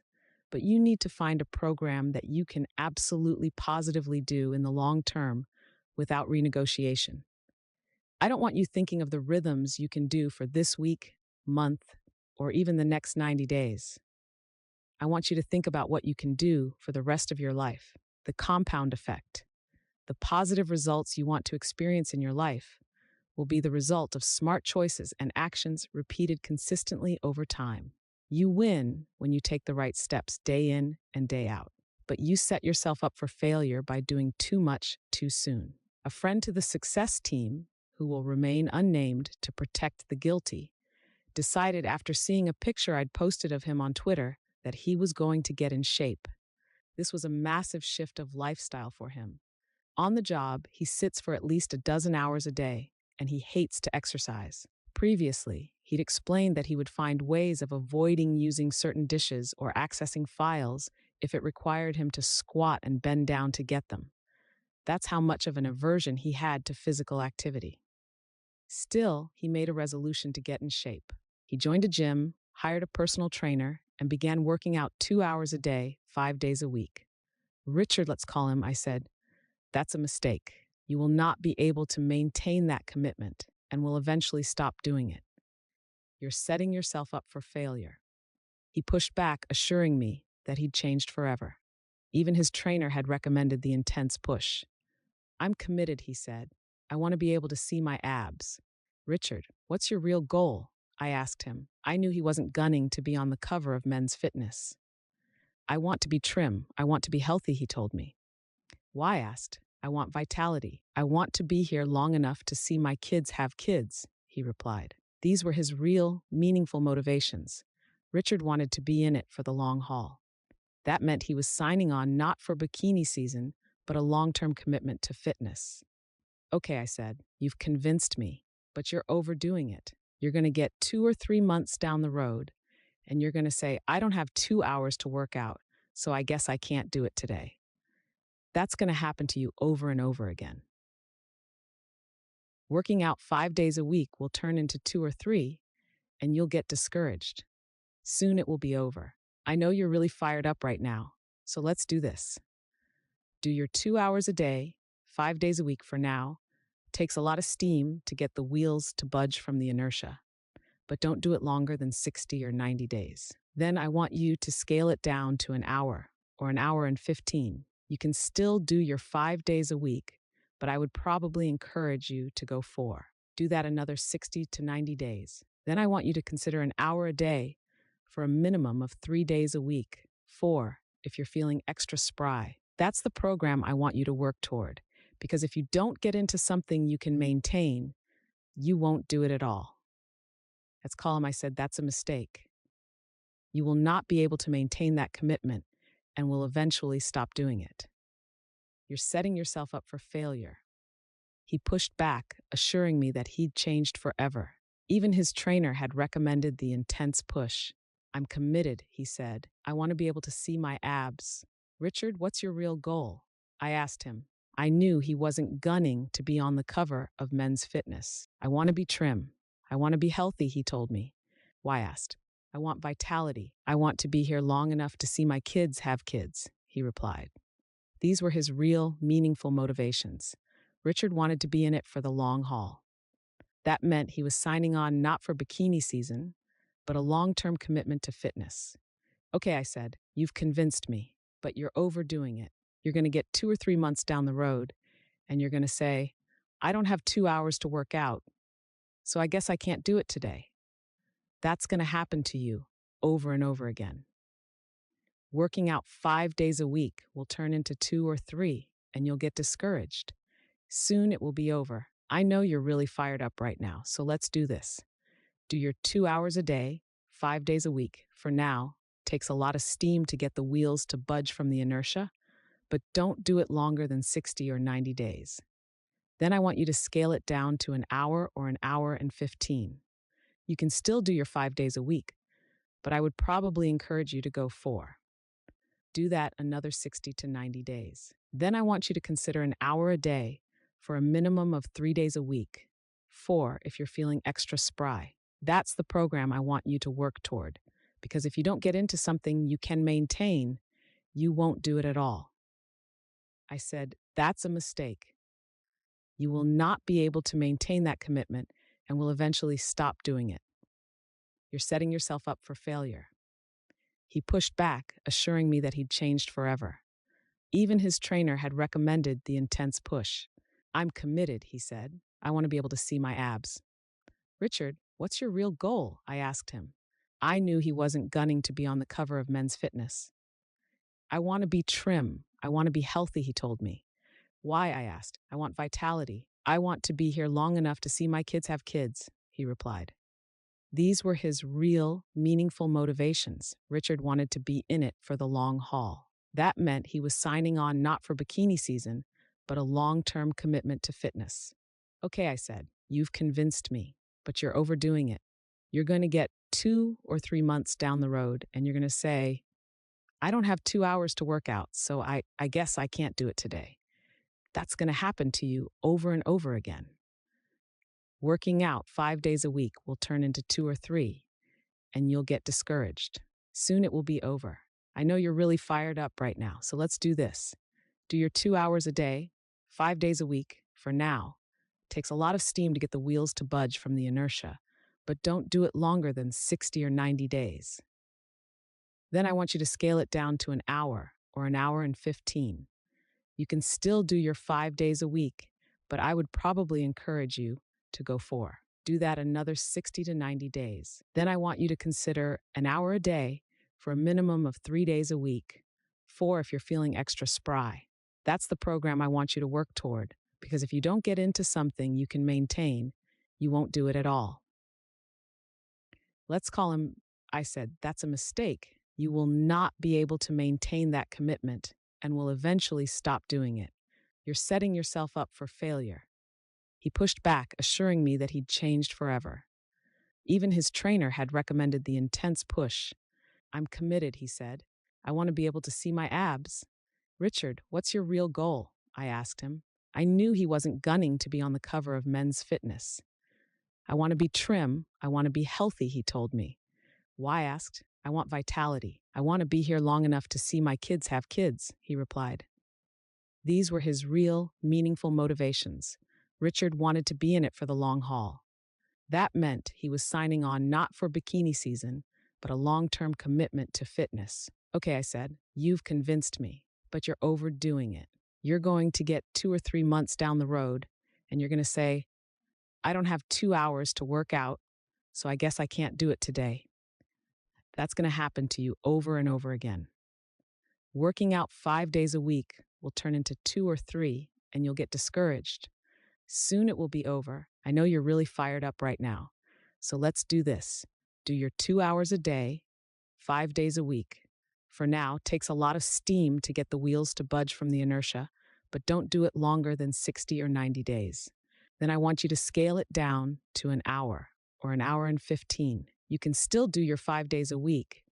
but you need to find a program that you can absolutely positively do in the long term without renegotiation. I don't want you thinking of the rhythms you can do for this week, month, or even the next 90 days. I want you to think about what you can do for the rest of your life, the compound effect. The positive results you want to experience in your life will be the result of smart choices and actions repeated consistently over time. You win when you take the right steps day in and day out, but you set yourself up for failure by doing too much too soon. A friend to the success team, who will remain unnamed to protect the guilty, decided after seeing a picture I'd posted of him on Twitter that he was going to get in shape. This was a massive shift of lifestyle for him. On the job, he sits for at least a dozen hours a day, and he hates to exercise. Previously, he'd explained that he would find ways of avoiding using certain dishes or accessing files if it required him to squat and bend down to get them. That's how much of an aversion he had to physical activity. Still, he made a resolution to get in shape. He joined a gym, hired a personal trainer, and began working out 2 hours a day, 5 days a week. Richard, let's call him, I said, that's a mistake. You will not be able to maintain that commitment and will eventually stop doing it. You're setting yourself up for failure. He pushed back, assuring me that he'd changed forever. Even his trainer had recommended the intense push. I'm committed, he said. I want to be able to see my abs. Richard, what's your real goal? I asked him. I knew he wasn't gunning to be on the cover of Men's Fitness. I want to be trim. I want to be healthy, he told me. Why? I asked. I want vitality. I want to be here long enough to see my kids have kids, he replied. These were his real, meaningful motivations. Richard wanted to be in it for the long haul. That meant he was signing on not for bikini season, but a long-term commitment to fitness. Okay, I said, you've convinced me, but you're overdoing it. You're going to get 2 or 3 months down the road, and you're going to say, I don't have 2 hours to work out, so I guess I can't do it today. That's going to happen to you over and over again. Working out 5 days a week will turn into 2 or 3, and you'll get discouraged. Soon it will be over. I know you're really fired up right now, so let's do this. Do your 2 hours a day, 5 days a week for now. Takes a lot of steam to get the wheels to budge from the inertia, but don't do it longer than 60 or 90 days. Then I want you to scale it down to an hour or an hour and 15. You can still do your 5 days a week, but I would probably encourage you to go 4. Do that another 60 to 90 days. Then I want you to consider an hour a day for a minimum of 3 days a week. 4, if you're feeling extra spry. That's the program I want you to work toward, because if you don't get into something you can maintain, you won't do it at all. As Colum, I said, that's a mistake. You will not be able to maintain that commitment and will eventually stop doing it. You're setting yourself up for failure. He pushed back, assuring me that he'd changed forever. Even his trainer had recommended the intense push. I'm committed, he said. I want to be able to see my abs. Richard, what's your real goal? I asked him. I knew he wasn't gunning to be on the cover of Men's Fitness. I want to be trim. I want to be healthy, he told me. Why? I asked. I want vitality. I want to be here long enough to see my kids have kids, he replied. These were his real, meaningful motivations. Richard wanted to be in it for the long haul. That meant he was signing on not for bikini season, but a long-term commitment to fitness. Okay, I said, you've convinced me, but you're overdoing it. You're going to get 2 or 3 months down the road, and you're going to say, I don't have 2 hours to work out, so I guess I can't do it today. That's going to happen to you over and over again. Working out 5 days a week will turn into 2 or 3, and you'll get discouraged. Soon it will be over. I know you're really fired up right now, so let's do this. Do your 2 hours a day, 5 days a week. For now, takes a lot of steam to get the wheels to budge from the inertia, but don't do it longer than 60 or 90 days. Then I want you to scale it down to an hour or an hour and 15. You can still do your 5 days a week, but I would probably encourage you to go 4. Do that another 60 to 90 days. Then I want you to consider an hour a day for a minimum of 3 days a week. 4 if you're feeling extra spry. That's the program I want you to work toward, because if you don't get into something you can maintain, you won't do it at all. I said, that's a mistake. You will not be able to maintain that commitment and will eventually stop doing it. You're setting yourself up for failure. He pushed back, assuring me that he'd changed forever. Even his trainer had recommended the intense push. I'm committed, he said. I want to be able to see my abs. Richard, what's your real goal? I asked him. I knew he wasn't gunning to be on the cover of Men's Fitness. I want to be trim. I want to be healthy, he told me. Why? I asked. I want vitality. I want to be here long enough to see my kids have kids, he replied. These were his real, meaningful motivations. Richard wanted to be in it for the long haul. That meant he was signing on not for bikini season, but a long-term commitment to fitness. Okay, I said, you've convinced me, but you're overdoing it. You're going to get 2 or 3 months down the road, and you're going to say, I don't have 2 hours to work out, so I guess I can't do it today. That's going to happen to you over and over again. Working out 5 days a week will turn into 2 or 3, and you'll get discouraged. Soon it will be over. I know you're really fired up right now, so let's do this. Do your 2 hours a day, 5 days a week. For now, it takes a lot of steam to get the wheels to budge from the inertia, but don't do it longer than 60 or 90 days. Then I want you to scale it down to an hour or an hour and 15. You can still do your 5 days a week, but I would probably encourage you to go 4. Do that another 60 to 90 days. Then I want you to consider an hour a day for a minimum of 3 days a week. 4 if you're feeling extra spry. That's the program I want you to work toward, because if you don't get into something you can maintain, you won't do it at all. Let's call him, I said, that's a mistake. You will not be able to maintain that commitment and will eventually stop doing it. You're setting yourself up for failure. He pushed back, assuring me that he'd changed forever. Even his trainer had recommended the intense push. I'm committed, he said. I want to be able to see my abs. Richard, what's your real goal? I asked him. I knew he wasn't gunning to be on the cover of Men's Fitness. I want to be trim. I want to be healthy, he told me. Why? I asked. I want vitality. I want to be here long enough to see my kids have kids, he replied. These were his real, meaningful motivations. Richard wanted to be in it for the long haul. That meant he was signing on not for bikini season, but a long-term commitment to fitness. Okay, I said, you've convinced me, but you're overdoing it. You're going to get 2 or 3 months down the road, and you're going to say, I don't have 2 hours to work out, so I guess I can't do it today. That's going to happen to you over and over again. Working out 5 days a week will turn into 2 or 3, and you'll get discouraged. Soon it will be over. I know you're really fired up right now. So let's do this. Do your 2 hours a day, 5 days a week. For now, it takes a lot of steam to get the wheels to budge from the inertia, but don't do it longer than 60 or 90 days. Then I want you to scale it down to an hour or an hour and 15. You can still do your 5 days a week,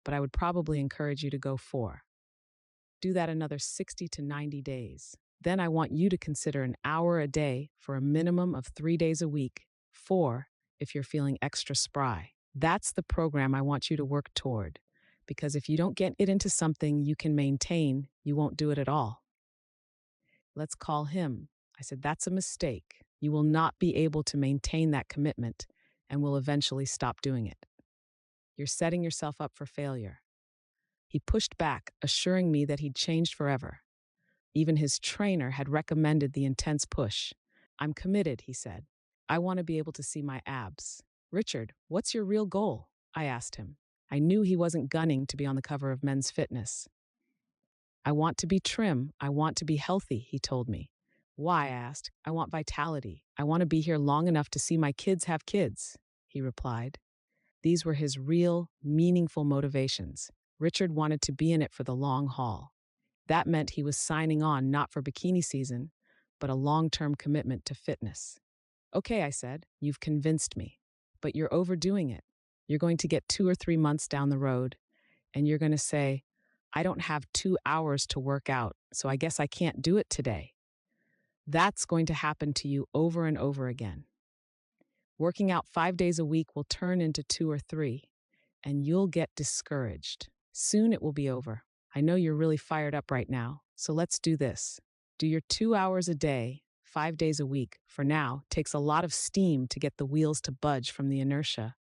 but I would probably encourage you to go 4. Do that another 60 to 90 days. Then I want you to consider an hour a day for a minimum of 3 days a week. 4 if you're feeling extra spry. That's the program I want you to work toward, because if you don't get it into something you can maintain, you won't do it at all. Let's call him. I said, that's a mistake. You will not be able to maintain that commitment and will eventually stop doing it. You're setting yourself up for failure. He pushed back, assuring me that he'd changed forever. Even his trainer had recommended the intense push. I'm committed, he said. I want to be able to see my abs. Richard, what's your real goal? I asked him. I knew he wasn't gunning to be on the cover of Men's Fitness. I want to be trim. I want to be healthy, he told me. Why? I asked. I want vitality. I want to be here long enough to see my kids have kids, he replied. These were his real, meaningful motivations. Richard wanted to be in it for the long haul. That meant he was signing on not for bikini season, but a long-term commitment to fitness. Okay, I said, you've convinced me, but you're overdoing it. You're going to get 2 or 3 months down the road, and you're going to say, I don't have 2 hours to work out, so I guess I can't do it today. That's going to happen to you over and over again. Working out 5 days a week will turn into 2 or 3, and you'll get discouraged. Soon it will be over. I know you're really fired up right now, so let's do this. Do your 2 hours a day, 5 days a week. For now, takes a lot of steam to get the wheels to budge from the inertia,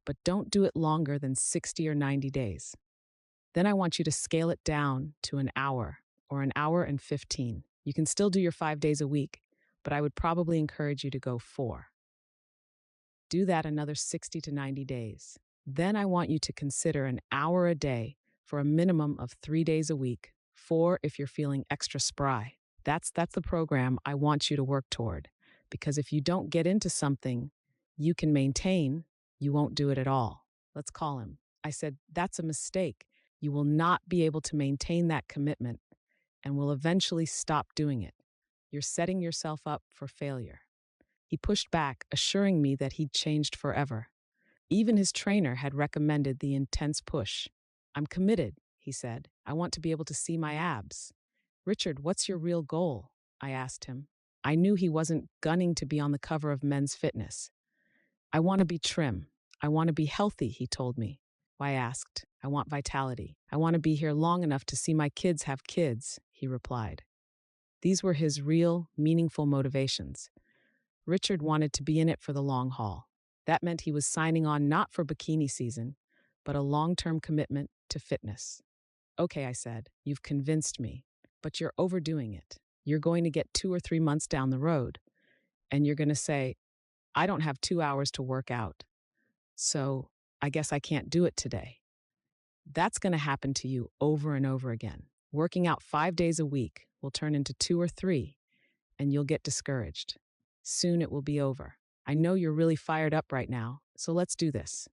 but don't do it longer than 60 or 90 days. Then I want you to scale it down to an hour or an hour and 15. You can still do your 5 days a week, but I would probably encourage you to go 4. Do that another 60 to 90 days. Then I want you to consider an hour a day for a minimum of 3 days a week, 4 if you're feeling extra spry. That's the program I want you to work toward, because if you don't get into something you can maintain, you won't do it at all. Let's call him. I said, that's a mistake. You will not be able to maintain that commitment and will eventually stop doing it. You're setting yourself up for failure. He pushed back, assuring me that he'd changed forever. Even his trainer had recommended the intense push. I'm committed, he said. I want to be able to see my abs. Richard, what's your real goal? I asked him. I knew he wasn't gunning to be on the cover of Men's Fitness. I want to be trim. I want to be healthy, he told me. I asked. I want vitality. I want to be here long enough to see my kids have kids, he replied. These were his real, meaningful motivations. Richard wanted to be in it for the long haul. That meant he was signing on not for bikini season, but a long-term commitment to fitness. Okay, I said, you've convinced me, but you're overdoing it. You're going to get 2 or 3 months down the road, and you're going to say, I don't have 2 hours to work out, so I guess I can't do it today. That's going to happen to you over and over again. Working out 5 days a week will turn into 2 or 3, and you'll get discouraged. Soon it will be over. I know you're really fired up right now, so let's do this.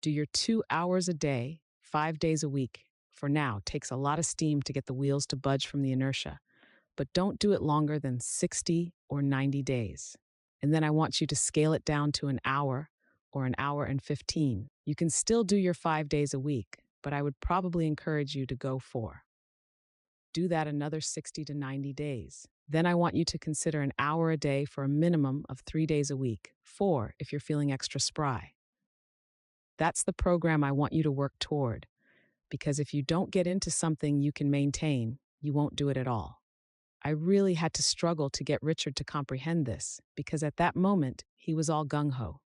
Do your 2 hours a day, 5 days a week. For now, takes a lot of steam to get the wheels to budge from the inertia, but don't do it longer than 60 or 90 days. And then I want you to scale it down to an hour or an hour and 15. You can still do your 5 days a week, but I would probably encourage you to go 4. Do that another 60 to 90 days. Then I want you to consider an hour a day for a minimum of 3 days a week, 4 if you're feeling extra spry. That's the program I want you to work toward, because if you don't get into something you can maintain, you won't do it at all. I really had to struggle to get Richard to comprehend this, because at that moment, he was all gung-ho.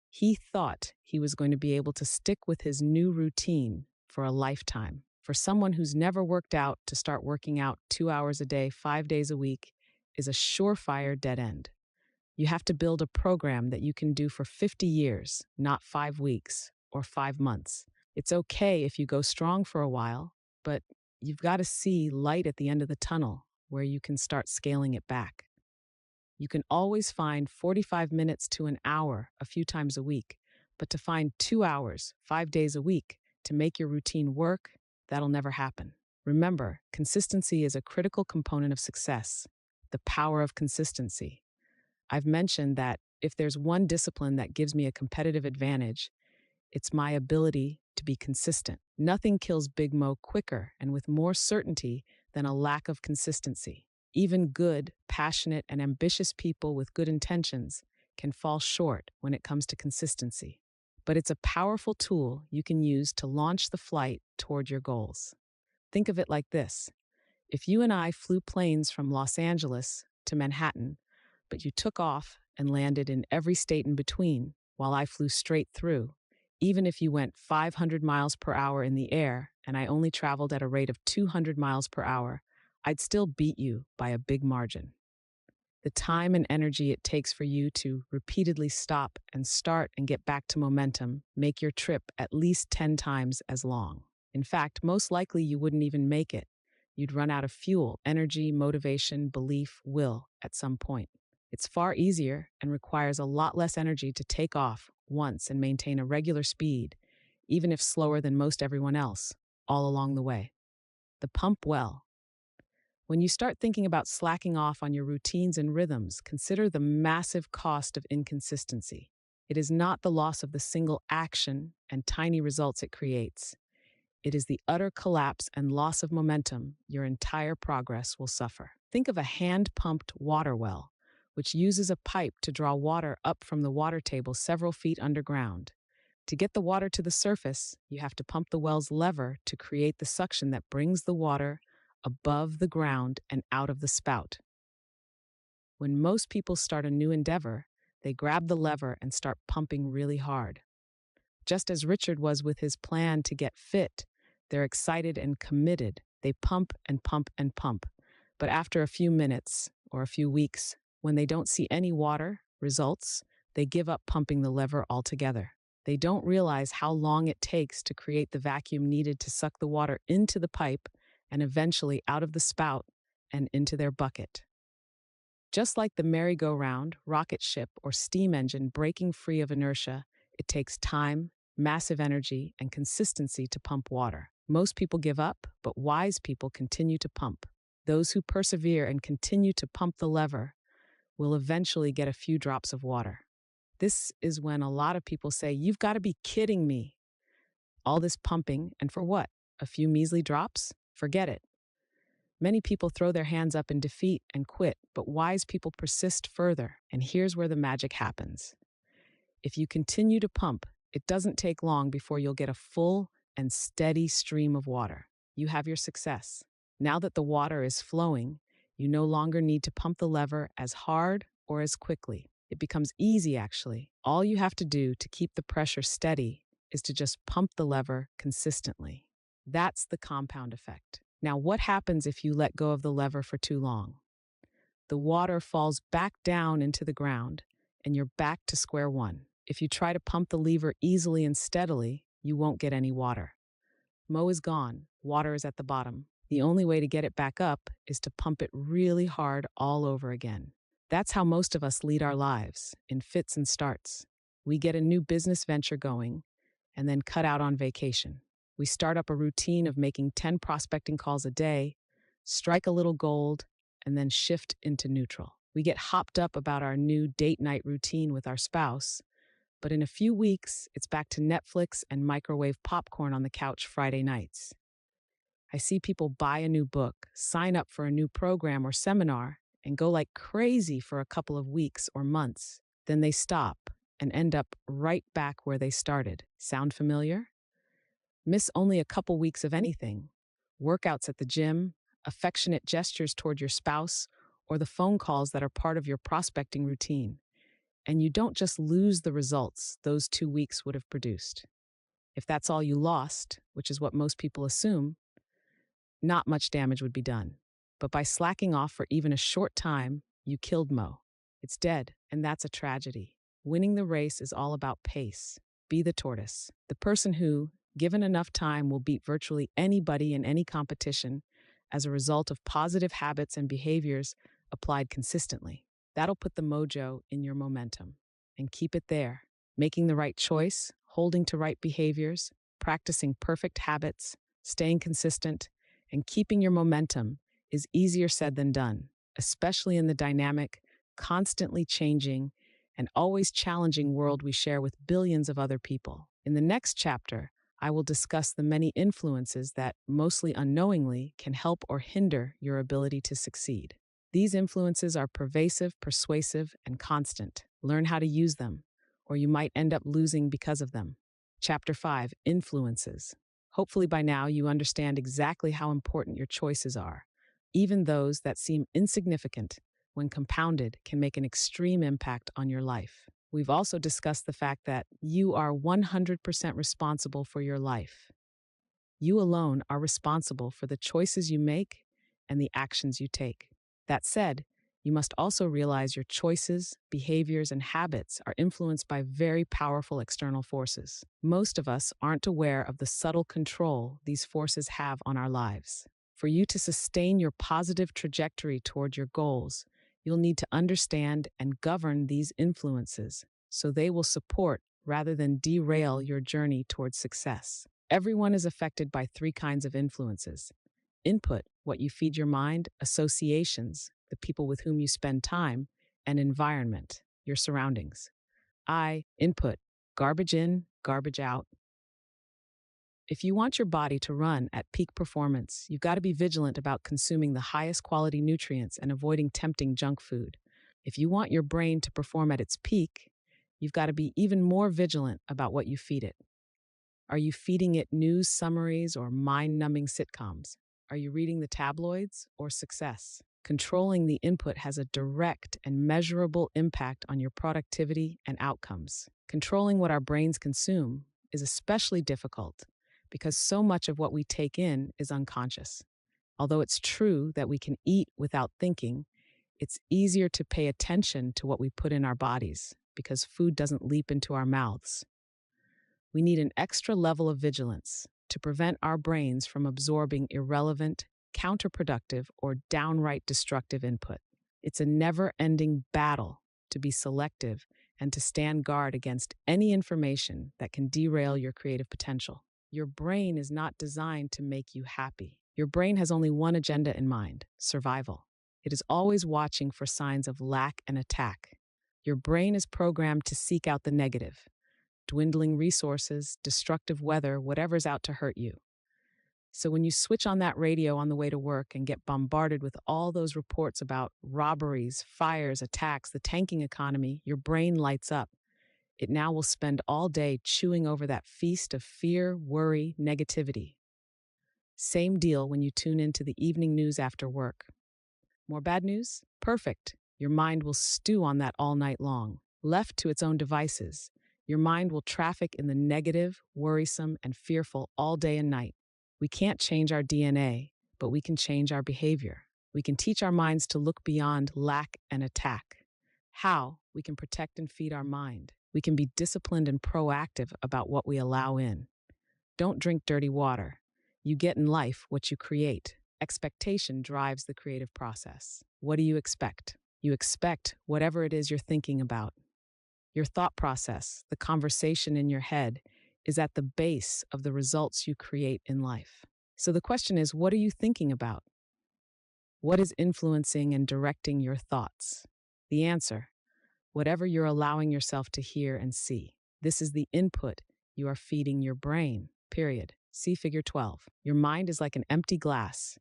He thought he was going to be able to stick with his new routine for a lifetime. For someone who's never worked out, to start working out 2 hours a day, 5 days a week, is a surefire dead end. You have to build a program that you can do for 50 years, not 5 weeks or 5 months. It's okay if you go strong for a while, but you've got to see light at the end of the tunnel where you can start scaling it back. You can always find 45 minutes to an hour a few times a week, but to find 2 hours, 5 days a week, to make your routine work, that'll never happen. Remember, consistency is a critical component of success. The power of consistency. I've mentioned that if there's one discipline that gives me a competitive advantage, it's my ability to be consistent. Nothing kills Big Mo quicker and with more certainty than a lack of consistency. Even good, passionate, and ambitious people with good intentions can fall short when it comes to consistency. But it's a powerful tool you can use to launch the flight toward your goals. Think of it like this. If you and I flew planes from Los Angeles to Manhattan, but you took off and landed in every state in between, while I flew straight through, even if you went 500 miles per hour in the air and I only traveled at a rate of 200 miles per hour, I'd still beat you by a big margin. The time and energy it takes for you to repeatedly stop and start and get back to momentum make your trip at least 10 times as long. In fact, most likely you wouldn't even make it. You'd run out of fuel, energy, motivation, belief, will at some point. It's far easier and requires a lot less energy to take off once and maintain a regular speed, even if slower than most everyone else, all along the way. The pump well. When you start thinking about slacking off on your routines and rhythms, consider the massive cost of inconsistency. It is not the loss of the single action and tiny results it creates. It is the utter collapse and loss of momentum your entire progress will suffer. Think of a hand-pumped water well, which uses a pipe to draw water up from the water table several feet underground. To get the water to the surface, you have to pump the well's lever to create the suction that brings the water above the ground and out of the spout. When most people start a new endeavor, they grab the lever and start pumping really hard. Just as Richard was with his plan to get fit, they're excited and committed. They pump and pump and pump. But after a few minutes or a few weeks, when they don't see any water results, they give up pumping the lever altogether. They don't realize how long it takes to create the vacuum needed to suck the water into the pipe and eventually out of the spout and into their bucket. Just like the merry-go-round, rocket ship, or steam engine breaking free of inertia, it takes time, massive energy, and consistency to pump water. Most people give up, but wise people continue to pump. Those who persevere and continue to pump the lever will eventually get a few drops of water. This is when a lot of people say, "You've got to be kidding me. All this pumping, and for what? A few measly drops? Forget it." Many people throw their hands up in defeat and quit, but wise people persist further, and here's where the magic happens. If you continue to pump, it doesn't take long before you'll get a full and steady stream of water. You have your success. Now that the water is flowing, you no longer need to pump the lever as hard or as quickly. It becomes easy, actually. All you have to do to keep the pressure steady is to just pump the lever consistently. That's the compound effect. Now, what happens if you let go of the lever for too long? The water falls back down into the ground, and you're back to square one. If you try to pump the lever easily and steadily, you won't get any water. Mo is gone. Water is at the bottom. The only way to get it back up is to pump it really hard all over again. That's how most of us lead our lives, in fits and starts. We get a new business venture going, and then cut out on vacation. We start up a routine of making 10 prospecting calls a day, strike a little gold, and then shift into neutral. We get hopped up about our new date night routine with our spouse, but in a few weeks, it's back to Netflix and microwave popcorn on the couch Friday nights. I see people buy a new book, sign up for a new program or seminar, and go like crazy for a couple of weeks or months. Then they stop and end up right back where they started. Sound familiar? Miss only a couple weeks of anything. Workouts at the gym, affectionate gestures toward your spouse, or the phone calls that are part of your prospecting routine. And you don't just lose the results those 2 weeks would have produced. If that's all you lost, which is what most people assume, not much damage would be done. But by slacking off for even a short time, you killed Mo. It's dead, and that's a tragedy. Winning the race is all about pace. Be the tortoise, the person who, given enough time, will beat virtually anybody in any competition as a result of positive habits and behaviors applied consistently. That'll put the mojo in your momentum. And keep it there. Making the right choice, holding to right behaviors, practicing perfect habits, staying consistent, and keeping your momentum is easier said than done, especially in the dynamic, constantly changing, and always challenging world we share with billions of other people. In the next chapter, I will discuss the many influences that, mostly unknowingly, can help or hinder your ability to succeed. These influences are pervasive, persuasive, and constant. Learn how to use them, or you might end up losing because of them. Chapter 5, Influences. Hopefully by now you understand exactly how important your choices are. Even those that seem insignificant, when compounded, can make an extreme impact on your life. We've also discussed the fact that you are 100% responsible for your life. You alone are responsible for the choices you make and the actions you take. That said, You must also realize your choices, behaviors, and habits are influenced by very powerful external forces. Most of us aren't aware of the subtle control these forces have on our lives. For you to sustain your positive trajectory toward your goals, you'll need to understand and govern these influences so they will support rather than derail your journey towards success. Everyone is affected by three kinds of influences: input, what you feed your mind; associations, the people with whom you spend time; and environment, your surroundings. Input, garbage in, garbage out. If you want your body to run at peak performance, you've got to be vigilant about consuming the highest quality nutrients and avoiding tempting junk food. If you want your brain to perform at its peak, you've got to be even more vigilant about what you feed it. Are you feeding it news summaries or mind-numbing sitcoms? Are you reading the tabloids or success? Controlling the input has a direct and measurable impact on your productivity and outcomes. Controlling what our brains consume is especially difficult because so much of what we take in is unconscious. Although it's true that we can eat without thinking, it's easier to pay attention to what we put in our bodies because food doesn't leap into our mouths. We need an extra level of vigilance to prevent our brains from absorbing irrelevant, counterproductive, or downright destructive input. It's a never-ending battle to be selective and to stand guard against any information that can derail your creative potential. Your brain is not designed to make you happy. Your brain has only one agenda in mind: survival. It is always watching for signs of lack and attack. Your brain is programmed to seek out the negative: dwindling resources, destructive weather, whatever's out to hurt you. So when you switch on that radio on the way to work and get bombarded with all those reports about robberies, fires, attacks, the tanking economy, your brain lights up. It now will spend all day chewing over that feast of fear, worry, negativity. Same deal when you tune into the evening news after work. More bad news? Perfect. Your mind will stew on that all night long. Left to its own devices, your mind will traffic in the negative, worrisome, and fearful all day and night. We can't change our DNA, but we can change our behavior. We can teach our minds to look beyond lack and attack. How? We can protect and feed our mind. We can be disciplined and proactive about what we allow in. Don't drink dirty water. You get in life what you create. Expectation drives the creative process. What do you expect? You expect whatever it is you're thinking about. Your thought process, the conversation in your head, is at the base of the results you create in life. So the question is, what are you thinking about? What is influencing and directing your thoughts? The answer: whatever you're allowing yourself to hear and see. This is the input you are feeding your brain, period. See Figure 12. Your mind is like an empty glass.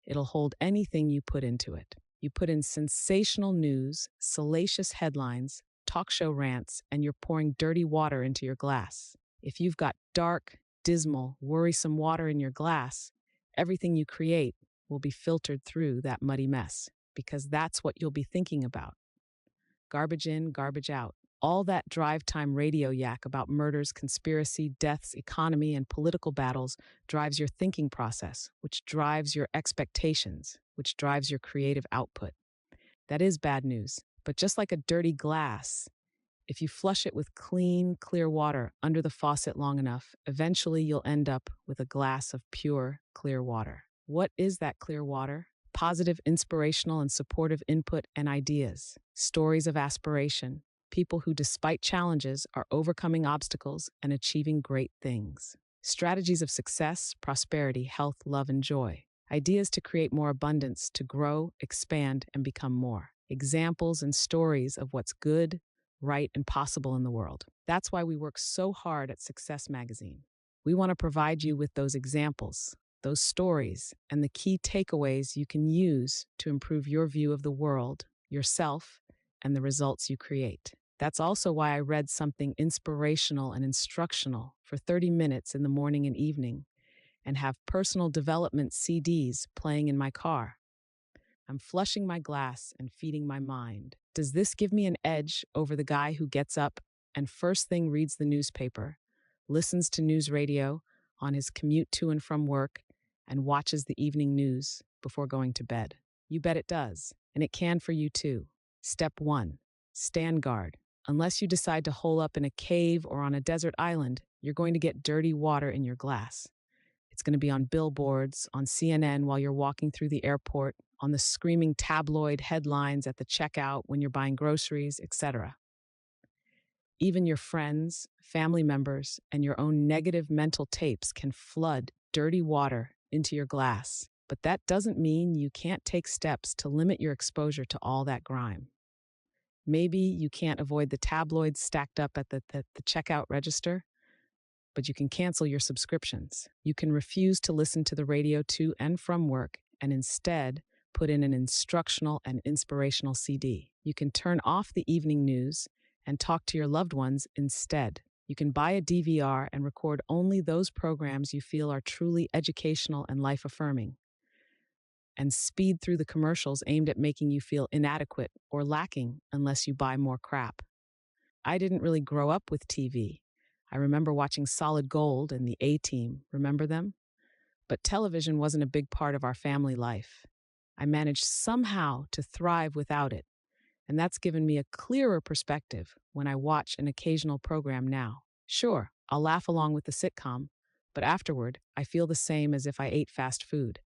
It'll hold anything you put into it. You put in sensational news, salacious headlines, talk show rants, and you're pouring dirty water into your glass. If you've got dark, dismal, worrisome water in your glass, everything you create will be filtered through that muddy mess, because that's what you'll be thinking about. Garbage in, garbage out. All that drive time radio yak about murders, conspiracy, deaths, economy, and political battles drives your thinking process, which drives your expectations, which drives your creative output. That is bad news. But just like a dirty glass, if you flush it with clean, clear water under the faucet long enough, eventually you'll end up with a glass of pure, clear water. What is that clear water? Positive, inspirational, and supportive input and ideas. Stories of aspiration. People who, despite challenges, are overcoming obstacles and achieving great things. Strategies of success, prosperity, health, love, and joy. Ideas to create more abundance, to grow, expand, and become more. Examples and stories of what's good, right, and possible in the world. That's why we work so hard at Success Magazine. We want to provide you with those examples, those stories, and the key takeaways you can use to improve your view of the world, yourself, and the results you create. That's also why I read something inspirational and instructional for 30 minutes in the morning and evening, and have personal development CDs playing in my car. I'm flushing my glass and feeding my mind. Does this give me an edge over the guy who gets up and first thing reads the newspaper, listens to news radio on his commute to and from work, and watches the evening news before going to bed? You bet it does, and it can for you too. Step 1. Stand guard. Unless you decide to hole up in a cave or on a desert island, you're going to get dirty water in your glass. It's going to be on billboards, on CNN while you're walking through the airport, on the screaming tabloid headlines at the checkout when you're buying groceries, etc. Even your friends, family members, and your own negative mental tapes can flood dirty water into your glass. But that doesn't mean you can't take steps to limit your exposure to all that grime. Maybe you can't avoid the tabloids stacked up at the checkout register, but you can cancel your subscriptions. You can refuse to listen to the radio to and from work and instead put in an instructional and inspirational CD. You can turn off the evening news and talk to your loved ones instead. You can buy a DVR and record only those programs you feel are truly educational and life-affirming, and speed through the commercials aimed at making you feel inadequate or lacking unless you buy more crap. I didn't really grow up with TV. I remember watching Solid Gold and the A-Team, remember them? But television wasn't a big part of our family life. I managed somehow to thrive without it, and that's given me a clearer perspective when I watch an occasional program now. Sure, I'll laugh along with the sitcom, but afterward, I feel the same as if I ate fast food,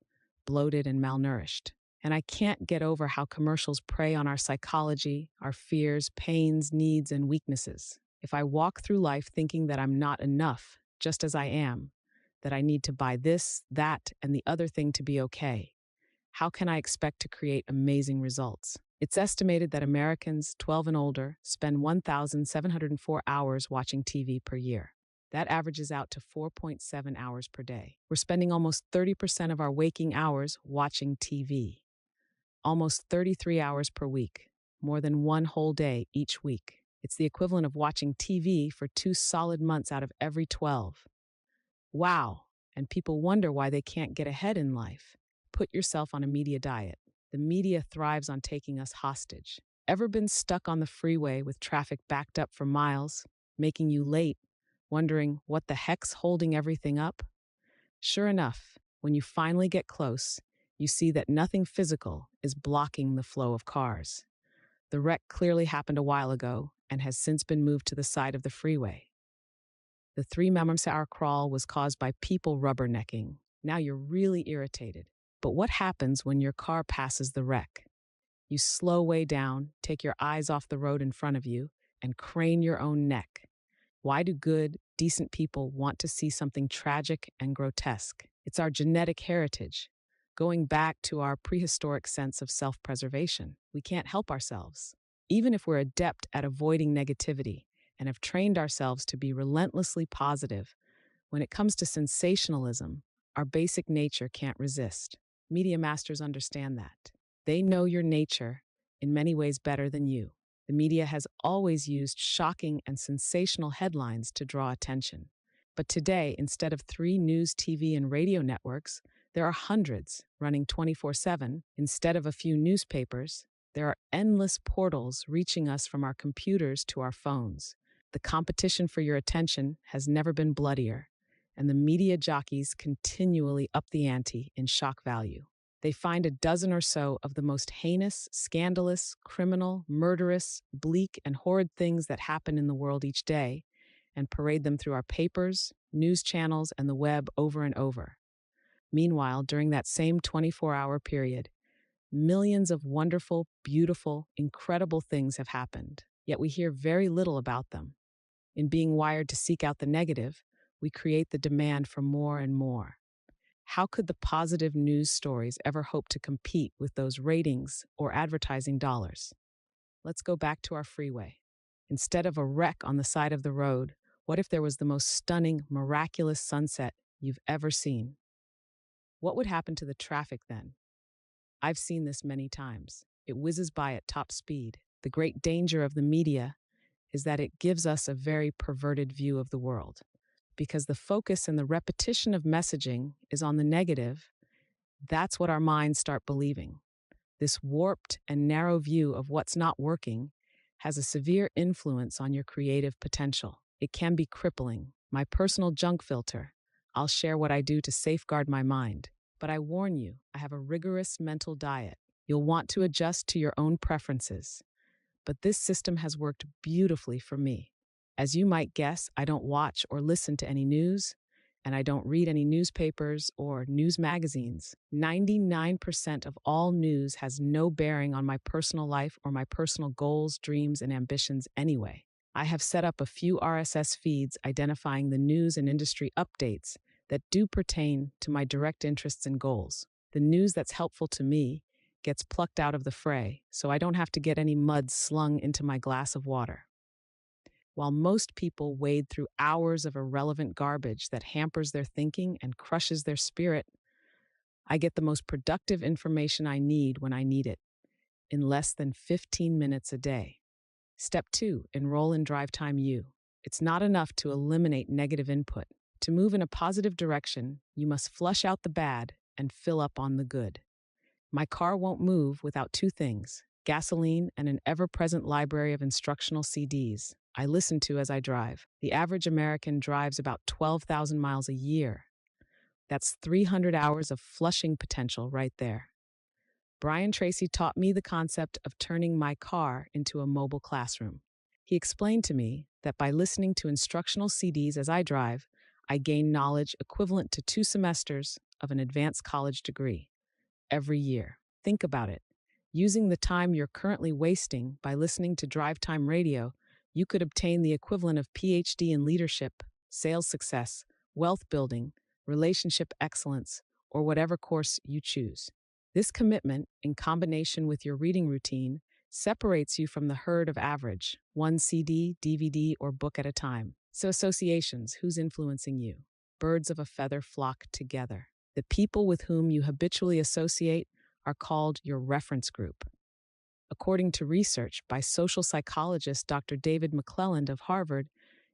bloated and malnourished. And I can't get over how commercials prey on our psychology, our fears, pains, needs, and weaknesses. If I walk through life thinking that I'm not enough, just as I am, that I need to buy this, that, and the other thing to be okay, how can I expect to create amazing results? It's estimated that Americans 12 and older spend 1,704 hours watching TV per year. That averages out to 4.7 hours per day. We're spending almost 30% of our waking hours watching TV. Almost 33 hours per week, more than one whole day each week. It's the equivalent of watching TV for 2 solid months out of every 12. Wow, and people wonder why they can't get ahead in life. Put yourself on a media diet. The media thrives on taking us hostage. Ever been stuck on the freeway with traffic backed up for miles, making you late, wondering what the heck's holding everything up? Sure enough, when you finally get close, you see that nothing physical is blocking the flow of cars. The wreck clearly happened a while ago and has since been moved to the side of the freeway. The 3-hour crawl was caused by people rubbernecking. Now you're really irritated. But what happens when your car passes the wreck? You slow way down, take your eyes off the road in front of you, and crane your own neck. Why do good, decent people want to see something tragic and grotesque? It's our genetic heritage, going back to our prehistoric sense of self-preservation. We can't help ourselves. Even if we're adept at avoiding negativity and have trained ourselves to be relentlessly positive, when it comes to sensationalism, our basic nature can't resist. Media masters understand that. They know your nature in many ways better than you. The media has always used shocking and sensational headlines to draw attention. But today, instead of 3 news, TV, and radio networks, there are hundreds running 24/7. Instead of a few newspapers, there are endless portals reaching us from our computers to our phones. The competition for your attention has never been bloodier, and the media jockeys continually up the ante in shock value. They find a dozen or so of the most heinous, scandalous, criminal, murderous, bleak, and horrid things that happen in the world each day and parade them through our papers, news channels, and the web over and over. Meanwhile, during that same 24-hour period, millions of wonderful, beautiful, incredible things have happened, yet we hear very little about them. In being wired to seek out the negative, we create the demand for more and more. How could the positive news stories ever hope to compete with those ratings or advertising dollars? Let's go back to our freeway. Instead of a wreck on the side of the road, what if there was the most stunning, miraculous sunset you've ever seen? What would happen to the traffic then? I've seen this many times. It whizzes by at top speed. The great danger of the media is that it gives us a very perverted view of the world. Because the focus and the repetition of messaging is on the negative, that's what our minds start believing. This warped and narrow view of what's not working has a severe influence on your creative potential. It can be crippling. My personal junk filter. I'll share what I do to safeguard my mind. But I warn you, I have a rigorous mental diet. You'll want to adjust to your own preferences, but this system has worked beautifully for me. As you might guess, I don't watch or listen to any news, and I don't read any newspapers or news magazines. 99% of all news has no bearing on my personal life or my personal goals, dreams, and ambitions anyway. I have set up a few RSS feeds identifying the news and industry updates that do pertain to my direct interests and goals. The news that's helpful to me gets plucked out of the fray, so I don't have to get any mud slung into my glass of water. While most people wade through hours of irrelevant garbage that hampers their thinking and crushes their spirit, I get the most productive information I need when I need it, in less than 15 minutes a day. Step 2, enroll in Drive Time U. It's not enough to eliminate negative input. To move in a positive direction, you must flush out the bad and fill up on the good. My car won't move without two things: gasoline and an ever-present library of instructional CDs I listen to as I drive. The average American drives about 12,000 miles a year. That's 300 hours of flushing potential right there. Brian Tracy taught me the concept of turning my car into a mobile classroom. He explained to me that by listening to instructional CDs as I drive, I gain knowledge equivalent to 2 semesters of an advanced college degree every year. Think about it. Using the time you're currently wasting by listening to Drive Time Radio, you could obtain the equivalent of PhD in leadership, sales success, wealth building, relationship excellence, or whatever course you choose. This commitment, in combination with your reading routine, separates you from the herd of average, one CD, DVD, or book at a time. So associations, who's influencing you? Birds of a feather flock together. The people with whom you habitually associate are called your reference group. According to research by social psychologist Dr. David McClelland of Harvard,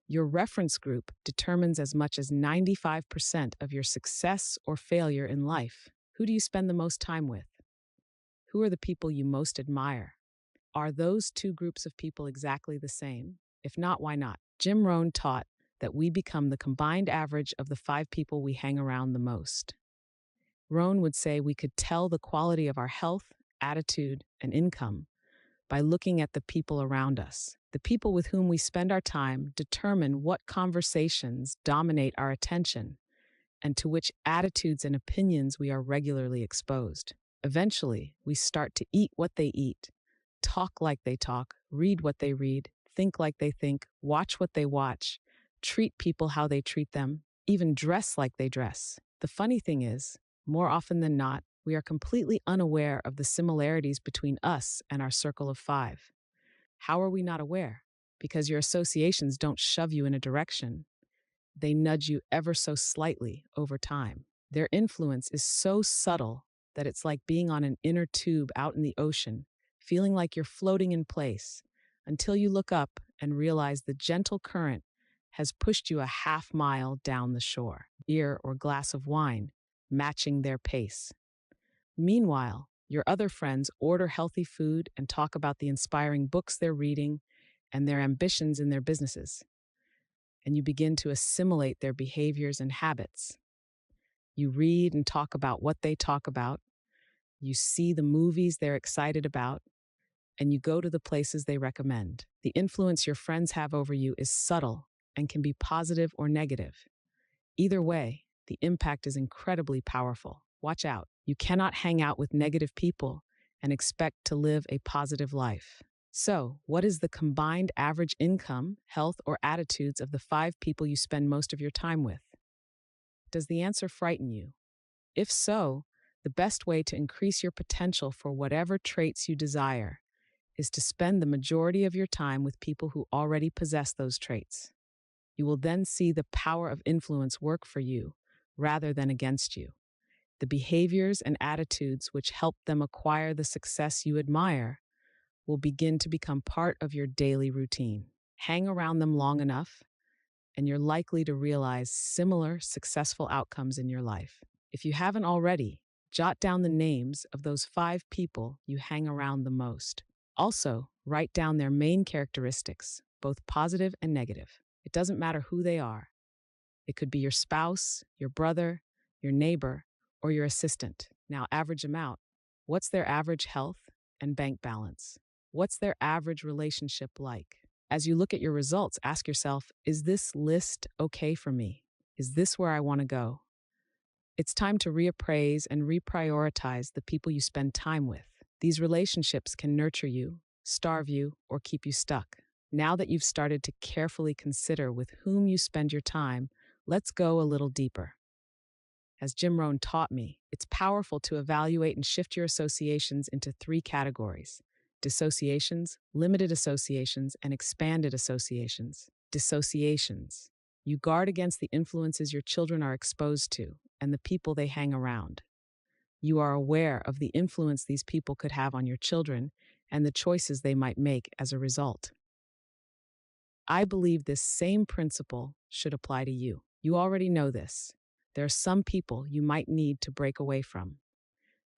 your reference group determines as much as 95% of your success or failure in life. Who do you spend the most time with? Who are the people you most admire? Are those two groups of people exactly the same? If not, why not? Jim Rohn taught that we become the combined average of the 5 people we hang around the most. Rohn would say we could tell the quality of our health, attitude, and income by looking at the people around us. The people with whom we spend our time determine what conversations dominate our attention and to which attitudes and opinions we are regularly exposed. Eventually, we start to eat what they eat, talk like they talk, read what they read, think like they think, watch what they watch, treat people how they treat them, even dress like they dress. The funny thing is, more often than not, we are completely unaware of the similarities between us and our circle of 5. How are we not aware? Because your associations don't shove you in a direction. They nudge you ever so slightly over time. Their influence is so subtle that it's like being on an inner tube out in the ocean, feeling like you're floating in place, until you look up and realize the gentle current has pushed you a half mile down the shore. Beer or glass of wine, matching their pace. Meanwhile, your other friends order healthy food and talk about the inspiring books they're reading and their ambitions in their businesses. And you begin to assimilate their behaviors and habits. You read and talk about what they talk about. You see the movies they're excited about, and you go to the places they recommend. The influence your friends have over you is subtle and can be positive or negative. Either way, the impact is incredibly powerful. Watch out. You cannot hang out with negative people and expect to live a positive life. So, what is the combined average income, health, or attitudes of the 5 people you spend most of your time with? Does the answer frighten you? If so, the best way to increase your potential for whatever traits you desire is to spend the majority of your time with people who already possess those traits. You will then see the power of influence work for you rather than against you. The behaviors and attitudes which help them acquire the success you admire will begin to become part of your daily routine. Hang around them long enough, and you're likely to realize similar successful outcomes in your life. If you haven't already, jot down the names of those 5 people you hang around the most. Also, write down their main characteristics, both positive and negative. It doesn't matter who they are. It could be your spouse, your brother, your neighbor, or your assistant. Now average them out. What's their average health and bank balance? What's their average relationship like? As you look at your results, ask yourself, is this list okay for me? Is this where I want to go? It's time to reappraise and reprioritize the people you spend time with. These relationships can nurture you, starve you, or keep you stuck. Now that you've started to carefully consider with whom you spend your time, let's go a little deeper. As Jim Rohn taught me, it's powerful to evaluate and shift your associations into three categories: dissociations, limited associations, and expanded associations. Dissociations. You guard against the influences your children are exposed to and the people they hang around. You are aware of the influence these people could have on your children and the choices they might make as a result. I believe this same principle should apply to you. You already know this. There are some people you might need to break away from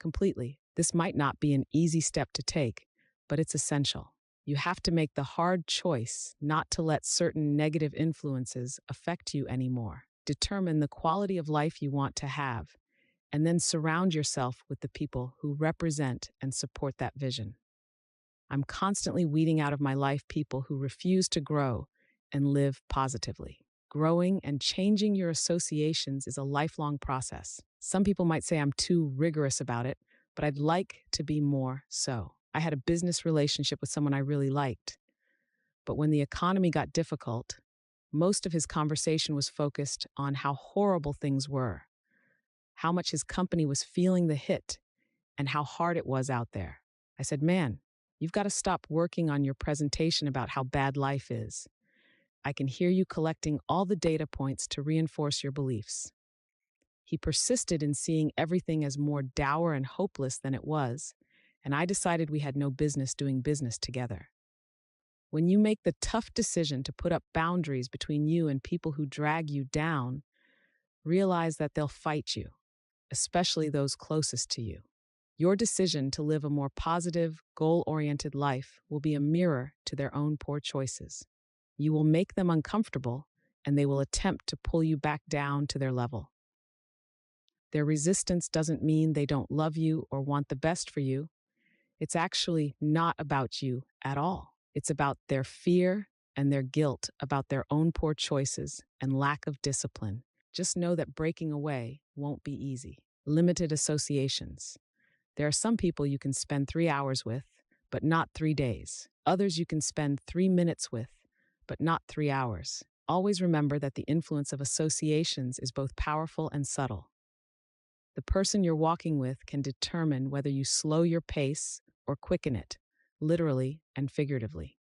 completely. This might not be an easy step to take, but it's essential. You have to make the hard choice not to let certain negative influences affect you anymore. Determine the quality of life you want to have, and then surround yourself with the people who represent and support that vision. I'm constantly weeding out of my life people who refuse to grow and live positively. Growing and changing your associations is a lifelong process. Some people might say I'm too rigorous about it, but I'd like to be more so. I had a business relationship with someone I really liked, but when the economy got difficult, most of his conversation was focused on how horrible things were, how much his company was feeling the hit, and how hard it was out there. I said, "Man, you've got to stop working on your presentation about how bad life is. I can hear you collecting all the data points to reinforce your beliefs." He persisted in seeing everything as more dour and hopeless than it was, and I decided we had no business doing business together. When you make the tough decision to put up boundaries between you and people who drag you down, realize that they'll fight you, especially those closest to you. Your decision to live a more positive, goal-oriented life will be a mirror to their own poor choices. You will make them uncomfortable, and they will attempt to pull you back down to their level. Their resistance doesn't mean they don't love you or want the best for you. It's actually not about you at all. It's about their fear and their guilt about their own poor choices and lack of discipline. Just know that breaking away won't be easy. Limited associations. There are some people you can spend 3 hours with, but not 3 days. Others you can spend 3 minutes with, but not 3 hours. Always remember that the influence of associations is both powerful and subtle. The person you're walking with can determine whether you slow your pace or quicken it, literally and figuratively.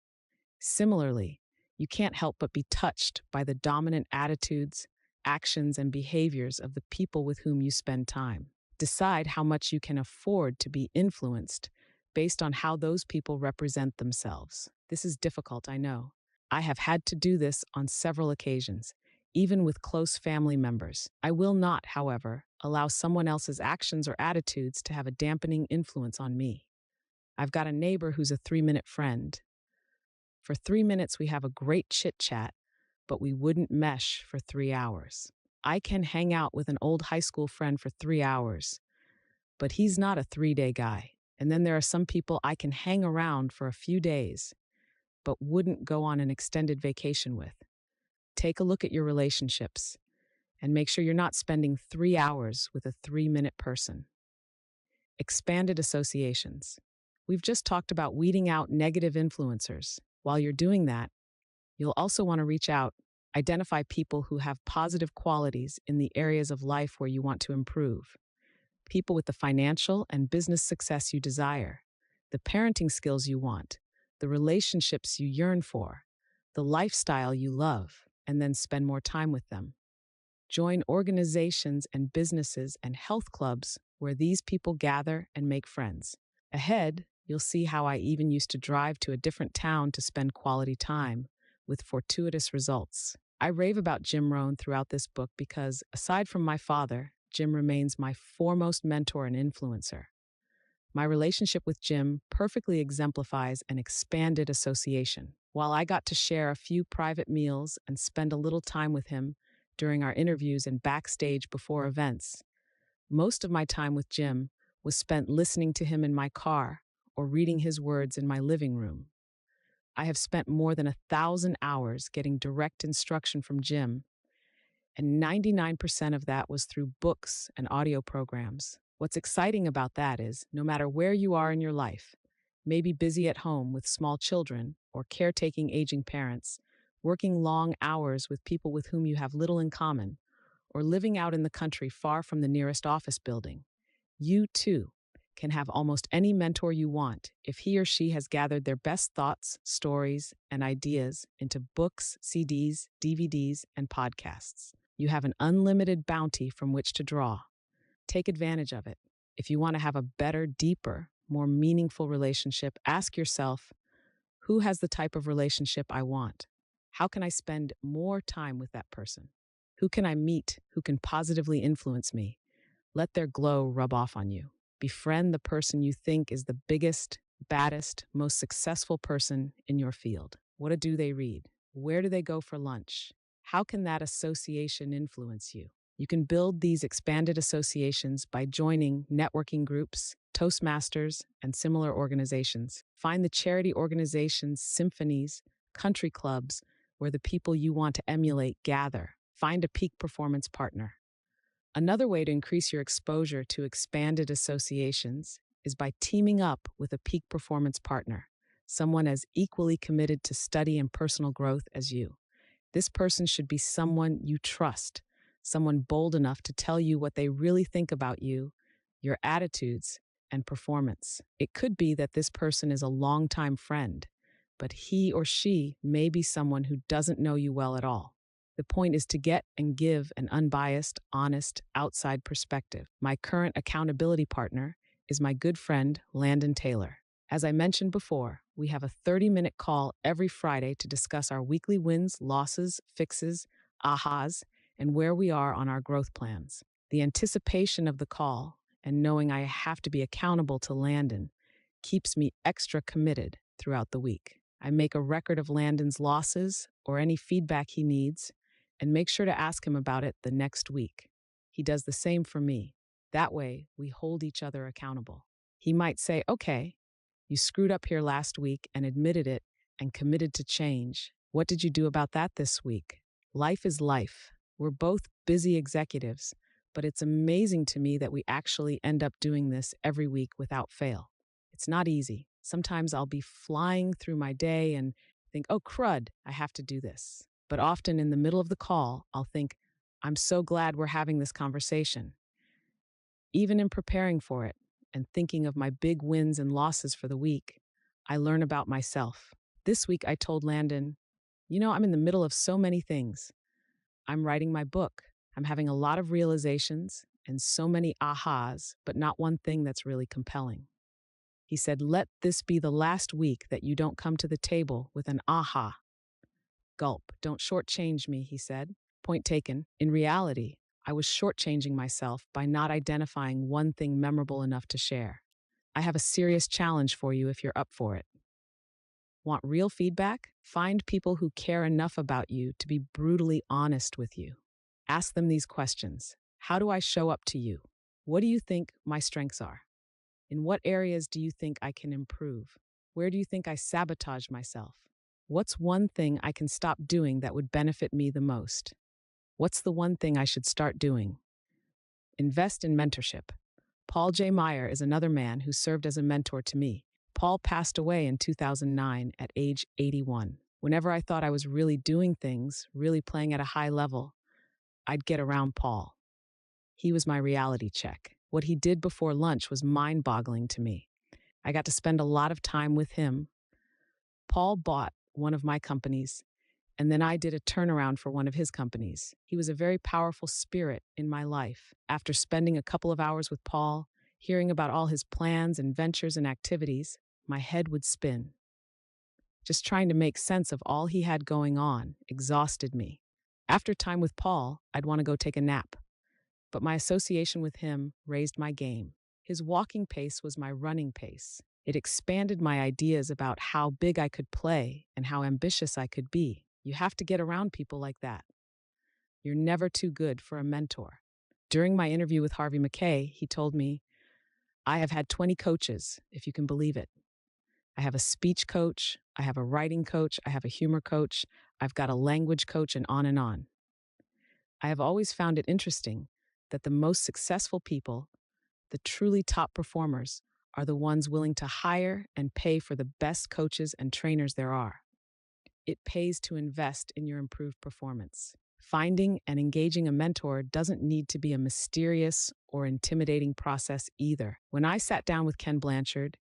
Similarly, you can't help but be touched by the dominant attitudes, actions, and behaviors of the people with whom you spend time. Decide how much you can afford to be influenced based on how those people represent themselves. This is difficult, I know. I have had to do this on several occasions, even with close family members. I will not, however, allow someone else's actions or attitudes to have a dampening influence on me. I've got a neighbor who's a 3-minute friend. For 3 minutes, we have a great chit-chat, but we wouldn't mesh for 3 hours. I can hang out with an old high school friend for 3 hours, but he's not a 3-day guy. And then there are some people I can hang around for a few days, but wouldn't go on an extended vacation with. Take a look at your relationships and make sure you're not spending 3 hours with a 3-minute person. Expanded associations. We've just talked about weeding out negative influencers. While you're doing that, you'll also want to reach out, identify people who have positive qualities in the areas of life where you want to improve. People with the financial and business success you desire, the parenting skills you want, the relationships you yearn for, the lifestyle you love, and then spend more time with them. Join organizations and businesses and health clubs where these people gather and make friends. Ahead, you'll see how I even used to drive to a different town to spend quality time, with fortuitous results. I rave about Jim Rohn throughout this book because, aside from my father, Jim remains my foremost mentor and influencer. My relationship with Jim perfectly exemplifies an expanded association. While I got to share a few private meals and spend a little time with him during our interviews and backstage before events, most of my time with Jim was spent listening to him in my car or reading his words in my living room. I have spent more than 1,000 hours getting direct instruction from Jim, and 99% of that was through books and audio programs. What's exciting about that is, no matter where you are in your life, maybe busy at home with small children or caretaking aging parents, working long hours with people with whom you have little in common, or living out in the country far from the nearest office building, you too can have almost any mentor you want if he or she has gathered their best thoughts, stories, and ideas into books, CDs, DVDs, and podcasts. You have an unlimited bounty from which to draw. Take advantage of it. If you want to have a better, deeper, more meaningful relationship, ask yourself, who has the type of relationship I want? How can I spend more time with that person? Who can I meet who can positively influence me? Let their glow rub off on you. Befriend the person you think is the biggest, baddest, most successful person in your field. What do they read? Where do they go for lunch? How can that association influence you? You can build these expanded associations by joining networking groups, Toastmasters, and similar organizations. Find the charity organizations, symphonies, country clubs where the people you want to emulate gather. Find a peak performance partner. Another way to increase your exposure to expanded associations is by teaming up with a peak performance partner, someone as equally committed to study and personal growth as you. This person should be someone you trust, someone bold enough to tell you what they really think about you, your attitudes, and performance. It could be that this person is a longtime friend, but he or she may be someone who doesn't know you well at all. The point is to get and give an unbiased, honest, outside perspective. My current accountability partner is my good friend, Landon Taylor. As I mentioned before, we have a 30-minute call every Friday to discuss our weekly wins, losses, fixes, ahas, and where we are on our growth plans. The anticipation of the call and knowing I have to be accountable to Landon keeps me extra committed throughout the week. I make a record of Landon's losses or any feedback he needs and make sure to ask him about it the next week. He does the same for me. That way, we hold each other accountable. He might say, "Okay, you screwed up here last week and admitted it and committed to change. What did you do about that this week?" Life is life. We're both busy executives, but it's amazing to me that we actually end up doing this every week without fail. It's not easy. Sometimes I'll be flying through my day and think, oh, crud, I have to do this. But often in the middle of the call, I'll think, I'm so glad we're having this conversation. Even in preparing for it and thinking of my big wins and losses for the week, I learn about myself. This week, I told Landon, I'm in the middle of so many things. I'm writing my book. I'm having a lot of realizations and so many ahas, but not one thing that's really compelling. He said, let this be the last week that you don't come to the table with an aha. Gulp, don't shortchange me, he said. Point taken. In reality, I was shortchanging myself by not identifying one thing memorable enough to share. I have a serious challenge for you if you're up for it. Want real feedback? Find people who care enough about you to be brutally honest with you. Ask them these questions. How do I show up to you? What do you think my strengths are? In what areas do you think I can improve? Where do you think I sabotage myself? What's one thing I can stop doing that would benefit me the most? What's the one thing I should start doing? Invest in mentorship. Paul J. Meyer is another man who served as a mentor to me. Paul passed away in 2009 at age 81. Whenever I thought I was really doing things, really playing at a high level, I'd get around Paul. He was my reality check. What he did before lunch was mind-boggling to me. I got to spend a lot of time with him. Paul bought one of my companies, and then I did a turnaround for one of his companies. He was a very powerful spirit in my life. After spending a couple of hours with Paul, hearing about all his plans and ventures and activities, my head would spin. Just trying to make sense of all he had going on exhausted me. After time with Paul, I'd want to go take a nap. But my association with him raised my game. His walking pace was my running pace. It expanded my ideas about how big I could play and how ambitious I could be. You have to get around people like that. You're never too good for a mentor. During my interview with Harvey Mackay, he told me, I have had 20 coaches, if you can believe it. I have a speech coach, I have a writing coach, I have a humor coach, I've got a language coach, and on and on. I have always found it interesting that the most successful people, the truly top performers, are the ones willing to hire and pay for the best coaches and trainers there are. It pays to invest in your improved performance. Finding and engaging a mentor doesn't need to be a mysterious or intimidating process either. When I sat down with Ken Blanchard,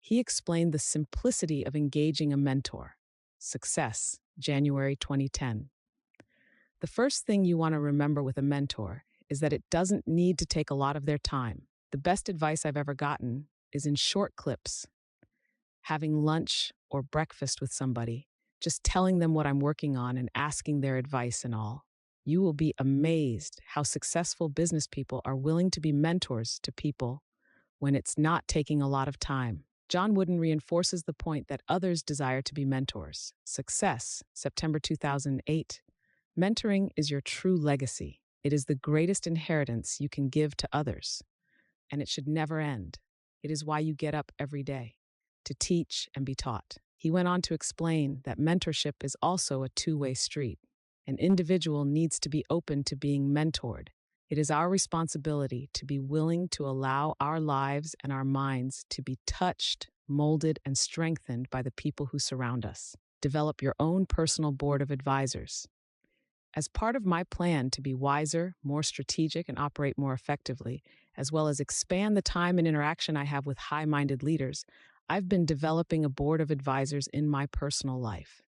he explained the simplicity of engaging a mentor. Success, January 2010. The first thing you want to remember with a mentor is that it doesn't need to take a lot of their time. The best advice I've ever gotten is in short clips, having lunch or breakfast with somebody, just telling them what I'm working on and asking their advice and all. You will be amazed how successful business people are willing to be mentors to people when it's not taking a lot of time. John Wooden reinforces the point that others desire to be mentors. Success, September 2008. Mentoring is your true legacy. It is the greatest inheritance you can give to others, and it should never end. It is why you get up every day, to teach and be taught. He went on to explain that mentorship is also a two-way street. An individual needs to be open to being mentored. It is our responsibility to be willing to allow our lives and our minds to be touched, molded, and strengthened by the people who surround us. Develop your own personal board of advisors. As part of my plan to be wiser, more strategic, and operate more effectively, as well as expand the time and interaction I have with high-minded leaders, I've been developing a board of advisors in my personal life.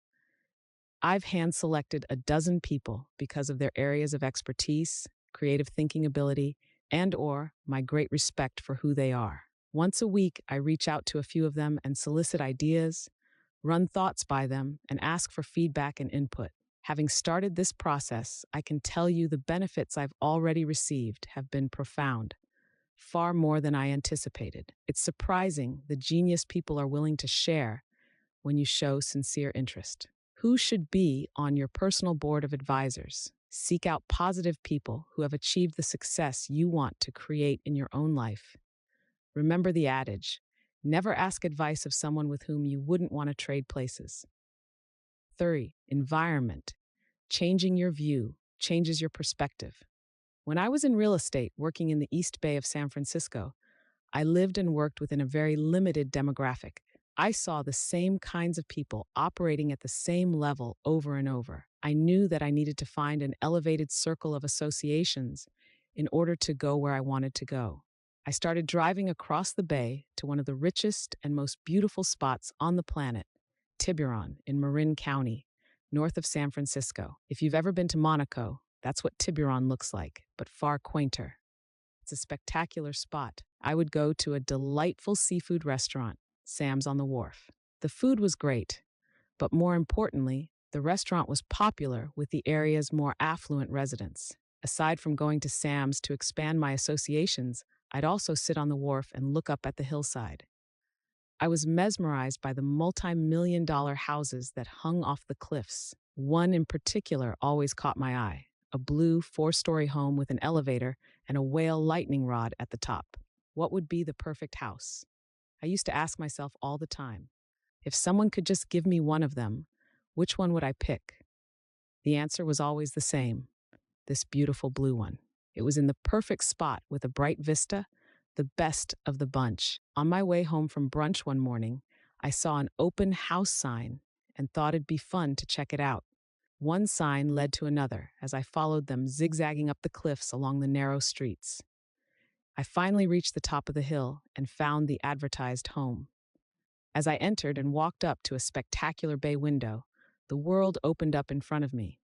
I've hand-selected 12 people because of their areas of expertise, creative thinking ability, and/or my great respect for who they are. Once a week, I reach out to a few of them and solicit ideas, run thoughts by them, and ask for feedback and input. Having started this process, I can tell you the benefits I've already received have been profound, far more than I anticipated. It's surprising the genius people are willing to share when you show sincere interest. Who should be on your personal board of advisors? Seek out positive people who have achieved the success you want to create in your own life. Remember the adage, never ask advice of someone with whom you wouldn't want to trade places. 3. Environment. Changing your view changes your perspective. When I was in real estate working in the East Bay of San Francisco, I lived and worked within a very limited demographic. I saw the same kinds of people operating at the same level over and over. I knew that I needed to find an elevated circle of associations in order to go where I wanted to go. I started driving across the bay to one of the richest and most beautiful spots on the planet, Tiburon in Marin County, north of San Francisco. If you've ever been to Monaco, that's what Tiburon looks like, but far quainter. It's a spectacular spot. I would go to a delightful seafood restaurant, Sam's on the Wharf. The food was great, but more importantly, the restaurant was popular with the area's more affluent residents. Aside from going to Sam's to expand my associations, I'd also sit on the wharf and look up at the hillside. I was mesmerized by the multi-million-dollar houses that hung off the cliffs. One in particular always caught my eye, a blue 4-story home with an elevator and a whale lightning rod at the top. What would be the perfect house? I used to ask myself all the time, if someone could just give me one of them, which one would I pick? The answer was always the same, this beautiful blue one. It was in the perfect spot with a bright vista, the best of the bunch. On my way home from brunch one morning, I saw an open house sign and thought it'd be fun to check it out. One sign led to another as I followed them zigzagging up the cliffs along the narrow streets. I finally reached the top of the hill and found the advertised home. As I entered and walked up to a spectacular bay window, the world opened up in front of me.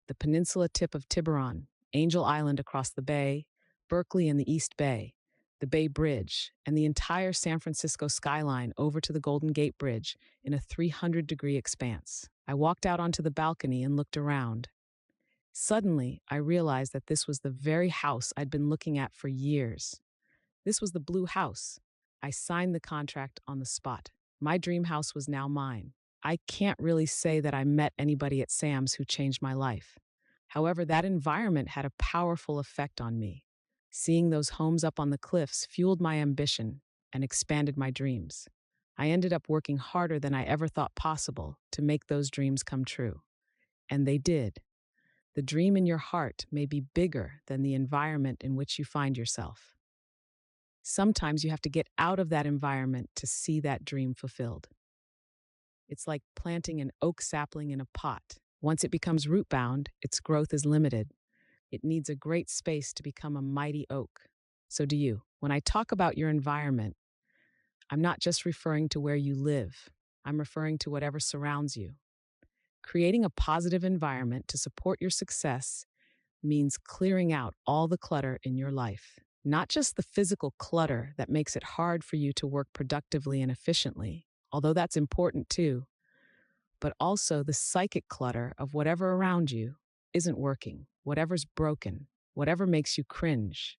The peninsula tip of Tiburon, Angel Island across the bay, Berkeley in the East Bay, the Bay Bridge, and the entire San Francisco skyline over to the Golden Gate Bridge in a 300-degree expanse. I walked out onto the balcony and looked around. Suddenly, I realized that this was the very house I'd been looking at for years. This was the blue house. I signed the contract on the spot. My dream house was now mine. I can't really say that I met anybody at Sam's who changed my life. However, that environment had a powerful effect on me. Seeing those homes up on the cliffs fueled my ambition and expanded my dreams. I ended up working harder than I ever thought possible to make those dreams come true. And they did. The dream in your heart may be bigger than the environment in which you find yourself. Sometimes you have to get out of that environment to see that dream fulfilled. It's like planting an oak sapling in a pot. Once it becomes root-bound, its growth is limited. It needs a great space to become a mighty oak. So do you. When I talk about your environment, I'm not just referring to where you live. I'm referring to whatever surrounds you. Creating a positive environment to support your success means clearing out all the clutter in your life. Not just the physical clutter that makes it hard for you to work productively and efficiently, although that's important too, but also the psychic clutter of whatever around you isn't working, whatever's broken, whatever makes you cringe.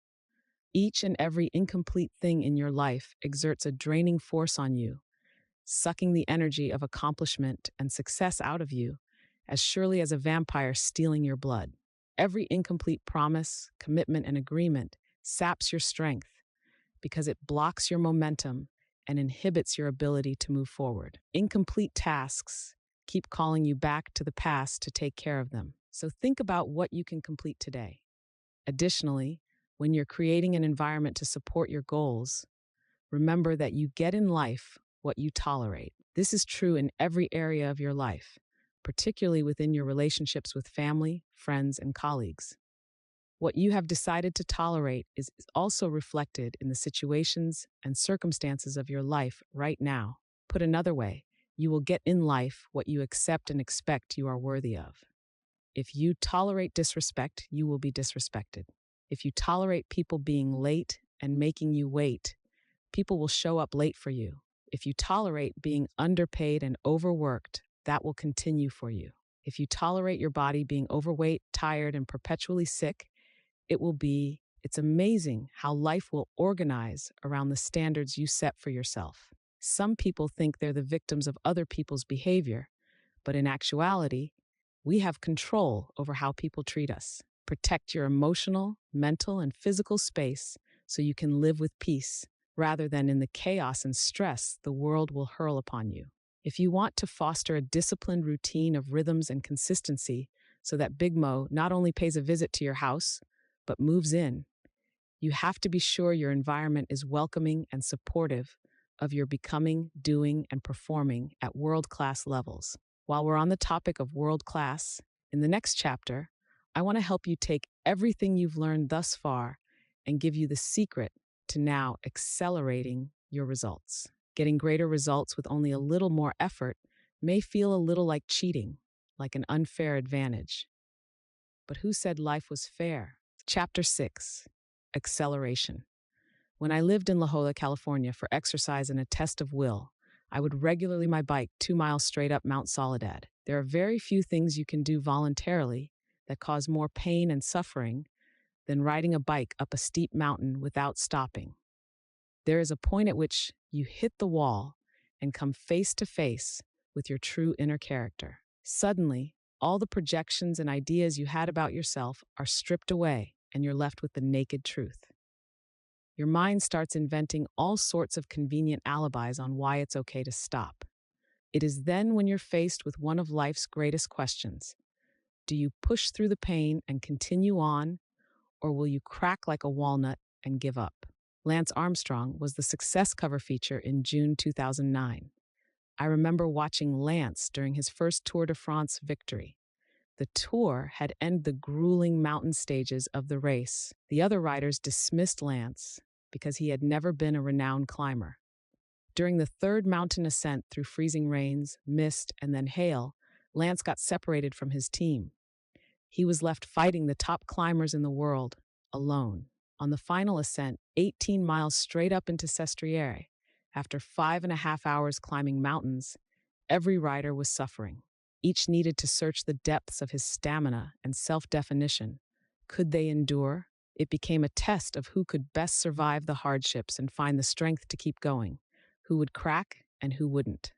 Each and every incomplete thing in your life exerts a draining force on you, sucking the energy of accomplishment and success out of you as surely as a vampire stealing your blood. Every incomplete promise, commitment, and agreement saps your strength because it blocks your momentum and inhibits your ability to move forward. Incomplete tasks keep calling you back to the past to take care of them. So think about what you can complete today. Additionally, when you're creating an environment to support your goals, remember that you get in life what you tolerate. This is true in every area of your life, particularly within your relationships with family, friends, and colleagues. What you have decided to tolerate is also reflected in the situations and circumstances of your life right now. Put another way, you will get in life what you accept and expect you are worthy of. If you tolerate disrespect, you will be disrespected. If you tolerate people being late and making you wait, people will show up late for you. If you tolerate being underpaid and overworked, that will continue for you. If you tolerate your body being overweight, tired, and perpetually sick, it's amazing how life will organize around the standards you set for yourself. Some people think they're the victims of other people's behavior, but in actuality, we have control over how people treat us. Protect your emotional, mental, and physical space so you can live with peace, rather than in the chaos and stress the world will hurl upon you. If you want to foster a disciplined routine of rhythms and consistency so that Big Mo not only pays a visit to your house, but moves in, you have to be sure your environment is welcoming and supportive of your becoming, doing, and performing at world-class levels. While we're on the topic of world-class, in the next chapter, I want to help you take everything you've learned thus far and give you the secret to now accelerating your results. Getting greater results with only a little more effort may feel a little like cheating, like an unfair advantage. But who said life was fair? Chapter 6, Acceleration. When I lived in La Jolla, California for exercise and a test of will, I would regularly my bike 2 miles straight up Mount Soledad. There are very few things you can do voluntarily that cause more pain and suffering than riding a bike up a steep mountain without stopping. There is a point at which you hit the wall and come face to face with your true inner character. Suddenly, all the projections and ideas you had about yourself are stripped away, and you're left with the naked truth. Your mind starts inventing all sorts of convenient alibis on why it's okay to stop. It is then when you're faced with one of life's greatest questions. Do you push through the pain and continue on, or will you crack like a walnut and give up? Lance Armstrong was the success cover feature in June 2009. I remember watching Lance during his first Tour de France victory. The tour had ended the grueling mountain stages of the race. The other riders dismissed Lance because he had never been a renowned climber. During the third mountain ascent through freezing rains, mist, and then hail, Lance got separated from his team. He was left fighting the top climbers in the world, alone. On the final ascent, 18 miles straight up into Sestriere, after 5.5 hours climbing mountains, every rider was suffering. Each needed to search the depths of his stamina and self-definition. Could they endure? It became a test of who could best survive the hardships and find the strength to keep going, who would crack and who wouldn't.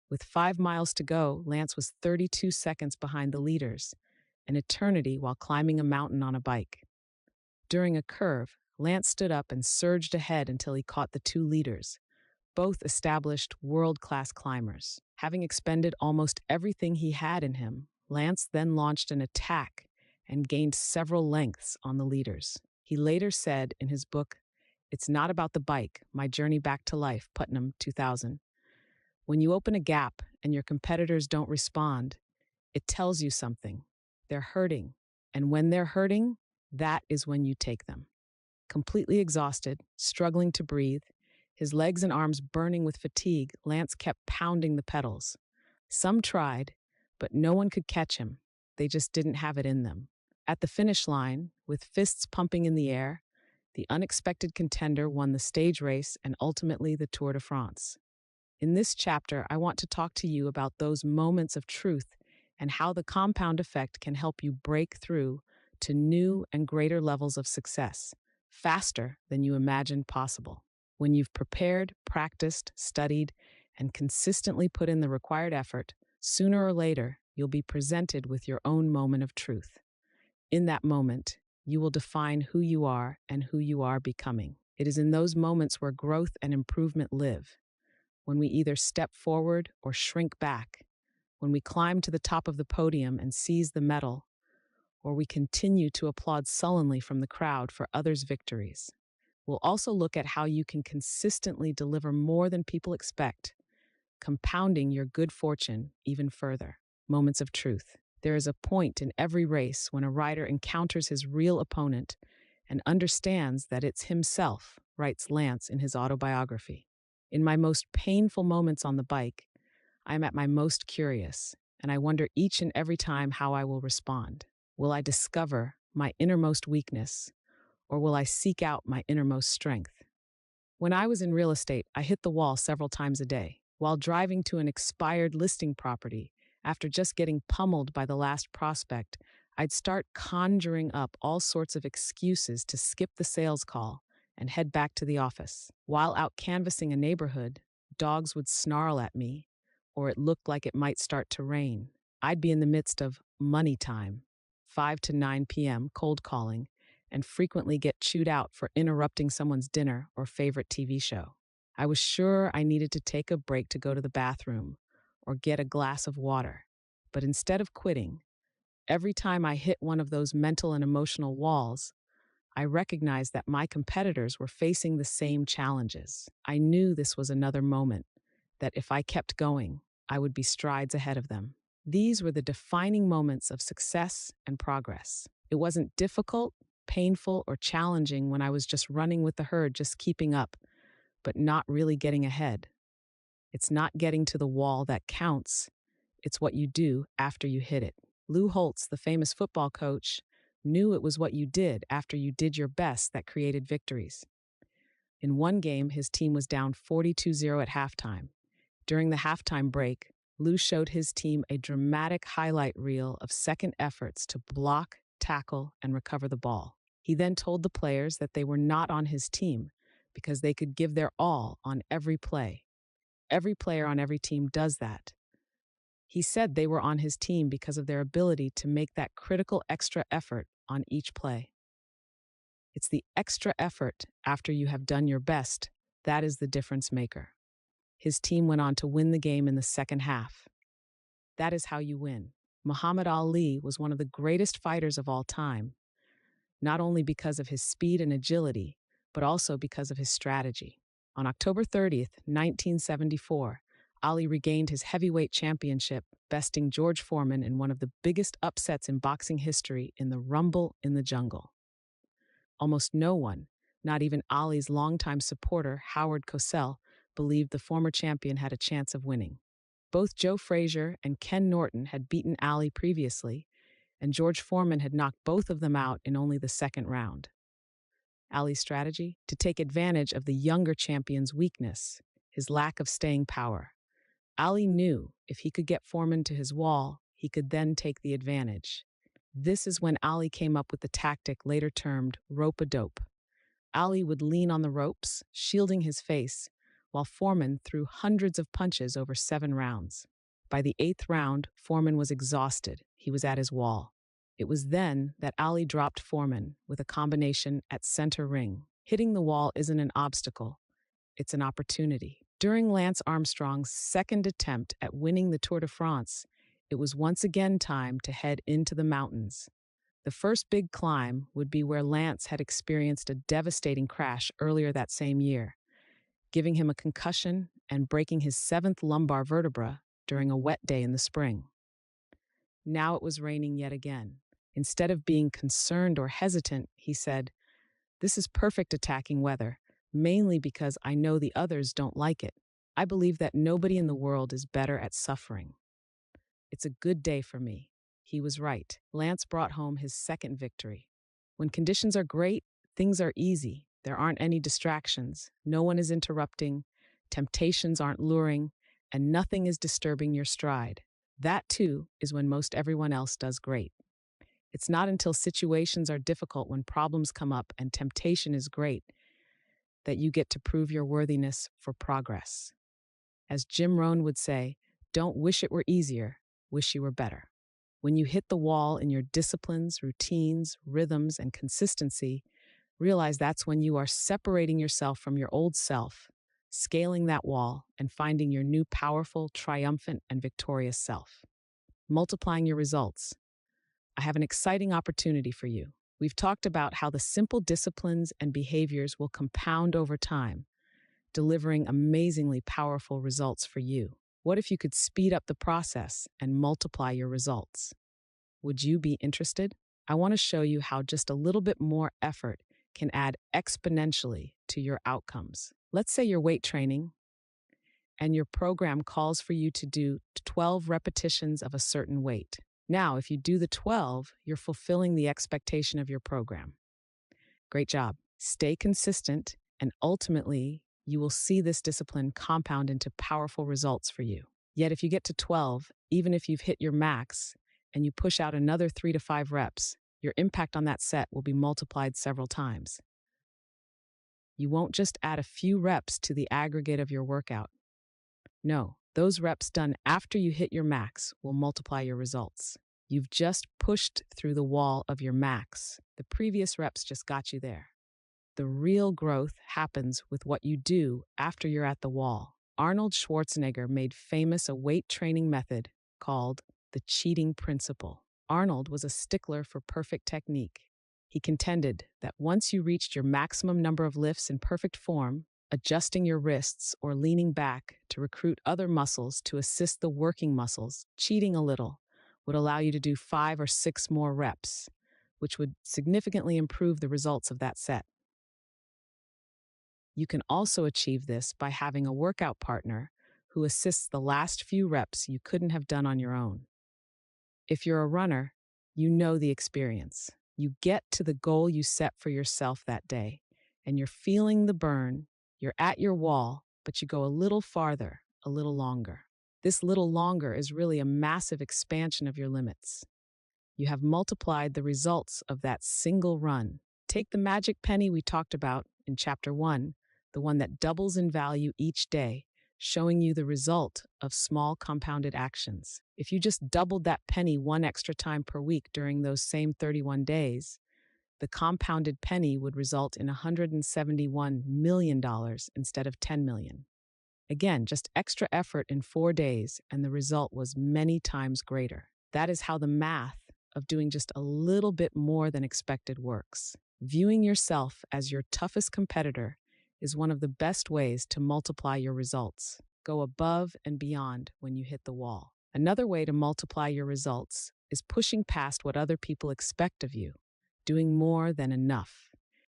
With 5 miles to go, Lance was 32 seconds behind the leaders, an eternity while climbing a mountain on a bike. During a curve, Lance stood up and surged ahead until he caught the two leaders, both established world-class climbers. Having expended almost everything he had in him, Lance then launched an attack and gained several lengths on the leaders. He later said in his book, "It's not about the bike, My Journey Back to Life," Putnam, 2000. When you open a gap and your competitors don't respond, it tells you something. They're hurting. And when they're hurting, that is when you take them. Completely exhausted, struggling to breathe, his legs and arms burning with fatigue, Lance kept pounding the pedals. Some tried, but no one could catch him. They just didn't have it in them. At the finish line, with fists pumping in the air, the unexpected contender won the stage race and ultimately the Tour de France. In this chapter, I want to talk to you about those moments of truth and how the compound effect can help you break through to new and greater levels of success, faster than you imagined possible. When you've prepared, practiced, studied, and consistently put in the required effort, sooner or later, you'll be presented with your own moment of truth. In that moment, you will define who you are and who you are becoming. It is in those moments where growth and improvement live. When we either step forward or shrink back, when we climb to the top of the podium and seize the medal, or we continue to applaud sullenly from the crowd for others' victories. We'll also look at how you can consistently deliver more than people expect, compounding your good fortune even further. Moments of truth. There is a point in every race when a rider encounters his real opponent and understands that it's himself, writes Lance in his autobiography. In my most painful moments on the bike, I am at my most curious, and I wonder each and every time how I will respond. Will I discover my innermost weakness, or will I seek out my innermost strength? When I was in real estate, I hit the wall several times a day. While driving to an expired listing property, after just getting pummeled by the last prospect, I'd start conjuring up all sorts of excuses to skip the sales call and head back to the office. While out canvassing a neighborhood, dogs would snarl at me, or it looked like it might start to rain. I'd be in the midst of money time, 5 to 9 p.m. cold calling, and frequently get chewed out for interrupting someone's dinner or favorite TV show. I was sure I needed to take a break to go to the bathroom or get a glass of water. But instead of quitting, every time I hit one of those mental and emotional walls, I recognized that my competitors were facing the same challenges. I knew this was another moment, that if I kept going, I would be strides ahead of them. These were the defining moments of success and progress. It wasn't difficult, painful, or challenging when I was just running with the herd, just keeping up, but not really getting ahead. It's not getting to the wall that counts. It's what you do after you hit it. Lou Holtz, the famous football coach, knew it was what you did after you did your best that created victories. In one game, his team was down 42-0 at halftime. During the halftime break, Lou showed his team a dramatic highlight reel of second efforts to block, tackle, and recover the ball. He then told the players that they were not on his team because they could give their all on every play. Every player on every team does that. He said they were on his team because of their ability to make that critical extra effort on each play. It's the extra effort after you have done your best that is the difference maker. His team went on to win the game in the second half. That is how you win. Muhammad Ali was one of the greatest fighters of all time, not only because of his speed and agility, but also because of his strategy. On October 30th, 1974, Ali regained his heavyweight championship, besting George Foreman in one of the biggest upsets in boxing history in the Rumble in the Jungle. Almost no one, not even Ali's longtime supporter, Howard Cosell, believed the former champion had a chance of winning. Both Joe Frazier and Ken Norton had beaten Ali previously, and George Foreman had knocked both of them out in only the second round. Ali's strategy? To take advantage of the younger champion's weakness, his lack of staying power. Ali knew if he could get Foreman to his wall, he could then take the advantage. This is when Ali came up with the tactic later termed rope-a-dope. Ali would lean on the ropes, shielding his face, while Foreman threw hundreds of punches over 7 rounds. By the 8th round, Foreman was exhausted. He was at his wall. It was then that Ali dropped Foreman with a combination at center ring. Hitting the wall isn't an obstacle, it's an opportunity. During Lance Armstrong's second attempt at winning the Tour de France, it was once again time to head into the mountains. The first big climb would be where Lance had experienced a devastating crash earlier that same year, giving him a concussion and breaking his seventh lumbar vertebra during a wet day in the spring. Now it was raining yet again. Instead of being concerned or hesitant, he said, "This is perfect attacking weather, mainly because I know the others don't like it. I believe that nobody in the world is better at suffering. It's a good day for me." He was right. Lance brought home his second victory. When conditions are great, things are easy. There aren't any distractions. No one is interrupting. Temptations aren't luring, and nothing is disturbing your stride. That, too, is when most everyone else does great. It's not until situations are difficult, when problems come up and temptation is great, that you get to prove your worthiness for progress. As Jim Rohn would say, don't wish it were easier, wish you were better. When you hit the wall in your disciplines, routines, rhythms, and consistency, realize that's when you are separating yourself from your old self, scaling that wall, and finding your new powerful, triumphant, and victorious self. Multiplying your results. I have an exciting opportunity for you. We've talked about how the simple disciplines and behaviors will compound over time, delivering amazingly powerful results for you. What if you could speed up the process and multiply your results? Would you be interested? I want to show you how just a little bit more effort can add exponentially to your outcomes. Let's say you're weight training and your program calls for you to do 12 repetitions of a certain weight. Now, if you do the 12, you're fulfilling the expectation of your program. Great job. Stay consistent, and ultimately, you will see this discipline compound into powerful results for you. Yet if you get to 12, even if you've hit your max, and you push out another 3 to 5 reps, your impact on that set will be multiplied several times. You won't just add a few reps to the aggregate of your workout. No, those reps done after you hit your max will multiply your results. You've just pushed through the wall of your max. The previous reps just got you there. The real growth happens with what you do after you're at the wall. Arnold Schwarzenegger made famous a weight training method called the cheating principle. Arnold was a stickler for perfect technique. He contended that once you reached your maximum number of lifts in perfect form, adjusting your wrists or leaning back to recruit other muscles to assist the working muscles, cheating a little, would allow you to do 5 or 6 more reps, which would significantly improve the results of that set. You can also achieve this by having a workout partner who assists the last few reps you couldn't have done on your own. If you're a runner, you know the experience. You get to the goal you set for yourself that day, and you're feeling the burn. You're at your wall, but you go a little farther, a little longer. This little longer is really a massive expansion of your limits. You have multiplied the results of that single run. Take the magic penny we talked about in Chapter 1, the one that doubles in value each day, showing you the result of small compounded actions. If you just doubled that penny one extra time per week during those same 31 days, the compounded penny would result in $171 million instead of $10 million. Again, just extra effort in 4 days, and the result was many times greater. That is how the math of doing just a little bit more than expected works. Viewing yourself as your toughest competitor is one of the best ways to multiply your results. Go above and beyond when you hit the wall. Another way to multiply your results is pushing past what other people expect of you, doing more than enough.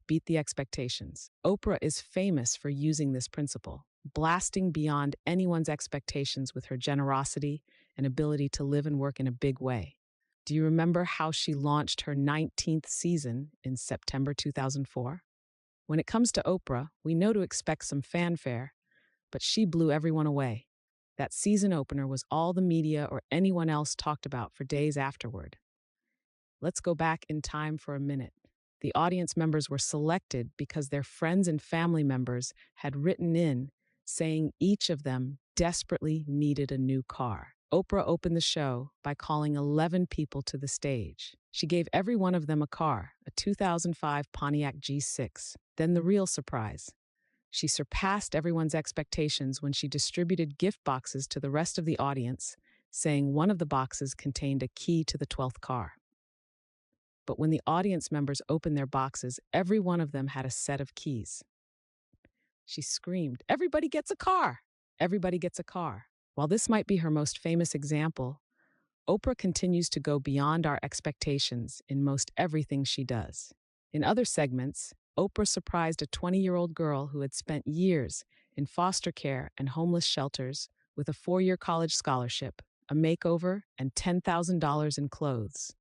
Beat the expectations. Oprah is famous for using this principle, blasting beyond anyone's expectations with her generosity and ability to live and work in a big way. Do you remember how she launched her 19th season in September 2004? When it comes to Oprah, we know to expect some fanfare, but she blew everyone away. That season opener was all the media or anyone else talked about for days afterward. Let's go back in time for a minute. The audience members were selected because their friends and family members had written in saying each of them desperately needed a new car. Oprah opened the show by calling 11 people to the stage. She gave every one of them a car, a 2005 Pontiac G6. Then the real surprise. She surpassed everyone's expectations when she distributed gift boxes to the rest of the audience, saying one of the boxes contained a key to the 12th car. But when the audience members opened their boxes, every one of them had a set of keys. She screamed, "Everybody gets a car! Everybody gets a car!" While this might be her most famous example, Oprah continues to go beyond our expectations in most everything she does. In other segments, Oprah surprised a 20-year-old girl who had spent years in foster care and homeless shelters with a 4-year college scholarship, a makeover, and $10,000 in clothes.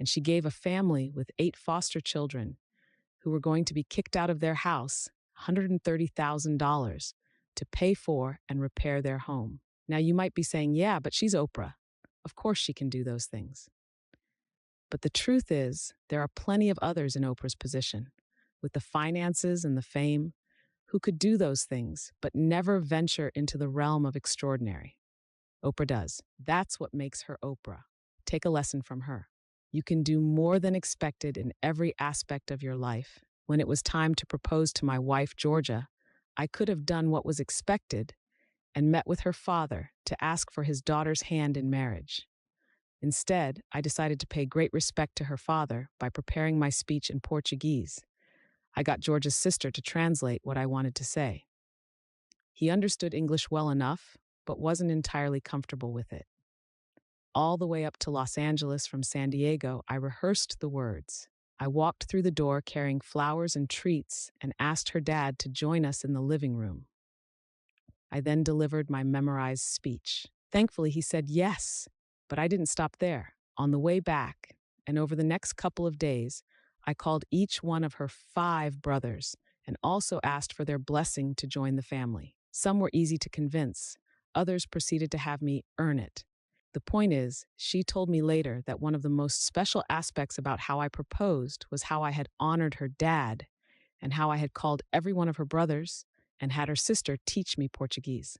And she gave a family with 8 foster children who were going to be kicked out of their house $130,000 to pay for and repair their home. Now you might be saying, yeah, but she's Oprah. Of course she can do those things. But the truth is, there are plenty of others in Oprah's position, with the finances and the fame, who could do those things, but never venture into the realm of extraordinary. Oprah does. That's what makes her Oprah. Take a lesson from her. You can do more than expected in every aspect of your life. When it was time to propose to my wife, Georgia, I could have done what was expected and met with her father to ask for his daughter's hand in marriage. Instead, I decided to pay great respect to her father by preparing my speech in Portuguese. I got Georgia's sister to translate what I wanted to say. He understood English well enough, but wasn't entirely comfortable with it. All the way up to Los Angeles from San Diego, I rehearsed the words. I walked through the door carrying flowers and treats and asked her dad to join us in the living room. I then delivered my memorized speech. Thankfully, he said yes, but I didn't stop there. On the way back, and over the next couple of days, I called each one of her 5 brothers and also asked for their blessing to join the family. Some were easy to convince. Others proceeded to have me earn it. The point is, she told me later that one of the most special aspects about how I proposed was how I had honored her dad and how I had called every one of her brothers and had her sister teach me Portuguese.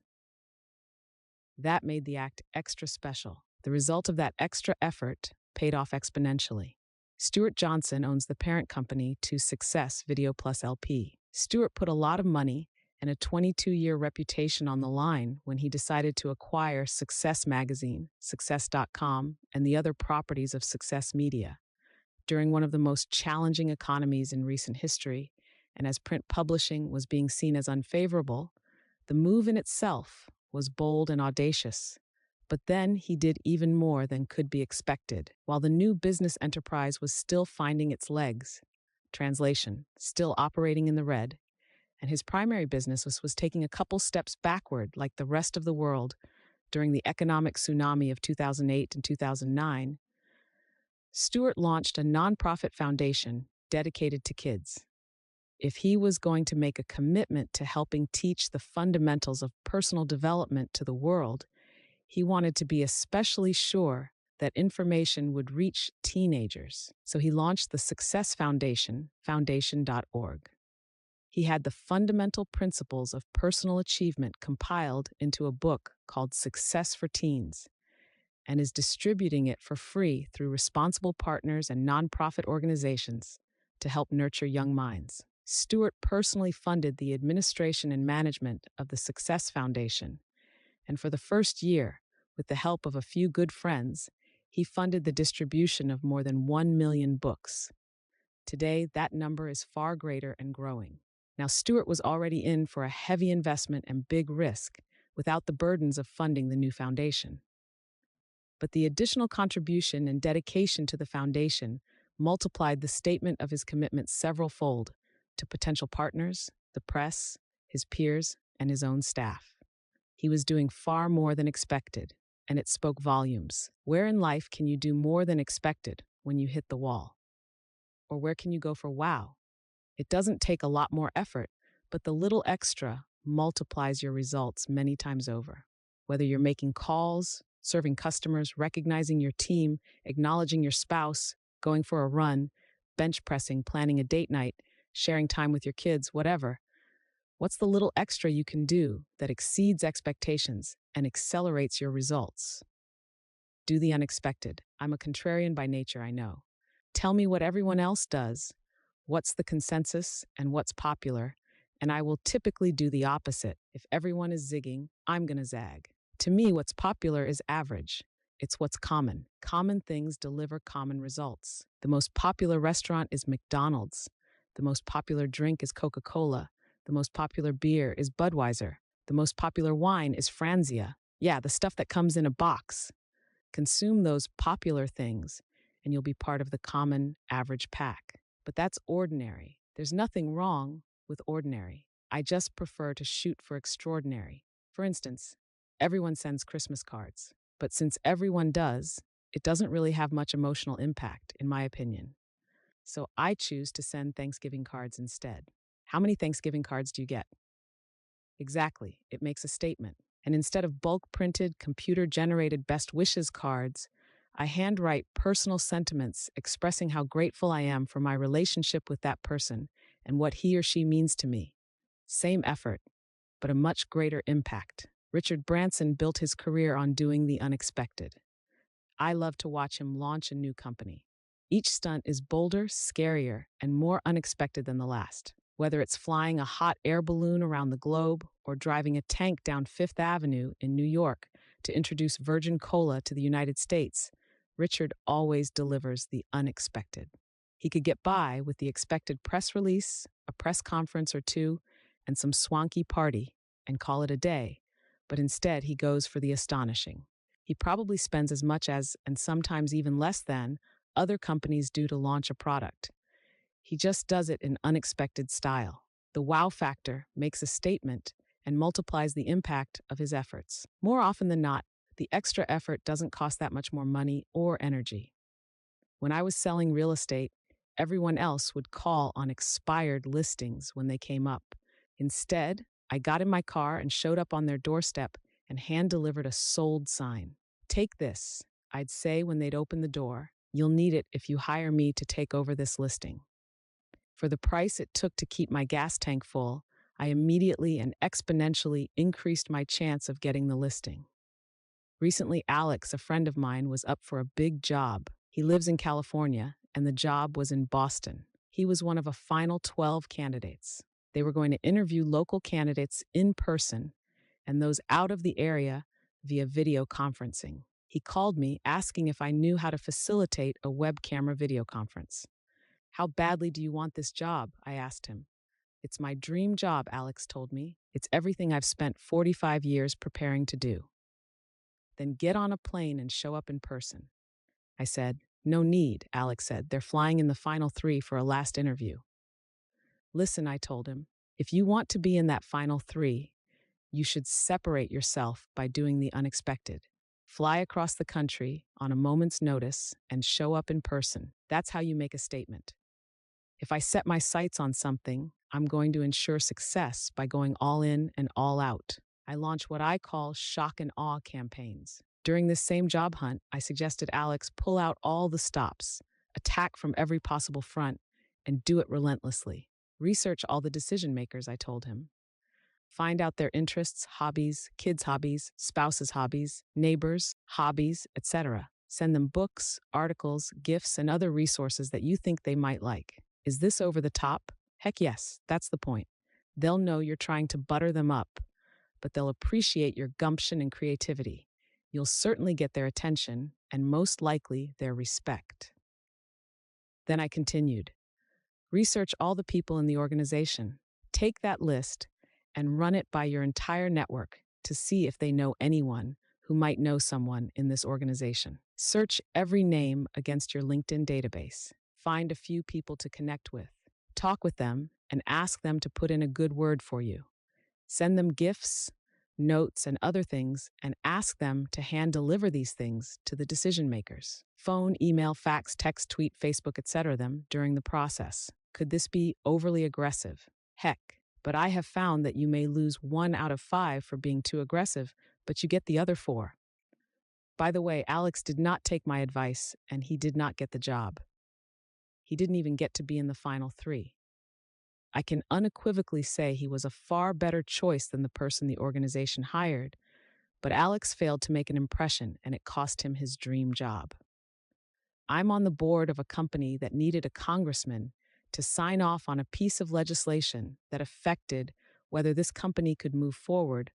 That made the act extra special. The result of that extra effort paid off exponentially. Stuart Johnson owns the parent company to Success Video Plus LP. Stuart put a lot of money and a 22-year reputation on the line when he decided to acquire Success Magazine, Success.com, and the other properties of Success Media. During one of the most challenging economies in recent history, and as print publishing was being seen as unfavorable, the move in itself was bold and audacious. But then he did even more than could be expected. While the new business enterprise was still finding its legs, translation, still operating in the red, and his primary business was taking a couple steps backward like the rest of the world during the economic tsunami of 2008 and 2009, Stuart launched a nonprofit foundation dedicated to kids. If he was going to make a commitment to helping teach the fundamentals of personal development to the world, he wanted to be especially sure that information would reach teenagers. So he launched the Success Foundation, foundation.org. He had the fundamental principles of personal achievement compiled into a book called Success for Teens and is distributing it for free through responsible partners and nonprofit organizations to help nurture young minds. Stuart personally funded the administration and management of the Success Foundation, and for the first year, with the help of a few good friends, he funded the distribution of more than 1 million books. Today, that number is far greater and growing. Now, Stuart was already in for a heavy investment and big risk without the burdens of funding the new foundation. But the additional contribution and dedication to the foundation multiplied the statement of his commitment several-fold to potential partners, the press, his peers, and his own staff. He was doing far more than expected, and it spoke volumes. Where in life can you do more than expected when you hit the wall? Or where can you go for wow? It doesn't take a lot more effort, but the little extra multiplies your results many times over. Whether you're making calls, serving customers, recognizing your team, acknowledging your spouse, going for a run, bench pressing, planning a date night, sharing time with your kids, whatever. What's the little extra you can do that exceeds expectations and accelerates your results? Do the unexpected. I'm a contrarian by nature, I know. Tell me what everyone else does, what's the consensus, and what's popular, and I will typically do the opposite. If everyone is zigging, I'm going to zag. To me, what's popular is average. It's what's common. Common things deliver common results. The most popular restaurant is McDonald's. The most popular drink is Coca-Cola. The most popular beer is Budweiser. The most popular wine is Franzia. Yeah, the stuff that comes in a box. Consume those popular things, and you'll be part of the common average pack. But that's ordinary. There's nothing wrong with ordinary. I just prefer to shoot for extraordinary. For instance, everyone sends Christmas cards. But since everyone does, it doesn't really have much emotional impact, in my opinion. So I choose to send Thanksgiving cards instead. How many Thanksgiving cards do you get? Exactly, it makes a statement. And instead of bulk printed, computer generated best wishes cards, I handwrite personal sentiments expressing how grateful I am for my relationship with that person and what he or she means to me. Same effort, but a much greater impact. Richard Branson built his career on doing the unexpected. I love to watch him launch a new company. Each stunt is bolder, scarier, and more unexpected than the last. Whether it's flying a hot air balloon around the globe or driving a tank down Fifth Avenue in New York to introduce Virgin Cola to the United States, Richard always delivers the unexpected. He could get by with the expected press release, a press conference or two, and some swanky party and call it a day, but instead he goes for the astonishing. He probably spends as much as, and sometimes even less than, other companies do to launch a product. He just does it in unexpected style. The wow factor makes a statement and multiplies the impact of his efforts. More often than not, the extra effort doesn't cost that much more money or energy. When I was selling real estate, everyone else would call on expired listings when they came up. Instead, I got in my car and showed up on their doorstep and hand-delivered a sold sign. Take this, I'd say when they'd open the door. You'll need it if you hire me to take over this listing. For the price it took to keep my gas tank full, I immediately and exponentially increased my chance of getting the listing. Recently, Alex, a friend of mine, was up for a big job. He lives in California, and the job was in Boston. He was one of a final 12 candidates. They were going to interview local candidates in person and those out of the area via video conferencing. He called me asking if I knew how to facilitate a web camera video conference. How badly do you want this job? I asked him. It's my dream job, Alex told me. It's everything I've spent 45 years preparing to do. Then get on a plane and show up in person. I said, no need, Alex said. They're flying in the final 3 for a last interview. Listen, I told him, if you want to be in that final 3, you should separate yourself by doing the unexpected. Fly across the country on a moment's notice and show up in person. That's how you make a statement. If I set my sights on something, I'm going to ensure success by going all in and all out. I launch what I call shock and awe campaigns. During this same job hunt, I suggested Alex pull out all the stops, attack from every possible front, and do it relentlessly. Research all the decision makers, I told him. Find out their interests, hobbies, kids' hobbies, spouses' hobbies, neighbors, hobbies, etc. Send them books, articles, gifts, and other resources that you think they might like. Is this over the top? Heck yes, that's the point. They'll know you're trying to butter them up, but they'll appreciate your gumption and creativity. You'll certainly get their attention, and most likely their respect. Then I continued. Research all the people in the organization. Take that list and run it by your entire network to see if they know anyone who might know someone in this organization. Search every name against your LinkedIn database. Find a few people to connect with. Talk with them and ask them to put in a good word for you. Send them gifts, notes, and other things, and ask them to hand deliver these things to the decision makers. Phone, email, fax, text, tweet, Facebook, etc. them during the process. Could this be overly aggressive? Heck, but I have found that you may lose 1 out of 5 for being too aggressive, but you get the other 4. By the way, Alex did not take my advice, and he did not get the job. He didn't even get to be in the final 3. I can unequivocally say he was a far better choice than the person the organization hired, But Alex failed to make an impression, and it cost him his dream job. I'm on the board of a company that needed a congressman to sign off on a piece of legislation that affected whether this company could move forward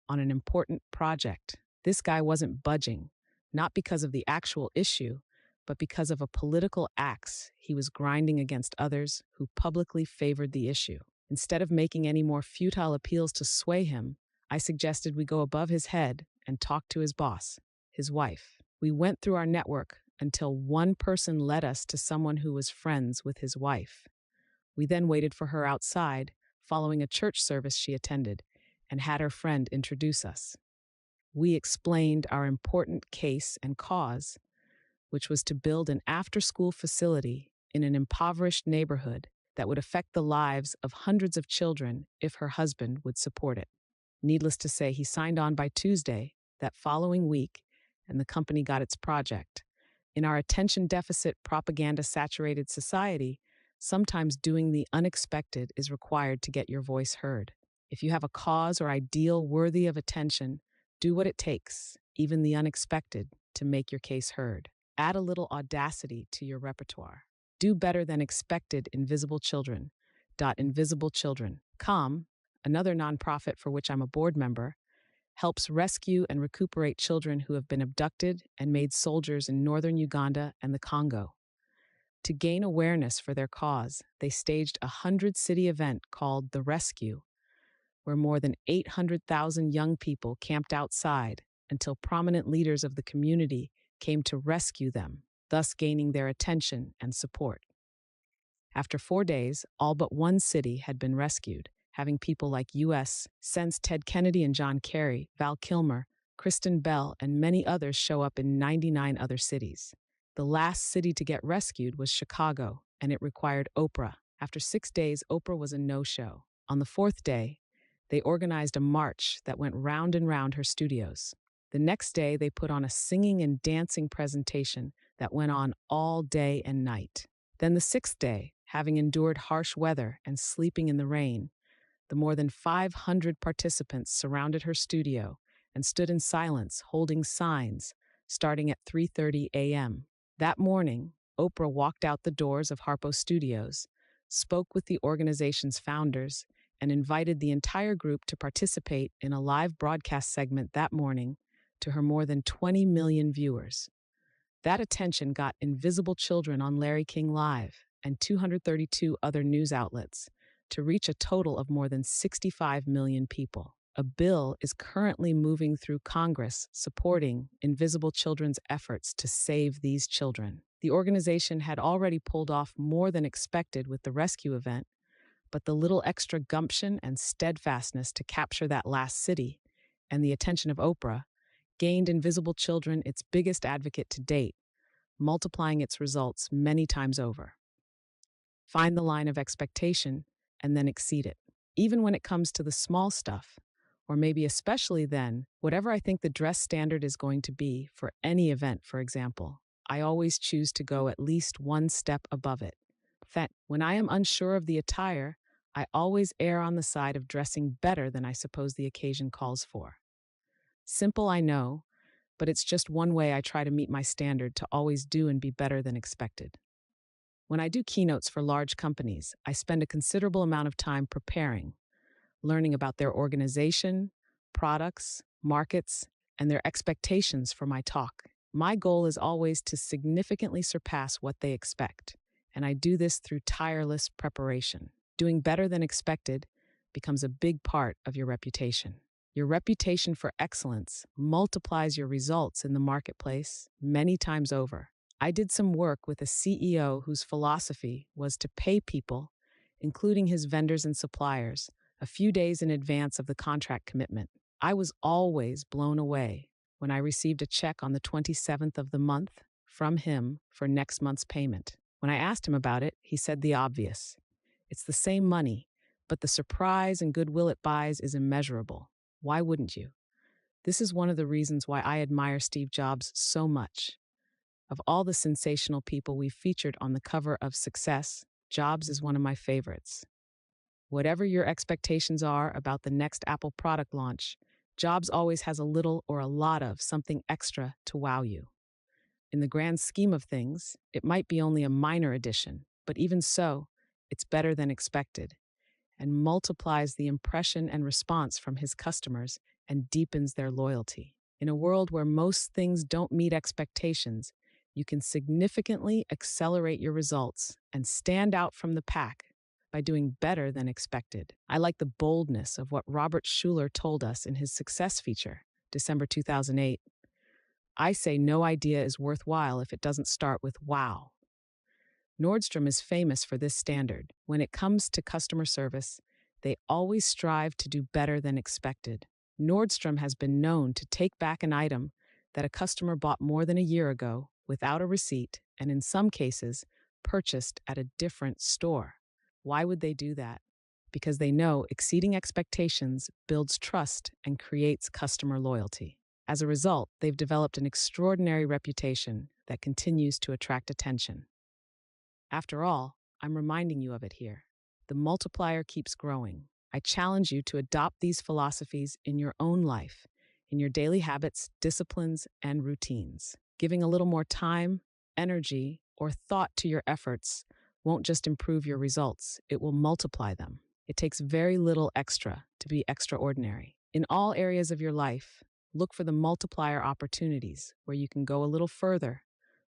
on an important project. This guy wasn't budging, not because of the actual issue, but because of a political axe he was grinding against others who publicly favored the issue. Instead of making any more futile appeals to sway him, I suggested we go above his head and talk to his boss, his wife. We went through our network until one person led us to someone who was friends with his wife. We then waited for her outside, following a church service she attended, and had her friend introduce us. We explained our important case and cause, which was to build an after-school facility in an impoverished neighborhood that would affect the lives of hundreds of children if her husband would support it. Needless to say, he signed on by Tuesday, that following week, and the company got its project. In our attention deficit, propaganda-saturated society, sometimes doing the unexpected is required to get your voice heard. If you have a cause or ideal worthy of attention, do what it takes, even the unexpected, to make your case heard. Add a little audacity to your repertoire. Do better than expected. Invisible Children. InvisibleChildren.com, another nonprofit for which I'm a board member, helps rescue and recuperate children who have been abducted and made soldiers in northern Uganda and the Congo. To gain awareness for their cause, they staged a 100-city event called The Rescue, where more than 800,000 young people camped outside until prominent leaders of the community came to rescue them, thus gaining their attention and support. After 4 days, all but one city had been rescued, having people like U.S. Sens Ted Kennedy and John Kerry, Val Kilmer, Kristen Bell, and many others show up in 99 other cities. The last city to get rescued was Chicago, and it required Oprah. After 6 days, Oprah was a no-show. On the 4th day, they organized a march that went round and round her studios. The next day, they put on a singing and dancing presentation that went on all day and night. Then the 6th day, having endured harsh weather and sleeping in the rain, the more than 500 participants surrounded her studio and stood in silence, holding signs, starting at 3:30 a.m. That morning, Oprah walked out the doors of Harpo Studios, spoke with the organization's founders, and invited the entire group to participate in a live broadcast segment that morning to her more than 20 million viewers. That attention got Invisible Children on Larry King Live and 232 other news outlets to reach a total of more than 65 million people. A bill is currently moving through Congress supporting Invisible Children's efforts to save these children. The organization had already pulled off more than expected with the rescue event, but the little extra gumption and steadfastness to capture that last city and the attention of Oprah gained Invisible Children its biggest advocate to date, multiplying its results many times over. Find the line of expectation and then exceed it. Even when it comes to the small stuff, or maybe especially then, whatever I think the dress standard is going to be for any event, for example, I always choose to go at least one step above it. When I am unsure of the attire, I always err on the side of dressing better than I suppose the occasion calls for. Simple, I know, but it's just one way I try to meet my standard to always do and be better than expected. When I do keynotes for large companies, I spend a considerable amount of time preparing, learning about their organization, products, markets, and their expectations for my talk. My goal is always to significantly surpass what they expect, and I do this through tireless preparation. Doing better than expected becomes a big part of your reputation. Your reputation for excellence multiplies your results in the marketplace many times over. I did some work with a CEO whose philosophy was to pay people, including his vendors and suppliers, a few days in advance of the contract commitment. I was always blown away when I received a check on the 27th of the month from him for next month's payment. When I asked him about it, he said the obvious. It's the same money, but the surprise and goodwill it buys is immeasurable. Why wouldn't you? This is one of the reasons why I admire Steve Jobs so much. Of all the sensational people we've featured on the cover of Success, Jobs is one of my favorites. Whatever your expectations are about the next Apple product launch, Jobs always has a little or a lot of something extra to wow you. In the grand scheme of things, it might be only a minor addition, but even so, it's better than expected and multiplies the impression and response from his customers and deepens their loyalty. In a world where most things don't meet expectations, you can significantly accelerate your results and stand out from the pack by doing better than expected. I like the boldness of what Robert Schuller told us in his Success feature, December 2008. I say no idea is worthwhile if it doesn't start with wow. Nordstrom is famous for this standard. When it comes to customer service, they always strive to do better than expected. Nordstrom has been known to take back an item that a customer bought more than a year ago without a receipt and, in some cases, purchased at a different store. Why would they do that? Because they know exceeding expectations builds trust and creates customer loyalty. As a result, they've developed an extraordinary reputation that continues to attract attention. After all, I'm reminding you of it here. The multiplier keeps growing. I challenge you to adopt these philosophies in your own life, in your daily habits, disciplines, and routines. Giving a little more time, energy, or thought to your efforts won't just improve your results, it will multiply them. It takes very little extra to be extraordinary. In all areas of your life, look for the multiplier opportunities where you can go a little further,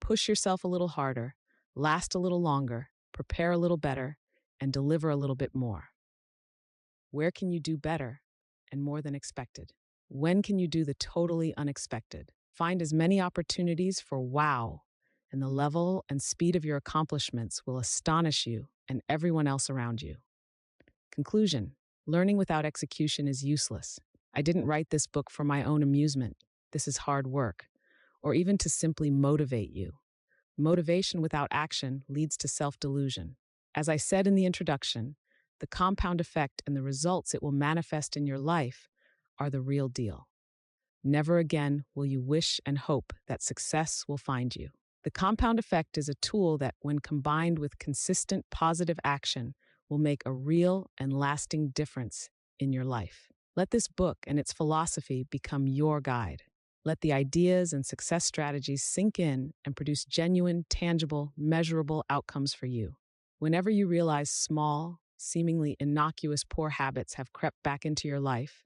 push yourself a little harder, last a little longer, prepare a little better, and deliver a little bit more. Where can you do better and more than expected? When can you do the totally unexpected? Find as many opportunities for wow, and the level and speed of your accomplishments will astonish you and everyone else around you. Conclusion: learning without execution is useless. I didn't write this book for my own amusement. This is hard work, or even to simply motivate you. Motivation without action leads to self-delusion. As I said in the introduction, the compound effect and the results it will manifest in your life are the real deal. Never again will you wish and hope that success will find you. The compound effect is a tool that, when combined with consistent positive action, will make a real and lasting difference in your life. Let this book and its philosophy become your guide. Let the ideas and success strategies sink in and produce genuine, tangible, measurable outcomes for you. Whenever you realize small, seemingly innocuous poor habits have crept back into your life,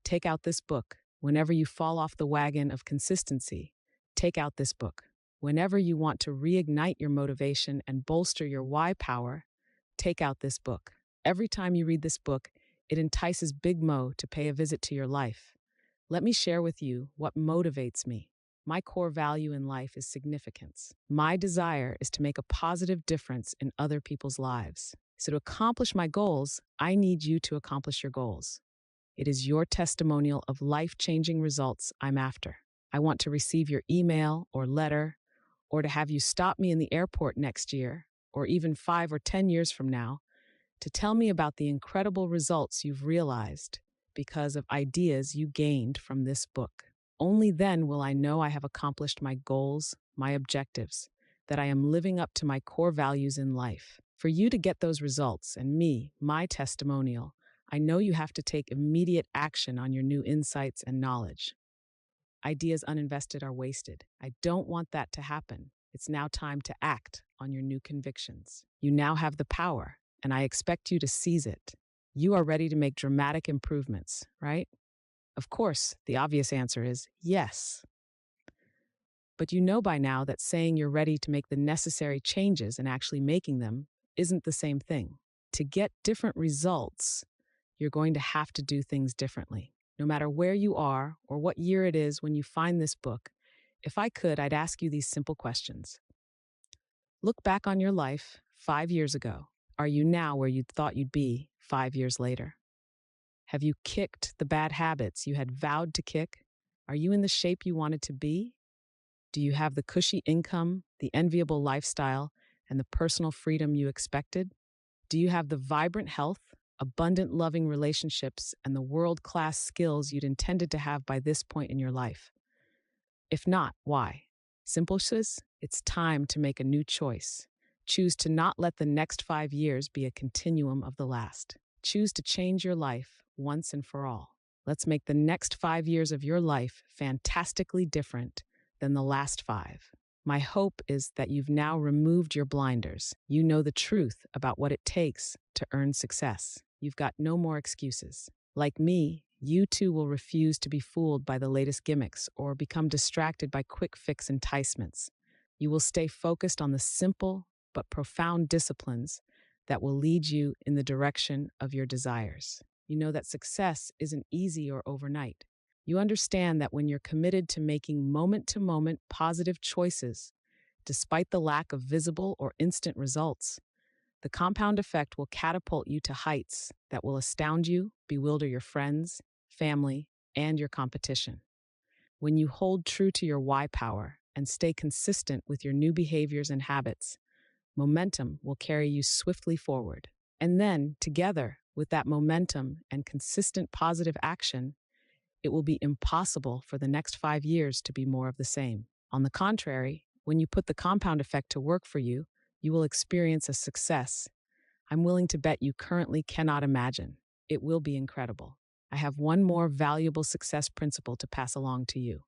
take out this book. Whenever you fall off the wagon of consistency, take out this book. Whenever you want to reignite your motivation and bolster your why power, take out this book. Every time you read this book, it entices Big Mo to pay a visit to your life. Let me share with you what motivates me. My core value in life is significance. My desire is to make a positive difference in other people's lives. So to accomplish my goals, I need you to accomplish your goals. It is your testimonial of life-changing results I'm after. I want to receive your email or letter, or to have you stop me in the airport next year, or even 5 or 10 years from now, to tell me about the incredible results you've realized because of ideas you gained from this book. Only then will I know I have accomplished my goals, my objectives, that I am living up to my core values in life. For you to get those results, and me, my testimonial, I know you have to take immediate action on your new insights and knowledge. Ideas uninvested are wasted. I don't want that to happen. It's now time to act on your new convictions. You now have the power, and I expect you to seize it. You are ready to make dramatic improvements, right? Of course, the obvious answer is yes. But you know by now that saying you're ready to make the necessary changes and actually making them isn't the same thing. To get different results, you're going to have to do things differently. No matter where you are or what year it is when you find this book, if I could, I'd ask you these simple questions. Look back on your life 5 years ago. Are you now where you thought you'd be 5 years later? Have you kicked the bad habits you had vowed to kick? Are you in the shape you wanted to be? Do you have the cushy income, the enviable lifestyle, and the personal freedom you expected? Do you have the vibrant health, abundant loving relationships, and the world-class skills you'd intended to have by this point in your life? If not, why? Simple sis, it's time to make a new choice. Choose to not let the next 5 years be a continuum of the last. Choose to change your life once and for all. Let's make the next 5 years of your life fantastically different than the last 5. My hope is that you've now removed your blinders. You know the truth about what it takes to earn success. You've got no more excuses. Like me, you too will refuse to be fooled by the latest gimmicks or become distracted by quick fix enticements. You will stay focused on the simple but profound disciplines that will lead you in the direction of your desires. You know that success isn't easy or overnight. You understand that when you're committed to making moment-to-moment positive choices, despite the lack of visible or instant results, the compound effect will catapult you to heights that will astound you, bewilder your friends, family, and your competition. When you hold true to your why power and stay consistent with your new behaviors and habits, momentum will carry you swiftly forward. And then, together with that momentum and consistent positive action, it will be impossible for the next 5 years to be more of the same. On the contrary, when you put the compound effect to work for you, you will experience a success I'm willing to bet you currently cannot imagine. It will be incredible. I have one more valuable success principle to pass along to you.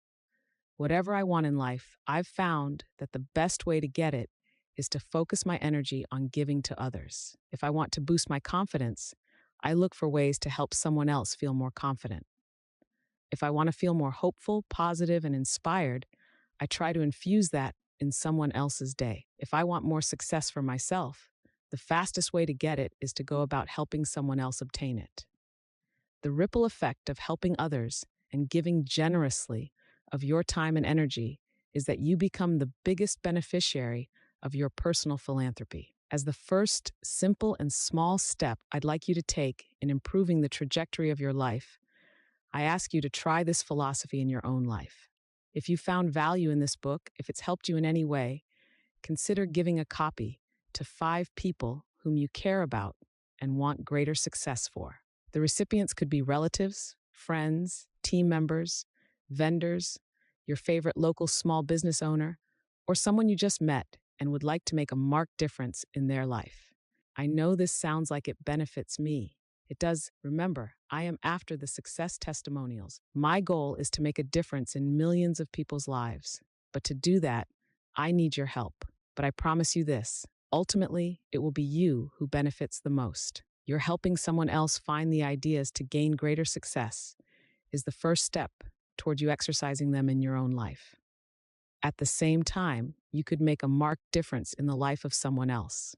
Whatever I want in life, I've found that the best way to get it is to focus my energy on giving to others. If I want to boost my confidence, I look for ways to help someone else feel more confident. If I want to feel more hopeful, positive, and inspired, I try to infuse that in someone else's day. If I want more success for myself, the fastest way to get it is to go about helping someone else obtain it. The ripple effect of helping others and giving generously of your time and energy is that you become the biggest beneficiary of your personal philanthropy. As the first simple and small step I'd like you to take in improving the trajectory of your life, I ask you to try this philosophy in your own life. If you found value in this book, if it's helped you in any way, consider giving a copy to 5 people whom you care about and want greater success for. The recipients could be relatives, friends, team members, vendors, your favorite local small business owner, or someone you just met and would like to make a marked difference in their life. I know this sounds like it benefits me. It does. Remember, I am after the success testimonials. My goal is to make a difference in millions of people's lives. But to do that, I need your help. But I promise you this, ultimately, it will be you who benefits the most. You're helping someone else find the ideas to gain greater success is the first step toward you exercising them in your own life. At the same time, you could make a marked difference in the life of someone else.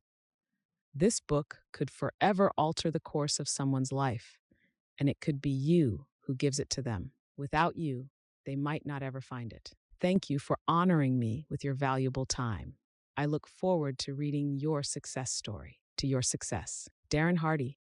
This book could forever alter the course of someone's life, and it could be you who gives it to them. Without you, they might not ever find it. Thank you for honoring me with your valuable time. I look forward to reading your success story. To your success. Darren Hardy.